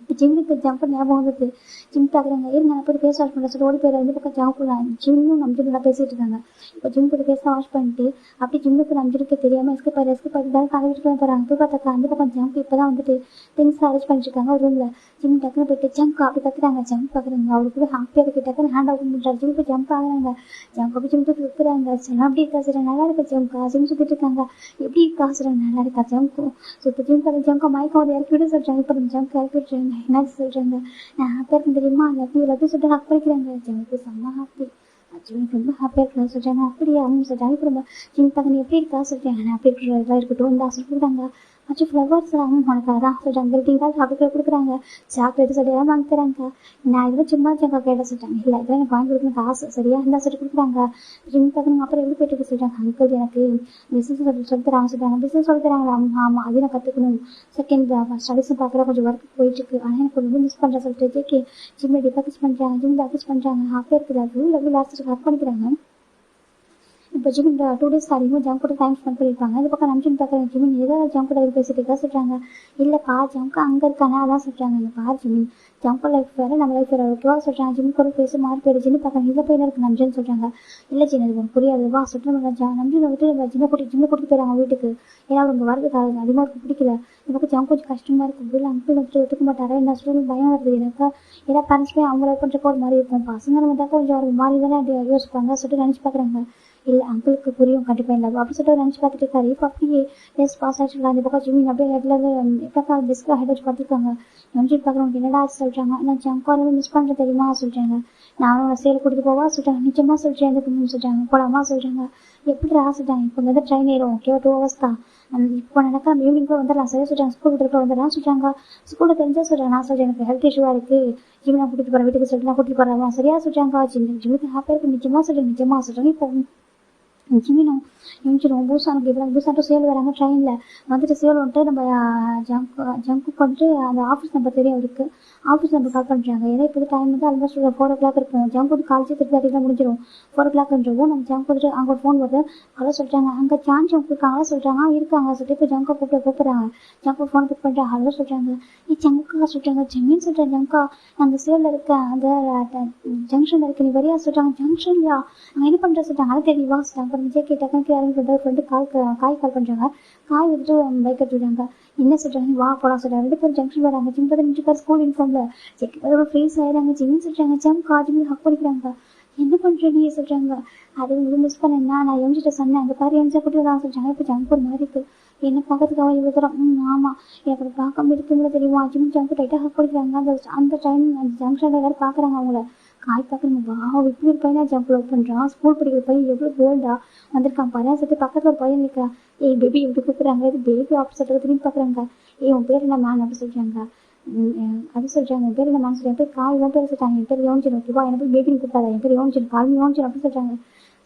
இப்போ ஜிம்முக்கு ஜம்ப் ஞாபகம் வந்துட்டு ஜிம் பார்க்குறாங்க. இருங்க நான் போய் ஃபேஸ் வாஷ் பண்ணுறேன் சொல்லி ஓடி போயிடுற. இந்த பக்கம் ஜம்ப் ஜிம்மும் நம்ம நல்லா பேசிகிட்டு இருக்காங்க. இப்போ ஜிம் போய் ஃபேஸ் வாஷ் பண்ணிட்டு அப்படி ஜிம்முக்கு நம்பிருக்கு தெரியாமல் எஸ்கேப் ஆகிட்டு தான் காலை வீட்டுக்கு போகிறாங்க. போய் பார்த்தாக்கா அந்த பக்கம் ஜம்ப் இப்போ தான் வந்துட்டு திங்ஸ் அரேஞ்ச் பண்ணிட்டுருக்காங்க ஒரு ரூமில். ஜிம் டக்குன்னு போயிட்டு ஜம்ப் அப்படி கற்றுறாங்க. ஜம்ப் பார்க்குறாங்க. அவருக்கு கூட ஹாப்பியாக இருக்குது. டக்குன்னு ஹேண்ட் ஓப்பன் பண்ணுறாரு. ஜிம் போய் ஜம்ப் ஆகுறாங்க. ஜம்ப் அப்படி ஜிம் தூக்கி வைக்கிறாங்க. எல்லாம் அப்படி இருக்கா சார் நல்லா இருக்கா ஜம்க்கா ஜிம் சுற்றிட்டு இருக்காங்க. எப்படி இருக்கா சார் நல்லா இருக்கா ஜம்க்கும் சுற்றி ஜிம் பார்த்து ஜம்க்கா மயக்கம் வந்து இறக்கி விட சொல்கிறாங்க. இப்போ நம்ம ஜம்க் இறக்கி விட்டுறாங்க. என்ன சொல்கிறாங்க, நான் ஹாப்பியாக இருக்கேன் தெரியுமா லவ் சொல்லிட்டு ஹக் பண்ணிக்கிறாங்க. ஜம்க்கு செம்ம ஹாப்பி. ஜிம்க்கு ரொம்ப ஹாப்பியாக இருக்கலாம் சொல்கிறாங்க. அப்படியே அவங்க சொல்கிறாங்க. இப்போ நம்ம ஜிம் பார்க்க நீ எப்படி இருக்கா சொல்கிறாங்க. நான் அப்படி இருக்கிறதா இருக்கட்டும் இந்த சொல்லிட்டாங்க. அச்சு ஃப்ளவர்ஸ் உனக்கு அதான் சொல்கிறாங்க. கிரீட்டிங் கார்டு சாப்பிட்டு கொடுக்குறாங்க. சாக்லேட்டு சொல்லி எல்லாம் வாங்கி தராங்க. நான் இதெல்லாம் சும்மா ஜங்கா கேட்ட சொல்லிட்டாங்க. இல்லை இதெல்லாம் எனக்கு வாங்கி கொடுக்கணும் காசு சரியா இருந்தால் சொல்லி கொடுக்குறாங்க. ஜிம் பார்க்கணும். அப்புறம் எப்படி போயிட்டு சொல்லிட்டாங்க. அங்கிள் எனக்கு பிஸ்னஸ் சொல்லி தராங்க சொல்லிட்டாங்க. பிஸ்னஸ் சொல்லி தராங்களா ஆமாம் அது நான் கற்றுக்கணும். செகண்ட் ஸ்டடீஸும் பார்க்குற கொஞ்சம் ஒர்க் போயிட்டுருக்கு. ஆனால் எனக்கு ரொம்ப மிஸ் பண்ணுறேன் சொல்லிட்டு ஜேகே ஜிம்மை டிபாக்கிஸ் பண்ணுறாங்க. ஜிம் டாக்கிஸ் பண்ணுறாங்க. ஹாப்பியாக இருக்குது. லவ் லாஸ்ட்டு ஹக் பண்ணிக்கிறாங்க. இப்போ ஜிமின் 2 டேஸ் அதிகமாக ஜம்ப் கூட டைம் ஸ்பெண்ட் பண்ணியிருப்பாங்க. இந்த பக்கம் நம்ம ஜிம் பார்க்குறேன். ஜிமின் ஏதாவது ஜம்ப் கூட பேசிட்டு இருக்கா சொல்கிறாங்க. இல்லைப்பா ஜம்க்கு அங்கே இருக்காங்க அதான் சொல்கிறாங்க. இந்த பார் ஜிமின் ஜம்ப் லைஃப் வேறு நம்ம லைஃப் வேறு ஓகேவா சொல்கிறாங்க. ஜிம் கூட பேசி மாறி போயிடு. ஜிம் பார்க்குறேன். இதில் போய் இருக்குது நம்ஜின்னு சொல்கிறாங்க. இல்லை ஜின் அது உங்களுக்கு புரியாது வா சொல்லிட்டு நம்ம நம்ஜின் வந்துட்டு நம்ம ஜிம்மை கூட்டிட்டு போயிடுறாங்க வீட்டுக்கு. ஏன்னா அவங்க வரதுக்கு அதிகமாக இருக்கு பிடிக்கல. இந்த பக்கம் ஜம்ப் கொஞ்சம் கஷ்டமாக இருக்கும். இல்லை அங்கிள் வந்துட்டு ஒத்துக்க மாட்டாரா என்ன சொல்லி பயம் வருது எனக்கு. ஏன்னா பேரண்ட்ஸ் போய் அவங்க லைஃப் பண்ணுறப்போ ஒரு மாதிரி இருக்கும். பசங்க வந்தால் கொஞ்சம் ஒரு மாதிரி தானே யோசிப்பாங்க சொல்லிட்டு நினச்சி பார்க்குறாங்க. இல்லை அங்கிளுக்கு புரியும் கண்டிப்பாக இல்லை அப்படி சொல்லிட்டு நினச்சி பார்த்துட்டு இருக்காரு. இப்போ அப்படியே டெஸ்ட் பாஸ் ஆகிட்டு இந்த பக்கம் ஜிமின் அப்படியே ஹெட்லேருந்து இப்போ டெஸ்க்கில் ஹெட் வச்சு பார்த்துருக்காங்க. நினச்சி பார்க்குறவங்க என்னடா சொல்கிறாங்க. நான் ஜம்கார் மிஸ் பண்ணுறது தெரியுமா சொல்கிறாங்க. நான் அவனை சேலை கூட்டிகிட்டு போவா சொல்லிட்டாங்க. நிச்சயமாக சொல்கிறேன் எதுக்கு சொல்கிறாங்க. போலாமா சொல்கிறாங்க. எப்படி சொல்லிட்டாங்க. இப்போ வந்து ட்ரெயின் ஏறும் ஓகேவா 2 hours தான். இப்போ நடக்க நம்ம ஈவினிங் கூட வந்துடலாம் சரியா சொல்கிறாங்க. ஸ்கூல் விட்டு வந்துடலாம் சொல்கிறாங்க. ஸ்கூலில் தெரிஞ்சால் சொல்கிறேன். நான் சொல்கிறேன் எனக்கு ஹெல்த் இஷ்யூவாக இருக்குது. ஜிம் நான் கூட்டிகிட்டு போகிறேன் வீட்டுக்கு சொல்லிட்டு நான் கூட்டிகிட்டு போகிறேன் சரியா சொல்கிறாங்க. ஜிம்முக்கு ஹாப்பியாக இருக்குது. நிச்சயமாக சொல்கிறேன் இப்போ ஜிமினும் எமிச்சிடும் பூசானுக்கு இப்போ பூசான்ட்டு சேல் வராங்க ட்ரெயினில் வந்துட்டு சேல் வந்துட்டு நம்ம ஜங்குக்கு வந்துட்டு அந்த ஆஃபீஸ் நம்பர் தெரியும் அவருக்கு. ஆஃபீஸ் நம்பர் கால் பண்ணுறாங்க. ஏன்னா இப்போ டைம் வந்து ஆல்மோஸ்ட் 4 o'clock இருக்கும். ஜங்க் வந்து காலேஜ் 3:30 முடிஞ்சிடும். 4 o'clockன்றவும் நம்ம ஜங்க் வந்துட்டு அங்கே ஒரு ஃபோன் வருது. ஹலோ சொல்கிறாங்க. அங்கே சான் ஜங்க் இருக்காங்களா சொல்கிறாங்க. இருக்காங்க சொல்லிட்டு இப்போ ஜங்கை கூப்பிட்றாங்க. ஜங்க் ஃபோன் பிக் பண்ணுறாங்க. ஹலோ சொல்கிறாங்க. ஜங்குக்கா சொல்கிறாங்க. ஜமீன் சொல்கிறேன் ஜங்கா அந்த சேலில் இருக்க அந்த ஜங்ஷனில் இருக்க நீ வரியா சொல்கிறாங்க. ஜங்ஷன்யா அங்கே என்ன பண்ணுற சொல்கிறாங்க. அதை தெரியவா சொல்கிறாங்க. அப்புறம் விஜய் கேட்டாங்க. ஃப்ரெண்டு காய் கால் பண்ணுறாங்க. காய் வந்துட்டு பைக் எடுத்துட்டாங்க. என்ன சொல்கிறாங்க. வா போலாம் சொல்கிறாங்க. 2 பேரும் ஜங்ஷன் வராங்க. ஜிம் நின்றுக்கார் ஸ்கூல் யூனிஃபார்மில். செக் ஃப்ரீஸ் ஆயிடுறாங்க. ஜிம்னு சொல்கிறாங்க. ஜிம் ஹக் பண்ணிக்கிறாங்க. என்ன பண்ணுற நீ சொல்கிறாங்க. அது உங்களுக்கு மிஸ் பண்ணேன்னா நான் எம்ஜிட்ட சொன்னேன். அங்கே பாரு எம்ஜிஆ கூட்டி தான் சொல்கிறாங்க. இப்போ ஜங்க் ஒரு மாதிரி இருக்குது. என்ன பார்க்கறதுக்காக இவ்வளோ தூரம். ஆமாம் எனக்கு அப்படி பார்க்காம இருக்குங்களா தெரியுமா. ஜங்க் டைட்டாக ஹக் பண்ணிக்கிறாங்க. அந்த ட்ரெயின் அந்த ஜங்ஷனில் எல்லாரும் பார்க்குறாங்க அவங்கள. காய் பார்க்குறாங்க. வா இப்படி ஒரு பையனா ஜம்ப் லவ் பண்ணுறான். ஸ்கூல் படிக்கிற பையன் எவ்வளோ போல்டா வந்திருக்கான் பாரு சொல்லிட்டு பக்கத்தில் ஒரு பையன் இருக்கா. பேபி எப்படி கூப்பிட்றாங்க. இது பேபி ஆஃபீஸர் திரும்பி பார்க்குறாங்க. உன் பேர் என்ன மேன் அப்படி சொல்கிறாங்க. அது சொல்கிறாங்க. என் பேர் என்ன மேன் சொல்கிறேன். பேர் காய் பேர் சொல்லிட்டாங்க. என் பேர் யோனிச்சின் ஓகேவா. எனக்கு பேர் பேபின்னு கூப்பிட்டாங்க. என் பேர் யோனிச்சின் கால் யோனிச்சின் அப்படி சொல்கிறாங்க.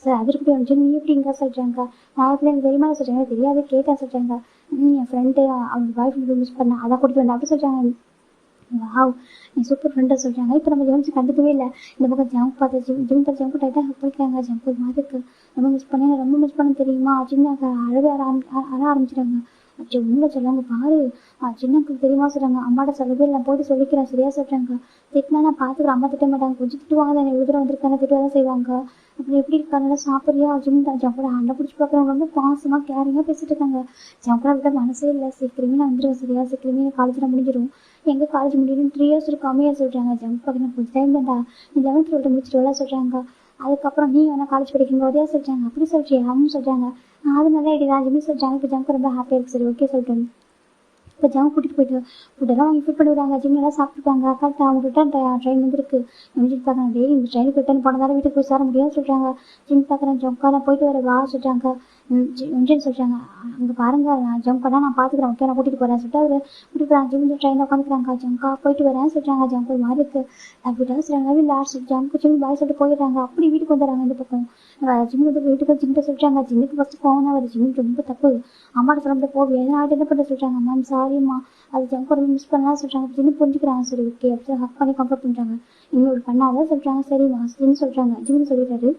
சார் அது இருக்கட்டும் யோனிச்சின் நீ எப்படிங்க சொல்கிறாங்க. நான் எப்படி எனக்கு தெரியுமா சொல்கிறாங்க. தெரியாது கேட்டேன் சொல்கிறாங்க. என் ஃப்ரெண்டு அவங்க பாய் ஃப்ரெண்டு மிஸ் பண்ணேன் அதான் கூட்டிட்டு வந்தேன் அப்படி சொல்கிறாங்க. வாவ் நீ சூப்பர் ஃப்ரெண்டாக சொல்கிறாங்க. இப்போ நம்ம ஜெம்ஸ் கண்டுக்கவே இல்லை. இந்த பக்கம் ஜம்ப் பார்த்து ஜிம் பார்த்து ஜம்ப் டைட்டாக ஹக் பண்ணிக்கிறாங்க. ஜம்ப் ஒரு மாதிரி இருக்குது. ரொம்ப மிஸ் பண்ண தெரியுமா. சின்ன அழவே அற ஆரம்பிச்சிட்டாங்க. உங்களை சொல்லுவாங்க பாரு சின்னக்கு தெரியுமா சொல்கிறாங்க. அம்மாட்ட சொல்லவே இல்லை. நான் போயிட்டு சொல்லிக்கிறேன் சரியா சொல்கிறாங்க. திட்டினா நான் பார்த்துக்கிறேன். அம்மா திட்ட மாட்டாங்க. கொஞ்சம் திட்டுவாங்க தான். எவ்வளோ தூரம் வந்திருக்காங்க திட்டுவாக தான் செய்வாங்க. அப்புறம் எப்படி இருக்காங்க சாப்பிட்றியா ஜிம் தான் ஜம்போட அண்டை பிடிச்சி பார்க்குறவங்க வந்து பாசமாக கேரிங்காக பேசிட்டு இருக்காங்க. ஜம்போட விட மனசே இல்லை. சீக்கிரமே நான் வந்துடுவேன் சரியா. சீக்கிரமே காலேஜில் முடிஞ்சிடும். எங்கே காலேஜ் முடியும் 3 years இருக்காமையா சொல்கிறாங்க. ஜம்ப் பார்க்கணும் கொஞ்சம் டைம் தான்டா. நீ 11th 12th முடிச்சிட்டு சொல்கிறாங்க. அதுக்கப்புறம் நீ வேணா காலேஜ் படிக்கணும் வரையா சொல்கிறாங்க. அப்படி சொல்றியா அவங்க சொல்கிறாங்க. அது நல்லா ஐடியா ஜிம்மி சொல்கிறாங்க. இப்போ ஜம்ப் ரொம்ப ஹாப்பியாக இருக்குது சரி ஓகே சொல்லிட்டு இப்போ ஜம்ப் கூட்டிகிட்டு போயிட்டு ஃபுட்டெல்லாம் வாங்கி ஃபிட் பண்ணி விடுறாங்க. ஜிம்மெல்லாம் சாப்பிட்டுருக்காங்க. கரெக்டாக அவங்க ரிட்டர்ன் ட்ரெயின் வந்துருக்கு. எம்ஜி பார்க்குறாங்க. டேய் இந்த ட்ரெயினுக்கு ரிட்டர்ன் போனதால வீட்டுக்கு போய் சேர முடியாது சொல்கிறாங்க. ஜிம் பார்க்குறேன். ஜம்க்காக போயிட்டு வர வா சொல்கிறாங்க. எம்ஜின்னு சொல்கிறாங்க. அங்கே பாருங்க நான் ஜம்ப் பண்ணால் நான் பார்த்துக்கிறேன் ஓகே நான் கூட்டிகிட்டு போகிறேன் சொல்லிட்டு அவர் கூட்டிட்டு போகிறாங்க. ஜிம் ட்ரெயினில் உட்காந்துக்கிறாங்க. ஜம்க்கா போயிட்டு வரேன் சொல்கிறாங்க. ஜம்ப் ஒரு மாதிரி இருக்குது அப்படிதான் சொல்கிறாங்க. லாஸ்ட் ஜம்க்கு ஜிம் பாய் சொல்லிட்டு போயிடுறாங்க. அப்படி வீட்டுக்கு வந்துடுறாங்க. இந்த பக்கம் ஜிம் வந்து வீட்டுக்கு ஜிம்கிட்ட சொல்கிறாங்க. ஜிம்முக்கு ஃபஸ்ட்டு போகணும் வருது. ஜிம் ரொம்ப தப்பு அம்மாட்ட சொல்ல முடியாது போக எதனா ஆகிட்டு என்ன பண்ண சொல்கிறாங்க. மேம் சாரிம்மா அது ஜம்ப் ரொம்ப மிஸ் பண்ணலாம் சொல்கிறாங்க. ஜிம்மு புரிஞ்சுக்கிறாங்க. சரி ஓகே அப்படி ஹக் பண்ணி கம்ஃபர்ட் பண்ணுறாங்க. இன்னொரு பண்ணாதான் சொல்கிறாங்க. சரிம்மா ஜிம் சொல்கிறாங்க. ஜிம்னு சொல்லிட்டாரு.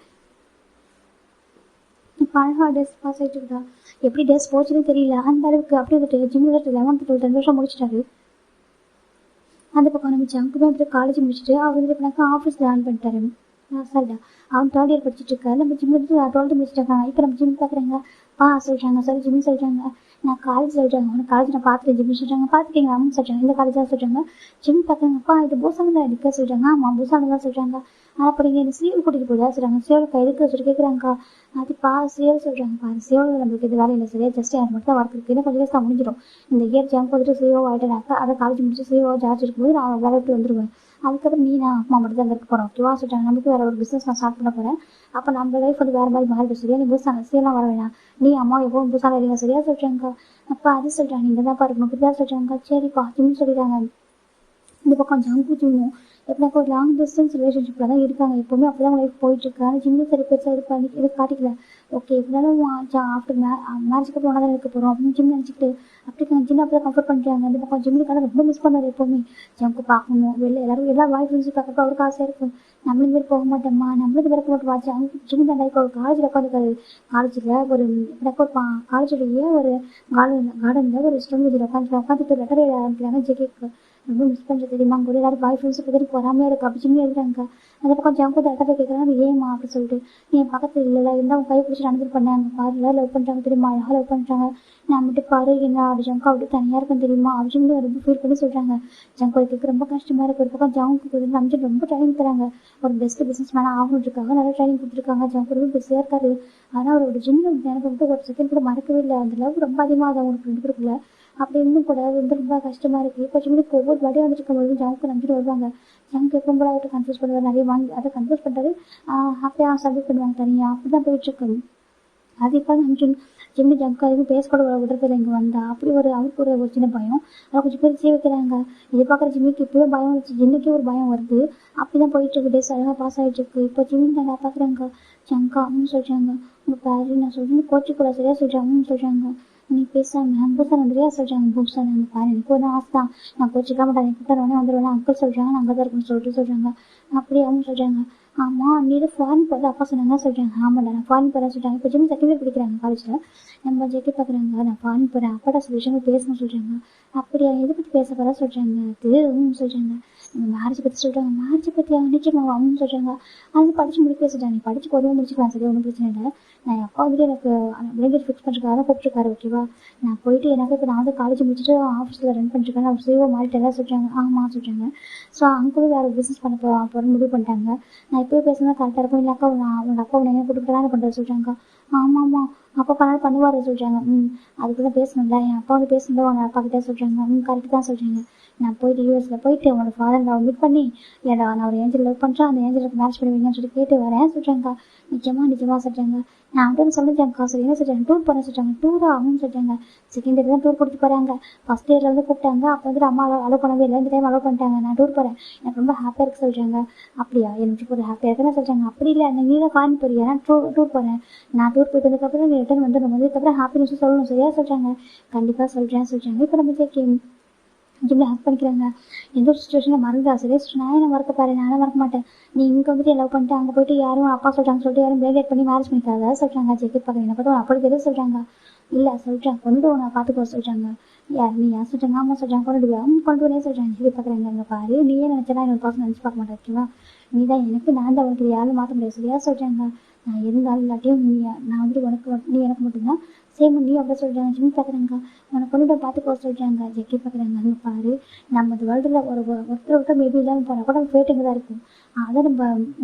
இப்போ அழகாக டேஸ் பாஸ் ஆகிட்டு இருக்கா. எப்படி டேஸ் போச்சுன்னு தெரியல. அந்த அளவுக்கு அப்படி வந்துட்டு ஜிம் 11th 12th 2 வருஷம் முடிச்சிட்டாரு. அந்த பக்கம் நம்ம ஜங்குமே வந்துட்டு காலேஜ் முடிச்சுட்டு அவர் வந்துட்டு இப்போ ஆஃபீஸ் ஜாயின் பண்ணிட்டாரு. சரிடா அவன் 3rd year படிச்சுட்டு இருக்காரு. நம்ம ஜிம் வந்துட்டு 12th முடிச்சிட்டாங்க. இப்போ நம்ம ஜிம் பார்க்குறேங்க. சொல்கிறாங்க சரி ஜிம் சொல்கிறாங்க. நான் காலேஜ் சொல்கிறாங்க. உனக்கு காலேஜ் நான் பார்த்துட்டேன் ஜிம் சொல்கிறாங்க. பார்த்துட்டீங்களா அவங்க சொல்கிறாங்க. இந்த காலேஜ் தான் சொல்கிறாங்க. ஜிம் பார்க்குறாங்கப்பா இது பூசாங்க தான் இருக்க சொல்கிறாங்க. ஆமாம் பூசாங்க தான் சொல்கிறாங்க. அப்படி இந்த சேவல் கூட்டிகிட்டு போதா சொல்கிறாங்க. சேவலுக்கு எதுக்கு சொல்லி கேட்குறாங்க. அது சேவல் சொல்கிறாங்க. பாரு சேவல் நம்மளுக்கு இது வேலை இல்லை சரியா. ஜஸ்ட் எனக்கு மட்டும் தான் வரத்துக்கு இன்னும் கொஞ்சம் தான் முடிஞ்சிடும். இந்த இயர் ஜம்ப் வந்துட்டு சிஓ ஆகிட்டேனாக்கா அதை காலேஜ் முடிச்சு சிஓ ஜார்ஜ் இருக்கும்போது நான் வேலை விட்டு வந்துடுவேன். அதுக்கப்புறம் நீ நான் அம்மா மட்டும் தான் இருக்க போகிறோம் ஓகேவா சொல்கிறாங்க. நமக்கு வேறு ஒரு பிஸ்னஸ் நான் ஸ்டார்ட் பண்ண போகிறேன். அப்போ நம்ம லைஃப் வந்து வேறு மாதிரி மாறிடும் சரியா. நீ புதுசாக சேலாம் வர வேணாம். நீ அம்மா எப்போவும் புதுசாக இருங்க சரியா சொல்கிறாங்க. அப்பா அது சொல்கிறாங்க. நீங்கள் தான் பாருங்க இப்படி தான் சொல்கிறாங்க. சரிப்பா ஜிம்னு சொல்லிடுறாங்க. இந்த பக்கம் ஜங்கு ஜிம்மும் எப்படினாக்கா ஒரு லாங் டிஸ்டன்ஸ் ரிலேஷன்ஷிப்பில் தான் இருக்காங்க. எப்போவுமே அப்படி தான் லைஃப் போயிட்டுருக்கு. ஆனால் ஜிம்மும் சரி பெருசாக இது காட்டிக்கல. ஓகே எப்படினாலும் ஆஃப்டர் மேரேஜுக்கு அப்புறம் ஒன்றா தான் இருக்க போகிறோம் அப்படின்னு ஜிம் நினச்சிக்கிட்டு அப்படி ஜிம் அப்படி தான் கம்ஃபர்ட் பண்ணுறாங்க. இந்த பக்கம் ஜிம்முக்கான ரொம்ப மிஸ் பண்ணார். எப்போவுமே ஜம்க்கு பார்க்கணும் வெளில எல்லாரும் பாய் ஃப்ரெண்ட்ஸும் பார்க்குறப்ப அவருக்கு ஆசையாக இருக்கும். நம்மளுக்கு மாரி போக மாட்டோம்மா நம்மளுக்கு பிறக்க மாட்டோம் வாட்சி அவங்க ஜிம் தான் இப்போ ஒரு காலேஜில் உட்காந்துருக்காரு. காலேஜில் ஒரு எப்படினாக்கா ஒரு காலேஜுடைய ஒரு கார்டனில் ஒரு ஸ்டோன் வச்சுட்டு உட்காந்துட்டு லெட்டர் எழுத ஆரம்பிக்கிறாங்க. ஜெகேக்கு ரொம்ப மிஸ் பண்ணுறது தெரியுமா. அங்கே ஒரு எல்லாரும் பாய் ஃப்ரெண்ட்ஸ் பற்றி பொறாமையாக இருக்குது அப்படி ஜிம்மில் எழுதுறாங்க. அந்த பக்கம் ஜம்ப் லெட்டர் கேட்குறாங்க. ஏமா அப்படி சொல்லிட்டு நீ என் பக்கத்தில் இல்லை இருந்தால் அவங்க கை பிடிச்சி நடந்துட்டு பண்ணாங்க. பாரு லவ் பண்ணுறாங்க தெரியுமா. அழகாக லவ் பண்ணுறாங்க. நான் மட்டும் பாரு என்ன அப்படி ஜம்க்கு அப்படி தனியாக இருக்கும் தெரியுமா. அப்படின்னு ரொம்ப ஃபீல் பண்ணி சொல்கிறாங்க. ஜம்க்கு ரொம்ப கஷ்டமாக இருக்குது. ஒரு பக்கம் ஜம்க்கு வந்து ரொம்ப ட்ரைனிங் தராங்க. ஒரு பெஸ்ட் பிஸ்னஸ் மேனாக ஆகணுன்றிருக்காங்க. நல்லா ட்ரைனிங் கொடுத்துருக்காங்க. ஜம்க்கு ரொம்ப பிஸியாக இருக்காரு. ஆனால் அவரோட ஜிம்மில் வந்து எனக்கு வந்து ஒரு செகண்ட் கூட மறக்கவே இல்லை. அந்த லவ் ரொம்ப அதிகமாக அது அவங்களுக்கு 2 பேருக்குள்ள அப்படி இருந்தும் கூட வந்து ரொம்ப கஷ்டமாக இருக்குது. இப்போ ஜிம்முக்கு ஒவ்வொரு வாட்டியும் வந்துட்டு இருக்கும்போது ஜம்க்கு நம்பிட்டு வருவாங்க. ஜம்க்கு எப்போ கூட அவர்கிட்ட கன்ஃபியூஸ் பண்ணுவார். நிறைய வாங்கி அதை கன்ஃபியூஸ் பண்ணுறாரு. ஹாப்பியாக சப்மிட் பண்ணுவாங்க தனியாக அப்படி தான் போயிட்டுருக்கு. அது இப்போ நம்ம ஜிம்மு ஜங்கு அதுவும் பேசக்கூட விடுறதில்ல இங்கே வந்தா. அப்படி அவருக்கு ஒரு சின்ன பயம். அதை கொஞ்சம் பிரிச்சே வைக்கிறாங்க. இதை பார்க்குற ஜிம்மிக்கு இப்போவே பயம் வந்துச்சு, ஜிம்முக்கே ஒரு பயம் வருது. அப்படிதான் போயிட்டு இருக்கு, டேஸ் அழகாக பாஸ் ஆகிட்டு இருக்கு. இப்போ ஜிம்மி நான் பார்க்குறாங்க, ஜங்கா சொல்கிறாங்க, உங்கள் பாரு நான் சொல்கிறேன் கோச்சிக்கூட சரியா சொல்கிறாங்க சொல்கிறாங்க. நீ பேசாம பூசா நிறையா சொல்கிறாங்க. பூசா நாங்கள் பாரு எனக்கு ஒரு ஆசை தான், நான் கோச்சிக்க மாட்டேன், கூப்பிட்டு உடனே வந்துடுவேன். அங்கிள் சொல்கிறாங்க நான் அங்கே தான் இருக்குன்னு சொல்கிறாங்க. அப்படியே சொல்கிறாங்க. ஆமாம் நீ இது ஃபாரின் போகிறது அப்பா சொன்னாங்க சொல்கிறாங்க. ஆமாடா நான் ஃபாரின் போகிறேன் சொல்கிறாங்க. இப்போ ஜிம்மி செகண்ட் இயர் படிக்கிறாங்க காலேஜில். நம்ம ஜெட்டி பார்க்குறாங்க, நான் ஃபாரின் போகிறேன் அப்பாடா சில விஷயங்கள் பேசணும்னு சொல்கிறாங்க. அப்படியா எதை பற்றி பேச போகிறா சொல்கிறாங்க. அது சொல்கிறாங்க நம்ம மேரேஜ் பற்றி சொல்கிறாங்க. மேரேஜ் பற்றி நிச்சயமாக சொல்கிறாங்க. அது படித்து முடிக்க சொல்கிறாங்க. நீ படித்து பொதுவாக முடிச்சுக்கலாம் சரி, ஒன்றும் பிரச்சனை இல்லை. நான் அப்பா எனக்கு பிளேங்கேஜ் ஃபிக்ஸ் பண்ணுறதுக்காக தான் கூப்பிட்டுருக்காரு, ஓகேவா. நான் போயிட்டு எனக்கு இப்போ நான் காலேஜ் முடிச்சுட்டு ஆஃபீஸில் ரன் பண்ணிருக்கேன், அவர் சேவோ மாறிட்டு எல்லாம் சொல்கிறாங்க. ஆமாம் சொல்கிறாங்க. ஸோ அங்களும் வேறு பிஸ்னஸ் பண்ண போகிறேன்னு முடிவு பண்ணிட்டாங்க. நான் இப்போயே பேசுனா கரெக்டாக இருக்கும், இல்லை அக்கா உங்கள் அப்பா உன்னை கூப்பிட்டு கல்யாணம் பண்ணுறது சொல்கிறாங்க. ஆமாம்மா அப்பா பண்ணாலும் பண்ணுவார் சொல்கிறாங்க. அதுக்குள்ளே பேசணும்ல, என் அப்பா பேசணும்ல உன் அப்பா கிட்டே சொல்கிறாங்க. கரெக்டு தான் சொல்கிறாங்க. நான் போயிட்டு யூஎஸில் போயிட்டு உங்களோட ஃபாதர் நான் மீட் பண்ணி ஏடா நான் ஒரு ஏஞ்சல் லவ் பண்ணுறேன், அந்த ஏஞ்சலுக்கு மேட்ச் பண்ணுவீங்கன்னு சொல்லி கேட்டு வரேன் சொல்கிறாங்க. நிஜமாக சொல்கிறாங்க. நான் வந்து சொல்லிட்டேன்க்கா சரி என்ன சொல்கிறாங்க, டூர் போகிறேன் சொல்கிறாங்க. டூரா சொல்கிறாங்க. செகண்ட் இயர் தான் டூர் கொடுத்து போகிறாங்க. ஃபஸ்ட் இயரில் வந்து கூப்பிட்டாங்க, அப்போ வந்து அம்மா அலோவ் பண்ணவே இல்லை, இந்த டைம் அலோவ் பண்ணிட்டாங்க. நான் டூர் போகிறேன், எனக்கு ரொம்ப ஹாப்பியாக இருக்கு சொல்கிறாங்க. அப்படியா எனக்கு ஒரு ஹாப்பியாக இருக்குன்னு சொல்கிறாங்க. அப்படி இல்லை நீ தான் ஃபாரின் போறியா, நான் டூர் போகிறேன், நான் டூர் போயிட்டு வந்ததுக்கப்புறம் நீ ரிட்டர்ன் வந்ததுக்கப்புறம் ஹாப்பி நியூஸ் சொல்லணும் சரியா சொல்கிறாங்க. கண்டிப்பாக சொல்கிறேன் சொல்கிறாங்க. இப்போ நம்ம ஜிம்மில் ஹேக் பண்ணிக்கிறாங்க. எந்த ஒரு சுச்சுவேஷனில் மறந்துடா சரியா நான் என்ன மறக்க பாரு, நானும் மறக்க மாட்டேன். நீ இங்கே வந்துட்டு லவ் பண்ணிட்டு அங்கே போயிட்டு யாரும் அப்பா சொல்கிறாங்க சொல்லிட்டு யாரும் பிளேட் பண்ணி மேரேஜ் பண்ணிக்காத சொல்கிறாங்க. ஜெக்கெட் பார்க்குறேன் என்ன பார்த்தா அப்படி தெரியும் சொல்கிறாங்க. இல்லை சொல்கிறேன் கொண்டு நான் பார்த்துக்கோ சொல்கிறாங்க. யார் நீ யார் சொல்கிறாங்க. ஆமாம் சொல்கிறாங்க. கொண்டு வரே சொல்கிறாங்க. ஜெக்கெட் பார்க்குறாங்க. இங்கே பாரு நீயே நினச்சா இன்னொரு பர்சன் நினச்சி பார்க்க மாட்டேன், ஓகேவா. நீ தான் எனக்கு, நான் தான் உனக்கு யாரும் மாற்ற முடியாது சரியா சொல்கிறாங்க. நான் இருந்தாலும் இல்லாட்டியும் நான் வந்துட்டு உனக்கு நீ எனக்கு மட்டும்தான் சேம் நீ அப்படி சொல்கிறாங்க. ஜிம்மி பார்க்குறாங்க. உனக்கு கொண்டு பார்த்துக்கோ சொல்கிறாங்க. ஜெக்கி பார்க்குறாங்க. அங்கே பாரு நம்ம வேர்ல்டில் ஒருத்தர் மேபி இல்லாமல் போனால் கூட ஃபேட் இங்கே தான் இருக்கும், அதை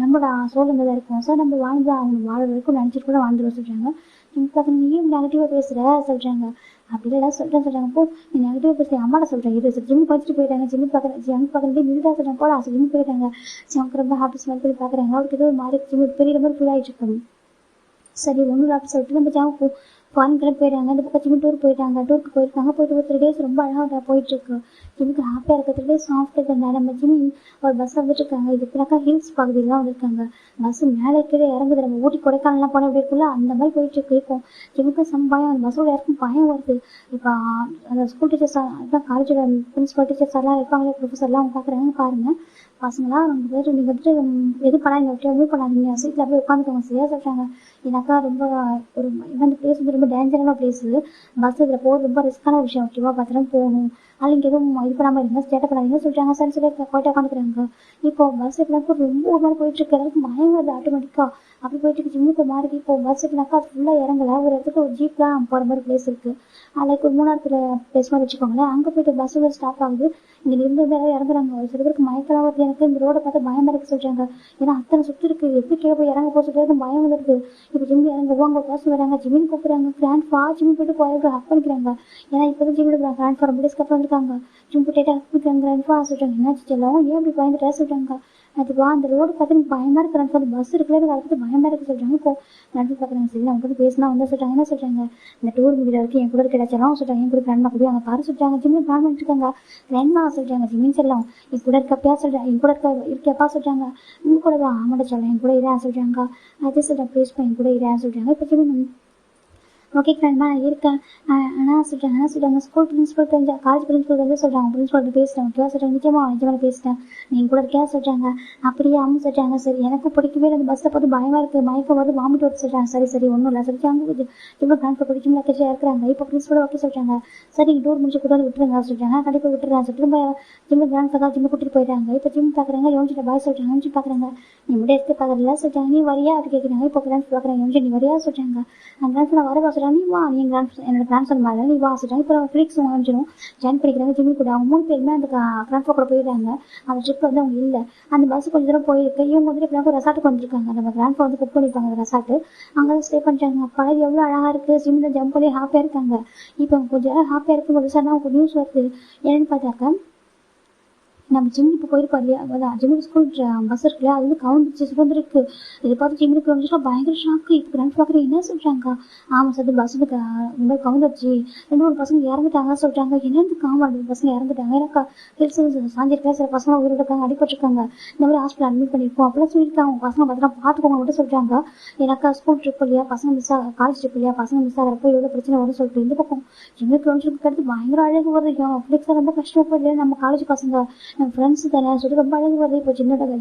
நம்மளோட சோல் இங்கே தான் இருக்கும். ஸோ நம்ம வாழ்ந்து அவங்க வாழ வரைக்கும் நினச்சிட்டு கூட வாழ்ந்துருவோம் சொல்கிறாங்க. ஜிம்மி பார்க்குறாங்க. நீயும் நெகட்டிவாக பேசுகிற சொல்கிறாங்க. அப்படி எல்லாம் சொல்கிறாங்க. அப்போ நீ நெகட்டிவாக பேசுகிற அம்மாட்ட சொல்கிறேன் இது ஜிம்மி படிச்சுட்டு போயிட்டாங்க. ஜிம்மி பார்க்குறது நீதான் சொல்கிறாங்க போல ஜிம்மி போயிட்டாங்க. அவங்க ரொம்ப ஹாப்பி ஸ்மெல் பண்ணி பார்க்குறாங்க. அவருக்கு ஏதோ மாதிரி ஜிம்மி பெரிய மாதிரி ஃபுல் ஆகிட்டு இருக்காங்க. சரி ஒன்றும் அப்படி சொல்லிட்டு நம்ம ஜாங்க ஃபாரின் கிளம்பி போயிட்டாங்க. இந்த பக்கம் ஜிம்மி டூர் போயிட்டாங்க. டூருக்கு போயிருக்காங்க. போயிட்டு ஒரு 3 days ரொம்ப அழகாக போயிட்டுருக்கு. ஜிம்முக்கு ஹாப்பியாக இருக்க 3 days சாஃப்ட் இருக்கிறதுனால நம்ம ஜிம்மி ஒரு பஸ்ஸில் வந்துட்டுருக்காங்க. இது இப்போனாக்கா ஹில்ஸ் பகுதியில் தான் வந்திருக்காங்க. பஸ்ஸு மேலே கீழே இறங்குது. நம்ம ஊட்டி கொடைக்கானல்லாம் போனால் எப்படி இருக்குல்ல அந்த மாதிரி போயிட்டுருக்கு. இப்போ ஜிம்முக்கு பயம், அந்த பஸ்ஸோட யாருக்கும் பயம் வருது. இப்போ அந்த ஸ்கூல் டீச்சர்ஸ் அதான் காலேஜோட பிரின்சிபல் டீச்சர்ஸ் எல்லாம் இருப்பாங்களே, ப்ரொஃபஸர்லாம் அவங்க பார்க்குறாங்க. பாருங்கள் பசங்களாம் 2 பேர் நீங்கள் வந்துட்டு எது பண்ணாதீங்க, மூவ் பண்ணாதீங்க, சீட்டில் அப்படியே உட்காந்துக்கோங்க சரியா சொல்கிறாங்க. எனக்கா ரொம்ப ஒரு இந்த பிளேஸ் வந்து ரொம்ப டேஞ்சரான பிளேஸு, பஸ் இதில் போகிறது ரொம்ப ரிஸ்க்கான விஷயம், ஓகேவா. பத்திரம் போகணும், அதில் இங்கே எதுவும் இது பண்ணாமல் இருங்க, ஸ்டேட்டை பண்ணாதீங்க சொல்கிறாங்க. சரி சொல்லி போய்ட்டு உட்காந்துக்கிறாங்க. இப்போ பஸ் எப்படினாக்கா ரொம்ப ஒரு மாதிரி போயிட்டுருக்கு. எல்லாருக்கும் பயம் வருது ஆட்டோமேட்டிக்காக. அப்படி போயிட்டு ஜிம்முக்கு மாதிரி இப்போ பஸ் எப்படினாக்கா அது ஃபுல்லாக இறங்கலை. ஒரு இடத்துக்கு ஒரு ஜீப்லாம் போகிற மாதிரி பிளேஸ் இருக்குது. லைக் ஒரு 3வது பிளேஸ் மாதிரி வச்சுக்கோங்களேன். அங்கே போய்ட்டு பஸ் வந்து ஸ்டாப் ஆகுது. இங்கே இருந்து எல்லாரும் இறங்குறாங்க. ஒரு சில பேருக்கு மயக்கலாம் வருது. எனக்கு இந்த ரோடை பார்த்து பயமாக இருக்குது சொல்கிறாங்க. ஏன்னா அத்தனை சுற்றி இருக்குது, எப்படி கீழே போய் இறங்க போக சொல்லிட்டு பயம் வந்துருக்கு. இப்போ ஜிம்மி இறங்குவாங்க, பர்சன் வராங்க, ஜிம்மின்னு கூப்பிட்றாங்க. கிராண்ட் ஃபா ஜிம்மி போய்ட்டு போய் ஹக் பண்ணிக்கிறாங்க. ஏன்னா இப்போ தான் ஜிம்மி கிராண்ட் ஃபா ரொம்ப டேஸ்க்கு அப்புறம் வந்துருக்காங்க. ஜிம்மி போய்ட்டு ஹக் பண்ணிக்கிறாங்க. கிராண்ட் ஃபா சொல்கிறாங்க. என்னாச்சு செல்லம் ஏன் இப்படி பயந்துட்டா சொல்கிறாங்க. அதுவா அந்த ரோடு பார்த்து எனக்கு பயமாக இருக்கிறாங்க. அந்த பஸ் இருக்குல்ல அதை பார்த்து பயமாக இருக்குது சொல்கிறாங்க. இப்போ நடந்து பார்க்குறாங்க. சரி அவங்க வந்து பேசினா வந்து சொல்கிறாங்க. என்ன சொல்கிறாங்க, இந்த டூர் முடிகிற வரைக்கும் என் கூட கிடைச்சாலும் சொல்கிறாங்க. என் கூட கிராண்ட்மா கூட அங்கே பாரு சொல்கிறாங்க. ஜிம்மி பிளான் பண்ணிட்டுருக்காங்க. கிராண்ட்மா சொல்கிறாங்க. ஜிம்மின்னு செல்லம் என் கூட இருக்கப்பா சொல்கிறேன். என் கூட இருக்கப்பா சொல்கிறாங்க. உங்க கூட தான் ஆமாட்ட சொல்கிறேன். என் கூட இரேன் சொல்கிறாங்க. அதே சொல்கிறேன் ப்ளீஸ் என் கூட இரேன் சொல்கிறாங்க. இப்போ ஜிம்மி ஓகே கிராண்ட்மா நான் இருக்கேன் ஆனால் சொல்கிறாங்க ஸ்கூல் பிரின்சிபல் தெரிஞ்ச காலேஜ் பிரின்சிபல் வந்து சொல்கிறாங்க. பிரின்சிபல் பேசுகிறேன் ஓகேவா சொல்கிறாங்க. நிஜமாக பேசுகிறேன் நீங்கள் கூட இருக்கா சொல்கிறாங்க. அப்படியே அவங்க சொல்கிறாங்க. சரி எனக்கும் பிடிக்கவே இல்லை, அந்த பஸ்ஸில் பார்த்து பயமாக இருக்குது, மயக்கம் வருது, வாமிட்டு வருது சொல்கிறாங்க. சரி ஒன்றும் இல்லை சொல்லிட்டு இவ்வளோ கிராண்ட் பிடிக்கும் லக்கேஜாக இருக்கிறாங்க. இப்போ பிரின்சிபல் ஓகே சொல்கிறாங்க. சரி டூர் முடிச்சு கூட விட்டுருங்க சொல்கிறாங்க. கண்டிப்பாக விட்டுருங்க சொல்லிட்டு திரும்ப ஜிம்மி கிராண்ட் ஃபா ஜிம்மி கூட்டிகிட்டு போயிட்டாங்க. இப்போ ஜிம்மி பார்க்குறாங்க. யோசிச்சுட்டு பாய் சொல்கிறாங்க. யோசிச்சு பார்க்குறாங்க. நீ முடிய எடுத்து பார்க்குறதுல சொல்கிறாங்க. நீ வரியா அப்படி கேட்குறாங்க. இப்போ கிராண்ட் பார்க்குறாங்க. யோசிச்சு நீ வரியா சொல்கிறாங்க. அந்த கிராண்ட் நான் வரவா சொல்கிறாங்க. நீ வா நீ என்னோட கிராண்ட் மாதிரி நீ வா சொல்கிறாங்க. இப்போ ஃபிளிக்ஸ் வாங்கிச்சிடும் ஜாயின் பண்ணிக்கிறாங்க. ஜிம்மி கூட அவங்க 3 பேருமே அந்த கிராண்ட் ஃபா கூட போயிடுறாங்க. அந்த ட்ரிப் வந்து அவங்க இல்லை. அந்த பஸ் கொஞ்சம் தூரம் போயிருக்கு. இவங்க வந்துட்டு எப்படின்னா ரெசார்ட்டுக்கு வந்திருக்காங்க. நம்ம கிராண்ட் ஃபா வந்து புக் பண்ணியிருப்பாங்க அந்த ரெசார்ட்டு. அங்கே தான் ஸ்டே பண்ணுறாங்க. பழகு எவ்வளோ அழகாக இருக்குது. ஜிம்மி தான் ஜம்ப் பண்ணி ஹாப்பியாக இருக்காங்க. இப்போ கொஞ்சம் நேரம் ஹாப்பியாக இருக்கும்போது சார் அவங்க நியூஸ் வருது. என்னென்னு பார்த்தாக்கா நம்ம ஜிம் இப்போ போயிருப்பாரு இல்லையா, அதான் ஜிம்முக்கு ஸ்கூல் பஸ் இருக்கு இல்லையா, அது வந்து கவுந்துச்சு சுதந்திருக்கு. இதை பார்த்து ஜிம்முக்கு வந்துச்சுன்னா பயங்கர ஷாக்கு. இப்போ கிராண்ட் ஃபாதர் என்ன சொல்றாங்க, ஆமாம் சார் பஸ் இந்த மாதிரி கவுந்துச்சு, 2 3 பசங்க இறந்துட்டாங்க சொல்றாங்க. என்னென்னு காமா 2 பசங்க இறந்துட்டாங்க, எனக்கு ஹெல்த் சாஞ்சிருக்கா, சில பசங்க உயிரோட இருக்காங்க, அடிபட்டிருக்காங்க, இந்த மாதிரி ஹாஸ்பிட்டல் அட்மிட் பண்ணியிருக்கோம் அப்படிலாம் சொல்லியிருக்காங்க. அவங்க பசங்க பத்திரம் பார்த்துக்கோங்க மட்டும் சொல்றாங்க. எனக்கு ஸ்கூல் ட்ரிப் இல்லையா, பசங்க மிஸ் காலேஜ் ட்ரிப் இல்லையா, பசங்க மிஸ் ஆகிறப்போ எவ்வளோ பிரச்சனை வரும்னு சொல்லிட்டு இந்த பக்கம் ஜிம்முக்கு வந்துட்டு அடுத்து பயங்கர அழகு வருது. ஃபிளிக்ஸாக ரொம்ப கஷ்டப்போ இல்லையா, நம்ம காலேஜ் பசங்க நம்ம ஃப்ரெண்ட்ஸ் தானே சொல்லிட்டு ரொம்ப அழகு வருது. இப்போ ஜிம்ல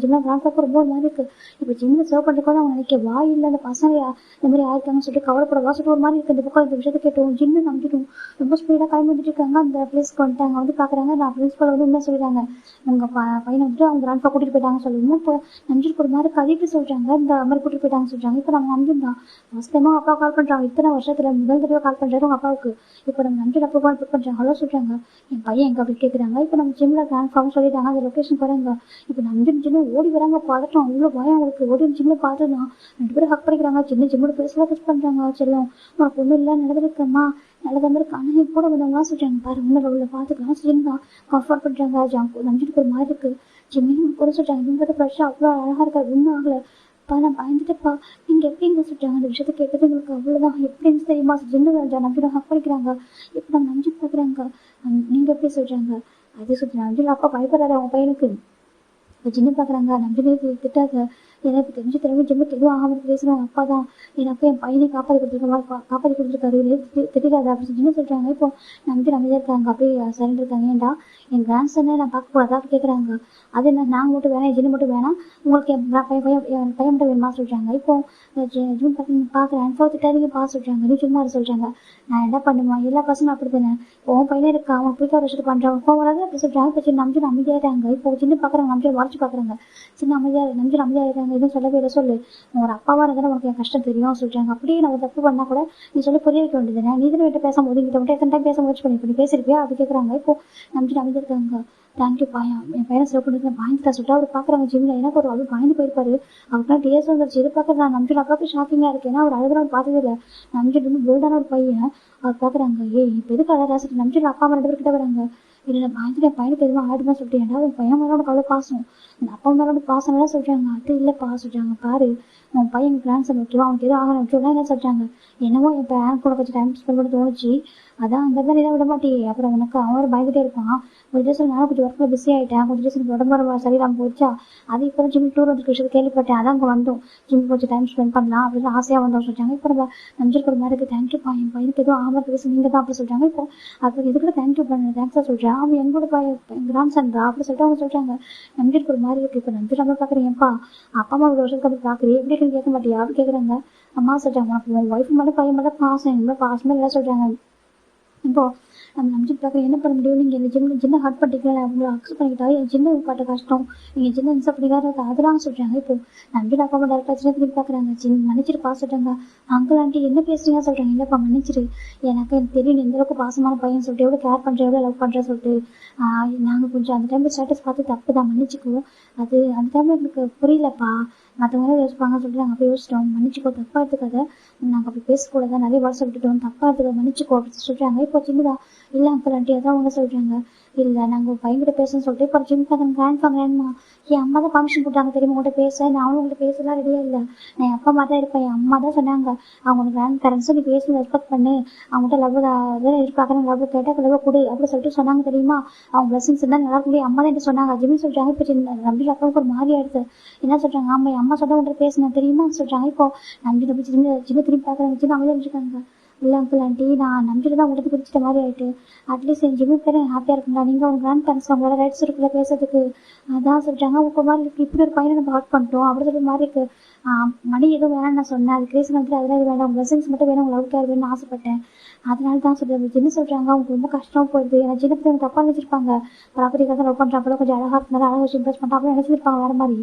கிராண்ட் ஃபாதர் ரொம்ப ஒரு மாதிரி இருக்கு. இப்போ ஜிம்ல சர்வ் பண்ணிட்டு அவங்க நினைக்க வாய் இல்லை, அந்த பசங்க இந்த மாதிரி ஆயிருக்காங்கன்னு சொல்லிட்டு கவலைப்படவா சொல்லிட்டு ஒரு மாதிரி இருக்கு. இந்த பக்கம் இந்த விஷயத்தை கேட்டோம், ஜிம்மு நம்பிட்டோம், ரொம்ப ஸ்பீடாக கிளம்பி வந்துட்டு இருக்காங்க. அந்த பிளேஸ்க்கு வந்துட்டாங்க, வந்து பார்க்குறாங்க. நான் பிரின்ஸ்பால் வந்து என்ன சொல்லிடுறாங்க, உங்கள் பையனை வந்துட்டு அவங்க கிராண்ட் ஃபாதர் கூட்டிட்டு போயிட்டாங்க சொல்லுவோம். இப்போ நம்பிட்டு ஒரு மாதிரி கழிப்பு சொல்றாங்க, இந்த மாதிரி கூட்டிட்டு போயிட்டாங்க சொல்றாங்க. இப்போ நம்ம நம்பிருந்தோம் ஃபர்ஸ்ட் டைமாக அப்பா கால் பண்றாங்க, இத்தனை வருஷத்துல முதல் தடவை கால் பண்றாரு உங்க அப்பாவுக்கு. இப்போ நம்ம நம்பிட்டு அப்பா கால் பிக் பண்றாங்க, ஹலோ சொல்றாங்க, என் பையன் எங்க அப்படி கேட்குறாங்க. இப்போ நம்ம ஜிம்ல கிராண்ட் ஃபாதர் சொல்லிட்டாங்க, அந்த லொக்கேஷன் போறாங்க. இப்போ நம்ம ஜிம்ல ஓடி வராங்க, பதட்டம் அவ்வளோ பயம் அவங்களுக்கு. ஓடி ஜிம்ல பார்த்துதான் 2 பேரும் ஹக் பண்ணிக்கிறாங்க. சின்ன ஜிம்மோட பேசலாம் டச் பண்றாங்க. செல்லும் உனக்கு ஒன்றும் இல்லை, நடந்திருக்கம்மா நல்ல மாதிரி கண்ணு கூட வந்தவங்களாம் சொல்றாங்க, பாரு உள்ள உள்ள பார்த்துக்கலாம் ஜிம் தான் கம்ஃபர்ட் பண்றாங்க. நம்பிட்டு ஒரு மாதிரி இருக்கு ஜிம்மின்னு கூட சொல்றாங்க. ஜிம் ஃப்ரெஷ்ஷாக அவ்வளோ அழகா இருக்காது, ஒன்றும் ஆகலை. அப்பா நான் பயந்துட்டுப்பா, நீங்கள் எப்படிங்க சொல்கிறாங்க, அந்த விஷயத்தை கேட்டது உங்களுக்கு அவ்வளோதான் எப்படின்னு தெரியுமா, ஜின்னு நம்பிட ஹக் பண்ணிக்கிறாங்க. இப்போ நம்ம நம்பி பார்க்குறாங்க, நீங்கள் எப்படி சொல்கிறாங்க அது சொல்கிறேன். நம்பில அப்பா பயப்படுறாரு அவங்க பையனுக்கு. இப்போ ஜின்னு பார்க்குறாங்க, நம்பினே திட்டாத, எனக்கு தெரிஞ்சு திறமை ஜிம்முக்கு எதுவும் ஆகாமல் பேசுகிறோம் அப்பா தான் எனக்கு என் பையனை காப்பாற்றி கொடுத்துருக்க மாதிரி காப்பாற்றி கொடுத்துருக்காரு, திட்டாத அப்படின்னு ஜின்னு சொல்கிறாங்க. இப்போ நம்பி அமைதியாக இருக்காங்க, அப்படியே சரண்டு இருக்காங்க. ஏன்டா என் கிராண்ட் சன்னை நான் பார்க்கக்கூடாதா அப்படி கேட்குறாங்க. அது என்ன நாங்கள் மட்டும் வேணாம், ஜின்னு மட்டும் வேணாம், உங்களுக்கு என் பையன் மட்டும் வேணுமா சொல்கிறாங்க. இப்போ ஜூன் பார்க்குறேன் இப்போ திட்டாதீங்க பா சொல்கிறாங்க, நீ சும்மா சொல்கிறாங்க. நான் என்ன பண்ணுமா, எல்லா பசங்களும் அப்படி தானே, உன் பையனே இருக்கா, அவன் பிடிக்காத விஷயத்தை பண்ணுறான், இப்போ வராது அப்படி சொல்கிறாங்க. இப்போ சின்ன நம்பி அமைதியாகிறாங்க. இப்போ சின்ன பார்க்குறாங்க, நம்பியை மறைச்சு பார்க்குறாங்க. சின்ன நம்பி அமைதியாகிறாங்க, எதுவும் சொல்லவே இல்லை. சொல்லு ஒரு அப்பாவாக இருந்தாலும் உனக்கு என் கஷ்டம் தெரியும் சொல்கிறாங்க. அப்படியே நம்ம தப்பு பண்ணால் கூட நீ சொல்லி புரிய வைக்க வேண்டியதுதானே, நீ தானே வீட்டை பேசும்போது இங்கிட்ட மட்டும் எத்தனை டைம் பேச முயற்சி பண்ணி பேசியிருப்பியா அப்படி கேட்குறாங்க. இப்போ நம்பி அமைதியிருக்காங்க. தேங்க்யூ பையன், என் பையனை சிறப்பு பண்ணிட்டு பயந்துட்டா சொல்லிட்டு அவர் பார்க்குறாங்க ஜிம்ல. எனக்கு ஒரு அவர் பயந்து போயிருப்பாரு, அவருக்குலாம் டேஸ் வந்துருச்சு. இது பார்க்குறது நான் நம்பிட்டு அப்பாவுக்கு ஷாக்கிங்காக இருக்கு, ஏன்னா அவர் அழுதுறாரு பார்த்ததே இல்லை. நம்பிட்டு வந்து போல்டான ஒரு பையன். அவர் பார்க்குறாங்க, இப்போ எதுக்கு அழகா சொல்லிட்டு நம்பிட்டு அப்பா அம்மா 2 பேர் கிட்ட வராங்க. இல்லை நான் பயந்துட்டு என் பையனுக்கு எதுவும் ஆடுதான் சொல்லிட்டு, ஏன்னா உன் பையன் மேலே உனக்கு அவ்வளோ பாசம், அந்த அப்பா மேலே பாசம் எல்லாம் சொல்கிறாங்க. அது இல்லைப்பா சொல்கிறாங்க, பாரு உன் பையன் கிராண்ட் சன் விட்டுருவா, அவனுக்கு எதுவும் ஆகணும் விட்டுருவா என்ன சொல்கிறாங்க. என்னமோ என் பையன் கூட கொஞ்சம் டைம் ஸ்பெண்ட் பண்ண தோணுச்சு, அதான் அங்கே தான் விட மாட்டேன். அப்புறம் உனக்கு அவன் பயந்துட்டே இருப்பான். ஒரு டேஸ் நானும் கொஞ்சம் ஒர்க்கில் பிஸி ஆகிட்டேன், கொஞ்சம் டேஸ் எனக்கு உடம்பு சரியில்லாமல் போச்சா, அது இப்போ தான் ஜிம் டூர் வந்து விஷயத்தை கேள்விப்பட்டேன், அதான் அங்கே வந்தோம், ஜிம் கொஞ்சம் டைம் ஸ்பெண்ட் பண்ணலாம் அப்படின்னு ஆசையாக வந்தோம் சொல்கிறாங்க. இப்போ நம்ம நம்பிச்சிருக்கிற மாதிரி இருக்குது, தேங்க்யூ பையன் பையனுக்கு எதுவும் ஆகாமல் பேசி நீங்கள் தான் அப்படி சொல்கிறாங்க. இப்போ அப்புறம் இது கூட தேங்க்யூ பண்ண தேங்க்ஸாக சொல்கிறேன், அவன் எங்களோட கிராண்ட் சன் தான் அப்படி சொல்லிட்டு அவங்க சொல்கிறாங்க. நம்பியிருக்கிற மாதிரி இருக்குது. இப்போ நம்பி நம்ம பார்க்குறேன்ப்பா, அப்பா அம்மா 1 வருஷத்துக்கு அப்படி பார்க்குறேன், எப்படி இருக்குன்னு கேட்க மாட்டியா அப்படி கேட்குறாங்க. அம்மா சொல்கிறாங்க, உனக்கு உன் ஒய்ஃப் மேலே பையன் மேலே பாசம், எங்களை பாசமே எல்லாம் சொல்கிறாங்க. இப்போ நம்ம நம்பிட்டு பார்க்குறேன், என்ன பண்ண முடியும், நீங்கள் இந்த ஜின்ன ஹார்ட் பண்ணிக்கலாம், உங்களை அக்செப்ட் பண்ணிக்கிட்டா என் ஜின்ன பாட்ட கஷ்டம், நீங்கள் ஜின்ன இன்செப்ட் பண்ணிக்காத அதெல்லாம் சொல்கிறாங்க. இப்போ நம்பிட்டு அப்பா அம்மா டேரக்டாக சின்ன திரும்பி பார்க்குறாங்க, மன்னிச்சிருப்பா சொல்கிறாங்க. அங்கிள் ஆண்டி என்ன பேசுறீங்க சொல்கிறாங்க. இல்லைப்பா மன்னிச்சிரு, எனக்கு தெரியும் எந்த அளவுக்கு பாசமான பையன் சொல்லிட்டு, எவ்வளோ கேர் பண்ணுறேன், எவ்வளோ லவ் பண்ணுறேன் சொல்லிட்டு, நாங்கள் கொஞ்சம் அந்த டைமில் ஸ்டேட்டஸ் பார்த்து தப்பு தான் மன்னிச்சிக்குவோம், அது அந்த டைமில் எங்களுக்கு புரியலப்பா, மற்றவங்க யோசிப்பாங்கன்னு சொல்லிட்டு நாங்கள் போய் யோசிச்சிட்டோம், மன்னிச்சிக்கோ தப்பாக எடுத்துக்காத, நாங்கள் அப்படி பேசக்கூடாது, நிறைய வருஷம் விட்டுட்டோம், தப்பாக எடுத்துக்க மன்னிச்சிக்கோ அப்படின்னு சொல்கிறாங்க. இப்போ சின்னதா இல்லை அங்கிள் ஆண்டி அதான் அவங்க சொல்கிறாங்க, இல்லை நாங்கள் பையன்கிட்ட பேசணும்னு சொல்லிட்டு இப்போ ஜிம் பார்க்க கிராண்ட்மா என் அம்மா தான் பர்மிஷன் கொடுத்தாங்க தெரியுமா உங்கள்கிட்ட பேச, நான் அவங்கள்ட்ட பேசலாம் ரெடியாக இல்லை, நான் என் அப்பா அம்மா தான் இருப்பேன், என் அம்மா தான் சொன்னாங்க அவங்க கிராண்ட் பேரண்ட்ஸை நீ பேசணும் ரெஸ்பெக்ட் பண்ணு, அவங்கள்ட்ட லவ் தான் எதிர்பார்க்குறேன், லவ் கேட்டால் லவ் கொடு அப்படி சொல்லிட்டு சொன்னாங்க தெரியுமா, அவங்க பிளஸிங்ஸ் இருந்தால் நல்லா முடியும், அம்மா தான் என்ன சொன்னாங்க ஜிம்னு சொல்கிறாங்க. இப்போ நம்பி அப்பாவுக்கு ஒரு மாதிரி ஆயிடுது, என்ன சொல்கிறாங்க, ஆமாம் என் அம்மா சொன்ன உங்கள்கிட்ட பேசினேன் தெரியுமா சொல்கிறாங்க. இப்போ நம்பி நம்பி சின்ன திரும்பி பார்க்குறாங்க, சின்ன அமைதியாக இருக்காங்க. இல்லை அங்கிள் ஆண்டி நான் நம்பிட்டு தான் உங்களுக்கு பிரிச்சிட்ட மாதிரி ஆகிட்டு, அட்லீஸ்ட் என் ஜிம்மு பேர் ஹாப்பியாக இருக்குங்களா, நீங்கள் உங்கள் கிராண்ட் பேரண்ட்ஸ் அவங்களால ரைட்ஸ் இருக்குல்ல பேசுறதுக்கு, அதான் சொல்கிறாங்க. அவங்க மாதிரி இருக்குது, இப்படி ஒரு பையனை நம்ம ஹார்ட் பண்ணிட்டோம் அப்படி சொல்கிற மாதிரி இருக்குது, மணி எதுவும் வேணாம்னு நான் சொன்னேன், அது கிரேஸ் வந்து அதெல்லாம் இது வேண்டாம், பிளஸிங்ஸ் மட்டும் வேணும், உங்கள் லவ் கேர் வேணும்னு ஆசைப்பட்டேன், அதனால தான் சொல்கிறேன். ஜின்னு சொல்கிறாங்க அவங்க ரொம்ப கஷ்டம் போயிடுது, ஏன்னா சின்ன பிள்ளை தப்பாக நினச்சிருப்பாங்க, ப்ராப்பர்ட்டிக்காக லவ் பண்ணுறாங்களோ கொஞ்சம் அழகாக இருந்தாலும் அழகாக வச்சு இம்ப்ரெஸ் பண்ணுறாங்களோ நினச்சிருப்பாங்க வேறு மாதிரி.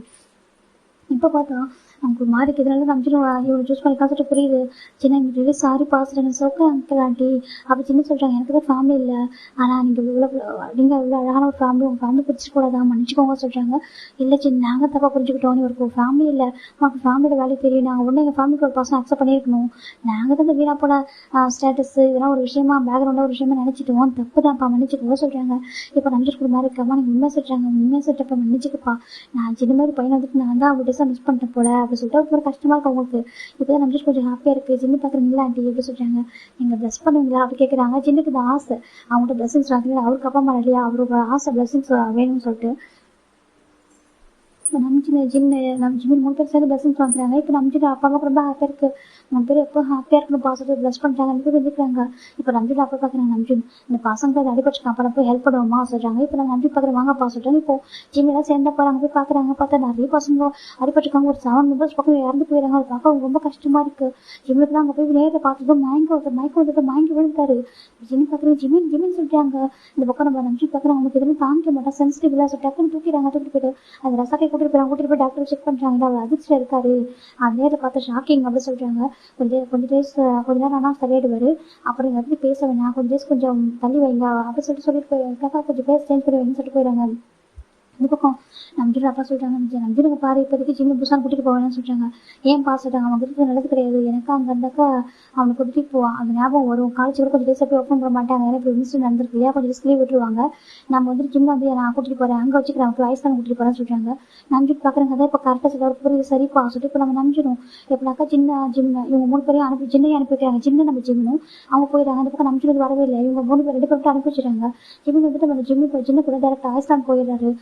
இப்போ பார்த்தா நமக்கு ஒரு மாதிரி இதனால நம்பிச்சிடும் இவனை சூஸ் பண்ணி காசுட்டு புரியுது. சின்ன எங்களுக்கு சாரி பாசுறாங்க சோக்க அங்கிள் ஆண்டி அப்போ சின்ன சொல்கிறாங்க எனக்கு தான் ஃபேமிலி இல்லை, ஆனால் நீங்கள் இவ்வளோ அழகான ஒரு ஃபேமிலி, உங்கள் ஃபேமிலி பிடிச்சிட்டு கூடாதான் மன்னிச்சுக்கோங்க சொல்கிறாங்க. இல்லை சின்ன நாங்கள் தப்பாக புரிஞ்சுக்கிட்டோம், நீ ஒரு ஃபேமிலி இல்லை, உனக்கு ஃபேமிலியோட வேல்யூ தெரியும், நாங்கள் ஒன்று எங்கள் ஃபேமிலிக்கு ஒரு பர்சன் அக்செப்ட் பண்ணியிருக்கணும், நாங்கள் தான் இந்த வீணா போன ஸ்டேட்டஸ் இதெல்லாம் ஒரு விஷயமா பேக்ரவுண்டாக ஒரு விஷயமா நினச்சிட்டோம், தப்பு தான்ப்பா மன்னிச்சுக்கோ சொல்கிறாங்க. இப்போ நம்பிச்சிட்டு கூட மாதிரி இருக்காமா நீங்கள் உண்மை சொல்கிறாங்க, உண்மையாக சொல்லிட்டப்ப மன்னிச்சுக்கப்பா, நான் சின்ன மாதிரி பையனை வந்துட்டு நான் தான் அவங்க மிஸ் பண்ணிட்டேன் போல அப்படி சொல்லிட்டு ஒரு கஷ்டமாக இருக்கும் உங்களுக்கு. இப்போ தான் நம்பிச்சு கொஞ்சம் ஹாப்பியாக இருக்குது, சின்ன பார்க்குறீங்களா ஆண்டி எப்படி சொல்கிறாங்க, நீங்கள் ப்ளஸ் பண்ணுவீங்களா அப்படி கேட்குறாங்க. சின்னக்கு இந்த ஆசை அவங்கள்ட்ட பிளஸிங்ஸ் வாங்குறீங்க, அவருக்கு அப்பா அம்மா இல்லையா, அவரோட ஆசை பிளஸிங்ஸ் வேணும்னு சொல்லிட்டு இப்போ நம்ம ஜிம்மின் 3 பேர் சேர்ந்து பிளஸிங்ஸ் வாங்குறாங்க. இப்போ நம்ம அப்பா அம்மா ரொம்ப ஹாப்பியாக இருக்குது, 3 பேர் எப்போ ஹாப்பியாக இருக்கணும் பாசிட்டிவ் ப்ளஸ் பண்ணுறாங்க, 2 பேர் இருந்துக்கிறாங்க. இப்போ நம்பிட்டு அப்பா பார்க்குறாங்க, நம்பின் இந்த பசங்க அதை அடிப்படிச்சுக்கான் அப்போ போய் ஹெல்ப் பண்ணுவோமா சொல்கிறாங்க. இப்போ நான் நம்பி பார்க்குறேன் வாங்கப்பா சொல்கிறாங்க. இப்போ ஜிம்மெல்லாம் சேர்ந்தா போகிறாங்க, போய் பார்க்குறாங்க, பார்த்தா நிறைய பசங்க அடிப்பட்டுருக்காங்க, ஒரு 7 மெம்பர்ஸ் பக்கம் இறந்து போயிடுறாங்க. அது பார்க்க ரொம்ப கஷ்டமாக இருக்குது. ஜிம்முக்கு தான் அங்கே போய் நேரில் பார்த்ததும் மயக்கம் வந்துட்டு மயங்கி விழுந்தாரு. ஜிம்மி பார்க்குறேன் ஜிமின் சொல்லிட்டாங்க. இந்த பக்கம் நம்ம நம்பி பார்க்குறோம், அவங்களுக்கு எதுவும் தாங்கிக்க மாட்டா சென்சிட்டிவ்லாம் சொல்லி டக்குன்னு தூக்கிட்டு போயிட்டு அந்த ரசாக்கை கூட்டிட்டு போய் டாக்டர் செக் பண்ணுறாங்க, அவர் அதிர்ச்சியில் இருக்காரு, அது நேரில் பார்த்து ஷாக்கிங் அப்படின்னு சொல்கிறாங்க. கொஞ்சம் டேஸ் கொஞ்ச நேரம் ஆனால் சரியாயிடுவார், அப்புறம் இங்கே பேச வேணாம், கொஞ்சம் டேஸ் கொஞ்சம் தள்ளி வைங்க அப்படின்னு சொல்லிட்டு போயிருக்காங்க, கொஞ்சம் பேச சேஞ்ச் பண்ணி வைங்கன்னு சொல்லிட்டு போயிடுறாங்க. இந்த பக்கம் நம்பிட்டு அப்பா சொல்லிட்டாங்க, நம்பிடுங்க பாரு இப்போதைக்கு ஜிம்மி புதுசாக கூட்டிகிட்டு போவேன்னு சொல்லிட்டாங்க. ஏன் பா சொல்லிட்டாங்க, அவன் கூட்டிட்டு நல்லது கிடையாது, எனக்கு அங்கே இருந்தாக்கா அவனை கூட்டிகிட்டு போவான், அந்த ஞாபகம் வரும், காலேஜ் கூட கொஞ்சம் டேஸ் போய் ஓப்பன் பண்ண மாட்டாங்க, ஏன்னா இப்போ இன்சிடென்ட் நடந்திருக்கு இல்லையா, கொஞ்சம் டேஸ் லீவ் விட்டுருவாங்க, நம்ம வந்துட்டு ஜிம்மில் வந்து நான் கூட்டிகிட்டு போகிறேன், அங்கே வச்சுக்கிறேன், அவனுக்கு வயசான கூட்டிகிட்டு போகிறேன்னு சொல்லிட்டாங்க. நம்பிட்டு பார்க்குறாங்க, அதான் இப்போ கரெக்டாக சொல்ல புரியுது சரிப்பா சொல்லிட்டு இப்போ நம்ம நம்பிச்சிடும். எப்படினாக்கா ஜிம்மை இவங்க 3 பேரையும் ஜின்னையும் அனுப்பி வைக்கிறாங்க, ஜிம்மை நம்ம ஜிம்மும் அவங்க போயிடுறாங்க. அந்த பக்கம் நம்பிச்சு வரவே இல்லை, இவங்க 3 பேர் 2 பேர்ட்டு அனுப்பி வச்சுட்டாங்க. ஜிம்மி வந்துட்டு நம்ம ஜின்ன கூட டேரக்டாக ஐஸ்லாண்ட் போயிடுறாரு.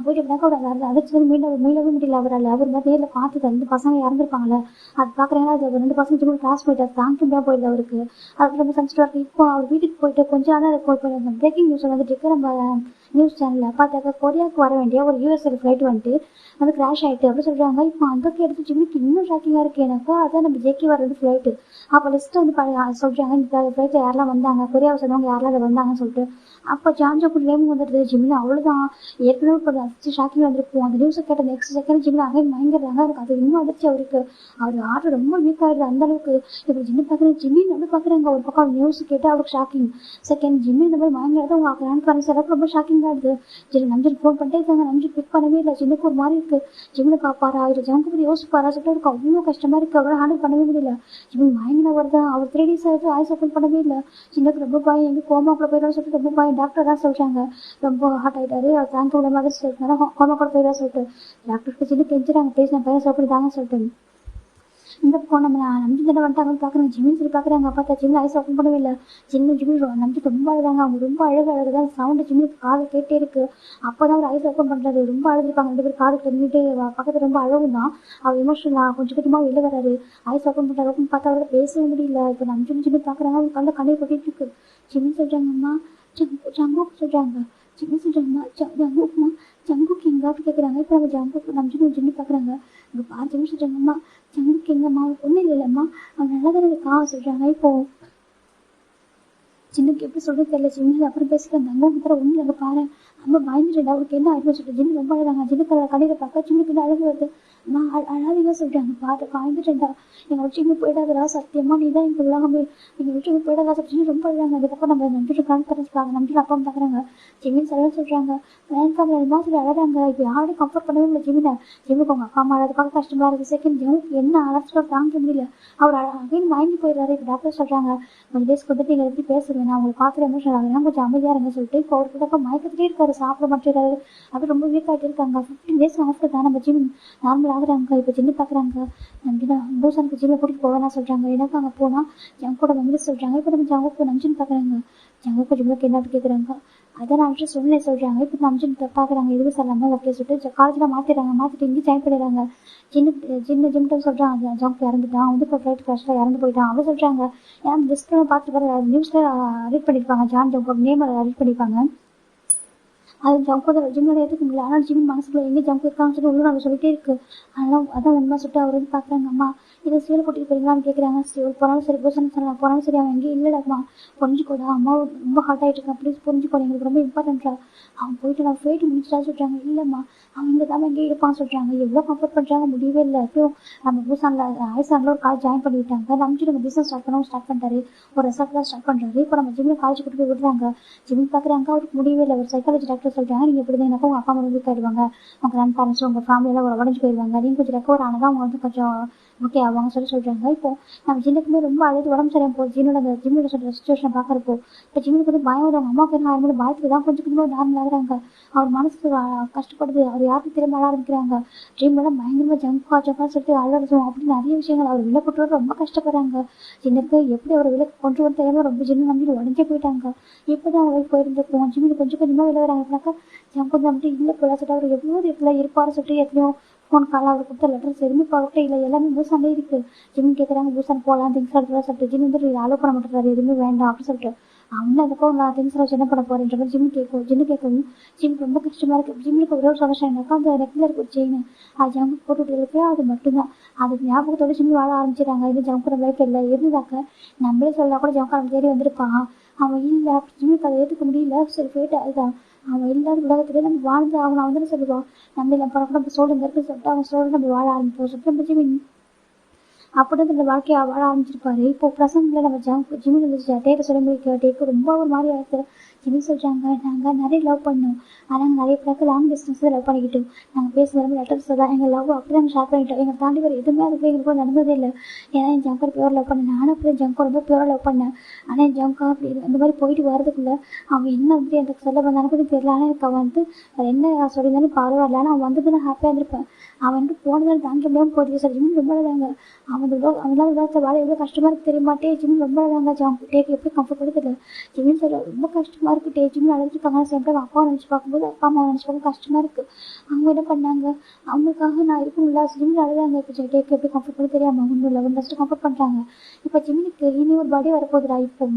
போயிட்டு எப்படினாக்கா ஒரு அதிர்ச்சி மீளவே முடியல அவரால். அவர் மாதிரி நேரில் பார்த்துட்டு 2 பசங்க இறந்துருப்பாங்கல்ல, அது பார்க்குறீங்கன்னா அது 2 பசங்க ஜிம்மி கிளாஸ் போயிட்டு அது தாங்க முடியாது போயிடுது அவருக்கு. அதுக்கு ரொம்ப சென்சிட்டிவாக இருக்குது. இப்போ அவர் வீட்டுக்கு போயிட்டு கொஞ்சம் நாள் இப்போ பிரேக்கிங் நியூஸ் வந்துட்டு இருக்கு நம்ம நியூஸ் சேனலில் பார்த்தாக்கா கொரியாவுக்கு வர வேண்டிய ஒரு யூஎஸ்ஏ ஃப்ளைட் வந்துட்டு வந்து கிராஷ் ஆகிட்டு அப்படி சொல்கிறாங்க. இப்போ அங்கே எடுத்து ஜிம்மிக்கு இன்னும் ஷாக்கிங்காக இருக்குது எனக்கு, அதான் நம்ம ஜேகே வர்றது ஃப்ளைட்டு. அப்போ லிஸ்ட்டு வந்து சொல்கிறாங்க இந்த ஃப்ளைட்டில் யாரெல்லாம் வந்தாங்க, கொரியாவை சேர்ந்தவங்க யாரெல்லாம் அதை வந்தாங்கன்னு சொல்லிட்டு. அப்போ ஜான்ஜோக்கு நேம் வந்துடுது ஜிம்மில், அவ்வளோதான் ஏற்கனவே இப்போ அதிர்ச்சி ஷாக்கிங் வந்திருக்கும். அந்த நியூஸை கேட்ட நெக்ஸ்ட் செகண்ட் ஜிம்மில் அங்கே மயங்கிறாங்க. எனக்கு அது இன்னும் அதிர்ச்சி அவருக்கு, அவர் ஆர்டர் ரொம்ப வீக் ஆகிடுது அந்தளவுக்கு. இப்போ ஜிம்மி பார்க்குறேன் ஜிம்மி வந்து பார்க்குறாங்க, ஒரு பக்கம் நியூஸ் கேட்டு அவருக்கு ஷாக்கிங், செகண்ட் ஜிம்மி இந்த மாதிரி மயங்கிறது அவங்க கிராண்ட் பேரண்ட்ஸ் எல்லாருக்கும் ரொம்ப ஷாக்கிங் ஆகிடுது. சரி நம்பிச்சு ஃபோன் பண்ணிட்டே இருக்காங்க, நம்பிச்சு பிக் பண்ணவே இல்லை. ஜிம்முக்கு ஒரு மாதிரி இருக்குது, ஜிம்மில் பார்ப்பாரா இல்லை ஜனக்கு பற்றி யோசிப்பாரா சொல்லிட்டு அவருக்கு அவ்வளோ கஷ்டமாக இருக்குது, அவரை ஹேண்டில் பண்ணவே முடியல. ஜிம்மி மயங்கின வருதான், அவர் 3 days ஆகிட்டு ஐஸ் ஓப்பன் பண்ணவே இல்லை. சின்னக்கு ரொம்ப பயம், எங்கே கோமாக்குள்ள போயிடும் சொல்லிட்டு ரொம்ப பயம். டாக்டர் தான் சொல்கிறாங்க ரொம்ப ஹார்ட் ஆகிட்டாரு, அவர் தேங்க் விட மாதிரி சொல்லிட்டு கோமா கூட போயிடா சொல்லிட்டு டாக்டருக்கு சின்ன கெஞ்சுறாங்க, பேசி நான் பையன் சாப்பிட்டு தாங்க சொல்லிட்டு. இந்த பக்கம் நம்ம நம்பி தானே வந்துட்டாங்கன்னு பார்க்குறாங்க, ஜிம்மின்னு சொல்லி பார்க்குறாங்க. பார்த்தா ஜிம்மில் ஐஸ் ஓப்பன் பண்ணவே இல்லை. ஜிம்மி நம்பி ரொம்ப அழுதாங்க, அவங்க ரொம்ப அழுகுதான் சவுண்டு ஜிம்மிக்கு காது கேட்டே இருக்குது. அப்போ தான் அவர் ஐஸ் ஓப்பன் பண்ணுறாரு, ரொம்ப அழுதுருப்பாங்க 2 பேர் காது நின்றுட்டு பக்கத்தில் ரொம்ப அழகும் தான். அவர் எமோஷனலாக கொஞ்சம் கொஞ்சமாக வெளில வராரு, ஐஸ் ஓப்பன் பண்ணுறாரு. ஓப்பன் பார்த்தா அவரை பேசவே முடியல. இப்போ நம்ம ஜிம்மி பார்க்குறாங்க, அவங்க கண்ணில் கண்ணீர் கொட்டிட்டு இருக்கு. ஜிம்மி சொல்கிறாங்கம்மா ஜங்குக்கு சொல்கிறாங்க, ஜிம்மி சொல்கிறாங்கம்மா ஜங்குக்குமா ஜங்குக்கு எங்காவது கேட்குறாங்க. இப்போ நம்ம ஜிம்மி பார்க்குறாங்க, இங்கே பாரு ஜிம்மி சொல்கிறாங்கம்மா ஜங்குக்கு எங்கம்மா ஒன்றும் இல்லைல்லம்மா அவன் நல்லா தானே இருக்கா சொல்கிறாங்க. இப்போது சின்னக்கு எப்படி சொல்கிறது தெரியல. ஜிம்மி அப்புறம் பேசிக்கலாம், தங்கம் தர ஒன்றும் இல்லை பாரு ரொம்ப பயந்துட்டு அவருக்கு என்ன ஆயிடுன்னு சொல்லிட்டு ஜிம்மி ரொம்ப அழுதாங்க. ஜிம்முக்கு கடையில் பார்க்க ஜிம்மிக்கு என்ன அழகு வருது, நான் அழாதீங்க சொல்கிறாங்க. பாட்டு பயந்துட்டேன்டா, எங்கள் வச்சுமே போயிடாதரா சத்தியமாக நீ தான் எங்கள் உலகமே, எங்கள் வச்சுமே போயிடாதா சொல்லி ரொம்ப அழுதாங்க. அதுக்கப்புறம் நம்ம நம்பிட்டு கான்ஃபரன்ஸ்க்காக நம்பிட்டு அப்பா பார்க்குறாங்க, ஜிம்மின் சொல்ல சொல்கிறாங்க எனக்கு அது மாதிரி அழகாங்க. இப்போ யாரையும் கம்ஃபர்ட் பண்ணவே இல்லை ஜிம்மினை. ஜிம்முக்கு அவங்க அப்பா அம்மா அதை பார்க்க கஷ்டமாக இருக்குது. செகண்ட் ஜிம்முக்கு என்ன அழைச்சிட்டு தாங்க முடியல, அவர் அகைன் வாங்கி போயிடுறாரு. இப்போ டாக்டர் சொல்கிறாங்க கொஞ்சம் டேஸ்க்கு வந்துட்டு நீங்கள் எப்படி பேசுவேன், நான் உங்களுக்கு பார்க்குற எமோஷன் ஆகுதுன்னா கொஞ்சம் அமைதியாக இருங்க சொல்லிட்டு. இப்போ ஒரு கிட்ட மயக்கத்திலே இருக்காரு, சாப்பிட மாட்டேறாரு, அப்படி ரொம்ப வீக் ஆகிட்டு இருக்காங்க. 15 days ஆஃப்டர் தான் நம்ம ஜிம் நார்மல் ஆகுறாங்க. இப்போ ஜிம்மி பார்க்குறாங்க, நம்ம பூசானுக்கு ஜிம்மை கூட்டிகிட்டு போவேன்னா சொல்கிறாங்க. எனக்கு அங்கே போனால் ஜங்கோட வந்து சொல்கிறாங்க. இப்போ நம்ம ஜங்குக்கு நம்ஜின் பார்க்குறாங்க, ஜங்குக்கு ஜிம்முக்கு என்ன கேட்குறாங்க, அதை நான் அவற்றை சொன்னேன் சொல்கிறாங்க. இப்போ நம்ஜின் பார்க்குறாங்க, எதுவும் சொல்லாமல் ஓகே சொல்லிட்டு காலேஜில் மாற்றிட்டு இங்கே ஜாயின் பண்ணிடுறாங்க. ஜிம்மிட்ட சொல்கிறாங்க ஜங்கு இறந்துட்டான், வந்து இப்போ ஃப்ளைட் கிராஷில் இறந்து போயிட்டான் அப்படி சொல்கிறாங்க. ஏன்னா லிஸ்ட்டில் பார்த்துட்டு நியூஸில் ரீட் பண்ணியிருப்பாங்க, ஜான் ஜங்கு நேம் ரீட் பண்ணியிருப்பாங்க. அது ஜம்ப் ஜிம்மோட ஏற்றுக்க முடியல. ஆனால் ஜிம் மனசுக்குள்ள எங்கே ஜம்ப் இருக்கான்னு சொல்லி உள்ள நம்ம சொல்லிட்டே இருக்கு. அதெல்லாம் அதான் உண்மை சொல்லிட்டு அவர் வந்து பார்க்குறாங்க. அம்மா இதை சீல் கூட்டிட்டு போறீங்களான்னு கேட்குறாங்க. சிவல் போனாலும் சரி பூசணும் சொல்லலாம் போனாலும் சரி அவன் எங்கேயும் இல்லைடாம்மா புரிஞ்சுக்கோடா அம்மா ரொம்ப ஹார்ட் ஆகிட்டு இருக்கான் ப்ளீஸ் புரிஞ்சுக்கோட எங்களுக்கு ரொம்ப இம்பார்ட்டன்ட்ரா அவன் போயிட்டு நான் போயிட்டு முடிச்சுட்டா சொல்கிறாங்க. இல்லைம்மா அவன் இங்கே தான் எங்கேயும் இருப்பான்னு சொல்கிறாங்க. எவ்வளோ கம்ஃபர்ட் பண்ணுறாங்க முடியவே இல்லை. எப்பயும் நம்ம பூசானில் ஆயிசானில் ஒரு காலேஜ் ஜாயின் பண்ணிவிட்டாங்க. நம்பிச்சு நம்ம பிஸ்னஸ் ஸ்டார்ட் பண்ணிட்டாரு. ஒரு ரெசார்ட் தான் ஸ்டார்ட் பண்ணுறாரு. இப்போ நம்ம ஜிம்மில் காலேஜ் கூட்டு போய் விடுறாங்க. ஜிம்மில் பார்க்குறாங்க அவருக்கு முடியவே இல்லை. ஒரு சைக்காலஜி டாக்டர் சொல்கிறாங்க நீங்கள் எப்படி இருந்தாக்கா உங்கள் அப்பா அம்மா வீக் ஆகிடுவாங்க உங்கள் கிராண்ட் பேரண்ட்ஸும் உங்கள் ஃபேமிலியெல்லாம் ஒரு உடஞ்சி போயிடுவாங்க. நீங்கள் கொஞ்சம் ரெக்கவர் ஆனால் தான் அவங்க வந்து கொஞ்சம் ஓகே அவங்க சொல்கிறாங்க. இப்போ நம்ம ஜின்னுக்குமே ரொம்ப அழுது உடம்பு சரியாக போகுது. ஜிம்மோட சொல்கிற சுச்சுவேஷனை பார்க்குறப்போ இப்போ ஜிம்முக்கு வந்து பயம் அவங்க அம்மாவுக்கு என்ன ஆகும்போது பயத்துக்கு தான் கொஞ்சம் கொஞ்சமாக நார்மல் ஆகுறாங்க. அவர் மனசுக்கு கஷ்டப்படுது. அவர் யாருக்கும் திரும்ப அழ ஆரம்பிக்கிறாங்க. ட்ரீம்லாம் பயங்கரமாக ஜம்பாக சொல்லிட்டு அழகும் அப்படி நிறைய விஷயங்கள் அவர் விலக்கு ரொம்ப கஷ்டப்படுறாங்க. ஜின்னுக்கு எப்படி அவர் விலக்கு கொண்டு வர தெரியாமல் ரொம்ப ஜின்னு நம்பி உடஞ்சே போயிட்டாங்க. எப்போதான் அவங்க போயிருந்துருக்கோம் ஜிம்மில் கொஞ்சம் கொஞ்சமாக வெளில வராங்க. எப்படின்னாக்கா ஜம்ப் வந்து வந்துட்டு இல்லை போல சொல்லிட்டு அவர் எவ்வளோ இடத்துல இருப்பார் சொல்லிட்டு எத்தனையோ ஃபோன் கால் அவர் கொடுத்த லெட்டர்ஸ் எதுவுமே பார்க்கவே இல்லை. எல்லாமே பூசானே இருக்கு. ஜிம் கேட்குறாங்க பூசான் போகலாம் திங்ஸ் எடுத்துலாம் சொல்லிட்டு ஜிம் வந்து அலோவ் பண்ண மாட்டேறாரு எதுவுமே வேண்டாம் அப்படின்னு சொல்லிட்டு அவங்களும் அதுக்கும் நான் திங்ஸ் வச்சு என்ன பண்ண போறேன்ற மாதிரி ஜின்னு கேட்கவும் ஜிம் ரொம்ப கஷ்டமா இருக்கு. ஜிம்முக்கு ஒரே ஒரு சந்தோஷம் என்னக்கா அந்த ரெகுலர் இருக்கும் செயின் அது ஜம்ப் போட்டுட்டு இருக்கு. அது மட்டும்தான் அது ஞாபகத்தோட ஜிம் வாழ ஆரம்பிச்சிட்டாங்க. இது ஜம்ப் லைஃப் இல்லை இருந்தாக்க நம்மளே சொல்லலாம் கூட ஜம்ப் அவன் தேடி வந்திருப்பான். அவன் இல்லை ஜிம்முக்கு அதை ஏற்றுக்க முடியல. சரி போயிட்டு அதுதான் அவன் இல்லாத உலகத்துல நம்ம வாழ்ந்து அவன் வந்து சொல்லுவான் நம்ம இல்லை படம் நம்ம சோழ இருக்குன்னு சொல்லிட்டு அவன் சோழ நம்ம வாழ ஆரம்பிப்போம் சொல்லிட்டு நம்ம ஜிமின் அப்படிதான் நம்ம வாழ்க்கையை வாழ ஆரம்பிச்சிருப்பாரு. இப்போ பிரசன்ட்ல நம்ம ஜிமின் இருந்துச்சு டேட்டை சொல்ல முடியும். டேக்கு ரொம்ப ஒரு மாதிரி ஆயிடுச்சு. ஜிமின் சொல்றாங்க நாங்கள் நிறைய லவ் பண்ணோம். ஆனால் நிறைய பேருக்கு லாங் டிஸ்டன்ஸ் லவ் பண்ணிக்கிட்டோம். நாங்கள் பேசுகிற லெட்டர்ஸ் தான் எங்கள் லவ் அப்படி தான் ஷேர் பண்ணிட்டோம். எங்களை தாண்டி வர எதுவுமே அதுக்கு எங்களுக்கு நடந்ததே இல்லை. ஏன்னா என் ஜங்கர் பியூர் லவ் பண்ணேன். நானும் அப்படி ஜங்கர் ரொம்ப பியூராக லவ் பண்ணேன். ஆனால் என் ஜங்கா அப்படி இந்த மாதிரி போயிட்டு வரதுக்குள்ள அவன் என்ன வந்து எனக்கு சொல்ல வந்தானு கூட தெரியல. ஆனால் எனக்கு அவன் வந்து என்ன சொல்லியிருந்தாலும் பரவாயில்ல. ஆனால் அவன் வந்தது நான் ஹாப்பியாக இருந்திருப்பேன். அவன் வந்து போனதால் தாங்க முடியாமல் போயிட்டு சார் ஜிம் ரொம்ப தாங்க அவனால விளையாட்டு வாழ எவ்வளோ கஷ்டமா இருக்கு தெரியுமாட்டே. ஜிம் ரொம்ப தாங்க டேக்கு எப்படி கம்ஃபர்ட் தெரியல. ஜிம்னு சொல்ல ரொம்ப கஷ்டமா இருக்கு. டே ஜிம்னு அழைச்சிருக்காங்க. சேம் டைம் அப்பா நினச்சி பார்க்கும்போது அப்பா அம்மா நினச்சி பார்க்க கஷ்டமா இருக்கு. அவங்க என்ன பண்ணாங்க அவங்களுக்காக நான் இருக்கணும்ல ஜிம்மில் அழுதாங்க. இப்போ டேக்கு எப்படி கம்ஃபர்ட் தெரியாமல் ஒன்றும் இல்லை ஒன்று ஃபஸ்ட்டு கம்ஃபர்ட் பண்ணுறாங்க. இப்போ ஜிம்முக்கு இனி ஒரு பாடி வரப்போகுதுடா. இப்போ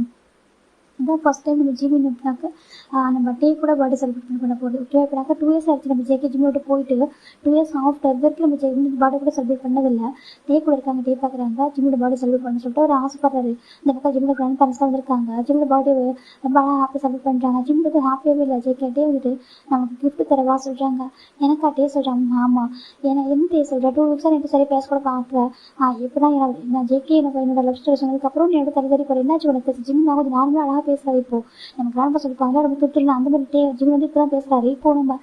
இதான் ஃபஸ்ட் டைம் நம்ம ஜிமின் எப்படினாக்க நம்ம டே கூட பர்த்டே செலிப்ரேட் பண்ண போகுது. ஓகே எப்படினாக்கா 2 இயர்ஸ் ஆச்சு நம்ம ஜேகே ஜிம்மோட போயிட்டு 2 இயர்ஸ் ஆஃப்டர் வரைக்கும் நம்ம ஜிம்மின் பர்த்டே கூட செலிப்ரேட் பண்ணதில்லை. டே கூட இருக்காங்க. டே பார்க்குறாங்க ஜிம்மோட பர்த்டே செலிப்ரேட் பண்ண சொல்லிட்டு ஒரு ஆசைப்படுறாரு. இந்த பக்கம் ஜிம்மோட கிராண்ட் பேரண்ட்ஸ்லாம் வந்திருக்காங்க. ஜிம்மோட பர்த்டே ரொம்ப ஹாப்பி செலிப்ரேட் பண்ணுறாங்க. ஜிம் வந்து ஹாப்பியாகவே இல்லை. ஜேகே டே வந்துட்டு நமக்கு கிஃப்ட் தரவா சொல்கிறாங்க. எனக்கா டே சொல்கிறாங்க. ஆமாம் ஏன்னா என்ன டே சொல்கிறேன் 2 வீக்ஸாக எனக்கு சரி பேச கூட பார்க்குறேன். எப்படிதான் நான் ஜேகே எனக்கு என்னோட லவ் ஸ்டோரி சொன்னதுக்கப்புறம் நீ என்னோட தள்ளி போகிறேன் என்னாச்சு உனக்கு ஜிம் நான் கொஞ்சம் நார்மலாக அழகாக பேசுகிறாரு. இப்போ நம்ம கிராண்ட் பாஸ் இருப்பாங்க ரொம்ப திருட்டு அந்த மாதிரி ஜிம் வந்து இப்போ தான் பேசுகிறாரு. இப்போ நம்ம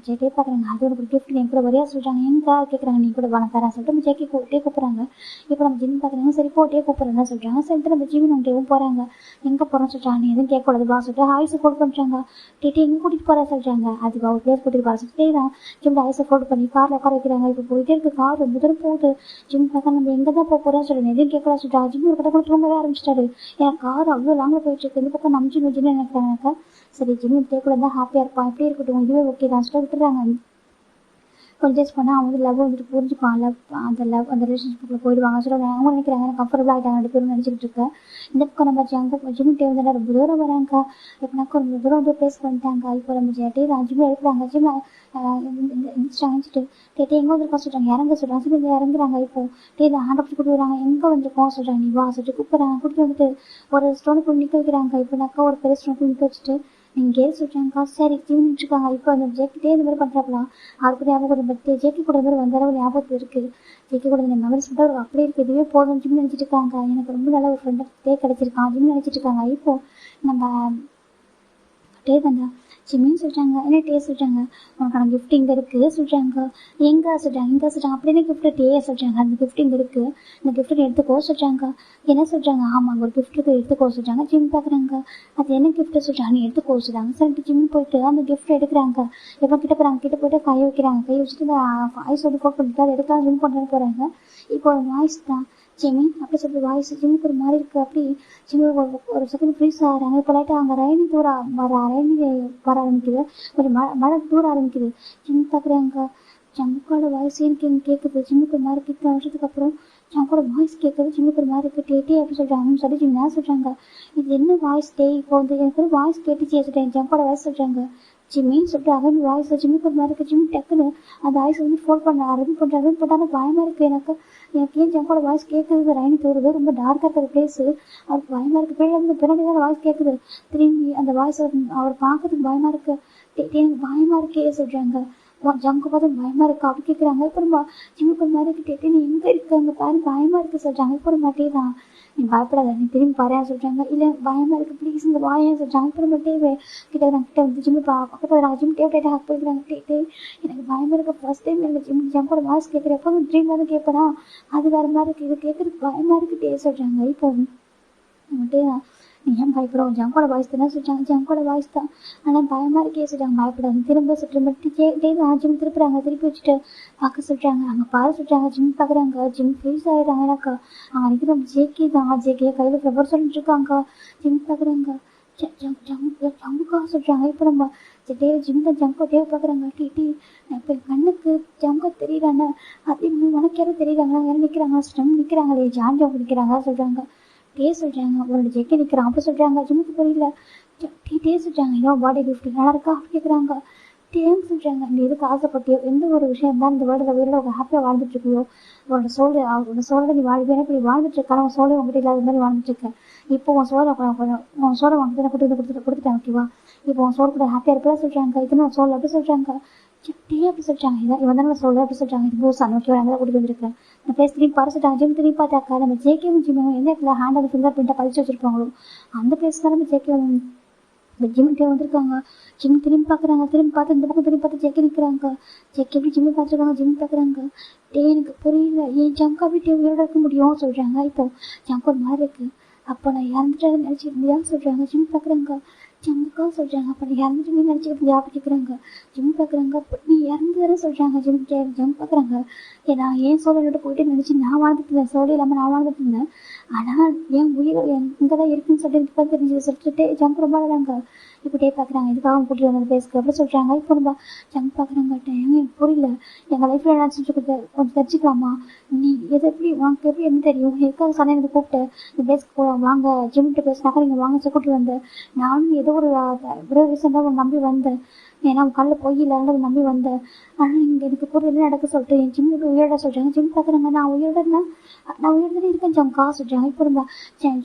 ஜேகே பார்க்குறாங்க. அது ஒரு கிஃப்ட் என் கூட வரையா சொல்கிறாங்க. எங்கக்கா கேட்குறாங்க நீ கூட வன தரேன் சொல்லிட்டு நம்ம ஜேகே டே கூப்பிட்றாங்க. இப்போ நம்ம ஜிம் பார்க்குறாங்க. சரி போ டே கூப்பிட்றேன்னு சொல்கிறாங்க. சொல்லிட்டு நம்ம ஜிம் நம்ம டேவும் போகிறாங்க. எங்கே போகிறோன்னு சொல்கிறாங்க. நீ எதுவும் கேட்கக்கூடாது பா சொல்லிட்டு ஹாய்ஸை ஃபோல்ட் பண்ணுறாங்க. டே எங்கே கூட்டிகிட்டு போகிறா சொல்கிறாங்க. அதுக்கு அவர் பிளேஸ் கூட்டிகிட்டு போகிற சொல்லிட்டு தான் ஜிம் ஹாய்ஸை ஃபோல்ட் பண்ணி காரில் உட்கார வைக்கிறாங்க. இப்போ போயிட்டே இருக்குது. கார் ரொம்ப தூரம் போகுது. ஜிம் பார்த்தா நம்ம எங்கே தான் போக போகிறோன்னு சொல்லுங்க. எதுவும் கேட்கலாம் சொல்லிட்டு ஜிம் ஒரு கடை கூட தூங்கவே ஆரம்பிச்சிட்டாரு. ஏன்னா கார் அவ்வளோ லாங்கில் போயிட்டு இருக்கு. இந்த பக்கம் நம்ம ஜிம் நினைக்கிறாங்க. சரி ஜிம் டே கூட தான் ஹாப்பியாக இருப்பான் எப்படி இருக்கட்டும் இதுவே ஓகே தான் சொல்லிட்டு விட்டுறாங்க. கொஞ்சம் டேஸ் பண்ணால் அவங்க வந்து லவ் வந்துட்டு புரிஞ்சுப்பான். அந்த ரிலேஷன்ஷிப்பில் போயிடுவாங்க. சொல்ல அவங்க நினைக்கிறாங்க எனக்கு கம்ஃபர்டபுளாக ஆகிட்டாங்க 2 பேரும் நினச்சிக்கிட்டு இருக்கேன். இந்த பக்கம் நம்ம ஜிம் டே வந்து ரொம்ப தூரம் வராங்க. எப்படினாக்கா ரொம்ப தூரம் வந்து பேச பண்ணிட்டாங்க. இப்போ நம்ம டே தான் ஜிம்மில் எடுக்கிறாங்க. ஜிம்மில் இன்ஸ்டாச்சிட்டு டே எங்கே வந்திருக்கோம் சொல்கிறாங்க. இறங்க சொல்கிறாங்க. சரி இறங்குறாங்க. இப்போ டே தான் ஹேண்ட் அப்படி கூப்பிட்டு வராங்க. எங்கே வந்திருக்கோம் சொல்கிறாங்க. நீ வா சொல்லிட்டு கூப்பிட்றாங்க. கூப்பிட்டு வந்துட்டு ஒரு ஸ்டோனுக்கு நிற்க வைக்கிறாங்க. இப்போனாக்கா ஒரு பெரிய ஸ்டோனுக்கு நிற்க வச்சுட்டு நீங்கள் கேஸ் சொல்கிறாங்கக்கா சரி ஜிம்னு இருக்காங்க. இப்போ அந்த ஜேக்கிட்டே இந்த மாதிரி பண்ணுறாங்களாம். அவருக்கு ஞாபகம் பட் ஜேக்கி கூட மாதிரி வந்தாலும் ஞாபகத்தில் இருக்குது. ஜேக்கி கூட இந்த மெமரிஸ் மட்டும் அவருக்கு அப்படியே இருக்குது. இதுவே போதும் ஜிம் நினச்சிட்டு இருக்காங்க. எனக்கு ரொம்ப நல்ல ஒரு ஃப்ரெண்டாக டே கிடச்சிருக்கான் ஜிம் நினச்சிட்டு இருக்காங்க. இப்போ நம்ம டே தாண்டா ஜிம்மின்னு சொல்கிறாங்க. என்ன டே சொல்கிறாங்க உனக்கான கிஃப்ட் இங்கே இருக்குது சொல்கிறாங்க. எங்கே சொல்கிறாங்க அப்படின்னு கிஃப்ட் டே சொல்கிறாங்க. அந்த கிஃப்ட் இங்கே இருக்குது இந்த கிஃப்ட் எடுத்துக்கோ சொல்கிறாங்க. என்ன சொல்கிறாங்க ஆமாம் ஒரு கிஃப்ட் எடுத்துக்கோ சொல்கிறாங்க. ஜிம் பார்க்குறாங்க. அது என்ன கிஃப்ட் சொல்கிறாங்க நீ எடுத்துக்கோ சொல்கிறாங்க. சொல்லிட்டு ஜிம் போயிட்டு அந்த கிஃப்ட் எடுக்கிறாங்க. எப்போ கிட்ட போகிறாங்க. கிட்ட போய்ட்டு கை வைக்கிறாங்க. கை வச்சுட்டு இந்த வாய்ஸ் வந்து ஃபோன் பண்ணிட்டு அதை எடுக்கலாம் ஜிம் கொண்டு போகிறாங்க. இப்போ ஒரு வாய்ஸ் தான் ஜிமி அப்படி சொல்லி வாய்ஸ் ஜிம்முக்கு ஒரு மாதிரி இருக்குது. அப்படி ஜிம்மு ஒரு செகண்ட் ஃப்ரீஸ் ஆகிறாங்க. இப்போ லைட்டாக அங்கே ரெய்னி வர ஆரம்பிக்குது. கொஞ்சம் மழை தூர ஆரம்பிக்குது. ஜிம் பார்க்குறாங்க. ஜம்முக்கோட வாய்ஸ் எனக்கு கேட்குது. ஜிம்முக்கு ஒரு மாதிரி கிட்ட வருஷத்துக்கு அப்புறம் ஜம்முக்கோட வாய்ஸ் கேட்குது. ஜிம்முக்கு ஒரு மாதிரி இருக்குது. டே அப்படி சொல்கிறாங்கன்னு சொல்லி ஜிம் என்ன சொல்கிறாங்க இது என்ன வாய்ஸ் டே இப்போ வந்து எனக்கு ஒரு வாய்ஸ் கேட்டுச்சு சொல்கிறேன். ஜம்முக்கோட வாய்ஸ் சொல்கிறாங்க. ஜிம்மின்னு சொல்லிட்டு அவன் வாய்ஸ் ஜிம்முக்கு ஒரு மாதிரி இருக்கு. ஜிம்மி டக்குன்னு அந்த வாய்ஸ் வந்து ஃபோன் பண்ண அரவிந்த் போட்டாலும் பயமா இருக்கு எனக்கு. ஏன் ஜங்கோட வாய்ஸ் கேட்குது ரைனி தோறுது. ரொம்ப டார்க்காக இருக்கிற பிளேஸ் அவருக்கு பயமா இருக்கு. பின்னாடி தான் வாய்ஸ் கேட்குது. திரும்பி அந்த வாய்ஸ் அவர் பார்க்கறதுக்கு பயமா இருக்கு. எனக்கு பயமா இருக்கே சொல்றாங்க. ஜங்கு பார்த்து பயமா இருக்கா அப்படி கேட்குறாங்க. இப்போ நம்ம ஜிம்முக்கு ஒரு மாதிரி கிட்டே நீ எங்க இருக்கு அங்கே பாரு பயமா இருக்கு சொல்றாங்க. இப்போ மாட்டே தான் நீ பயப்படாத நீ திரும்பி பாரு சொல்றாங்க. இல்லை பயமா இருக்கு ப்ளீஸ் இந்த வாயன் சொல்றாங்க. இப்போ நம்ம டேவே கிட்ட வந்து ஜிம்மு பக்கத்தில் வராங்க. ஜிம் டேவ் ஹக் பண்ணிக்கிறாங்க. டே எனக்கு பயமா இருக்கு ஃபர்ஸ்ட் டைம் எனக்கு ஜங்கோட வாய்ஸ் கேட்குறேன். எப்போ ட்ரீம் வந்து கேட்பேனா அது வேற மாதிரி இருக்கு. இது கேட்கறதுக்கு பயமா இருக்கு டே சொல்றாங்க. இப்போ டே தான் நீ ஏன் பயப்படும் ஜங்கோட வாய்ஸ் தானே சொல்றாங்க. ஜங்கோட வாய்ஸ் தான் ஆனால் பயமா இருக்கே சொல்றாங்க. பயப்படாது திரும்ப ஜிம் திருப்பி வச்சுட்டு பார்க்க சொல்றாங்க. அங்கே பாரு சொல்றாங்க. ஜிம் பார்க்குறாங்க. ஜிம் ஃபேஸ் ஆயிடுறாங்க. எனக்கு அங்கே நிற்கிற ஜேகே தான். ஜேகே கையில் ஃப்ளவர் சொல்லிட்டு இருக்காங்க. ஜிம் பார்க்குறாங்க. ஜங்குக்கா சொல்றாங்க. இப்போ நம்ம ஜிம் தான் ஜங்கோ டேவ் பார்க்குறாங்க. டீ இப்போ கண்ணுக்கு ஜங்கோ தெரியறாங்க. அதே உனக்கு யாரும் தெரியறாங்க யாரும் நிற்கிறாங்க ஸ்டம் நிற்கிறாங்களே ஜான் ஜாப் நிற்கிறாங்க சொல்றாங்க. டே சொல்றாங்க. உன்னோட ஜெக்கே நிற்கிறான் அப்படி சொல்றாங்க. ஜிம்முக்கு புரியல. டே சொல்றாங்க. ஏதோ பாடி கிஃப்ட் நல்லா இருக்கா அப்படி கேட்குறாங்க. டேன்னு சொல்றாங்க. நீ எதுக்கு ஆசைப்பட்டியோ எந்த ஒரு விஷயம் இருந்தாலும் இந்த வேர்ல்டில் உயிரோட ஹாப்பியாக வாழ்ந்துட்டு இருக்கியோ உன்னோட சோழ நீ வாழ்வே எனக்கு நீ வாழ்ந்துட்டு இருக்கான உன் சோழ உங்ககிட்ட இல்லாத மாதிரி வாழ்ந்துட்டு இருக்க. இப்போ உன் சோழ உங்ககிட்ட கொடுத்துட்டேன் ஓகேவா. இப்போ உன் சோழ கூட ஹாப்பியாக இருப்பதா சொல்றாங்க. இதுன்னு உன் சோழ அப்படி சொல்றாங்க. டே அப்படி சொல்றாங்க. இவன் தானே சோழ அப்படி சொல்றாங்க. இது பூசான் ஓகேவா நாங்கள் தான் கூட்டிட்டு வந்திருக்கேன். இந்த பிளேஸ் திரும்பி பறிச்சுட்டாங்க. ஜிம் திரும்பி பார்த்தாக்கா நம்ம ஜேகேவும் ஜிம்மும் எந்த இடத்துல ஹேண்ட் ஃபிங்கர் பிரிண்ட்டை பதிச்சு வச்சிருப்பாங்களோ அந்த பிளேஸ் தான் நம்ம ஜேகேவும் ஜிம்முக்கே வந்திருக்காங்க. ஜிம் திரும்பி பார்க்குறாங்க. திரும்பி பார்த்து இந்த பக்கம் திரும்பி பார்த்து ஜெக்கி நிற்கிறாங்க. ஜெக்கி எப்படி ஜிம்மு பார்த்துருக்காங்க. ஜிம் பார்க்குறாங்க. டே எனக்கு புரியல ஏன் ஜங்கா அப்படி உயிரோட இருக்க முடியும் சொல்றாங்க. இப்போ ஜங்கு ஒரு மாதிரி இருக்கு. அப்போ நான் இறந்துட்டேன்னு நினச்சிருந்தியா சொல்றாங்க. ஜிம் பார்க்குறாங்க. ஜங்குக்கா சொல்றாங்க. அப்போ நான் இறந்துட்டு நீ நினச்சிக்கிட்டு அப்படி கேட்குறாங்க. ஜிம் பார்க்குறாங்க. நீ இறந்துதானே சொல்றாங்க. ஜம் பார்க்குறாங்க. நான் ஏன் சோழ போயிட்டு நினச்சி நான் வாழ்ந்துட்டு இருந்தேன். சோழ இல்லாமல் நான் வாழ்ந்துட்டு இருந்தேன். ஆனால் என் உயிர் இங்கே தான் இருக்குன்னு சொல்லிட்டு இப்போ தெரிஞ்சு சொல்லிட்டு ஜங்கு ரொம்ப அழகாங்க. இப்போ டே பார்க்குறாங்க. இதுக்காக கூட்டிட்டு வந்த பேசுக்கு அப்படி சொல்றாங்க. இப்போ நம்ம ஜங்கு பார்க்குறாங்க. எனக்கு புரியல எங்கள் லைஃப்ல என்ன செஞ்சுக்கிட்டு கொஞ்சம் தெரிஞ்சுக்கலாமா நீ எது எப்படி உனக்கு எப்படி என்ன தெரியும் எதுக்காக சண்டை எனக்கு கூப்பிட்டு இந்த பேஸ்க்கு போகலாம் வாங்க ஜிம்மிட்டு பேசினாக்கா நீங்கள் வாங்க கூட்டிட்டு வந்தேன். நானும் ஏதோ ஒரு ரீசெண்டாக ஒரு நம்பி வந்தேன். ஏன்னா கல்லில் போய் இல்லைன்னு நம்பி வந்தேன். ஆனால் இங்கே எனக்கு பொருள் என்ன நடக்க சொல்லிட்டு என் ஜிம்முக்கு உயிரோட சொல்கிறாங்க. ஜிம் பார்க்குறாங்க. நான் உயிரோட இருக்கேன் ஜங்கா சொல்கிறாங்க. இப்போ நம்ம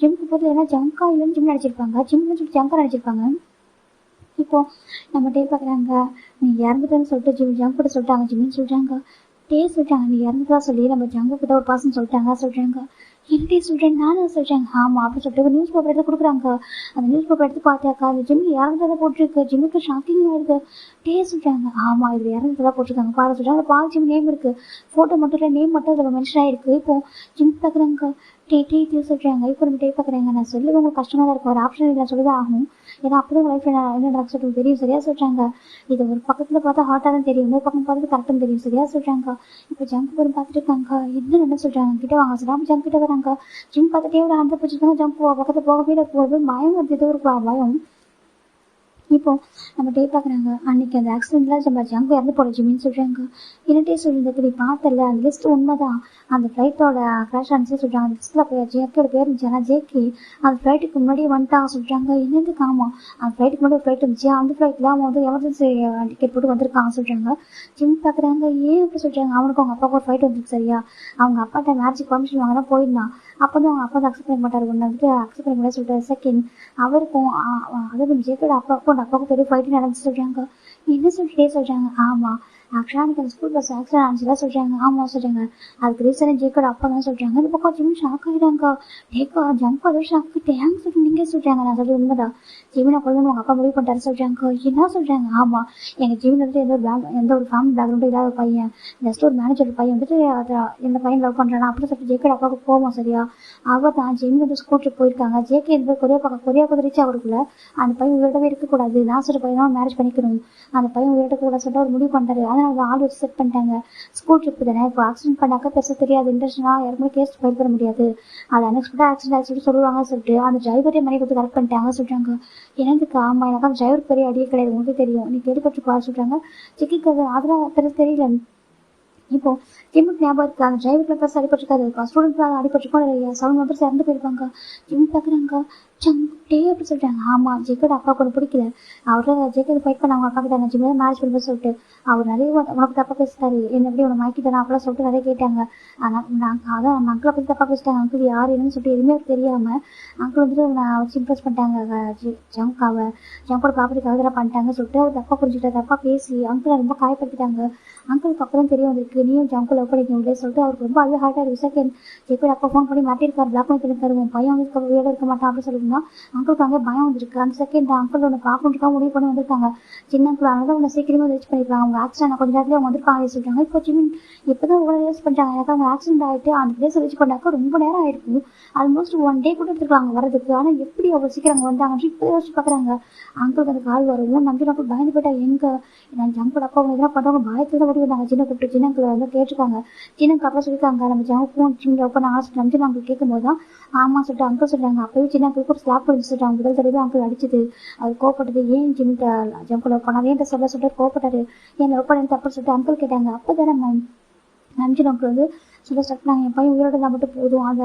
ஜிம்முக்கு பொருள் ஏன்னா ஜங்கா இல்லைன்னு ஜிம் நினச்சிருப்பாங்க. ஜிம்னு சொல்லி ஜங்கா நினச்சிருப்பாங்க. இப்போ நம்ம டே பார்க்குறாங்க. நீ இறந்துட்டேன்னு சொல்லிட்டு ஜங்கு கிட்ட சொல்லிட்டாங்க. ஜிம்மின்னு சொல்கிறாங்க. டே சொல்லிட்டாங்க. நீ இறந்துதான் சொல்லி நம்ம ஜங்கு கிட்ட ஒரு பர்சன் சொல்லிட்டாங்க. என்னடே சொல்கிறேன் நானும் சொல்கிறாங்க. ஆமாம் அப்படின்னு சொல்லிட்டு ஒரு நியூஸ் பேப்பர் எடுத்து கொடுக்குறாங்க. அந்த நியூஸ் பேப்பர் எடுத்து பார்த்தாக்கா அந்த ஜிம்மி இறந்ததை போட்டிருக்கு. ஜிம்முக்கு ஷாக்கிங் ஆயிடுது. டே சொல்கிறாங்க. ஆமாம் இது இறந்ததாக போட்டிருக்காங்க பாரு சொல்கிறாங்க. பால் ஜிம் நேம் இருக்குது. ஃபோட்டோ மட்டும் இல்லை நேம் மட்டும் அதில் மென்ஷன் ஆகிருக்கு. இப்போ ஜிம் பார்க்குறாங்க. டே சொல்கிறாங்க. இப்போ நம்ம டே பார்க்குறாங்க. நான் சொல்லி உங்களுக்கு கஷ்டமாக தான் இருக்கும். ஒரு ஆப்ஷன் இல்லை சொல்லிதான் ஆகும். ஏன்னா அப்படியே உங்கள் லைஃப்பில் என்ன நடக்க தெரியும் சரியா சொல்கிறாங்க. இது ஒரு பக்கத்தில் பார்த்தா ஹார்ட்டாக தான் தெரியும். இன்னொரு பக்கம் பார்த்து கரெக்டாக தெரியும் சரியா சொல்கிறாங்க. இப்போ ஜங்க் போய் பார்த்துட்டு இருக்காங்க. என்ன சொல்கிறாங்க கிட்ட வாங்க சொல்கிறாங்க. ஜங்க் கிட்ட வராங்க. ஜிம் பார்த்துட்டே ஒரு ஹேண்ட் பிடிச்சிருக்காங்க. ஜம்ப் பக்கத்தில் போகவே போகிறது பயம் வருது. ஏதோ ஒரு பயம். இப்போ நம்ம டே பார்க்குறாங்க. அன்னைக்கு அந்த ஆக்சிடென்ட்ல நம்ம ஜங்கு இறந்து போட ஜிம்மின்னு சொல்கிறாங்க. என்னட்டே சொல்லியிருந்தது நீ பார்த்தல அந்த லிஸ்ட் உண்மைதான். அந்த ஃப்ளைட்டோட கிராஷ் ஆனிச்சு சொல்கிறாங்க. அந்த லிஸ்ட்டில் போய் ஜேக்கியோட பேர் இருந்துச்சு. ஆனால் ஜேக்கி அந்த ஃப்ளைட்டுக்கு முன்னாடியே வந்துட்டான் சொல்கிறாங்க. என்னது காமா அந்த ஃப்ளைட்டுக்கு முன்னாடி ஃப்ளைட் இருந்துச்சு. அந்த ஃப்ளைட்டில் அவன் வந்து எமர்ஜென்சி டிக்கெட் போட்டு வந்திருக்கான் சொல்கிறாங்க. ஜிம் பார்க்குறாங்க. ஏன் அப்படி சொல்கிறாங்க. அவனுக்கு அவங்க அப்பாவுக்கு ஒரு ஃப்ளைட் வந்துருக்கு சரியா. அவங்க அப்பாட்ட மேரேஜுக்கு பர்மிஷன் வாங்க தான் போயிருந்தான். அப்போ தான் அவங்க அப்பா வந்து அக்செப்ட் பண்ண மாட்டார். ஒன்று வந்துட்டு அக்செப்ட் பண்ண முடியாது சொல்லிட்டு செகண்ட் அவருக்கும் அதாவது ஜேக்கோட அப்பாவுக்கும் பெரிய ஃபைட்டு நடந்து சொல்கிறாங்க. என்ன சொல்லிட்டே சொல்கிறாங்க. ஆமாம் ஆக்சுவலாக எனக்கு அந்த ஸ்கூல் பஸ் ஆக்சிடென்ட் ஆனிச்சுதான் சொல்கிறாங்க. ஆமாம் சொல்கிறாங்க. அதுக்கு ரீசனே ஜேக்கோட அப்பா தான் சொல்கிறாங்க. இந்த பக்கம் ஜிம் ஷாக் ஆகிடுறாங்க. ஜேக்கோ ஜம்ப் அதோ ஷாக் டேங்க சொல்லி நீங்கள் சொல்கிறாங்க. நான் சொல்கிறது உண்மைதான். ஜிமினை கொள்ளணும் உங்கள் அப்பா முடிவு பண்ணிட்டாரு சொல்கிறாங்க. என்ன சொல்கிறாங்க. ஆமாம் எங்கள் ஜிமின் வந்துட்டு எந்த ஒரு ஃபேமிலி பேக்ரவுண்டும் இல்லாத பையன் ஜஸ்ட் ஒரு மேனேஜர் பையன் வந்துட்டு எந்த பையன் லவ் பண்ணுறானா அப்படின்னு சொல்லிட்டு ஜேக்கோட அப்பாவுக்கு போவோம் சரியா. அவர் தான் ஜிம் வந்து ஸ்கூல் ட்ரிப் போயிருக்காங்க. ஜேகே என்பது கொரியா குதிரிச்சு அவருக்குள்ள அந்த பையன் உயிரோடவே இருக்கக்கூடாது. லாஸ்ட் பையன் தான் மேரேஜ் பண்ணிக்கணும். அந்த பையன் உயிரோட கூட சொல்லிட்டு அவர் முடிவு பண்ணுறாரு. அதனால ஆள் வச்சு செட் பண்ணிட்டாங்க. ஸ்கூல் ட்ரிப் தானே இப்போ ஆக்சிடென்ட் பண்ணாக்கா பெருசாக தெரியாது. இன்டர்ஷனாக யாருமே கேஸ் ஃபைல் பண்ண முடியாது. அது அன்எக்ஸ்பெக்டாக ஆக்சிடென்ட் ஆச்சு சொல்லுவாங்க சொல்லிட்டு அந்த டிரைவரே மணி கொடுத்து கரெக்ட் பண்ணிட்டாங்க சொல்கிறாங்க. எனக்கு ஆமாம் எனக்கு அந்த டிரைவர் பெரிய அடியே கிடையாது. உங்களுக்கு தெரியும் நீ கேள்விப்பட்டிருப்பா சொல்கிறாங்க. சிக்கிக்கு அதெல்லாம் பெருசு தெரியல. இப்போ ஜிம்முக்கு ஞாபகம் இருக்கு. அந்த டிரைவருக்கு பெருசாக அடிபட்டிருக்காது. ஸ்டூடெண்ட்ஸ் அடிபட்டிருக்கோம். 7 மெம்பர்ஸ் இறந்து போயிருப்பாங்க. ஜிம் பார்க்குறாங்க. சங்குட்டே அப்படி சொல்லிட்டாங்க. ஆமாம், ஜெகோட அப்பாவுக்கு ஒன்று பிடிக்கல. அவரை ஜெகோட ஃபைட் பண்ண அவங்க அப்பா கிட்ட நான் ஜிம்மில் மேரேஜ் பண்ணுறது சொல்லிட்டு அவர் நிறைய உனக்கு தப்பாக பேசிட்டாரு, என்ன எப்படி உனக்கு மாக்கிட்டானா அப்படிலாம் சொல்லிட்டு நிறைய கேட்டாங்க. ஆனால் நாங்கள் அதான் அந்த அங்கிளை பற்றி தப்பாக பேசிட்டாங்க. அங்கிள் யார் என்னன்னு சொல்லிட்டு எதுவுமே அவருக்கு தெரியாமல் அங்கிள் வந்துட்டு நான் வச்சு இம்ப்ரெஸ் பண்ணிட்டாங்க. ஜங்காவை ஜங்கோட ப்ராப்பர்ட்டிக்கு அதெல்லாம் பண்ணிட்டாங்க சொல்லிட்டு அவர் தப்பாக புரிஞ்சுக்கிட்ட தப்பாக பேசி அங்கிளை ரொம்ப காயப்படுத்திட்டாங்க. அங்கிளுக்கு அப்புறம் தெரிய வந்திருக்கு நீயும் ஜங்கு லவ் பண்ணிக்க முடியாது சொல்லிட்டு அவருக்கு ரொம்ப அழுது ஹார்ட்டாக இருக்குது. செகண்ட் ஜெகோட அப்பா ஃபோன் பண்ணி மாட்டிருக்காரு, பிளாக் பண்ணி பண்ணிருக்காரு, உன் பையன் வந்து வீடு இருக்க மாட்டான் அப்படின்னு சொல்லியிருந்தா அங்கிளுக்கு அங்கே பயம் வந்துருக்கு. அந்த செகண்ட் அங்கிள் ஒன்று பார்க்கணுக்காக முடிவு பண்ணி வந்திருக்காங்க. சின்ன அங்கிள் அதனால உன்னை சீக்கிரமாக ரீச் பண்ணிருக்காங்க. அவங்க ஆக்சிடென்ட் கொஞ்சம் நேரத்தில் அவங்க வந்துருக்காங்க சொல்லிட்டாங்க. இப்போ ஜிமின் இப்போதான் இவ்வளோ யூஸ் பண்ணுறாங்க. எனக்கு அவங்க ஆக்சிடென்ட் ஆகிட்டு அந்த பிளேஸ் ரீச் பண்ணாக்க ரொம்ப நேரம் ஆயிருக்கு. ஆல்மோஸ்ட் 1 டே கூட எடுத்துருக்காங்க வரதுக்கு. ஆனால் எப்படி அவ்வளோ சீக்கிரம் அங்கே வந்தாங்க இப்போ யோசிச்சு பார்க்குறாங்க. அங்கிளுக்கு அந்த கால் வரவும் நம்பி நான் பயந்து போயிட்டா. எங்கே நான் ஜங்கோட அப்பா அவங்க எதனா பண்ணுறவங்க பயத்தில் தான் ஓடி வந்தாங்க. சின்ன கூப்பிட்டு சின்ன அங்கிள் வந்து கேட்டிருக்காங்க. சின்ன அப்புறம் சொல்லியிருக்காங்க நம்ம ஜங்கும் சின்ன அப்போ நான் ஆசை நம்பி அங்கிள் கேட்கும்போது தான் ஆமாம் சொல்லிட்டு அங்கிள் சொல்கிறாங்க. அப்போயும் சின்ன அங்கிளுக்கு ஒரு ஸ்லாப் பண்ணி சொல்லிட்டாங்க. முதல் தடவை அங்கிள் அடிச்சது அவர் கோவப்பட்டது. ஏன் ஜிம்கிட்ட ஜங்கு லவ் பண்ணாரு ஏன் சொல்லிட்டு கோவப்பட்டாரு, ஏன் லவ் பண்ணி தப்பு சொல்லிட்டு அங்கிள் கேட்டாங்க. அப்போ தானே நம்பிச்சு அங்கிள் வந்து சொல்ல ஸ்டார்ட் பண்ணாங்க. என் பையன் உயிரோட இருந்தால் மட்டும் போதும், அந்த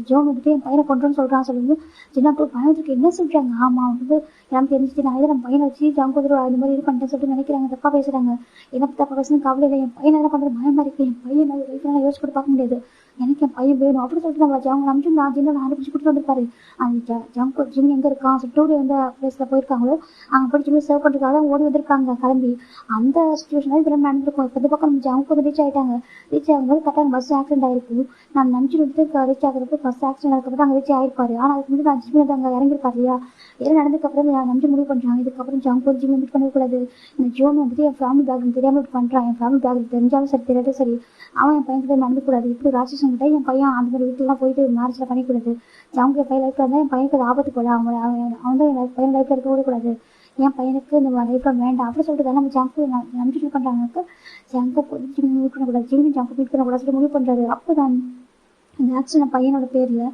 ஜோன் வந்துட்டு என் பையனை கொண்டுன்னு சொல்கிறான் சொல்லுங்க. சின்ன அங்கிள் பயந்துருக்கு என்ன சொல்கிறாங்க. ஆமாம் வந்து எனக்கு தெரிஞ்சிச்சு நான் இதை நம்ம பையனை வச்சு ஜங்கு இந்த மாதிரி இது பண்ணிட்டேன்னு சொல்லிட்டு நினைக்கிறாங்க. தப்பாக பேசுகிறாங்க. என்ன தப்பாக பேசுன்னு கவலை இல்லை. என் பையன் என்ன பண்ணுறது பயமாக இருக்குது. என் பையன் லைஃப்லாம் யோசிச்சு கூட பார்க்க முடியாது. எனக்கு என் பையன் வேணும் அப்படி சொல்லிட்டு நம்ம ஜங்க நம்பிச்சு நான் ஜின்ன ஆரம்பிச்சு கொடுத்து வந்திருப்பாரு. அந்த ஜங்கு ஜிம் எங்கே இருக்கான் டூடே வந்து பிளேஸில் போயிருக்காங்களோ அங்கே போய் ஜிம்மில் சர்வ் பண்ணுறதுக்காக தான் ஓடி வந்திருக்காங்க கிளம்பி. அந்த சுச்சுவேஷன் இதெல்லாம் நடந்திருக்கும். இப்போ இந்த பக்கம் நம்ம ஜங்கு வந்து ரீச் ஆகிட்டாங்க. ரீச் ஆகும்போது கரெக்டாக பஸ் ஆக்சிடென்ட் ஆகிருக்கு. நான் நம்பிச்சு வந்து ரீச் ஆகிறப்போ பஸ் ஆக்சிடென்ட் ஆகிறப்ப அங்கே ரீச் ஆகிருப்பாரு. ஆனால் அதுக்கு முன்னாடி நான் ஜிம்மில் அங்கே இறங்கியிருப்பாரு இல்லையா. எல்லாம் நடந்ததுக்கப்புறம் நான் நம்பி முடிவு பண்ணுறாங்க. இதுக்கப்புறம் ஜங்கு ஜிம் மீட் பண்ணக்கூடாது. இந்த ஜோன் வந்துட்டு என் ஃபேமிலி பேக் தெரியாமல் இப்படி பண்ணுறான். என் ஃபேமிலி பேக் தெரிஞ்சாலும் சரி தெரியாது சரி அவன் என் பையன் கிட்ட நடந்துக்கூடாது. இப்படி ராட்சசன் கிட்ட என் பையன் அந்த மாதிரி வீட்டுலாம் போயிட்டு மேரேஜில் பண்ணிக்கூடாது. ஜங்கு என் பையன் லைஃப்பில் இருந்தால் என் பையனுக்கு அது ஆபத்து போல. அவன் தான் என் பையன் லைஃப்பில் இருக்க விடக்கூடாது. என் பையனுக்கு இந்த லைஃப்பில் வேண்டாம் அப்படி சொல்லிட்டு நம்ம ஜங்கு நம்பிட்டு பண்ணுறாங்க. ஜங்கு ஜிம் மீட் பண்ணக்கூடாது, ஜிம்மி ஜங்கு மீட் பண்ணக்கூடாது சொல்லிட்டு முடிவு பண்ணுறாரு. அப்போ தான் இந்த ஆக்சிடென்ட் பையனோட பேரில்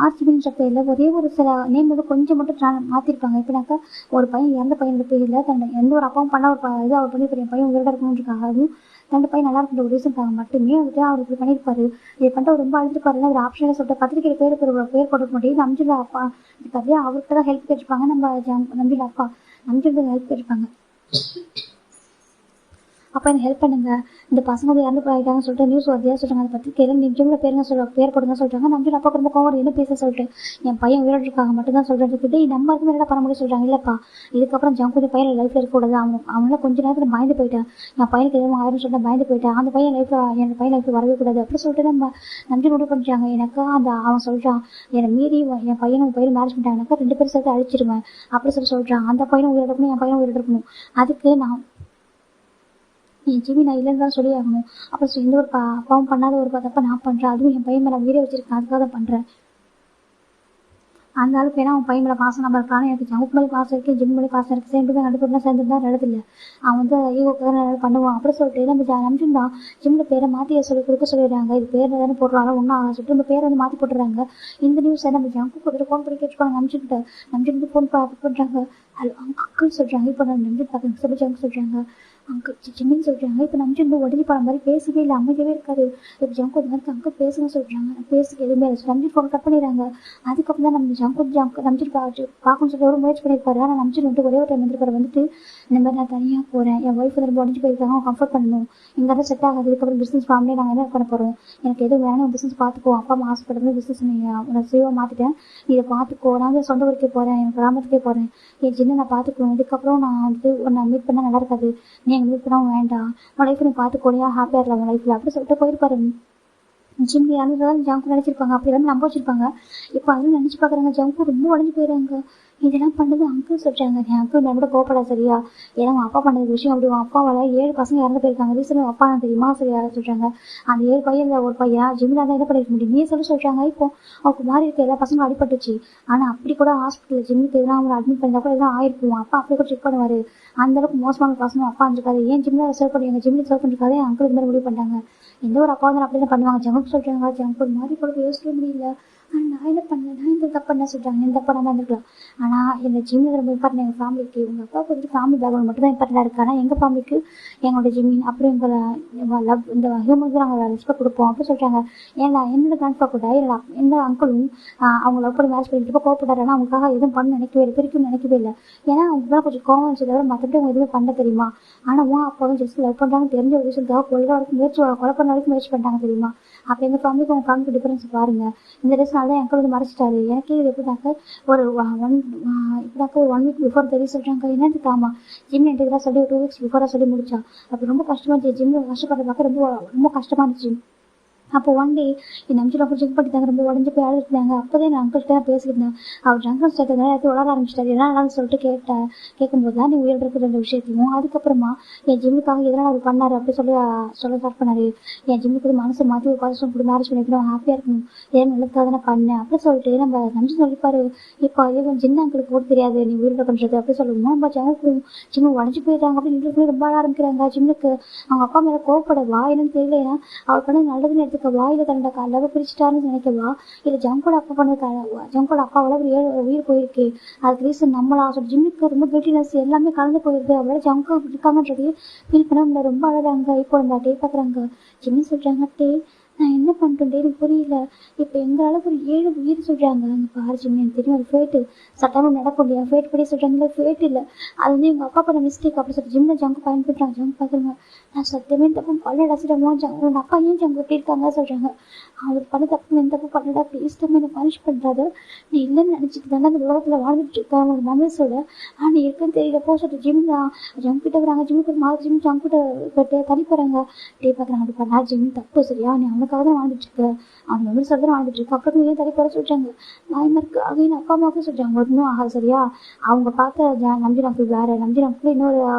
ஆர்ச்சிபின்ற பேரில் ஒரே ஒரு சில நேம் வந்து கொஞ்சம் மட்டும் மாற்றிருப்பாங்க. எப்படின்னாக்கா ஒரு பையன் இறந்த பையனோட பேரில் தன்னை எந்த ஒரு அப்பாவும் பண்ண ஒரு இது அவர் பண்ணி என் பையன் உயிரோட இருக்கணும்னு அதுவும் ரெண்டு பையன் நல்லா இருக்கின்ற ஒரு ரீசனுக்காக மட்டுமே வந்துட்டு அவர் இப்படி பண்ணியிருப்பாரு. இதை பண்ணிட்டு அவர் ரொம்ப அழுதுருப்பாரு. ஒரு ஆப்ஷனாக சொல்லிட்டு பத்திரிக்கை பேர் போட மாட்டேங்குது. நம்பிச்சுள்ள அப்பா இதுக்கு அதே அவர்கிட்ட தான் ஹெல்ப் கேட்டிருப்பாங்க. நம்ம நம்பிச்சுள்ள அப்பா நம்பிச்சுள்ள ஹெல்ப் கேட்டிருப்பாங்க. அப்போ எனக்கு ஹெல்ப் பண்ணுங்க, இந்த பசங்க வந்து இறந்து போயிட்டாங்கன்னு சொல்லிட்டு நியூஸ் வருதியா சொல்கிறாங்க. அதை பற்றி கேள்வி நிஜமில் பேருங்க சொல்லுவாங்க, பேர் போடுங்க சொல்கிறாங்க. நம்பி அப்பா ரொம்ப கோவம் என்ன பேச சொல்லிட்டு என் பையன் உயிரோடு இருக்காங்க மட்டும் தான் சொல்கிறதுக்கு நம்ம அதுக்கு என்ன பண்ண முடியும் சொல்கிறாங்க. இல்லைப்பா இதுக்கப்புறம் ஜங்கு பையன் லைஃப்பில் இருக்கக்கூடாது. அவனால கொஞ்ச நேரத்தில் பயந்து போயிட்டேன். என் பையனுக்கு எதுவும் ஆயிரம் சொல்லிட்டு பயந்து போயிட்டேன். அந்த பையன் லைஃப்பில் என் பையன் லைஃப்பில் வரவே கூடாது அப்படி சொல்லிட்டு நம்ம நம்பி முடிவு பண்ணுறாங்க. எனக்கு அவன் சொல்கிறான் என்னை மீறி என் பையனும் பையன் மேரேஜ் பண்ணிட்டாங்கனாக்கா 2 பேரும் சேர்த்து அழிச்சிருவேன் அப்படி சொல்கிறான். அந்த பையனும் உயிரோடு இருக்கணும், என் பையனும் உயிரோடு இருக்கணும். அதுக்கு நான் என் ஜிமி நான் இல்லைன்னு தான் சொல்லி ஆகணும். அப்புறம் எந்த ஒரு அப்பாவும் பண்ணாத ஒரு தப்பை நான் பண்ணுறேன். அதுவும் என் பையன் மேலே வீடியோ வச்சிருக்கேன், அதுக்காக தான் பண்ணுறேன். அந்த அளவுக்கு ஏன்னா அவன் பையன் மேலே பாசம் நம்ம இருக்கான எனக்கு ஜவுக்கு மேலே பாசம் இருக்குது, ஜிம் மேலே பாசம் இருக்குது. சேர்ந்து நடுப்புலாம் சேர்ந்துருந்தா நடதில்ல. அவன் வந்து ஈகோக்கு தான் பண்ணுவான் அப்படி சொல்லிட்டு நம்ம நம்பிச்சுருந்தான் ஜிம்மில் பேரை மாற்றி சொல்லி கொடுக்க சொல்லிடுறாங்க. இது பேர் தானே போடுறாங்க ஒன்றும் ஆக சொல்லிட்டு நம்ம பேரை வந்து மாற்றி போட்டுறாங்க. இந்த நியூஸை நம்ம ஜங்கு கொடுத்துட்டு ஃபோன் பண்ணி கேட்டுருப்பாங்க. நம்பிச்சுட்டு ஃபோன் பண்ணுறாங்க. ஹலோ அங்கிள் சொல்கிறாங்க. இப்போ நான் நம்பி பார்க்குறேன் சொல்லி ஜங்கு சொல்கிறாங்க. அங்கிள் ஜிம்மின்னு சொல்கிறாங்க. இப்போ நம்பிச்சு உடனே படம் மாதிரி பேசவே இல்லை, அமைதியாகவே இருக்காது. இப்போ ஜங்கு ஒரு மாதிரி அங்கிள் பேசுங்க சொல்கிறாங்க. பேசுக்கு எதுவுமே இல்லை. நம்பி ஃபோன் கட் பண்ணிடுறாங்க. அதுக்கப்புறம் தான் நம்ம ஜங்கு நம்பிச்சு பார்க்கணும்னு சொல்லி ஒரு முயற்சி பண்ணியிருப்பாரு. ஆனால் நம்பிச்சு வந்துட்டு ஒரே ஒரு டைம் வந்துருப்பாரு. வந்துட்டு இந்த மாதிரி நான் தனியாக போகிறேன், என் ஒய்ஃப் வந்து ரொம்ப உடஞ்சி போயிருக்காங்க, அவங்க கம்ஃபர்ட் பண்ணணும், இங்கே தான் செட் ஆகாது, இதுக்கப்புறம் பிஸ்னஸ் ஃபேமிலியே நாங்கள் என்ன பண்ண போகிறோம், எனக்கு எதுவும் வேணும் பிஸ்னஸ் பார்த்துக்கோ, அப்பா அம்மா ஹாஸ்பிட்டல் பிஸ்னஸ் நான் சேவாக மாற்றிட்டேன், இதை பார்த்துக்கோ, நான் வந்து சொந்த ஊருக்கே போகிறேன், என் கிராமத்துக்கே போகிறேன், என் சின்ன நான் பார்த்துக்குவேன், இதுக்கப்புறம் நான் வந்துட்டு உன்னை மீட் பண்ணால் நல்லா இருக்காது, நீ எங்கள் மீட் பண்ணால் வேண்டாம், உன் லைஃப் நீ பார்த்துக்கோலையா ஹாப்பியாக இருக்கலாம் உன் லைஃப்பில் அப்படி சொல்லிட்டு போயிருப்பாரு. ஜிம்மி யாரும் ஜங்கு நினச்சிருப்பாங்க, அப்படி வந்து நம்ப வச்சிருப்பாங்க. இப்போ அதுவும் நினச்சி பார்க்குறாங்க. ஜங்கு ரொம்ப உடஞ்சி போயிடுறாங்க. இதெல்லாம் பண்ணது அங்கிள் சொல்கிறாங்க. என் அங்கிள் நான் கூட கோப்படா சரியா, ஏன்னா அவன் அப்பா பண்ணது விஷயம் அப்படி அவன் அப்பாவால் 7 பசங்க இறந்து போயிருக்காங்க. ரீசனாக அப்பா நான் தெரியுமா சரியா சொல்கிறாங்க. அந்த 7 பையன் ஒரு பையன் ஜிம்மில் தான் என்ன பண்ணிருக்க முடியும் நீ சொல்கிறாங்க. இப்போ அவருக்கு மாதிரி இருக்க எல்லா பசங்களும் அடிபட்டுச்சு. ஆனால் அப்படி கூட ஹாஸ்பிட்டலில் ஜிம்முக்கு எதனா அவங்க அட்மிட் பண்ணியிருந்தா கூட எதனா ஆயிருக்கும். அப்பா அப்படி கூட செக் பண்ணுவார். அந்தளவுக்கு மோசமான பசங்க அப்பா இருந்திருக்காரு. ஏன் ஜிம்மில் சர்வ் பண்ணி எங்கள் ஜிம்மில் சர்வ் பண்ணிருக்காரு அங்கிள் இந்த மாதிரி முடிவு பண்ணிட்டாங்க. எந்த ஒரு அப்பா வந்து அப்படி தான் பண்ணுவாங்க. ஜங்குக்கு சொல்கிறாங்க. ஜங்கு ஒரு மாதிரி கூட யோசிக்க முடியல. நான் என்ன பண்ணேன், நான் இந்த தப்பு என்ன சொல்கிறாங்க, இந்த தப்பு நம்ம இருந்துக்கலாம். ஆனால் இந்த ஜிம்மில் ரொம்ப இம்பார்ட்டன் எங்கள் ஃபேமிலிக்கு. உங்கள் அப்பாவுக்கு வந்துட்டு ஃபேமிலி பேக்ரவுண்ட் மட்டும் தான் இம்பார்ட்டண்டாக இருக்குது. ஆனால் எங்கள் ஃபேமிலிக்கு எங்களோட ஜிம்மின் அப்புறம் எங்கள் லவ் இந்த ஹியூமனுக்கு நாங்கள் ரெஸ்பெக்ட் கொடுப்போம் அப்படி சொல்கிறாங்க. ஏன்னா என்னோட கிராண்ட்பா கூட எந்த அங்கிளும் அவங்க லவ் பண்ணி மேரேஜ் பண்ணிட்டு கோவப்பட்டாரு. ஆனால் அவங்களுக்காக எதுவும் பண்ண நினைக்கவே இல்லை, பிரிக்கும் நினைக்கவே இல்லை. ஏன்னா அவங்க கொஞ்சம் கோவம் வச்சு தவிர மற்றபடி அவங்க எதுவுமே பண்ண தெரியுமா. ஆனால் அப்பாவும் ஜஸ்ட் லவ் பண்ணுறாங்கன்னு தெரிஞ்ச ஒரு விஷயத்துக்காக கொலை பண்ண வரைக்கும் முயற்சி பண்ணிட்டாங்க தெரியுமா. அப்போ எங்கள் ஃபேமிலிக்கு உங்கள் ஃபேமிலிக்கு டிஃபரன்ஸ் பாருங்க. இந்த டேஸ்னால தான் எங்களுக்கு வந்து மறைச்சிட்டாரு. எனக்கே இது எப்படினாக்க ஒரு இப்படினாக்க ஒரு 1 வீக் பிஃபோர் தெரிய சொல்கிறாங்க. என்னது ஆமாம் ஜிம் என்கிட்ட சொல்லி 2 வீக்ஸ் பிஃபோராக சொல்லி முடிச்சா. அப்போ ரொம்ப கஷ்டமாக இருந்துச்சு. ஜிம்மில் கஷ்டப்படுற பார்க்க ரொம்ப ரொம்ப கஷ்டமாக இருந்துச்சு. அப்போ ஒன் டே என் நம்பிச்சு ரொம்ப செக் பண்ணிட்டாங்க, ரொம்ப உடஞ்சி போய் அழுதுட்டாங்க. அப்போதே நான் அங்கிள்கிட்ட தான் பேசிக்கிட்டேன். அவர் ட்ரங்க் ஸ்டேட் எல்லாத்தையும் உலக ஆரம்பிச்சிட்டாரு. எதனாலும் சொல்லிட்டு கேட்கும்போது தான் நீ உயிர் இருக்கிற ரெண்டு விஷயத்தையும் அதுக்கப்புறமா என் ஜிம்முக்காக எதனால் அவர் பண்ணார் அப்படி சொல்ல ஸ்டார்ட் பண்ணாரு. என் ஜிம்முக்கு மனசை மாற்றி ஒரு பாசிஷன் கூட மேரேஜ் பண்ணிக்கணும், ஹாப்பியாக இருக்கணும், ஏன் நல்லதுக்காக தானே பண்ணேன் அப்படி சொல்லிட்டு நம்ம நம்பி சொல்லிப்பாரு. இப்போ அதே சின்ன அங்கிளுக்கு போட்டு தெரியாது நீ உயிரோட பண்ணுறது அப்படி சொல்லுவோம். நம்ம ஜிம்மு உடஞ்சி போயிட்டாங்க அப்படின்னு ரொம்ப ஆட ஆரம்பிக்கிறாங்க. ஜிம்முக்கு அவங்க அப்பா மேலே கோவப்படவா என்னன்னு தெரியல. ஏன்னா அவர் பண்ணது நல்லதுன்னு எடுத்து வாயில தண்டை கால பிரிச்சுட்டாருன்னு நினைக்கவா, இல்ல ஜங்கோட அப்பா பண்ணது ஜங்கோட அப்பாவால ஒரு உயிர் போயிருக்கு, அதுக்கு ரீசன் நம்மளா ஜிம்முக்கு ரொம்ப கில்ட்டினஸ் எல்லாமே கலந்து போயிருக்கு. அவளோட ஜங்கோ இருக்காங்கன்றதே ஃபீல் பண்ண ரொம்ப அழகாங்க. இப்போ நம்ம டே பாக்குறாங்க. ஜிம்மி சொல்றாங்க டே நான் என்ன பண்ணிட்டேன் எனக்கு புரியல. இப்போ எங்களால் ஒரு 7 உயிர் சொல்கிறாங்க. அங்கே பாரு ஜிம்மி எனக்கு தெரியும் அது ஃபேட்டு சட்டமாக நடக்கும் இல்லையா, ஃபேட் படி சொல்கிறாங்களே ஃபேட் இல்லை, அது வந்து எங்கள் அப்பா பண்ண மிஸ்டேக் அப்படி சொல்லிட்டு ஜிம்மில் ஜங்கு பயன்படுத்துறாங்க. ஜங்கு பார்க்குறாங்க நான் சத்தியமே தப்பு பல்லடா சொல்கிறாங்க. உங்கள் அப்பா ஏன் ஜங்கு எப்படி இருக்காங்க சொல்கிறாங்க. அவர் பண்ண தப்பு எந்த தப்பு பண்ணடா ப்ளீஸ் தம்பி எனக்கு பனிஷ் பண்ணுறாரு, நீ இல்லைன்னு நினச்சிட்டு தானே அந்த உலகத்தில் வாழ்ந்துட்டு இருக்காங்க உங்களோட மெமரிஸோட. ஆனால் நீ இருக்குன்னு தெரியலப்போ சொல்லிட்டு ஜிம் தான் ஜங்கு கிட்ட வராங்க. ஜிம்முக்கு ஒரு மாதிரி ஜிம் ஜங்கு கிட்ட தள்ளி போகிறாங்க. டே பார்க்குறாங்க அப்படி பண்ணா ஜிம் தப்பு சரியா, நீ அவனுக்காக தான் வாழ்ந்துட்டு இருக்க, அவன் மெமரிஸ் தான் வாழ்ந்துட்டு இருக்கு, அப்புறம் ஏன் தள்ளி போட சொல்கிறாங்க. நாய்மருக்கு அப்படின்னு அப்பா அம்மாவுக்கும் சொல்கிறாங்க ஒன்றும் ஆகாது சரியா. அவங்க பார்த்த நம்பி நம்பிள் வேற, நம்பி நம்பிள்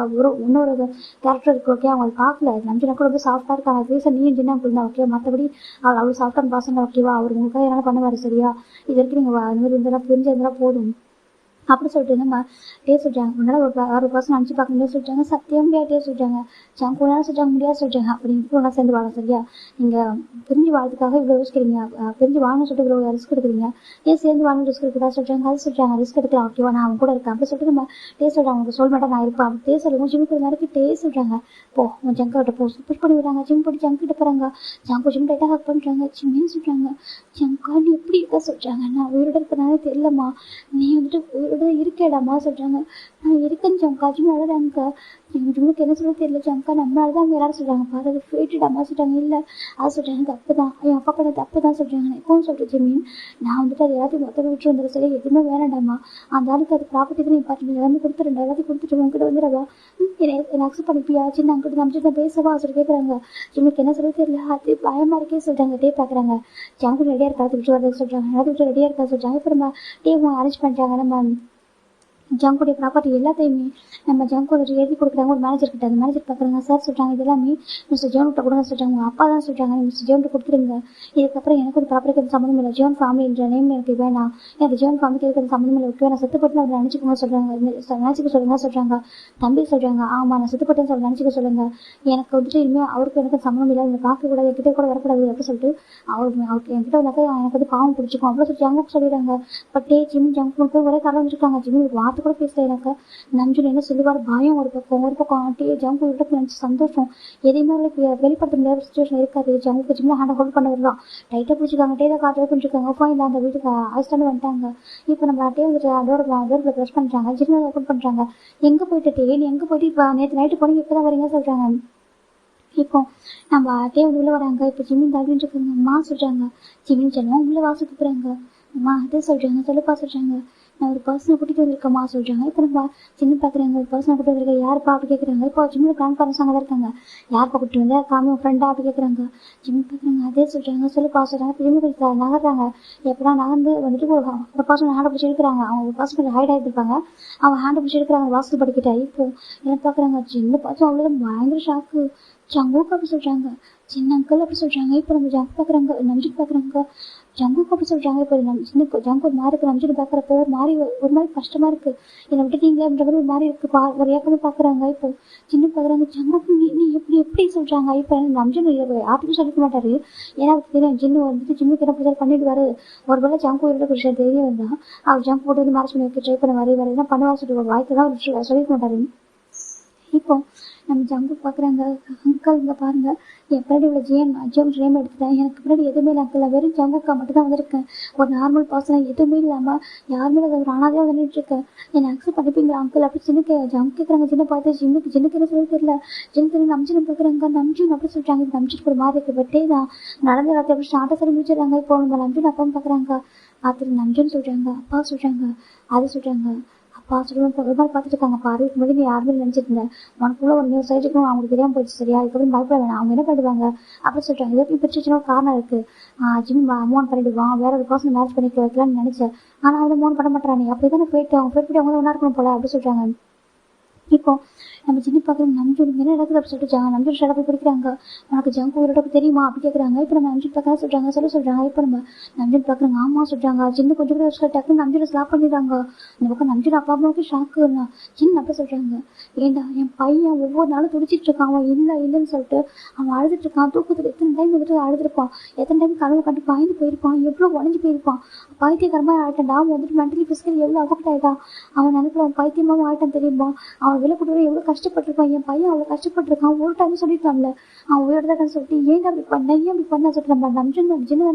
இன்னொரு கேரக்டர் இருக்கு ஓகே, அவங்க பார்க்கல. நம்பி நம்பிள் ரொம்ப சாஃப்டாக இருக்காங்க, ரீசன் நீ ஜின்னா நம்பிள் தான் ஓகே, மற்றபடி அவள் அவ்வளோ சாஃப்டான பாசங்க ஓகேவா, அவர் உங்களுக்காக என்ன பண்ணுவார் சரியா. இது வரைக்கும் நீங்கள் இந்த மாதிரி இருந்தாலும் புரிஞ்சிருந்தாலும் போதும் அப்படி சொல்லிட்டு நம்ம டே சொல்கிறாங்க. முன்னாடி ஒரு பர்சன் அனுப்பிச்சு பார்க்க முடியாது சொல்லிட்டாங்க, சத்தியம் முடியாது டே சொல்கிறாங்க. ஜங்கூனாலும் சொல்கிறாங்க முடியாது சொல்கிறாங்க. அப்படி ஒன்றா சேர்ந்து வாழ சரியா, நீங்கள் பிரிஞ்சு வாழ்றதுக்காக இவ்வளோ ரிஸ்க் பிரிஞ்சு வாழணும்னு சொல்லிட்டு இவ்வளோ ரிஸ்க் எடுக்கிறீங்க, ஏன் சேர்ந்து வாழணும் ரிஸ்க் எடுக்கிறதா சொல்கிறாங்க. அது சொல்கிறாங்க ரிஸ்க் எடுக்கலாம் ஓகேவா, நான் அவன் கூட இருக்கேன் அப்படி சொல்லிட்டு நம்ம டே சொல்கிறாங்க. உங்களுக்கு சொல்லிட்டா நான் இருப்பேன் அப்படி டே சொல்லுவோம். ஜிம்முக்கு ஒரு மாதிரி டே சொல்கிறாங்க போ உன் ஜங்கிட்ட போ புஷ் பண்ணி விடுறாங்க. ஜிம் போட்டு ஜங்கிட்ட போகிறாங்க. ஜிம் டைட்டாக ஹக் பண்ணுறாங்க. ஜிம்மின்னு சொல்கிறாங்க ஜங்கா நீ எப்படி இருக்க சொல்கிறாங்க. நான் உயிரோட இருக்கிறனாலே தெரியலம்மா, நீ வந்துட்டு உயிரோட இருக்கேடாமா சொல்கிறாங்க. நான் இருக்கேன்னு ஜங்கா ஜிம் அழகாங்க. எங்கள் ஜிம்முக்கு என்ன சொல்ல தெரியல ஜங்கா, நம்மளால தான் அவங்க எல்லாரும் சொல்கிறாங்க பாரு அது ஃபேட்டடாமா சொல்கிறாங்க. இல்லை அது சொல்கிறாங்க தப்பு தான், என் அப்பா பண்ண தப்பு தான் சொல்கிறாங்க. நான் எப்பவும் சொல்கிறேன் ஜிம்மின் நான் வந்துட்டு அது எல்லாத்தையும் மொத்தம் விட்டு வந்துடும் சரி, எதுவுமே வேணாண்டாமா, அந்த ஆளுக்கு அது ப்ராப்பர்ட்டி தான் இம்பார்ட்டன், எல்லாமே கொடுத்துருண்டா எல்லாத்தையும் கொடுத்துட்டு உங்ககிட்ட வந்துடவா, என்னை அக்செப்ட் பண்ணிப்பியா சின்ன அங்கிட்ட நம்பிச்சு நான் பேசவா சொல்லி கேட்குறாங்க. ஜிம்முக்கு என்ன சொல்ல தெரியல, அது பயமாக இருக்கே சொல்கிறாங்க. டே பார்க்குறாங்க ஜங்கு ரெடியாக இருக்கா விட்டு வரதுக்கு சொல்கிறாங்க. எல்லாத்தையும் விட்டு ரெடியாக இருக்கா சொல்கிறாங்க. இப்போ நம்ம டே அரேஞ்ச் பண்ணுறாங்க. நம்ம ஜங்குடைய ப்ராப்பர்ட்டி எல்லாத்தையுமே நம்ம ஜங்கு எழுதி கொடுக்குறாங்க ஒரு மேனேஜர் கிட்ட. அந்த மேனேஜர் பார்க்குறாங்க சார் சொல்கிறாங்க இது எல்லாமே மிஸ்டர் ஜோன்கிட்ட கொடுங்க சொல்கிறாங்க. உங்கள் அப்பா தான் சொல்கிறாங்க மிஸ்டர் ஜோன்கிட்ட கொடுத்துருங்க, இதுக்கப்புறம் எனக்கு ஒரு ப்ராப்பர்ட்டிக்கு எந்த சம்மந்தம் இல்லை, ஜோன் ஃபேமிலின்ற நேம் எனக்கு வேணாம், எனக்கு ஜோன் ஃபேமிலிக்கு எதுக்கு அந்த சம்மந்தம் இல்லை ஓகே, நான் செத்துப்பட்டு நான் நினச்சிக்கோங்க சொல்கிறாங்க. நினச்சிக்க சொல்லுங்க சொல்கிறாங்க. தம்பி சொல்கிறாங்க ஆமாம் நான் செத்துப்பட்டேன்னு சொல்லி நினச்சிக்க சொல்லுங்கள், எனக்கு வந்துட்டு இனிமேல் அவருக்கு எனக்கு சம்மந்தம் இல்லை, எனக்கு பார்க்கக்கூடாது, என்கிட்ட கூட வரக்கூடாது அப்படி சொல்லிட்டு அவருக்கு என்கிட்ட வந்தாக்கா எனக்கு வந்து பாவம் பிடிச்சிக்கும் அப்படி சொல்லி ஜங்குக்கு சொல்லிடுறாங்க. பட் டே ஜிம் ஜங்கு போய் ஒரே காலம் வந்துருக்காங்க. ஜிம் ஒரு வார்த்தை கூட பேசல. எனக்கு நஞ்சுன்னு என்ன சொல்லுவார் பயம் ஒரு பக்கம் ஆட்டி ஜங்கு விட்டு நினச்சி சந்தோஷம் எதையுமே வெளிப்படுத்த முடியாத சுச்சுவேஷன் இருக்காது. ஜங்குக்கு ஜிம்ல ஹேண்ட் ஹோல்ட் பண்ணவர் தான் டைட்டாக பிடிச்சிருக்காங்க. டே தான் காட்டில் பிடிச்சிருக்காங்க. ஃபைன் அந்த வீட்டுக்கு அழைச்சிட்டு வந்துட்டாங்க. இப்போ நம்ம டே வந்துட்டு டோரில் ப்ரெஸ் பண்ணுறாங்க, ஜிம்ல ஓப்பன் பண்ணுறாங்க. எங்கே போயிட்டு டே நீ எங்கே போயிட்டு இப்போ நேற்று நைட்டு போனீங்க இப்போ தான் வரீங்க சொல்கிறாங்க. இப்போ நம்ம டே வந்து உள்ளே வராங்க. இப்போ ஜிம்மின் தள்ளிட்டு இருக்காங்க. அம்மா சொல்கிறாங்க ஜிம்மின் சொல்லுவோம் உள்ளே வாசிட்டு போகிறாங்க. அம்மா அதே சொல்கிறாங்க சொல்லுப்பா சொல்கிறாங்க நான் ஒரு பர்சனை கூட்டிகிட்டு வந்திருக்கம்மா சொல்கிறாங்க. இப்போ நம்ம சின்ன பார்க்குறாங்க ஒரு பர்சனை கூட்டிட்டு வந்திருக்க யாருப்பா அப்படி கேட்குறாங்க. இப்போ ஜிம்மில் கிராண்ட் பேரண்ட்ஸ் அங்கே தான் இருக்காங்க. யாருப்பா கூட்டிட்டு வந்தா காமி ஃப்ரெண்டா அப்படி கேட்குறாங்க. ஜிம் பார்க்குறாங்க அதே சொல்கிறாங்க சொல்லுப்பா சொல்கிறாங்க. இப்போ ஜிம்மி நகர்றாங்க. எப்படா நகர்ந்து வந்துட்டு ஒரு பர்சன் ஹேண்டை பிடிச்சி எடுக்கிறாங்க. அவங்க ஒரு பர்சன் ஹைட் ஆகிருப்பாங்க. அவங்க ஹேண்டை பிடிச்சி எடுக்கிறாங்க வாசல் படிக்கிட்ட. இப்போ என்ன பார்க்குறாங்க ஜிம்மு பார்த்து அவ்வளோதான் பயங்கர ஷாக்கு. ஜங்குக்கு அப்படி சொல்கிறாங்க சின்ன அங்கிள் அப்படி சொல்கிறாங்க. இப்போ நம்ம ஜங்கு பார்க்குறாங்க நம்பிட்டு பார்க்குறாங்க. ஜங்குக்கு அப்படி சொல்றாங்க. இப்போ நம்ம சின்ன ஜங்கு ஒரு மாதிரி இருக்கு, நம்ஜின்னு பாக்குறப்போ ஒரு மாதிரி கஷ்டமா இருக்கு. என்னை விட்டுட்டீங்களேன்ற மாதிரி ஒரு மாதிரி இருக்கு. ஒரு ஏக்கமே பாக்குறாங்க. இப்போ சின்ன பாக்குறாங்க, ஜங்குக்கு நீ எப்படி எப்படி சொல்றாங்க. இப்ப நம்ஜின் யாருக்கும் சொல்லிக்க மாட்டாரு. ஏன்னா அவருக்கு தெரியும் ஜின்னு வந்துட்டு ஜிம்முக்கு என்ன பிடிச்சாலும் பண்ணிடுவாரு. ஒருவேளை ஜங்கு இவரோட விஷயம் தெரிய வந்தா அவர் ஜங்கு போட்டு வந்து மேரேஜ் பண்ணி வைக்க ட்ரை பண்ண வேற என்ன பண்ணுவா சொல்லி ஒரு வாய்ப்பு தான் சொல்லிக்க மாட்டாரு. இப்போ நம்ம ஜங்கு பாக்குறாங்க, அங்கிள் இங்க பாருங்க, என் பின்னாடி இவ்வளோ ஜேம் எடுத்துட்டேன். எனக்கு பின்னாடி எதுவுமே இல்லை அங்கிள், வெறும் ஜங்குக்கா மட்டும் தான் வந்திருக்கேன். ஒரு நார்மல் பர்சனாக எதுவுமே இல்லாமல் யாருமே அதை ஒரு அனாதையாக வந்துட்டு இருக்கேன். என்னை அக்செப்ட் பண்ணிப்பீங்களா அங்கிள் அப்படி ஜின்னு கேட்குறாங்க. ஜின்ன பார்த்து ஜின்னுக்கு என்ன சொல்ல தெரியல. ஜின்னு நம்ஜின்னு பார்க்குறாங்க. நம்ஜின் அப்படி சொல்லிட்டாங்க. இப்போ நம்ஜின் ஒரு மாதிரி இருக்கு. பட்டே தான் நடந்த காலத்தை அப்படி ஸ்டார்ட்டாக சொல்லி முடிச்சிடறாங்க. இப்போ நம்ம நம்ஜின் அப்பாவும் பார்க்குறாங்க. பார்த்துட்டு நம்ஜின்னு சொல்கிறாங்க, அப்பா சொல்கிறாங்க, அது சொல்கிறாங்க. அப்பா சொல்லுவோம் ஒரு மாதிரி பார்த்துட்டு இருக்காங்க. பாரு முன்னாடி நீ யாருமே நினைச்சிட்டு இருந்தேன், உனக்குள்ள ஒரு நியூஸ் சைட்டுக்கும் அவங்களுக்கு தெரியாம போயிடுச்சு சரியா, இதுக்கப்புறம் பயப்பட வேணாம், அவங்க என்ன பண்ணிடுவாங்க அப்படின்னு சொல்லிட்டாங்க. இதை பிரிச்சுன்னு ஒரு காரணம் இருக்கு. ஜிம் அமௌண்ட் பண்ணிடுவான், வேற ஒரு பர்சன் மேரேஜ் பண்ணிக்க வைக்கலாம்னு நினைச்சேன், ஆனா அவங்க அமௌண்ட் பண்ண மாட்டானே, அப்படிதானே போயிட்டு அவங்க போயிட்டு அவங்க ஒன்றா இருக்கணும் போல அப்படின்னு சொல்றாங்க. இப்போ நம்ம சின்ன பார்க்குற நம்ஜூன் என்ன நடக்குது அப்படி சொல்லிட்டு நம்ஜூன் ஷடப் போய் பிடிக்கிறாங்க. உனக்கு ஜங்கு உயிரோட தெரியுமா அப்படி கேட்குறாங்க. இப்போ நம்ம நம்ஜூன் பார்க்க சொல்றாங்க, சொல்றாங்க. இப்போ நம்ம நம்ஜூன் பார்க்குறாங்க, ஆமா சொல்றாங்க. சின்ன கொஞ்சம் கூட டக்குன்னு நம்ஜூனை ஸ்லாப் பண்ணிடுறாங்க. இந்த பக்கம் நம்ஜூன் அப்பா அம்மாவுக்கு ஷாக்கு. சின்ன அப்படி சொல்றாங்க, ஏண்டா என் பையன் ஒவ்வொரு நாளும் துடிச்சிட்டு இருக்கான், அவன் இல்லைன்னு சொல்லிட்டு அவன் அழுதுட்டு இருக்கான். தூக்கத்தில் எத்தனை டைம் வந்துட்டு அழுதுருப்பான், எத்தனை டைம் கனவு கண்டு பாய்ந்து போயிருப்பான், எவ்வளோ உடஞ்சி போயிருப்பான். பைத்தியகரமாக ஆயிட்டான்டா அவன் வந்துட்டு மென்டலி பிசிக்கலி எவ்வளோ அஃபெக்ட் ஆயிட்டான். அவன் நினைக்கல அவன் பைத்தியமாகவும் ஆயிட்டான் தெரியுமா. அவன் விலை கொடுத்து எவ்வளோ கஷ்டப்பட்டிருப்பான். என் பையன் அவ்வளோ கஷ்டப்பட்டிருக்கான். ஒரு டைம் சொல்லிட்டான்ல அவன் உயிரோட தான் சொல்லிட்டு ஏன் அப்படி பண்ண ஏன் அப்படி பண்ண சொல்லிட்டு நம்ம நம்ஜன் ஜின்னு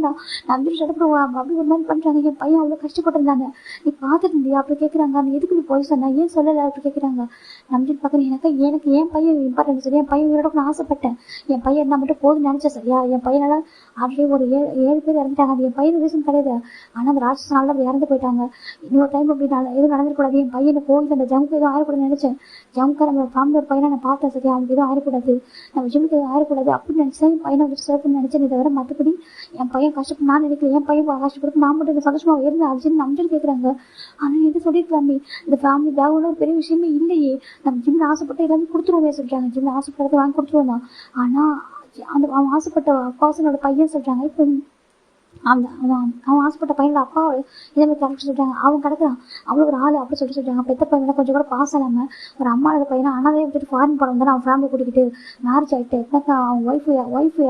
நம்ஜன் சடப்படுவான் அப்படி ஒரு மாதிரி பண்றாங்க. என் பையன் அவ்வளோ கஷ்டப்பட்டிருந்தாங்க, நீ பார்த்துட்டு இருந்தியா அப்படி கேட்குறாங்க. நீ எதுக்கு நீ போய் சொன்னா ஏன் சொல்லலை அப்படி கேட்குறாங்க. நம்ஜன் பார்க்குறேன், எனக்கு என் பையன் இம்பார்ட்டன்ட் சரியா, என் பையன் உயிரோட நான் ஆசைப்பட்டேன். என் பையன் இருந்தால் மட்டும் போதும் நினைச்சேன் சரியா. என் பையனால ஆல்ரெடி ஒரு 7 பேர் இறந்துட்டாங்க. அது என் பையன் ரீசன் கிடையாது, ஆனால் அந்த ராட்சசனால அப்படி இறந்து போயிட்டாங்க. இன்னொரு டைம் அப்படி எதுவும் நடந்துக்கூடாது. என் பையனை போய் அந்த ஜமுக்கு எதுவும் ஆயிடக்கூடாதுன்னு நினைச்சேன். ஜமுக்கா நம்ம ஃபேமிலி ஒரு பையனை நான் பார்த்தேன் சரியா, அவனுக்கு எதுவும் ஆயிடக்கூடாது, நம்ம ஜிம்முக்கு எதுவும் ஆயிடக்கூடாது அப்படின்னு நினைச்சேன். என் பையனை வச்சு சேர்ப்புன்னு நினைச்சேன். தவிர மற்றபடி என் பையன் கஷ்டப்பட்டு நான் நினைக்கல. என் பையன் கஷ்டப்பட்டு நான் மட்டும் சந்தோஷமாக இருந்து அர்ஜுன் நம்ஜன் கேட்குறாங்க. ஆனால் எது சொல்லியிருக்கலாமே, இந்த ஃபேமிலி பேக்ரவுண்ட் ஒரு பெரிய விஷயமே இல்லையே, நம்ம ஜிம்மில் ஆசைப்பட்டு எல்லாமே கொடுத்துருவோமே சொல்றாங்க. ஜிம்மில் ஆசைப்படுறத வாங்கி கொடுத்துருவோம் தான். ஆனால் அந்த அவன் ஆசைப்பட்ட பர்சனோட பையன் சொல்றாங்க. இப்போ அவன் ஆசைப்பட்ட பையனோட அப்பா இதே மாதிரி கேரக்டர் சொல்றாங்க. அவன் கிடக்குறான் அவ்வளோ ஒரு ஆள் அப்படி சொல்றாங்க. பெத்த பையனை கொஞ்சம் கூட பாஸ் இல்லாம ஒரு அம்மாவோட பையனை அனாதையை விட்டுட்டு ஃபாரின் படம் வந்து அவன் ஃபேமிலி கூட்டிக்கிட்டு மேரேஜ் ஆகிட்டு எனக்கு அவன் ஒய்ஃபு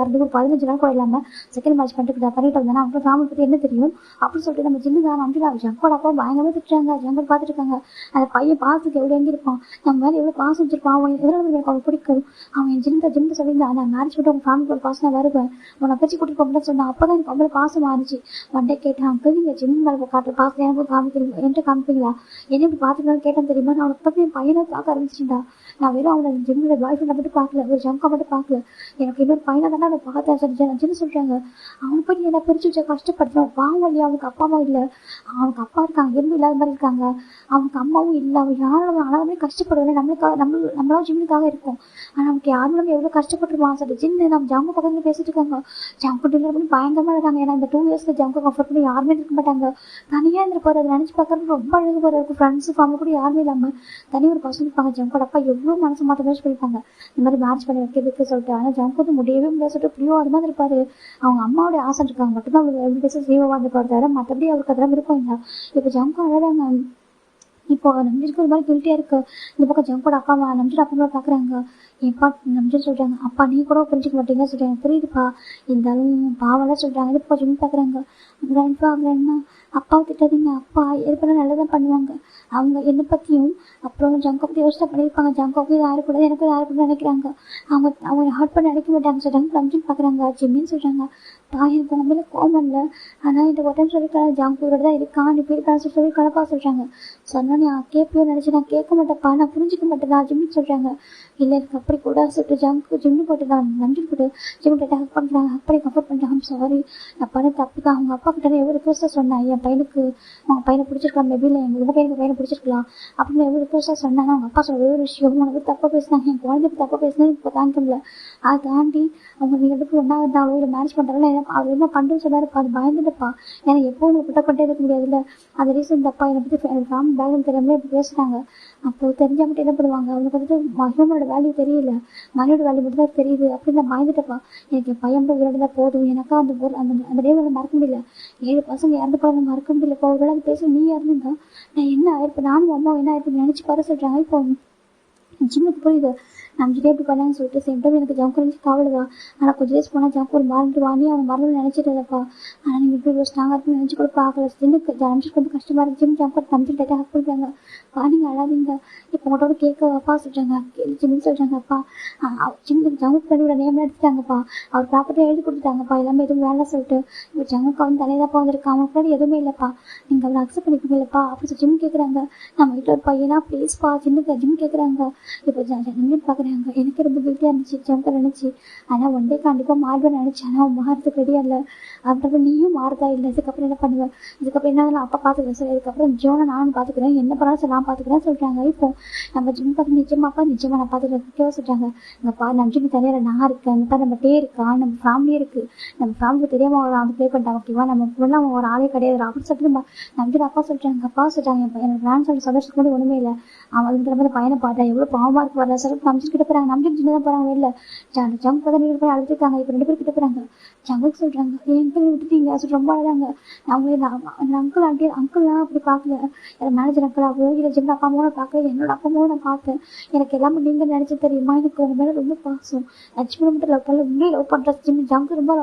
இறந்து ஒரு 15 நாள் கூட இல்லாமல் செகண்ட் மேரேஜ் பண்ணிட்டு வந்தானே அவன் ஃபேமிலி பற்றி என்ன தெரியும் அப்படின்னு சொல்லிட்டு நம்ம சின்ன தான் நம்பி ஜங்கோட அப்பா பயங்கரமாக திட்டுறாங்க. ஜங்கோட பார்த்துட்டு இருக்காங்க. அந்த பையன் பாசத்துக்கு எவ்வளோ எங்கே இருப்பான், நம்ம மேலே எவ்வளோ பாசம் வச்சிருப்பான், அவன் எதிராக எனக்கு அவன் பிடிக்கும். அவன் என் ஜிம்மை சொல்லியிருந்தான், நான் மேரேஜ் பண்ணிட்டு உங்கள் ஃபேமிலி ஒரு பாசம் வருவேன், உன்னை பற்றி கூட்டிட்டு போகணும்னு சொன்னான். அப்போ தான் எனக்கு அவ்வளோ பாசம் மாறிச்சு. வண்டே கேட்டேன், அங்கிள் நீங்க ஜிம் மேலே காட்டுற பாசம் எனக்கு காமிக்கிறீங்க, என்கிட்ட காமிப்பீங்களா, என்ன இப்படி பார்த்துக்கலாம் கேட்டேன் தெரியுமா. நான் அவனுக்கு பற்றி என் பையனை பார்க்க ஆரம்பிச்சிட்டா. நான் வெறும் அவனை ஜிம்மில் பாய் ஃப்ரெண்டை மட்டும் பார்க்கல, ஒரு ஜம்கா மட்டும் பார்க்கல, எனக்கு இன்னொரு பையனை தானே அதை பார்த்தேன் சொல்லி சொல்றாங்க. அவனை பற்றி என்ன பிரிச்சு வச்சா கஷ்டப்படுறான். பாவம் இல்லையா, அவனுக்கு அப்பா அம்மா இல்லை, அவனுக்கு அப்பா இருக்காங்க எதுவும் இல்லாத மாதிரி இருக்காங்க, அவனுக்கு அம்மாவும் இல்லை, அவன் யாரும் ஆனாலுமே கஷ்டப்படுவாங்க. நம்மளாம் ஜிம்முக்காக இருக்கும், ஆனால் நமக்கு யாரும் எவ்வளோ கஷ்டப்பட்டுருவான் சொல்லி ஜின்னு நம்ம ஜாம்பு பக்கத்துல பேசிட்டு இருக்காங்க. ஜாம்பு டின்னர் பண்ணி பயங்கரமா இருக்காங்க. ஏன்னா இந்த 2 இயர்ஸ்ல ஜாம்பு கம்ஃபர்ட் பண்ணி யாருமே இருக்க மாட்டாங்க. தனியா இருந்திருப்பாரு, அதை நினைச்சு பார்க்கறது ரொம்ப அழகு போற இருக்கும். ஃப்ரெண்ட்ஸு ஃபேமிலி கூட யாருமே இல்லாம தனி ஒரு பர்சன் இருப்பாங்க. ஜம்கோட அப்பா எவ்வளோ மனசு மாற்ற முயற்சி பண்ணிருப்பாங்க இந்த மாதிரி மேட்ச் பண்ணி வைக்கிறதுக்கு சொல்லிட்டு. ஆனால் ஜம்கு வந்து முடியவே முடியாது சொல்லிட்டு பிரியோ அது மாதிரி இருப்பாரு. அவங்க அம்மாவோட ஆசை இருக்காங்க மட்டும்தான் அவங்களுக்கு எப்படி பேச சேவா இருந்திருப்பாரு தவிர மற்றபடி அவருக்கு அதெல்லாம் விருப்பம் இல்லை. இப்போ ஜம்கு அழகாங்க. இப்போ நம்பிருக்கு ஒரு மாதிரி கில்ட்டியா இருக்கு. இந்த பக்கம் ஜங்கோட அப்பா அம்மா நம்பிட்டு அப்பா அம்மா பாக்குறாங்க. எப்பா நம்பிட்டு சொல்றாங்க, அப்பா நீ கூட புரிஞ்சுக்க மாட்டீங்க சொல்றாங்க. புரியுதுப்பா இருந்தாலும் பாவெல்லாம் சொல்றாங்க. இது பக்கம் ஜிம் பாக்குறாங்க. கிராண்ட்மா அப்பாவை திட்டாதீங்க, அப்பா எதுப்பா நல்லதான் பண்ணுவாங்க, அவங்க என்னை பத்தியும் அப்புறம் ஜங்கோ பத்தி யோசனை பண்ணியிருப்பாங்க. ஜங்கோவுக்கு இது ஆறக்கூடாது, எனக்கு இது ஆறக்கூடாது நினைக்கிறாங்க. அவங்க ஹார்ட் பண்ண நினைக்க மாட்டாங்க சொல்றாங்க. நம்பிட்டு பாக்குறாங்க. ஜிம்மின்னு சொல்றாங்க, எனக்கு உங்க மேல கோபம் இல்லை, ஆனா இந்த உடம்பு சொல்லிக்கலாம் ஜாங்கூரோட தான் இருக்கான், நீ போயிருக்கான்னு சொல்லி கலப்பா சொல்றாங்க. சொன்னா நீ கேட்பியோ நினைச்சு நான் கேட்க மாட்டேப்பா, நான் புரிஞ்சுக்க மாட்டேன் ஜிம்னு சொல்றாங்க. இல்லை எனக்கு அப்படி கூட சொல்லிட்டு ஜிம்மு போட்டு தான் நம்பிட்டு போட்டு ஜிம்மு கிட்ட ஹக் பண்றாங்க. ஹக் பண்ணி கம்ஃபர்ட் பண்றாங்க. சாரி நான் பண்ண தப்பு தான். அவங்க அப்பா கிட்ட எவ்வளவு ரிக்வஸ்டா சொன்னேன், என் பையனுக்கு அவங்க பையனை பிடிச்சிருக்கலாம், மேபி இல்லை எங்க பையனை பிடிச்சிருக்கலாம் அப்படின்னு எவ்வளவு ரிக்வஸ்டா சொன்னாங்க. அவங்க அப்பா சொல்ல ஒரு விஷயம் உனக்கு தப்பா பேசினாங்க, என் குழந்தைக்கு தப்பா பேசினா இப்போ தாங்க முடியல. அதை தாண்டி அவங்க நீங்க எப்படி ஒன்னா இருந்தாலும் இல்லை மேரேஜ் பண்றாங்களோ அவர் என்ன பண்ணுன்னு சொன்னாருப்பா. அது பயந்துட்டப்பா, ஏன்னா எப்போ உங்களுக்கு புட்ட பண்ணிட்டே இருக்க முடியாதுல்ல, அந்த ரீசன் தப்பா என்னை பத்தி ஃபேமிலி பேக்ரவுண்ட் தெரியாமலே இப்படி பேசுறாங்க. அப்போ தெரிஞ்சா மட்டும் என்ன பண்ணுவாங்க, அவனுக்கு வந்துட்டு ஹியூமனோட வேல்யூ தெரியல, மணியோட வேல்யூ மட்டும் தான் தெரியுது அப்படின்னு நான் பயந்துட்டப்பா. எனக்கு என் பையன் மட்டும் உயிரோட தான் போதும், எனக்கா அந்த அந்த அந்த டே மறக்க முடியல. 7 பசங்க இறந்து போய் மறக்க முடியலப்பா. ஒரு வேளை அது பேச நீ இறந்துருந்தா நான் என்ன ஆயிருப்பேன், நானும் அம்மாவும் என்ன ஆயிருப்பேன் நினைச்சு பாரு சொல்றாங்க. இப்போ ஜிம்முக்கு புரியுது நம்பிக்கிட்டே இப்படி பண்ணான்னு சொல்லிட்டு சேம் டைம் எனக்கு ஜம்கர் இருந்துச்சு கவலை தான். ஆனால் கொஞ்சம் டேஸ் போனால் ஜம்கர் மறந்துட்டு வாங்கி அவனை மறந்து நினச்சிட்டேப்பா. ஆனால் நீங்கள் இப்படி ஒரு ஸ்ட்ராங்காக இருக்குன்னு நினச்சி கூட பார்க்கல. ஜிம்முக்கு நம்பிச்சுட்டு ரொம்ப கஷ்டமாக இருக்கு. ஜிம் ஜம்கர் நம்பிச்சு டேட்டா ஹக் பண்ணிட்டாங்க. வாங்க அழாதீங்க, இப்போ உங்களோட கேட்க அப்பா சொல்கிறாங்க, ஜிம்னு சொல்கிறாங்க. அப்பா ஜிம்முக்கு ஜம்முக்கு பண்ணியோட நேம்லாம் எடுத்துட்டாங்கப்பா, அவர் ப்ராப்பர்ட்டியாக எழுதி கொடுத்துட்டாங்கப்பா, எல்லாமே எதுவும் வேலை சொல்லிட்டு. இப்போ ஜம்முக்கு வந்து தலையதாப்பா வந்திருக்கு, அவன் முன்னாடி எதுவுமே இல்லைப்பா, நீங்கள் அவரை அக்செப்ட் பண்ணிப்பீங்களப்பா அப்படி சொல்லி ஜிம் கேட்குறாங்க. நம்ம வீட்டில் ஒரு பையனா ப்ளீஸ்ப்பா ஜிம்முக்கு ஜிம் கேட்குறாங்க. இப்போ ஜம்முன்னு பார்க்குறாங்க. எனக்கு ரொம்ப கில்ட்டியாக இருந்துச்சு ஜம்கர் நினச்சி. ஆனால் ஒன் டே கண்டிப்பாக மாறுவேன்னு நினச்சேன், ஆனால் மாறதுக்கு ரெடியாக இல்லை. அப்புறம் நீயும் மாறுதா இல்லை, இதுக்கப்புறம் என்ன பண்ணுவேன், இதுக்கப்புறம் என்ன அப்பா பார்த்துக்கிறேன் சார், இதுக்கப்புறம் ஜோனை நானும் பார்த்துக்கிறேன், என்ன பண்ணாலும் சார் நான் பார்த்துக்கிறேன் சொல்கிறாங்க. இப்போ நம்ம ஜிம் பார்த்து நிச்சயமாப்பா நிச்சயமாக நான் பார்த்துக்கிறேன் ஓகேவா சொல்கிறாங்க. இங்கே பா நம்ம ஜிம் தனியாக நான் இருக்கேன், இப்போ நம்ம டே இருக்கா, நம்ம ஃபேமிலி இருக்குது, நம்ம ஃபேமிலிக்கு தெரியாமல் அவர் வந்து ப்ளே பண்ணிட்டாங்க ஓகேவா, நம்ம ஃபுல்லாக அவன் ஒரு ஆளே கிடையாது அப்படின்னு சொல்லிட்டு நம்ம அப்பா சொல்கிறாங்க. அப்பா சொல்கிறாங்க எனக்கு கிராண்ட் சன் சந்தோஷத்துக்கு கூட ஒன்றுமே இல்லை, அவன் அதுக்கு மாதிரி பையனை பார்த்தா எவ்வளோ பாவமாக இருக்கு வரல சார். நம்பிச்சு கிட்ட போகிறாங்க, நம்பிச்சு சின்ன தான் போகிறாங்க வெளில. ஜங்க் பார்த்தா நீங்க போய் அழுதுருக்காங்க. இப்போ 2 பேர் கிட்ட போகிறாங்க. ஜங்குக்கு சொல்கிறாங்க என் பேர் விட்டுட்டீங்க சொல்லிட்டு ரொம்ப அழகாங்க. அவங்களே அங்கிள் அங்கிள்லாம் அப்படி பார்க்கல, எனக்கு மேனேஜர் அங்கிள் அவ்வளோ இல்லை, ஜிம் அப்பா அம்மாவும் பார்க்கல, என்னோட அப்பா அம்மாவும் நான் பார்த்தேன், எனக்கு எல்லாமே நீங்கள் நினச்சி தெரியுமா, எனக்கு உங்க மேலே ரொம்ப பாசம், லட்சுமி மட்டும் லவ் பண்ணல உங்களே லவ் பண்ணுற ஜிம். ஜங்கு ரொம்ப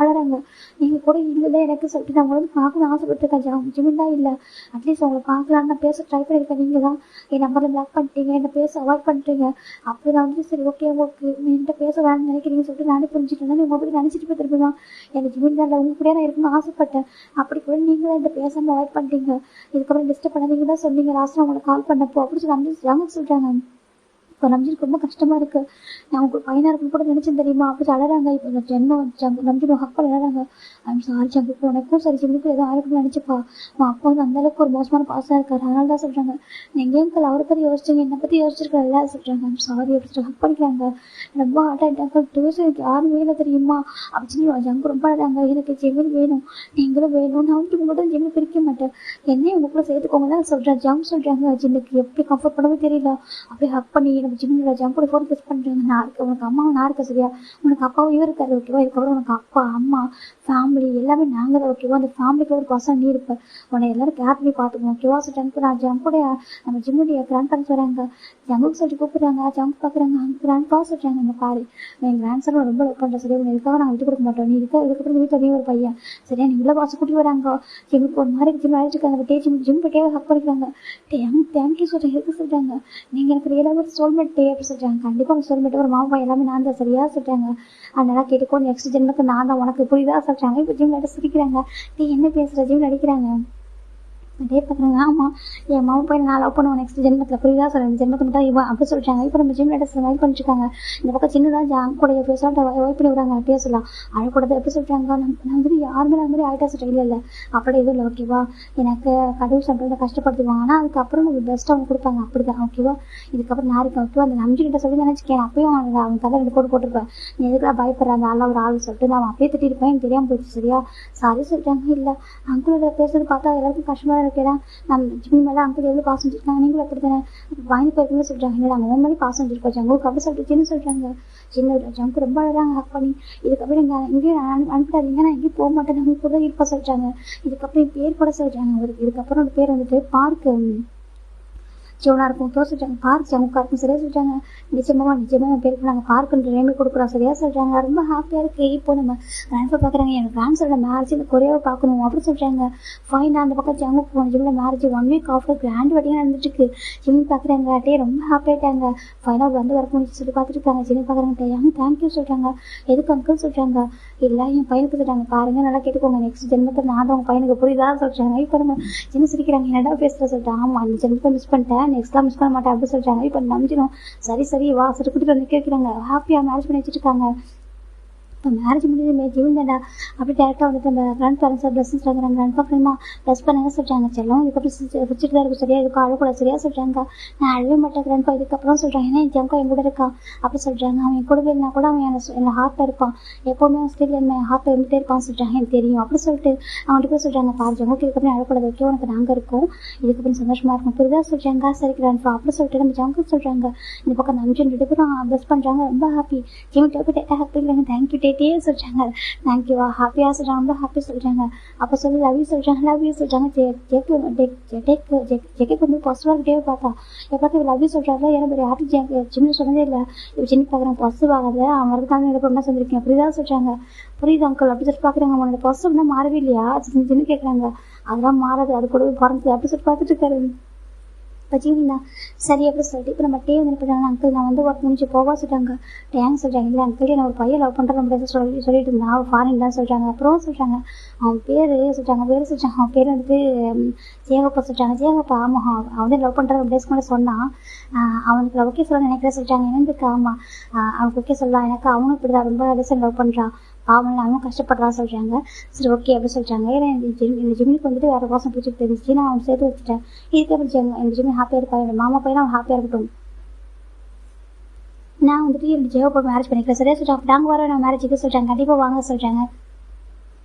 அழகாங்க, நீங்கள் கூட இல்லை எனக்கு சொல்லிட்டு நான் உங்களை பார்க்கணும்னு ஆசைப்பட்டிருக்கேன். ஜிம்மின் தான் இல்லை, அட்லீஸ்ட் உங்களை பார்க்கலான்னு நான் பேச ட்ரை பண்ணியிருக்கேன், நீங்கள் தான் என் நம்பரில் பிளாக் பண்ணிட்டீங்க, என்னை பேச அவாய்ட் பண்ணிட்டீங்க. அப்படி நான் வந்து சரி ஓகே உங்களுக்கு என்கிட்ட பேச வேணும்னு நினைக்கிறீங்கன்னு சொல்லிட்டு நானே புரிஞ்சுட்டேன். நீங்கள் உங்களை பற்றி நினச்சிட்டு போய் திரும்புவேன், எனக்கு ஜிம்மின் தான் உங்க கூட நான் இருக்கணும்னு ஆசைப்பட்டேன், அப்படி கூட நீங்களும் என்கிட்ட பேசாமல் அவாய்ட் பண்ணிட்டீங்க, இதுக்கப்புறம் டிஸ்டர்ப் பண்ணாதீங்க தான் சொன்னீங்க லாஸ்ட்டாக உங்களுக்கு கால் பண்ணப்போ அப்படி சொல்லி சொல்கிறாங்க. இப்போ ரம்ஜினுக்கு ரொம்ப கஷ்டமாக இருக்குது, நான் உங்களுக்கு பையனாக இருக்குன்னு கூட நினச்சேன் தெரியுமா அப்படி அழறாங்க. இப்போ ரம்ஜின் ஹக் பண்ணி அழறாங்க. ஐம் சாரி ஜங்குக்கு, உனக்கும் சரி ஜிம்முக்கு ஏதோ ஆயிருக்குன்னு நினச்சிப்பா, உன் அப்பா வந்து அந்தளவுக்கு ஒரு மோசமான பாசம் இருக்காரு, அதனால தான் சொல்கிறாங்க. நீங்கள் ஏங்கல் அவரை பற்றி யோசிச்சிங்க, என்னை பற்றி யோசிச்சிருக்கல சொல்கிறாங்க. ஐம் சாரி அப்படி சொல்லி ஹக் பண்ணிக்கிறாங்க. ரொம்ப ஹார்ட் ஆகிட்டாங்க, டிவோர்ஸ் எனக்கு யாரும் வேலை தெரியுமா அப்படின்னு ஜங்கு ரொம்ப அழகாங்க. எனக்கு ஜெமினி வேணும், நீங்களும் வேணும், நான் வந்து உங்களோட ஜெமினி பிரிக்க மாட்டேன், என்னையும் உங்களுக்குள்ள சேர்த்துக்கோங்க தான் சொல்கிறேன். ஜங்கு சொல்கிறாங்க. ஜின்னுக்கு எப்படி கம்ஃபர்ட் பண்ணவே தெரியல, அப்படியே ஹக் பண்ணி ஜிம்மில் ஜங்கோட ஃபோன் கிஸ் பண்ணுறாங்க. நான் இருக்க உனக்கு அம்மாவும் நான் இருக்கேன் சரியா, உனக்கு அப்பாவும் இவர் இருக்காரு ஓகேவா, இதுக்கப்புறம் உனக்கு அப்பா அம்மா ஃபேமிலி எல்லாமே நாங்கள் தான் ஓகேவா, அந்த ஃபேமிலிக்குள்ள ஒரு பர்சன் நீ இருப்பேன், உன்னை எல்லாரும் கேர் பண்ணி பார்த்துக்கணும் ஓகேவா சொல்லிட்டு நான் ஜங்கோட நம்ம ஜிம்முடைய கிராண்ட் பேரண்ட்ஸ் வராங்க. ஜங்குக்கு சொல்லிட்டு கூப்பிடுறாங்க, ஜங்கு பார்க்குறாங்க, கிராண்ட் பா சொல்கிறாங்க. இந்த பாரு என் கிராண்ட் சன் ரொம்ப லவ் பண்ணுற சரியா, உன்னை இதுக்காக நான் விட்டு கொடுக்க மாட்டோம், நீ இதுக்கப்புறம் வீட்டில் நீ ஒரு பையன் சரியா, நீ இவ்வளோ பாசம் கூட்டி வராங்க. ஜிம்முக்கு ஒரு மாதிரி ஜிம் அழைச்சிருக்காங்க, டே ஜிம் போட்டே ஹக் பண்ணிக்கிறாங்க. தேங்க்யூ சொல்கிறேன் எதுக்கு சொல்கிறாங்க, நீங்கள் எனக்கு ரியலாக ஒரு சோல்மேட் டே அப்படி சொல்கிறாங்க. கண்டிப்பாக உங்கள் சோல்மேட் ஒரு மாமா எல்லாமே நான் தான் சரியா சொல்கிறாங்க. அதனால கேட்டுக்கோ நெக்ஸ்ட் ஜென்மக்கு நான் தான் உனக்கு புரியுதா சொல்கிறாங்க. இப்போ ஜிம் நடிச்சு சிரிக்கிறாங்க. டே என்ன பேசுகிற ஜிம் நடிக்கிறாங்க. அதே பார்க்குறாங்க. ஆமாம் என் மாமா போய் நான் லவ் பண்ணுவோம் நெக்ஸ்ட் ஜென்மத்தில் புரியுதா சொல்கிறேன், இந்த ஜென்மத்துக்கு தான் இவன் அப்படி சொல்லிட்டாங்க. இப்போ நம்ம ஜிம் நடிச்சு ஸ்மைல் பண்ணிட்டுருக்காங்க. இந்த பக்கம் சின்னதாக ஜாங்கோடைய ஃபேஸ்லாம் ஒய்ப் பண்ணி விடுறாங்க. அப்படியே சொல்லலாம் அழக்கூடாது எப்படி சொல்கிறாங்க. நான் வந்துட்டு யாருமே அந்த மாதிரி ஆகிட்டா சொல்கிறேன். இல்லை அப்படி எதுவும் இல்லை ஓகேவா, எனக்கு கடவுள் சொல்கிறத கஷ்டப்படுத்துவாங்க, ஆனால் அதுக்கப்புறம் நம்ம பெஸ்ட்டாக அவங்க கொடுப்பாங்க அப்படி தான் ஓகேவா. இதுக்கப்புறம் நான் இருக்கேன் ஓகேவா, அந்த நம்பிக்கிட்ட சொல்லி நினச்சிக்கேன். அப்பயும் அவன் கதை 2 போட்டிருப்பேன், நீ எதுக்குலாம் பயப்படுற அந்த ஆள் ஒரு ஆள் சொல்லிட்டு நான் அப்படியே திட்டிருப்பேன், எனக்கு தெரியாமல் போயிடுச்சு சரியா சாரி சொல்கிறாங்க. இல்லை அங்கிளோட பேசுறது பார்த்தா எல்லாருக்கும் கஷ்டமாக இருக்கேன், நம்ம ஜிம் மேலே அங்கிள் எவ்வளோ பாசம் வச்சிருக்காங்க, நீங்களும் அப்படி தானே வாங்கி போயிருக்குன்னு சொல்கிறாங்க. இல்லை நாங்கள் உன் மாதிரி பாசம் வச்சிருக்கோம் ஜங்குக்கு அப்படி சொல்லிட்டு சின்ன சொல்கிறாங்க. சின்ன ஜங்கு ரொம்ப அழகாங்க ஹக் பண்ணி, இதுக்கப்புறம் நீங்கள் எங்கேயும் அனுப்பிடாதீங்க, நான் எங்கேயும் போக மாட்டேன், உங்களுக்கு கூட இருப்பா சொல்கிறாங்க. இதுக்கப்புறம் பேர் கூட சொல்கிறாங்க அவருக்கு. இதுக்கப்புறம் ஒரு பேர் வந்துட்டு பார்க்கு ஜோனா இருக்கும் சொல்லிட்டாங்க, பார்க் ஜமுக்கா இருக்கும் சரியா சொல்லிட்டாங்க. நிஜமாக பேருக்கு நாங்கள் பார்க்குன்ற நேமே கொடுக்குறோம் சரியா சொல்கிறாங்க. ரொம்ப ஹாப்பியாக இருக்குது. இப்போ நம்ம கிராண்ட்பா பார்க்குறாங்க, எனக்கு கிராண்ட்ஸோட மேரேஜ் இந்த கொரியாவை பார்க்கணும் அப்படி சொல்கிறாங்க. ஃபைனாக அந்த பக்கம் ஜமுக்கு போன ஜிம்மில் marriage 1 week after grand wedding நடந்துட்டுருக்கு. ஜிம் பார்க்குறாங்க. டே ரொம்ப ஹாப்பியாகிட்டாங்க. ஃபைனாக வந்து வர முடிச்சு சொல்லி பார்த்துட்டு இருக்காங்க. ஜிம் பார்க்குறாங்க. தேங்க்யூ சொல்கிறாங்க. எதுக்கு அங்கிள் சொல்கிறாங்க. இல்லை என் பையனுக்கு சொல்கிறாங்க, பாருங்கள் நல்லா கேட்டுக்கோங்க, நெக்ஸ்ட் ஜென்மத்தில் நான் தான் உங்கள் பையனுக்கு புரியுதா சொல்கிறாங்க. இப்போ நம்ம சின்ன சிரிக்கிறாங்க, என்னடா பேசுகிற சொல்லிட்டு. ஆமாம் அந்த ஜென்மத்தை மிஸ் பண்ணிட்டேன், நெக்ஸ்ட்லாம் மிஸ் பண்ண மாட்டேன் அப்படி சொல்கிறாங்க. இப்போ நம்பிச்சிடும் சரி வா சரி கூட்டிட்டு வந்து கேட்குறாங்க. ஹாப்பியாக மேரேஜ் பண்ணி வச்சுருக்காங்க. இப்போ மேரேஜ் முடிஞ்சு ஜீவன் தாண்டா அப்படி டேரெக்டாக வந்துட்டு நம்ம கிராண்ட் பேரண்ட்ஸை பிளஸிங் சொல்கிறாங்க. கிராண்ட் ஃபாக்ரமா ப்ளஸ் பண்ணுங்க சொல்கிறாங்க. செல்லம் இதுக்கப்புறம் வச்சுட்டு தான் இருக்கும், சரியா இருக்கும், அழக்கூட சரியா சொல்கிறாங்க. நான் அழவே மாட்டேன் கிராண்ட் ஃபா இதுக்கப்புறம் சொல்கிறாங்க. ஏன்னா என் ஜம்கா என் கூட இருக்கான் அப்படி சொல்கிறாங்க. அவன் கூட இல்லைனா கூட அவன் என்னை ஹார்ட்டில் இருப்பான், எப்போவுமே அவன் ஸ்டில் என்ன ஹார்ட்டில் இருந்துகிட்டே இருப்பான்னு சொல்கிறாங்க. எனக்கு தெரியும் அப்படி சொல்லிட்டு அவன்கிட்ட போய் சொல்கிறாங்க. பாரு ஜம்முக்கு இதுக்கப்புறம் அழக்கூடாது, ஓகே உனக்கு நாங்கள் இருக்கோம், இதுக்கப்புறம் சந்தோஷமாக இருக்கும், புரியுதா சொல்கிறாங்க. சரி கிராண்ட் ஃபா அப்படி சொல்லிட்டு நம்ம ஜம்க்கு சொல்கிறாங்க. இந்த பக்கம் அந்த அம்ஜன் 2 பேரும் ப்ளஸ் பண்ணுறாங்க. ரொம்ப happy gym topi data happy இல்லைங்க, தேங்க்யூ டேட்டே சொல்கிறாங்க. தேங்க்யூவா ஹாப்பியாக சொல்கிறாங்க, ரொம்ப ஹாப்பி சொல்கிறாங்க. அப்போ சொல்லி லவ் யூ சொல்கிறாங்க. லவ் யூ சொல்கிறாங்க. ஜெக்கு வந்து பாசிட்டிவாக கிட்டே பார்த்தா எப்போ லவ் யூ சொல்கிறாங்க. ஏன்னா யாரும் ஜிம்னு சொன்னதே இல்லை. இப்போ ஜிம் பார்க்குறேன் பாசிட்டிவ் ஆகாது, அவங்க இருக்காங்க எனக்கு ஒன்றா சொல்லியிருக்கேன், புரியுதா சொல்கிறாங்க. புரியுது அங்கிள் அப்படி சொல்லி பார்க்குறாங்க. அவனோட பாசிட்டிவ் தான் மாறவே இல்லையா ஜின்னு கேட்குறாங்க. அதெல்லாம் மாறாது, அது கூடவே பிறந்து அப்படி சொல்லி பார்த்துட்டு இருக்காரு. இப்போ ஜீவனா சரி அப்படி சொல்லிட்டு இப்போ நம்ம டே வந்து என்ன பண்ணுறாங்க. அங்கிள் நான் வந்து ஒர்க் முடிஞ்சு போவா சொல்கிறாங்க. டேங்க சொல்கிறாங்க. இல்லை அங்கிள் நான் ஒரு பையன் லவ் பண்ணுறேன் முடியாது சொல்லிட்டு இருந்தான், அவன் ஃபாரின் தான் சொல்கிறாங்க. அப்புறம் சொல்கிறாங்க அவன் பேர் சொல்கிறாங்க. அவன் பேர் வந்துட்டு ஜேகப்பா சொல்கிறாங்க. ஜேகப்பா ஆமாம் அவன் வந்து லவ் பண்ணுறேன் டேஸ் கூட சொன்னான். அவனுக்கு ஓகே சொல்ல நினைக்கிறேன் சொல்கிறாங்க. என்னதுக்கு ஆமாம் அவனுக்கு ஓகே சொல்லலாம், எனக்கு அவனும் இப்படி தான் ரொம்ப டேஸ் லவ் பண்ணுறான், பாவம் அவனும் கஷ்டப்படுறான்னு சொல்கிறாங்க. சரி ஓகே அப்படி சொல்கிறாங்க. ஏன்னா இந்த ஜிம்முக்கு வந்துட்டு வேறு கோசம் பிடிச்சிட்டு தெரிஞ்சிச்சு, நான் அவன் சேர்த்து வச்சுட்டேன். இதுக்கு அப்புறம் எங்கள் ஜிம்மி ஹாப்பியாக இருப்பான், என்னோட மாமா பையன் அவன் ஹாப்பியாக இருக்கட்டும், நான் வந்துட்டு என்னோட ஜேவப்பா மேரேஜ் பண்ணிக்கிறேன் சரியா சொல்கிறாங்க. நாங்கள் வர நான் மேரேஜுக்கு சொல்கிறாங்க. கண்டிப்பாக வாங்க சொல்கிறாங்க.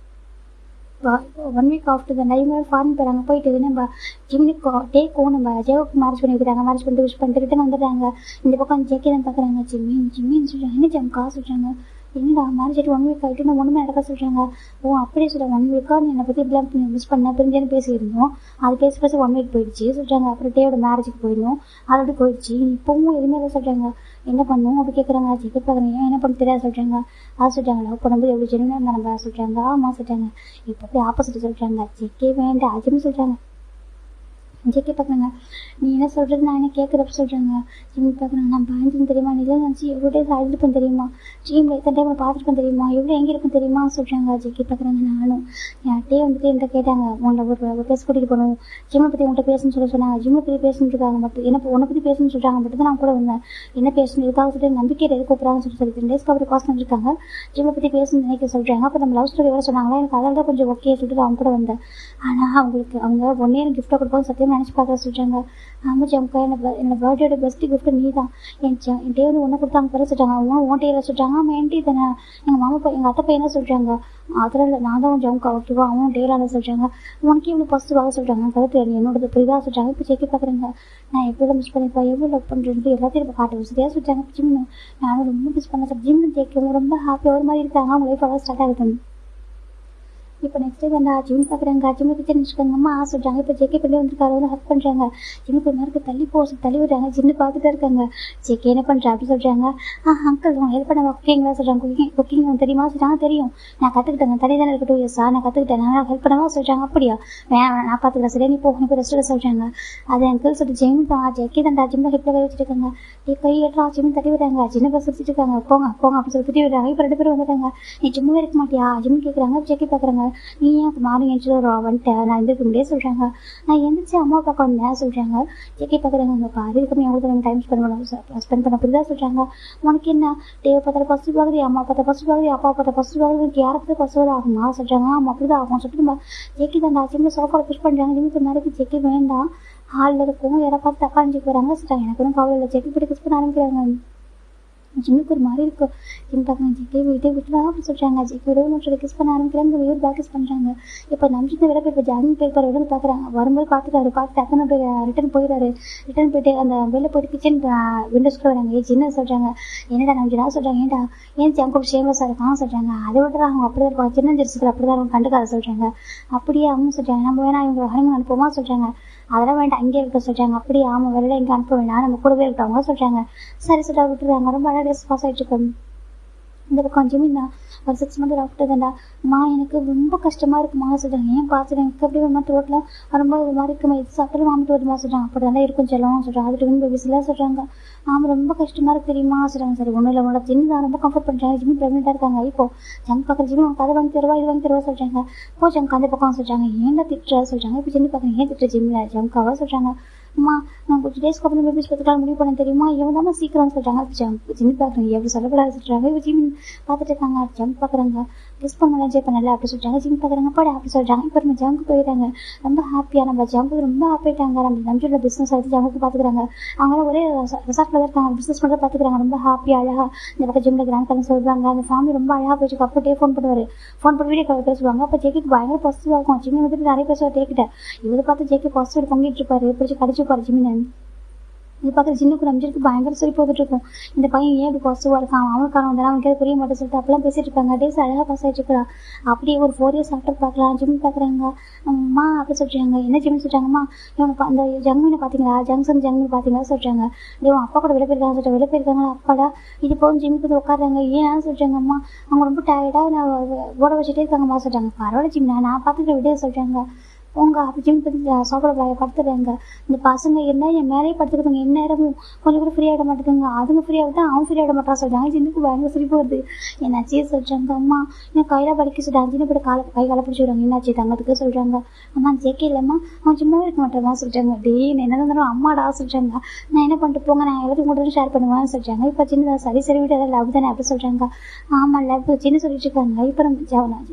1 வீக் ஆஃப்டர் தான் இவங்க ஃபாரின் போகிறாங்க. போயிட்டு நம்ம ஜிம்முக்கு டேக்கும் நம்ம ஜேவுக்கு மேரேஜ் பண்ணி வைக்கிறாங்க. மேரேஜ் பண்ணிட்டு விஷ் பண்ணிட்டு ரிட்டன் வந்துடுறாங்க. இந்த பக்கம் ஜேக்கே தான் பார்க்குறாங்க. ஜிம்மின்னு சொல்கிறாங்க. என்ன ஜம்கா சொல்கிறாங்க. என்னடா மேரேஜ் ஆகிட்டு 1 வீக் ஆகிட்டு நான் ஒன்றுமே நடக்க சொல்கிறாங்க. ஓ அப்படியே சொல்கிறேன் 1 வீக்காக நீ என்னை பற்றி இப்படிலாம் மிஸ் பண்ண பிரிஞ்சேன்னு பேசியிருந்தோம். அது பேச 1 வீக் போயிடுச்சு சொல்கிறாங்க. அப்புறம் டேயோட மேரேஜுக்கு போயிடணும், அது அப்படி போயிடுச்சு. இப்போவும் எதுவுமே இல்லை சொல்கிறாங்க. என்ன பண்ணும் அப்படி கேட்குறாங்க. ஜெக்கெட் பார்க்குறீங்க என்ன பண்ண தெரியாது சொல்கிறாங்க. அது சொல்கிறாங்க லவ் பண்ணும்போது எவ்வளோ ஜென்யூனாக இருந்தால் நம்ம சொல்கிறாங்க. ஆமாம் சொல்கிறாங்க. இப்போ போய் ஆப்போசிட் சொல்கிறாங்க. ஜெக்கே வேண்டாம் அஜின்னு சொல்கிறாங்க. ஜெக்கே பார்க்குறாங்க. நீ என்ன சொல்கிறது நான் என்ன கேட்குறப்ப சொல்கிறாங்க. ஜிம் பார்க்குறாங்க. நான் பயந்துன்னு தெரியுமா, நீ தான் நினச்சி எவ்வளோ டேஸ் அழுதுப்பேன் தெரியுமா, ஜிம்மில் எத்தனை டைம் பார்த்துருப்பேன் தெரியுமா, எவ்வளோ எங்கே இருக்கும் தெரியுமா சொல்கிறாங்க. ஜெக்கே பார்க்குறாங்க. நானும் என்கிட்டே வந்துட்டு என்கிட்ட கேட்டாங்க உன்னை ஒரு பேச கூட்டிகிட்டு போகணும், ஜிம்மை பற்றி உங்கள்கிட்ட பேசணும்னு சொன்னாங்க. ஜிம்மை பற்றி பேசணுன்னு இருக்காங்க மட்டும் என்ன உன்னை பற்றி பேசணும்னு சொல்கிறாங்க மட்டும் தான் நான் கூட வந்தேன். என்ன பேசணும் இதுக்காக சொல்லிட்டு நம்பிக்கையை எது கூப்பிட்றாங்கன்னு சொல்லி 3 டேஸ்க்கு அப்புறம் பாஸ் பண்ணிருக்காங்க. ஜிம்மை பற்றி பேசணும்னு நினைக்க சொல்கிறாங்க. அப்போ நம்ம லவ் ஸ்டோரி வேறு சொன்னாங்களா, எனக்கு அதனால தான் கொஞ்சம் ஓகே சொல்லிட்டு அவங்க கூட வந்தேன். ஆனால் அவங்க ஒன்றே எனக்கு கிஃப்ட்டாக கொடுப்பாங்க சத்தியம் நினச்சி பார்க்க சொல்கிறாங்க. ஆமாம் ஜம்கா என்ன பர்த்டேயோட பெஸ்ட் கிஃப்ட் நீ தான். என் டே வந்து ஒன்று கொடுத்தாங்க பிறகு சொல்கிறாங்க. உன் டேயில் சொல்கிறாங்க. ஆமாம் என் டே தானே, எங்கள் மாமா எங்கள் அத்தை பையனை சொல்கிறாங்க. அதெல்லாம் இல்லை நான் தான் ஜம்கா ஓகேவா, அவன் டேலாக சொல்கிறாங்க. உனக்கு இவ்வளோ பாசிட்டிவாக சொல்கிறாங்க. கருத்து என்னோட புரிதாக சொல்கிறாங்க. இப்போ செக் பார்க்குறேங்க. நான் எப்படி மிஸ் பண்ணிப்பேன், எவ்வளோ லவ் பண்ணுறது எல்லாத்தையும் இப்போ காட்டு சரியாக சொல்கிறாங்க. ஜிம்மு நானும் ரொம்ப மிஸ் பண்ண சார். ஜிம்மு கேட்க ரொம்ப ஹாப்பியாக ஒரு மாதிரி இருக்காங்க. அவங்க லைஃப் எல்லாம் ஸ்டார்ட் ஆகுது. இப்போ நெக்ஸ்ட் டே வந்து ஜிம் பார்க்குறாங்க. ஜிம்மு கிச்சன் வச்சுக்கோங்க அம்மா சொல்கிறாங்க. இப்போ ஜெக்கே பண்ணி வந்துருக்காரு, வந்து ஹக் பண்ணுறாங்க. ஜிம்முக்கு ஒரு மாதிரி தள்ளி விடுறாங்க. ஜிம்மு பார்த்துட்டே இருக்காங்க. ஜெக்கே என்ன பண்ணுறா அப்படி சொல்கிறாங்க. அங்கிள் ஹெல்ப் பண்ண குக்கிங்லாம் சொல்கிறாங்க. குக்கிங் தெரியுமா சொல்கிறாங்க. தெரியும் நான் கற்றுக்கிட்டேன், தனி தானே இருக்கு 2 இயர்ஸா நான் கற்றுக்கிட்டேன், நான் ஹெல்ப் பண்ணவா சொல்கிறாங்க. அப்படியா வேணாம் நான் பார்த்துக்கிறேன் சரியா நீ போய் ரெஸ்ட் சொல்கிறாங்க. அது அங்கிள் சொல்லிட்டு ஜிம் தான் ஜெக்கே தான்டா ஜிம்மில் ஹெல்ப்பில் வச்சுருக்காங்க. கை எட்டா ஜிம்மு தட்டி விடுறாங்க. சின்ன பஸ் வச்சுட்டு இருக்காங்க. போங்க அப்படி சொல்லி திட்டி விடுறாங்க. இப்போ 2 பேரும் வந்துட்டாங்க. நீ ஜிம்முவே இருக்க மாட்டியா ஜிம்மு கேட்குறாங்க. ஜெக்கே பார்க்குறாங்க. நீ ஏன் மார்னிங் எழுச்சி வந்துட்டேன், நான் எந்திரிக்க முடியாது சொல்கிறாங்க. நான் எந்திரிச்சு அம்மா பார்க்க வந்தேன் சொல்கிறாங்க. ஜெக்கே பார்க்குறாங்க. அங்கே பாரு இதுக்கு எவ்வளோ டைம் ஸ்பெண்ட் பண்ண புரியுதா சொல்கிறாங்க. உனக்கு என்ன தேவை பார்த்தாலும் ஃபஸ்ட்டு பார்க்குது, அம்மா பார்த்தா ஃபஸ்ட்டு பார்க்குது, அப்பா பார்த்தா ஃபஸ்ட்டு பார்க்குது, யாரை பார்த்து ஃபஸ்ட்டு ஆகுமா சொல்கிறாங்க. ஆமாம் அப்படி தான் ஆகும் சொல்லிட்டு நம்ம ஜெக்கி தான் ஜிம்மில் சோஃபாவில் புஷ் பண்ணுறாங்க. ஜிம்முக்கு மேலே ஜெக்கி வேண்டாம் ஹாலில் இருக்கும், யாரை பார்த்து தப்பா அணிஞ்சிக்கு வராங்க சொல்கிறாங்க. எனக்கு ஒன்றும் கவலை இல்லை. ஜெக்கி போய் கிஸ் பண்ண ஆரம்பிக்கிறாங்க. ஜிம்முக்கு ஒரு மாதிரி இருக்கும். ஜிம் பார்க்குறாங்க. ஜெக்கே விட்டுலாம் அப்படி சொல்கிறாங்க. ஜெக்கி விடவே மட்டும் கிஸ் பண்ண ஆரம்பிக்கிறாங்க. இவர் பேக் கிஸ் பண்ணுறாங்க. இப்போ நம்பிக்கை விட இப்போ ஜாகிங் போய் விட பார்க்குறாங்க. வரும்போது பார்த்துட்டு அத்தனை பேர் ரிட்டன் போயிட்டு அந்த வெளில போயிட்டு கிச்சன் விண்டோஸ்க்குள்ள வராங்க. சின்ன சொல்கிறாங்க. என்னடா நம்பிக்கை சொல்கிறாங்க. ஏன்டா ஏன் ஜம்கோ ஷேம்லெஸ்ஸாக இருக்கான் சொல்கிறாங்க. அதை விட அவங்க அப்படி தான் இருப்பாங்க, சின்ன ஜெர்சிகள் அப்படி தான் அவங்க கண்டுக்காத சொல்கிறாங்க. அப்படியே அவங்க சொல்கிறாங்க. நம்ம வேணா இவங்க ஹனிமூன் அனுப்புவோமா சொல்கிறாங்க. அதெல்லாம் வேண்டாம் அங்கேயே இருக்க சொல்கிறாங்க. அப்படியே ஆமாம் வெளில எங்கே அனுப்ப வேண்டாம், நம்ம கூடவே இருக்கவங்க சொல்கிறாங்க. சரி சொல்லிட்டு விட்டுருவாங்க. ரொம்ப அழகாக டேஸ் பாஸ் ஆகிட்டு இருக்கோம். இந்த பக்கம் ஜிமின்னா ஒரு 6 மந்த் ஆஃப்டர் தான்டா எனக்கு ரொம்ப கஷ்டமாக இருக்குமா சொல்கிறாங்க. ஏன் பார்த்துட்டு எனக்கு அப்படி ஒரு மாதிரி ரோட்டில் வரும்போது ஒரு மாதிரி இருக்குமா இது சாப்பிட்டு வாமிட்டு வருமா சொல்கிறாங்க. அப்படி தான் இருக்கும் செல்லம் சொல்கிறாங்க. அது ட்வின் பேபிஸ்லாம் சொல்கிறாங்க. ஆமாம் ரொம்ப கஷ்டமாக இருக்கு தெரியுமா சொல்கிறாங்க. சரி ஒன்றும் இல்லை உங்களோட ஜிம்மி தான் ரொம்ப கம்ஃபர்ட் பண்ணுறாங்க. ஜிம்மி ப்ரெக்னெண்ட்டாக இருக்காங்க. இப்போ ஜங்க் பார்க்குற ஜிம்மி அவங்க கதை வாங்கி தருவா இது வாங்கி தருவா சொல்கிறாங்க. ஜங்க் அந்த பக்கம் சொல்கிறாங்க. ஏன்டா திட்டுறா சொல்கிறாங்க. இப்போ ஜிம்மி பார்க்குறேன். ஏன் திட்டுற ஜிம்மில் ஜங்காவா சொல்கிறாங்க. அம்மா நான் கொஞ்சம் டேஸ்க்கு அப்புறம் பேபிஸ் பார்த்துக்கலாம் முடிவு பண்ண தெரியுமா, இவன் தான் சீக்கிரம் சொல்கிறாங்க. ஜிம் பார்க்குறாங்க, எப்படி சொல்லக்கூடாது சொல்கிறாங்க. இப்போ ஜிம் பார்த்துட்டு இருக்காங்க, ஜம் பார்க்குறாங்க, கெஸ் பண்ணலாம் என்ஜாய் பண்ணல அப்படி சொல்கிறாங்க. ஜிம் பார்க்குறாங்க பாடு அப்படி சொல்கிறாங்க. இப்போ நம்ம ஜங்கு போயிடுறாங்க, ரொம்ப ஹாப்பியாக நம்ம ஜங்கு ரொம்ப ஹாப்பிட்டாங்க. நம்ம நம்பியோட பிஸ்னஸ் எடுத்து ஜங்குக்கு பார்த்துக்கிறாங்க. அவங்களாம் ஒரே ரெசார்ட்டில் தான் இருக்காங்க, பிஸ்னஸ் மட்டும் பார்த்துக்கிறாங்க. ரொம்ப ஹாப்பியாக அழகாக இந்த பக்கம் ஜிம்மில் கிராண்ட் பண்ணி சொல்லுவாங்க. அந்த ஃபேமிலி ரொம்ப அழகாக போயிட்டு அப்போ டே ஃபோன் பண்ணுவார், ஃபோன் பண்ணி வீடியோ கால் பேசுவாங்க. அப்போ ஜெக்கிக்கு பயங்கர பாசிட்டிவாக இருக்கும். ஜிம்மி வந்துட்டு நிறைய பேசுவார் டேக்கிட்ட. இவரை பார்த்து ஜெக்கி பாசிட்டிவ் பொங்கிட்டு இருப்பாரு, பிடிச்சி கடிச்சுப்பாரு ஜிம்மின். இது பார்க்குற ஜின்னுக்கு நம்பிச்சிருக்கு பயங்கர சரி போட்டுட்டு இருக்கும். இந்த பையன் ஏன் இப்படி பாசிட்டிவாக இருக்கான், அவனுக்கான வந்தாலும் அவனுக்கு புரிய மாட்டேன் சொல்லிட்டு அப்பெல்லாம் பேசிட்டு இருப்பாங்க. டேஸ் அழகாக பாஸ் ஆகிட்டு இருக்கா. அப்படியே ஒரு 4 years ஆஃப்டர் பார்க்கலாம், ஜிம் பார்க்குறாங்க. அம்மா அப்படி சொல்கிறாங்க, என்ன ஜிம்னு சொல்கிறாங்கம்மா, இவனுக்கு அந்த ஜங்குன்னு பார்த்தீங்களா, ஜங்ஷன் ஜங்குன்னு பார்த்தீங்களா சொல்கிறாங்க. இவன் அப்பா கூட வெளியே போயிருக்காங்க சொல்லிட்டு வெளியே போயிருக்காங்களா அப்பாடா, இது போகும் ஜிம்முக்கு வந்து உட்காடுறாங்க. ஏன் சொல்கிறாங்கம்மா, அவங்க ரொம்ப டயர்டாக நான் ஓட வச்சுட்டே இருக்காங்கம்மா சொல்கிறாங்க. பரவாயில்ல ஜிம் நான் பார்த்துக்கிற விட சொல்கிறாங்க. உங்க அப்படி ஜிம் பற்றி சாப்பிட படுத்துறாங்க. இந்த பசங்க இருந்தால் என் மேலேயே படுத்துக்கிட்டாங்க, என்ன நேரமும் கொஞ்சம் கூட ஃப்ரீ ஆகிட மாட்டேங்குங்க. அதுங்க ஃப்ரீ ஆகிட்டா அவன் ஃப்ரீ ஆகிட மாட்டான் சொல்கிறாங்க. ஜின்னுக்கு பயங்கர சிரிப்பு வருது. என்னாச்சே சொல்கிறாங்க. அம்மா என் கையில் படிக்க சொல்கிறாங்க. ஜின்னு போய் கை காலை பிடிச்சிடுறாங்க. என்னாச்சு தங்கத்துக்கு சொல்கிறாங்க. அம்மா ஜெக்கே இல்லைம்மா, அவன் சும்மாவே இருக்க மாட்டேமா சொல்கிறாங்க. என்ன இருந்தாலும் அம்மாடா சொல்கிறாங்க. நான் என்ன பண்ணிட்டு போங்க, நான் எல்லாத்தையும் கூட ஷேர் பண்ணுவேன்னு சொல்கிறாங்க. இப்போ சின்ன சரி விட்டு எதாவது லவ் தானே அப்படி சொல்கிறாங்க. ஆமாம் லவ் சின்ன சொல்லிட்டு இருக்காங்க. இப்போ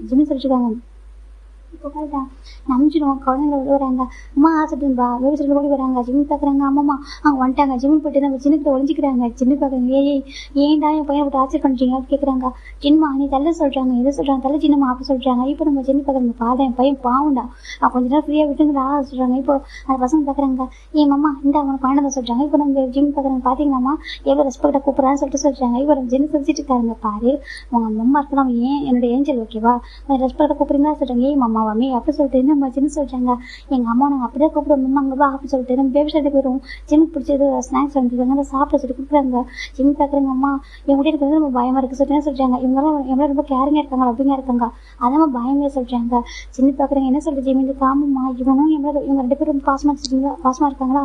ஜின்னு சொல்லிட்டு இருக்காங்க. இப்போ கரெக்டா நம்பிச்சிடுவோம், குழந்தைங்க விழுவுறாங்க. அம்மா ஆசைட்டும்பா வேறு சொல்லி ஓடி வராங்க. ஜிம்மி பார்க்குறாங்க. ஆமாம்மா அவங்க வந்துட்டாங்க. ஜிம்மி போயிட்டு நம்ம சின்னக்கிட்ட ஒழிஞ்சிக்கிறாங்க. சின்ன பார்க்குறாங்க. ஏன்டா என் பையனை விட்டு ஆச்சர் பண்ணுறீங்க கேட்குறாங்க. சின்னமா நீ தள்ள சொல்கிறாங்க, எதை சொல்கிறாங்க தள்ள சின்னமா அப்படி சொல்கிறாங்க. இப்போ நம்ம சின்ன பார்க்குறாங்க, பாதா என் பையன் பாவண்டா, கொஞ்ச நேரம் ஃப்ரீயாக விட்டுங்களா சொல்கிறாங்க. இப்போ அந்த பசங்க பார்க்குறாங்க. மாமா இந்த அவனுக்கு பையனை சொல்கிறாங்க. இப்போ நம்ம ஜிம்மி பார்க்குறாங்க. பார்த்தீங்களாம்மா எவ்வளோ ரெஸ்பெக்டாக கூப்பிட்றான்னு சொல்லிட்டு சொல்கிறாங்க. இப்போ நம்ம ஜின்னு சொல்லிட்டு இருக்காங்க. பாரு உங்க அம்மா இருக்கலாம், ஏன் என்னோட ஏஞ்சல் ஓகேவா, ரெஸ்பெக்டாக கூப்பிட்றீங்களா சொல்கிறாங்க. மாமாவாமே அப்படி சொல்லிட்டு நம்ம சின்ன சொல்கிறாங்க. எங்கள் அம்மா நாங்கள் அப்படியே கூப்பிடுவோம் அங்கே வா அப்படி சொல்லிட்டு நம்ம பேபி ஷாட்டை போயிடுவோம். ஜிம்முக்கு பிடிச்சது ஸ்நாக்ஸ் வந்துருக்காங்க, அதை சாப்பிட சொல்லி கொடுக்குறாங்க. ஜிம் பார்க்குறாங்க. அம்மா எங்கள்கிட்ட இருக்கிறது நம்ம பயமாக இருக்குது சொல்லிட்டு சொல்கிறாங்க. இவங்களாம் எவ்வளோ ரொம்ப கேரிங்காக இருக்காங்க, அப்படிங்க இருக்காங்க, அதான் பயமே சொல்கிறாங்க. சின்ன பார்க்குறாங்க. என்ன சொல்கிறது ஜிம் இந்த காமம்மா இவனும் இவங்க 2 பேரும் ரொம்ப பாசமாக இருக்காங்களா,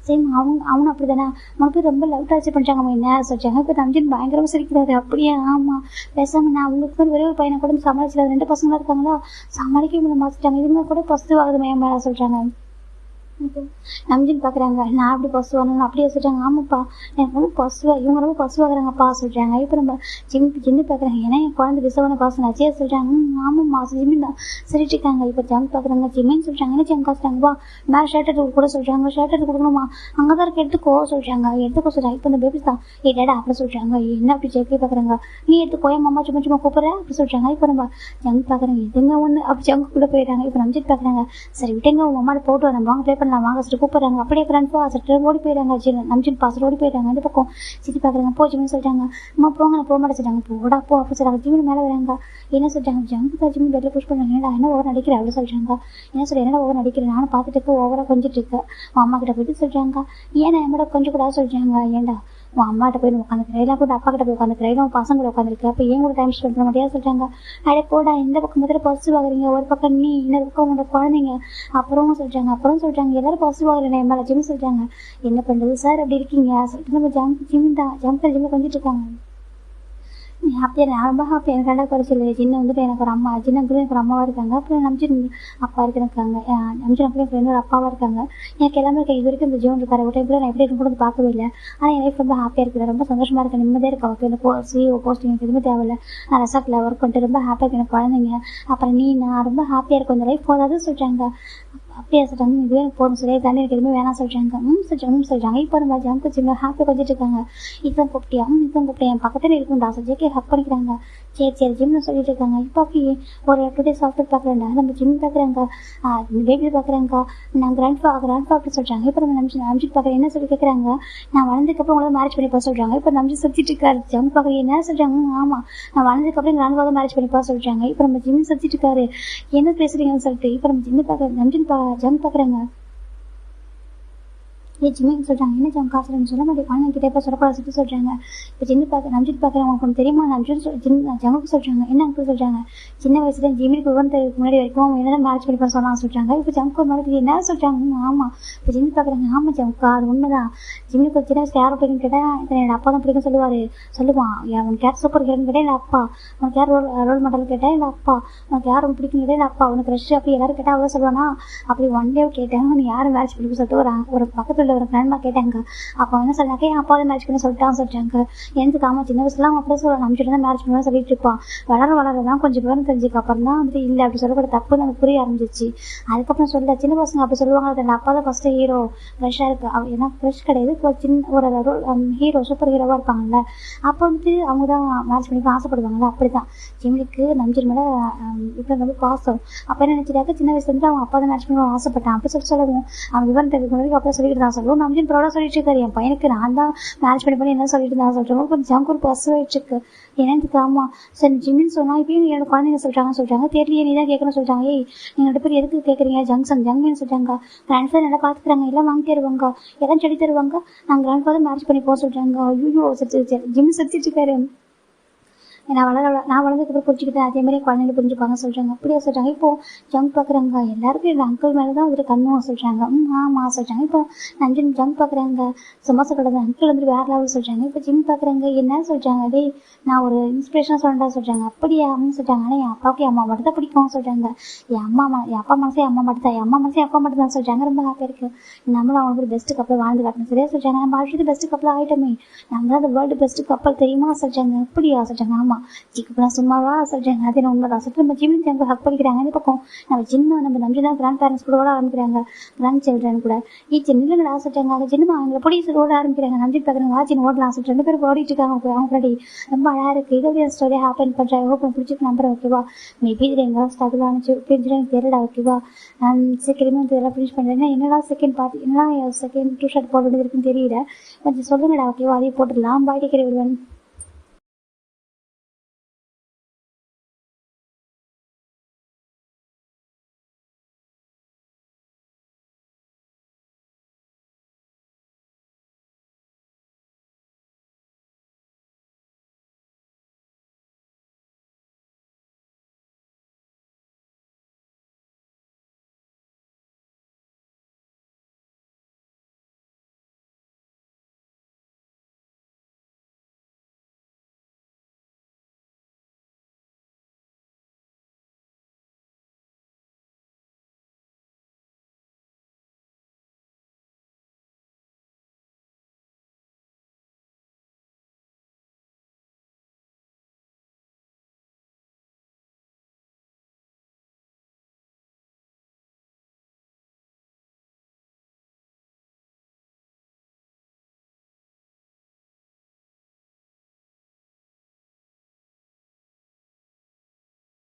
சேம் அவனும் அப்படி தானே, 3 பேர் ரொம்ப லவ் டார்ச்சர் பண்ணுறாங்க என்ன சொல்கிறாங்க. இப்போ நம்ஜின் பயங்கரமாக சிரிக்கிறாரு. அப்படியே ஆமாம் பேசாமல் நான் அவங்களுக்கு ஒரே ஒரு பையனை கூட சமாளிச்சில 2 பசங்களாக இருக்காங்களா, சமாளிக்க மாற்றிட்டாங்க. இதுங்க கூட பாசிட்டிவ் ஆகுது மேலே சொல்கிறாங்க. நம்ஜின் பார்க்குறாங்க. நான் அப்படி பசு வரணும் அப்படியே சொல்கிறாங்க. ஆமாப்பா எனக்கு ரொம்ப பசுவாக இவங்க ரொம்ப பசுவாகிறாங்கப்பா சொல்கிறாங்க. இப்போ நம்ம ஜிம்மி பார்க்குறாங்க. ஏன்னா என் குழந்தை டிசவான பாசம் நச்சே சொல்கிறாங்க. ஆமாம்மா ஜிம்மி தான் சொல்லிட்டு இருக்காங்க. இப்போ ஜங்க் பார்க்குறாங்க. ஜிம்மின்னு சொல்கிறாங்க. என்ன ஜங்க் காசுறாங்கப்பா மேலே ஷர்ட் எடுத்து கூட சொல்கிறாங்க. ஷர்ட் எடுத்து கொடுக்கணுமா, அங்கே தான் இருக்க எடுத்துக்கோ சொல்கிறாங்க. எடுத்துக்கோ சொல்கிறாங்க. இப்போ இந்த பேபி தான் டேடா அப்படி சொல்கிறாங்க. என்ன அப்படி ஜெக்கி பார்க்குறாங்க. நீ எடுத்துக்கோ என் மாமா சும்மா சும்மா கூப்பிட்ற அப்படி சொல்கிறாங்க. இப்போ நம்ம ஜங்க் பார்க்குறாங்க. எதுங்க ஒன்று அப்படி ஜங்குக்குள்ளே போயிடுறாங்க. இப்போ நம்ஜித் பார்க்குறாங்க. சரி விட்டுங்க உங்கள் அம்மாட்ட போட்டு நம்ம வாங்க ப்ளே பண்ணலாம் வாங்க சொல்லிட்டு கூப்பிட்றாங்க. அப்படியே ஃப்ரெண்ட்ஸா சட்டு ஓடி போயிடுறாங்க. நம்ஜின் பாசல் ஓடி போயிடுறாங்க. இந்த பக்கம் சித்தி பார்க்குறாங்க. போ ஜிம்னு சொல்லிட்டாங்க. அம்மா போங்க நான் போக மாட்டேன் சொல்லிட்டாங்க. போடா போ அப்படி சொல்கிறாங்க. ஜிம்மின் மேலே வராங்க. என்ன சொல்லிட்டாங்க. ஜங்கு தான் ஜிம்மி பெட்டில் புஷ் பண்ணுறாங்க. என்னடா என்ன ஓவர் நடிக்கிறேன் அப்படி சொல்கிறாங்க. என்ன சொல்லி என்னடா ஓவர் நடிக்கிறேன், நானும் பார்த்துட்டு இருக்க ஓவராக கொஞ்சிட்டு இருக்கேன். உன் அம்மா கிட்ட போயிட்டு சொல்கிறாங்க. ஏன்னா என்னோட கொஞ்சம் கூட சொல்கிறாங்க. ஏன்டா உன் அம்மாட்ட போய் உட்காந்துக்கிறேன், இல்லை கூட அப்பா கிட்ட போய் உட்காந்துக்கிறேன், உன் பசங்க கூட உட்காந்துருக்கு, அப்போ ஏன் கூட டைம் ஸ்பெண்ட் பண்ண முடியாது சொல்கிறாங்க. அடே போடா இந்த பக்கம் முதல்ல பசு வாங்குறீங்க, ஒரு பக்கம் நீ இன்னொரு பக்கம் உங்களோட குழந்தைங்க அப்புறம் சொல்கிறாங்க. எல்லாரும் பசு வாங்குறேன் என் மேலே ஜிம் சொல்கிறாங்க. என்ன பண்ணுறது சார் அப்படி இருக்கீங்க சொல்லிட்டு நம்ம ஜிம்மில் கொஞ்சிட்டு இருக்காங்க. ஹாப்பியாக நான் ரொம்ப ஹாப்பி. எனக்கு 2 குறைச்சல் சின்ன வந்துட்டு எனக்கு ஒரு அம்மா சின்ன அங்கிள் எனக்கு ஒரு அம்மாவாக இருக்காங்க. அப்புறம் நம்ஜின் அப்பா இருக்காங்க. நம்ஜின் அங்கிள் என் ஃப்ரெண்டோட அப்பாவாக இருக்காங்க. எனக்கு எல்லாமே இருக்கேன். இது வரைக்கும் இந்த ஜோன் இருக்காரு. ஒரு டைம் நான் எப்படி இருக்கும் கூட பார்க்கவே இல்லை. ஆனால் என் லைஃப் ரொம்ப ஹாப்பியாக இருக்குது, ரொம்ப சந்தோஷமாக இருக்கேன், நிம்மதியாக இருக்கா. ஓகே இந்த சிஓ போஸ்டிங் எனக்கு எதுவுமே தேவையில்லை. நான் ரெசார்ட்டில் ஒர்க் பண்ணிட்டு ரொம்ப ஹாப்பியாக இருக்கேன். எனக்கு குழந்தைங்க அப்புறம் நான் ரொம்ப ஹாப்பியாக இருக்கும். இந்த லைஃப் போதாது சொல்கிறாங்க. அப்படியே சொல்கிறாங்க. இதுவே எனக்கு போகணும் சொல்லி தாண்டி எனக்கு எதுவுமே வேணாம் சொல்கிறாங்க. சொல்கிறாங்க. இப்போ நம்ம ஜங்கு சின்ன ஹாப்பியாக கொஞ்சிட்டு இருக்காங்க. இதுதான் கூப்பிட்டியா இதுதான் கூப்பிட்டேன் என் பக்கத்தில் இருக்கும்டா ஜேகே ஹக் பண்ணிக்கிறாங்க. சரி ஜிம்னு சொல்லிட்டு இருக்காங்க. இப்போ ஒரு 2 days ஆஃப்டர் பார்க்குறேன்டா நம்ம ஜிம் பார்க்குறாங்க. பேபி பார்க்குறாங்க. நான் கிராண்ட்ஃபா அப்படி சொல்கிறாங்க. இப்போ நம்ம நம்ஜித் பார்க்குறேன். என்ன சொல்லி கேட்குறாங்க. நான் வளர்ந்ததுக்கப்புறம் உங்களை மேரேஜ் பண்ணிப்பா சொல்கிறாங்க. இப்போ நம்ஜித் சுற்றிட்டு இருக்காரு. ஜம் பார்க்குறேன். என்ன சொல்கிறாங்க. ஆமாம் நான் வளர்ந்ததுக்கப்புறம் கிராண்ட்ஃபாவை மேரேஜ் பண்ணிப்பா சொல்கிறாங்க. இப்போ நம்ம ஜிம் சுற்றிட்டு இருக்காரு. என்ன பேசுகிறீங்கன்னு சொல்லிட்டு இப்போ நம்ம ஜிம்மு பார்க்குறேன். ஜம் பார்க்குறாங்க. ஜிம்மின்னு சொல்கிறாங்க. என்ன ஜம் காசுன்னு சொல்ல மாட்டேன், குழந்தைங்க கிட்டே இப்போ சொல்லக்கூடாது சுற்றி சொல்கிறாங்க. இப்போ நம்ஜித் பார்க்குறேன். அவங்களுக்கு ஒன்று தெரியுமா ஜங்குக்கு சொல்கிறாங்க. என்ன அங்கிள் சொல்கிறாங்க. சின்ன வயசுல ஜிம்மிக்கு விவரத்துக்கு முன்னாடி வரைக்கும் அவங்க என்ன மேரேஜ் பண்ணிப்பா சொல்லலாம் சொல்கிறாங்க. இப்போ ஜம்க்கு மாதிரி என்ன சொல்கிறாங்க. ஆமாம் இப்போ ஜிம்மி பார்க்குறாங்க. ஆமாம் ஜம்க்கா அது உண்மைதான். ஜிம்மிக்கு சின்ன வயசு யாரை பிடிக்கும் கேட்டால் என்னோட அப்பா தான் பிடிக்கும் சொல்லுவான். உனக்கு யார் சூப்பர் ஹீரோன்னு கேட்டால் இல்லை அப்பா, உனக்கு யார் ரோல் மாடல் கேட்டால் இல்லை அப்பா, உனக்கு யார் பிடிக்கும் கேட்டால் இல்லை அப்பா, உனக்கு ரஷ் அப்படி எல்லாரும் கேட்டால் அவ்வளோ சொல்லுவானா. அப்படி ஒன் டே கேட்டாங்க நீ யாரும் மேரேஜ் பண்ணிப்பா சொல்லிட்டு ஒரு பக்கத்தில் இல்லை ஒரு கிராண்ட்மா கேட்டாங்க. அப்போ என்ன சொன்னாங்க, என் அப்பாவை மேரேஜ் பண்ண சொல்லிட்டாங்க. எனக்கு ஆமா சின்ன வயசுலாம் அவன் அப்படியே சொல்ல நம்பிட்டு தான் மேரேஜ் பண்ண சொல்லிட்டு இருப்பான். வளரதான் கொஞ்சம் விவரம் தெரிஞ்சுக்க அப்புறம் தான் வந்துட்டு இல்லை அப்படி சொல்லக்கூட தப்பு நமக்கு புரிய ஆரம்பிச்சிச்சு. அதுக்கப்புறம் சொல்ல சின்ன பசங்க அப்படி சொல்லுவாங்க, என் அப்பா தான் ஃபர்ஸ்ட் ஹீரோ ஃப்ரெஷ்ஷாக இருக்கு. ஏன்னா ஃப்ரெஷ் கிடையாது, ஒரு சின்ன ஒரு ஹீரோ சூப்பர் ஹீரோவாக இருப்பாங்கல்ல, அப்போ வந்துட்டு அவங்க தான் மேரேஜ் பண்ணிக்க ஆசைப்படுவாங்கல்ல. அப்படிதான் ஜெமினிக்கு நம்பிச்சின் மேலே இப்போ ரொம்ப பாசம். அப்போ என்ன நினைச்சிட்டாக்க சின்ன வயசுல இருந்து அவங்க அப்பா தான் மேரேஜ் பண்ண ஆசைப்பட்டான் அப்படி சொல்லவும் அவன் விவரம் தெரிவிக்கும் வரைக்கும் அப்போ சொல்லிட்டு தான் சொல்லுவோம். நம்பிச்சின் ப்ரௌடாக சொல்லிட்டு இருக்காரு, என் பையனுக்கு நான் தான் மேரேஜ் பண்ணி என்ன சொல்லிட்டு தான் சொல்றேன். கொஞ்சம் ஜங்கூர் பஸ் வச்சுருக்கு என்னன்னு ஆமா சரி ஜிம்மின்னு சொன்னா இப்பயும் என்னோட குழந்தைங்க சொல்றாங்க தெரியலையே நீ தான் கேட்கணும்னு சொல்றாங்க. ஏய் நீங்க 2 பேர் எதுக்கு கேட்குறீங்க, ஜங்மின்னு சொல்றாங்க. கிராண்ட் ஃபாதர் நல்லா பார்த்துக்கிறாங்க, எல்லாம் வாங்கி தருவாங்க, எல்லாம் செடி தருவாங்க, நாங்கள் கிராண்ட் ஃபாதர் மேரேஜ் பண்ணி போக சொல்றாங்க. ஐயோ ஜிம் சிரிச்சிட்டு இருக்காரு. நான் வளர்ந்ததுக்கு புரிஞ்சுக்கிட்டேன், அதே மாதிரி குழந்தைங்க புரிஞ்சுப்பாங்க சொல்றாங்க. அப்படியா சொல்றாங்க. இப்போ ஜங்க் பாக்குறாங்க, எல்லாருக்கும் இந்த அங்கிள் மேலதான் ஒரு கண்ணும் சொல்றாங்க. ஆமா சொல்றாங்க. இப்போ நஞ்சன் ஜங்க் பாக்குறாங்க, சும்மா சொல்றது அங்கிள் வந்து வேற லெவல் சொல்றாங்க. இப்போ ஜிம் பாக்குறாங்க, என்ன சொல்றாங்க, டே நான் ஒரு இன்ஸ்பிரேஷனா சொல்றேன் சொல்றாங்க. அப்படியா அப்படின்னு சொல்றாங்க. ஆனா என் அப்பாவுக்கு என் அம்மா மட்டும் தான் பிடிக்கும் சொல்றாங்க. என் அப்பா மனசே அம்மா மட்டும் தான், என் அம்மா மனசே அப்பா மட்டும் தான் சொல்றாங்க. ரொம்ப ஹாப்பியா இருக்கு, நம்மளும் அவங்களுக்கு ஒரு பெஸ்ட் கப்பல் வாழ்ந்து காட்டணும் சரியா சொல்றாங்க. நம்ம ஆல்ரெடி பெஸ்ட் கப்பல் ஆயிட்டோமே, நம்ம தான் அந்த வேர்ல்டு பெஸ்ட் கப்பல் தெரியுமா சொல்றாங்க. அப்படியா சொல்றாங்க. ஆமா ஜிக்குலாம் சும்மாவா சொல்றாங்க, அது உண்மைதான் சொல்லிட்டு நம்ம ஜிம்மின் ஜங்கு ஹக் பண்ணிக்கிறாங்க. இந்த பக்கம் நம்ம ஜின்னு நம்ம நம்பி தான் கிராண்ட் பேரண்ட்ஸ் கூட ஓட ஆரம்பிக்கிறாங்க, கிராண்ட் சில்ட்ரன் கூட. ஜின்னுங்களா சொல்றாங்க, அது ஜின்னு அவங்களை பிடிச்சி ஓட ஆரம்பிக்கிறாங்க. நம்பி பார்க்குறாங்க, வாஜின் ஓடலாம் சொல்லிட்டு 2 பேரும் ஓடிட்டு இருக்காங்க. அவங்க முன்னாடி ரொம்ப அழகா இருக்கு. இதோடைய ஸ்டோரியா ஹேப்பன் பண்றாங்க. ஓப்பன் பிடிச்சிட்டு நம்புறேன் ஓகேவா. மேபி இது எங்கெல்லாம் ஸ்ட்ரகிள் ஆனிச்சு எனக்கு தெரியல ஓகேவா. சீக்கிரமே இதெல்லாம் ஃபினிஷ் பண்ணுறேன். என்னடா செகண்ட் பார்த்து என்னடா செகண்ட் 2 ஷர்ட் போட வேண்டியது இருக்குன்னு தெரியல, கொஞ்சம் சொல்லுங்கடா ஓகேவா. அதையும் போட்டுடலாம். Bye take care everyone.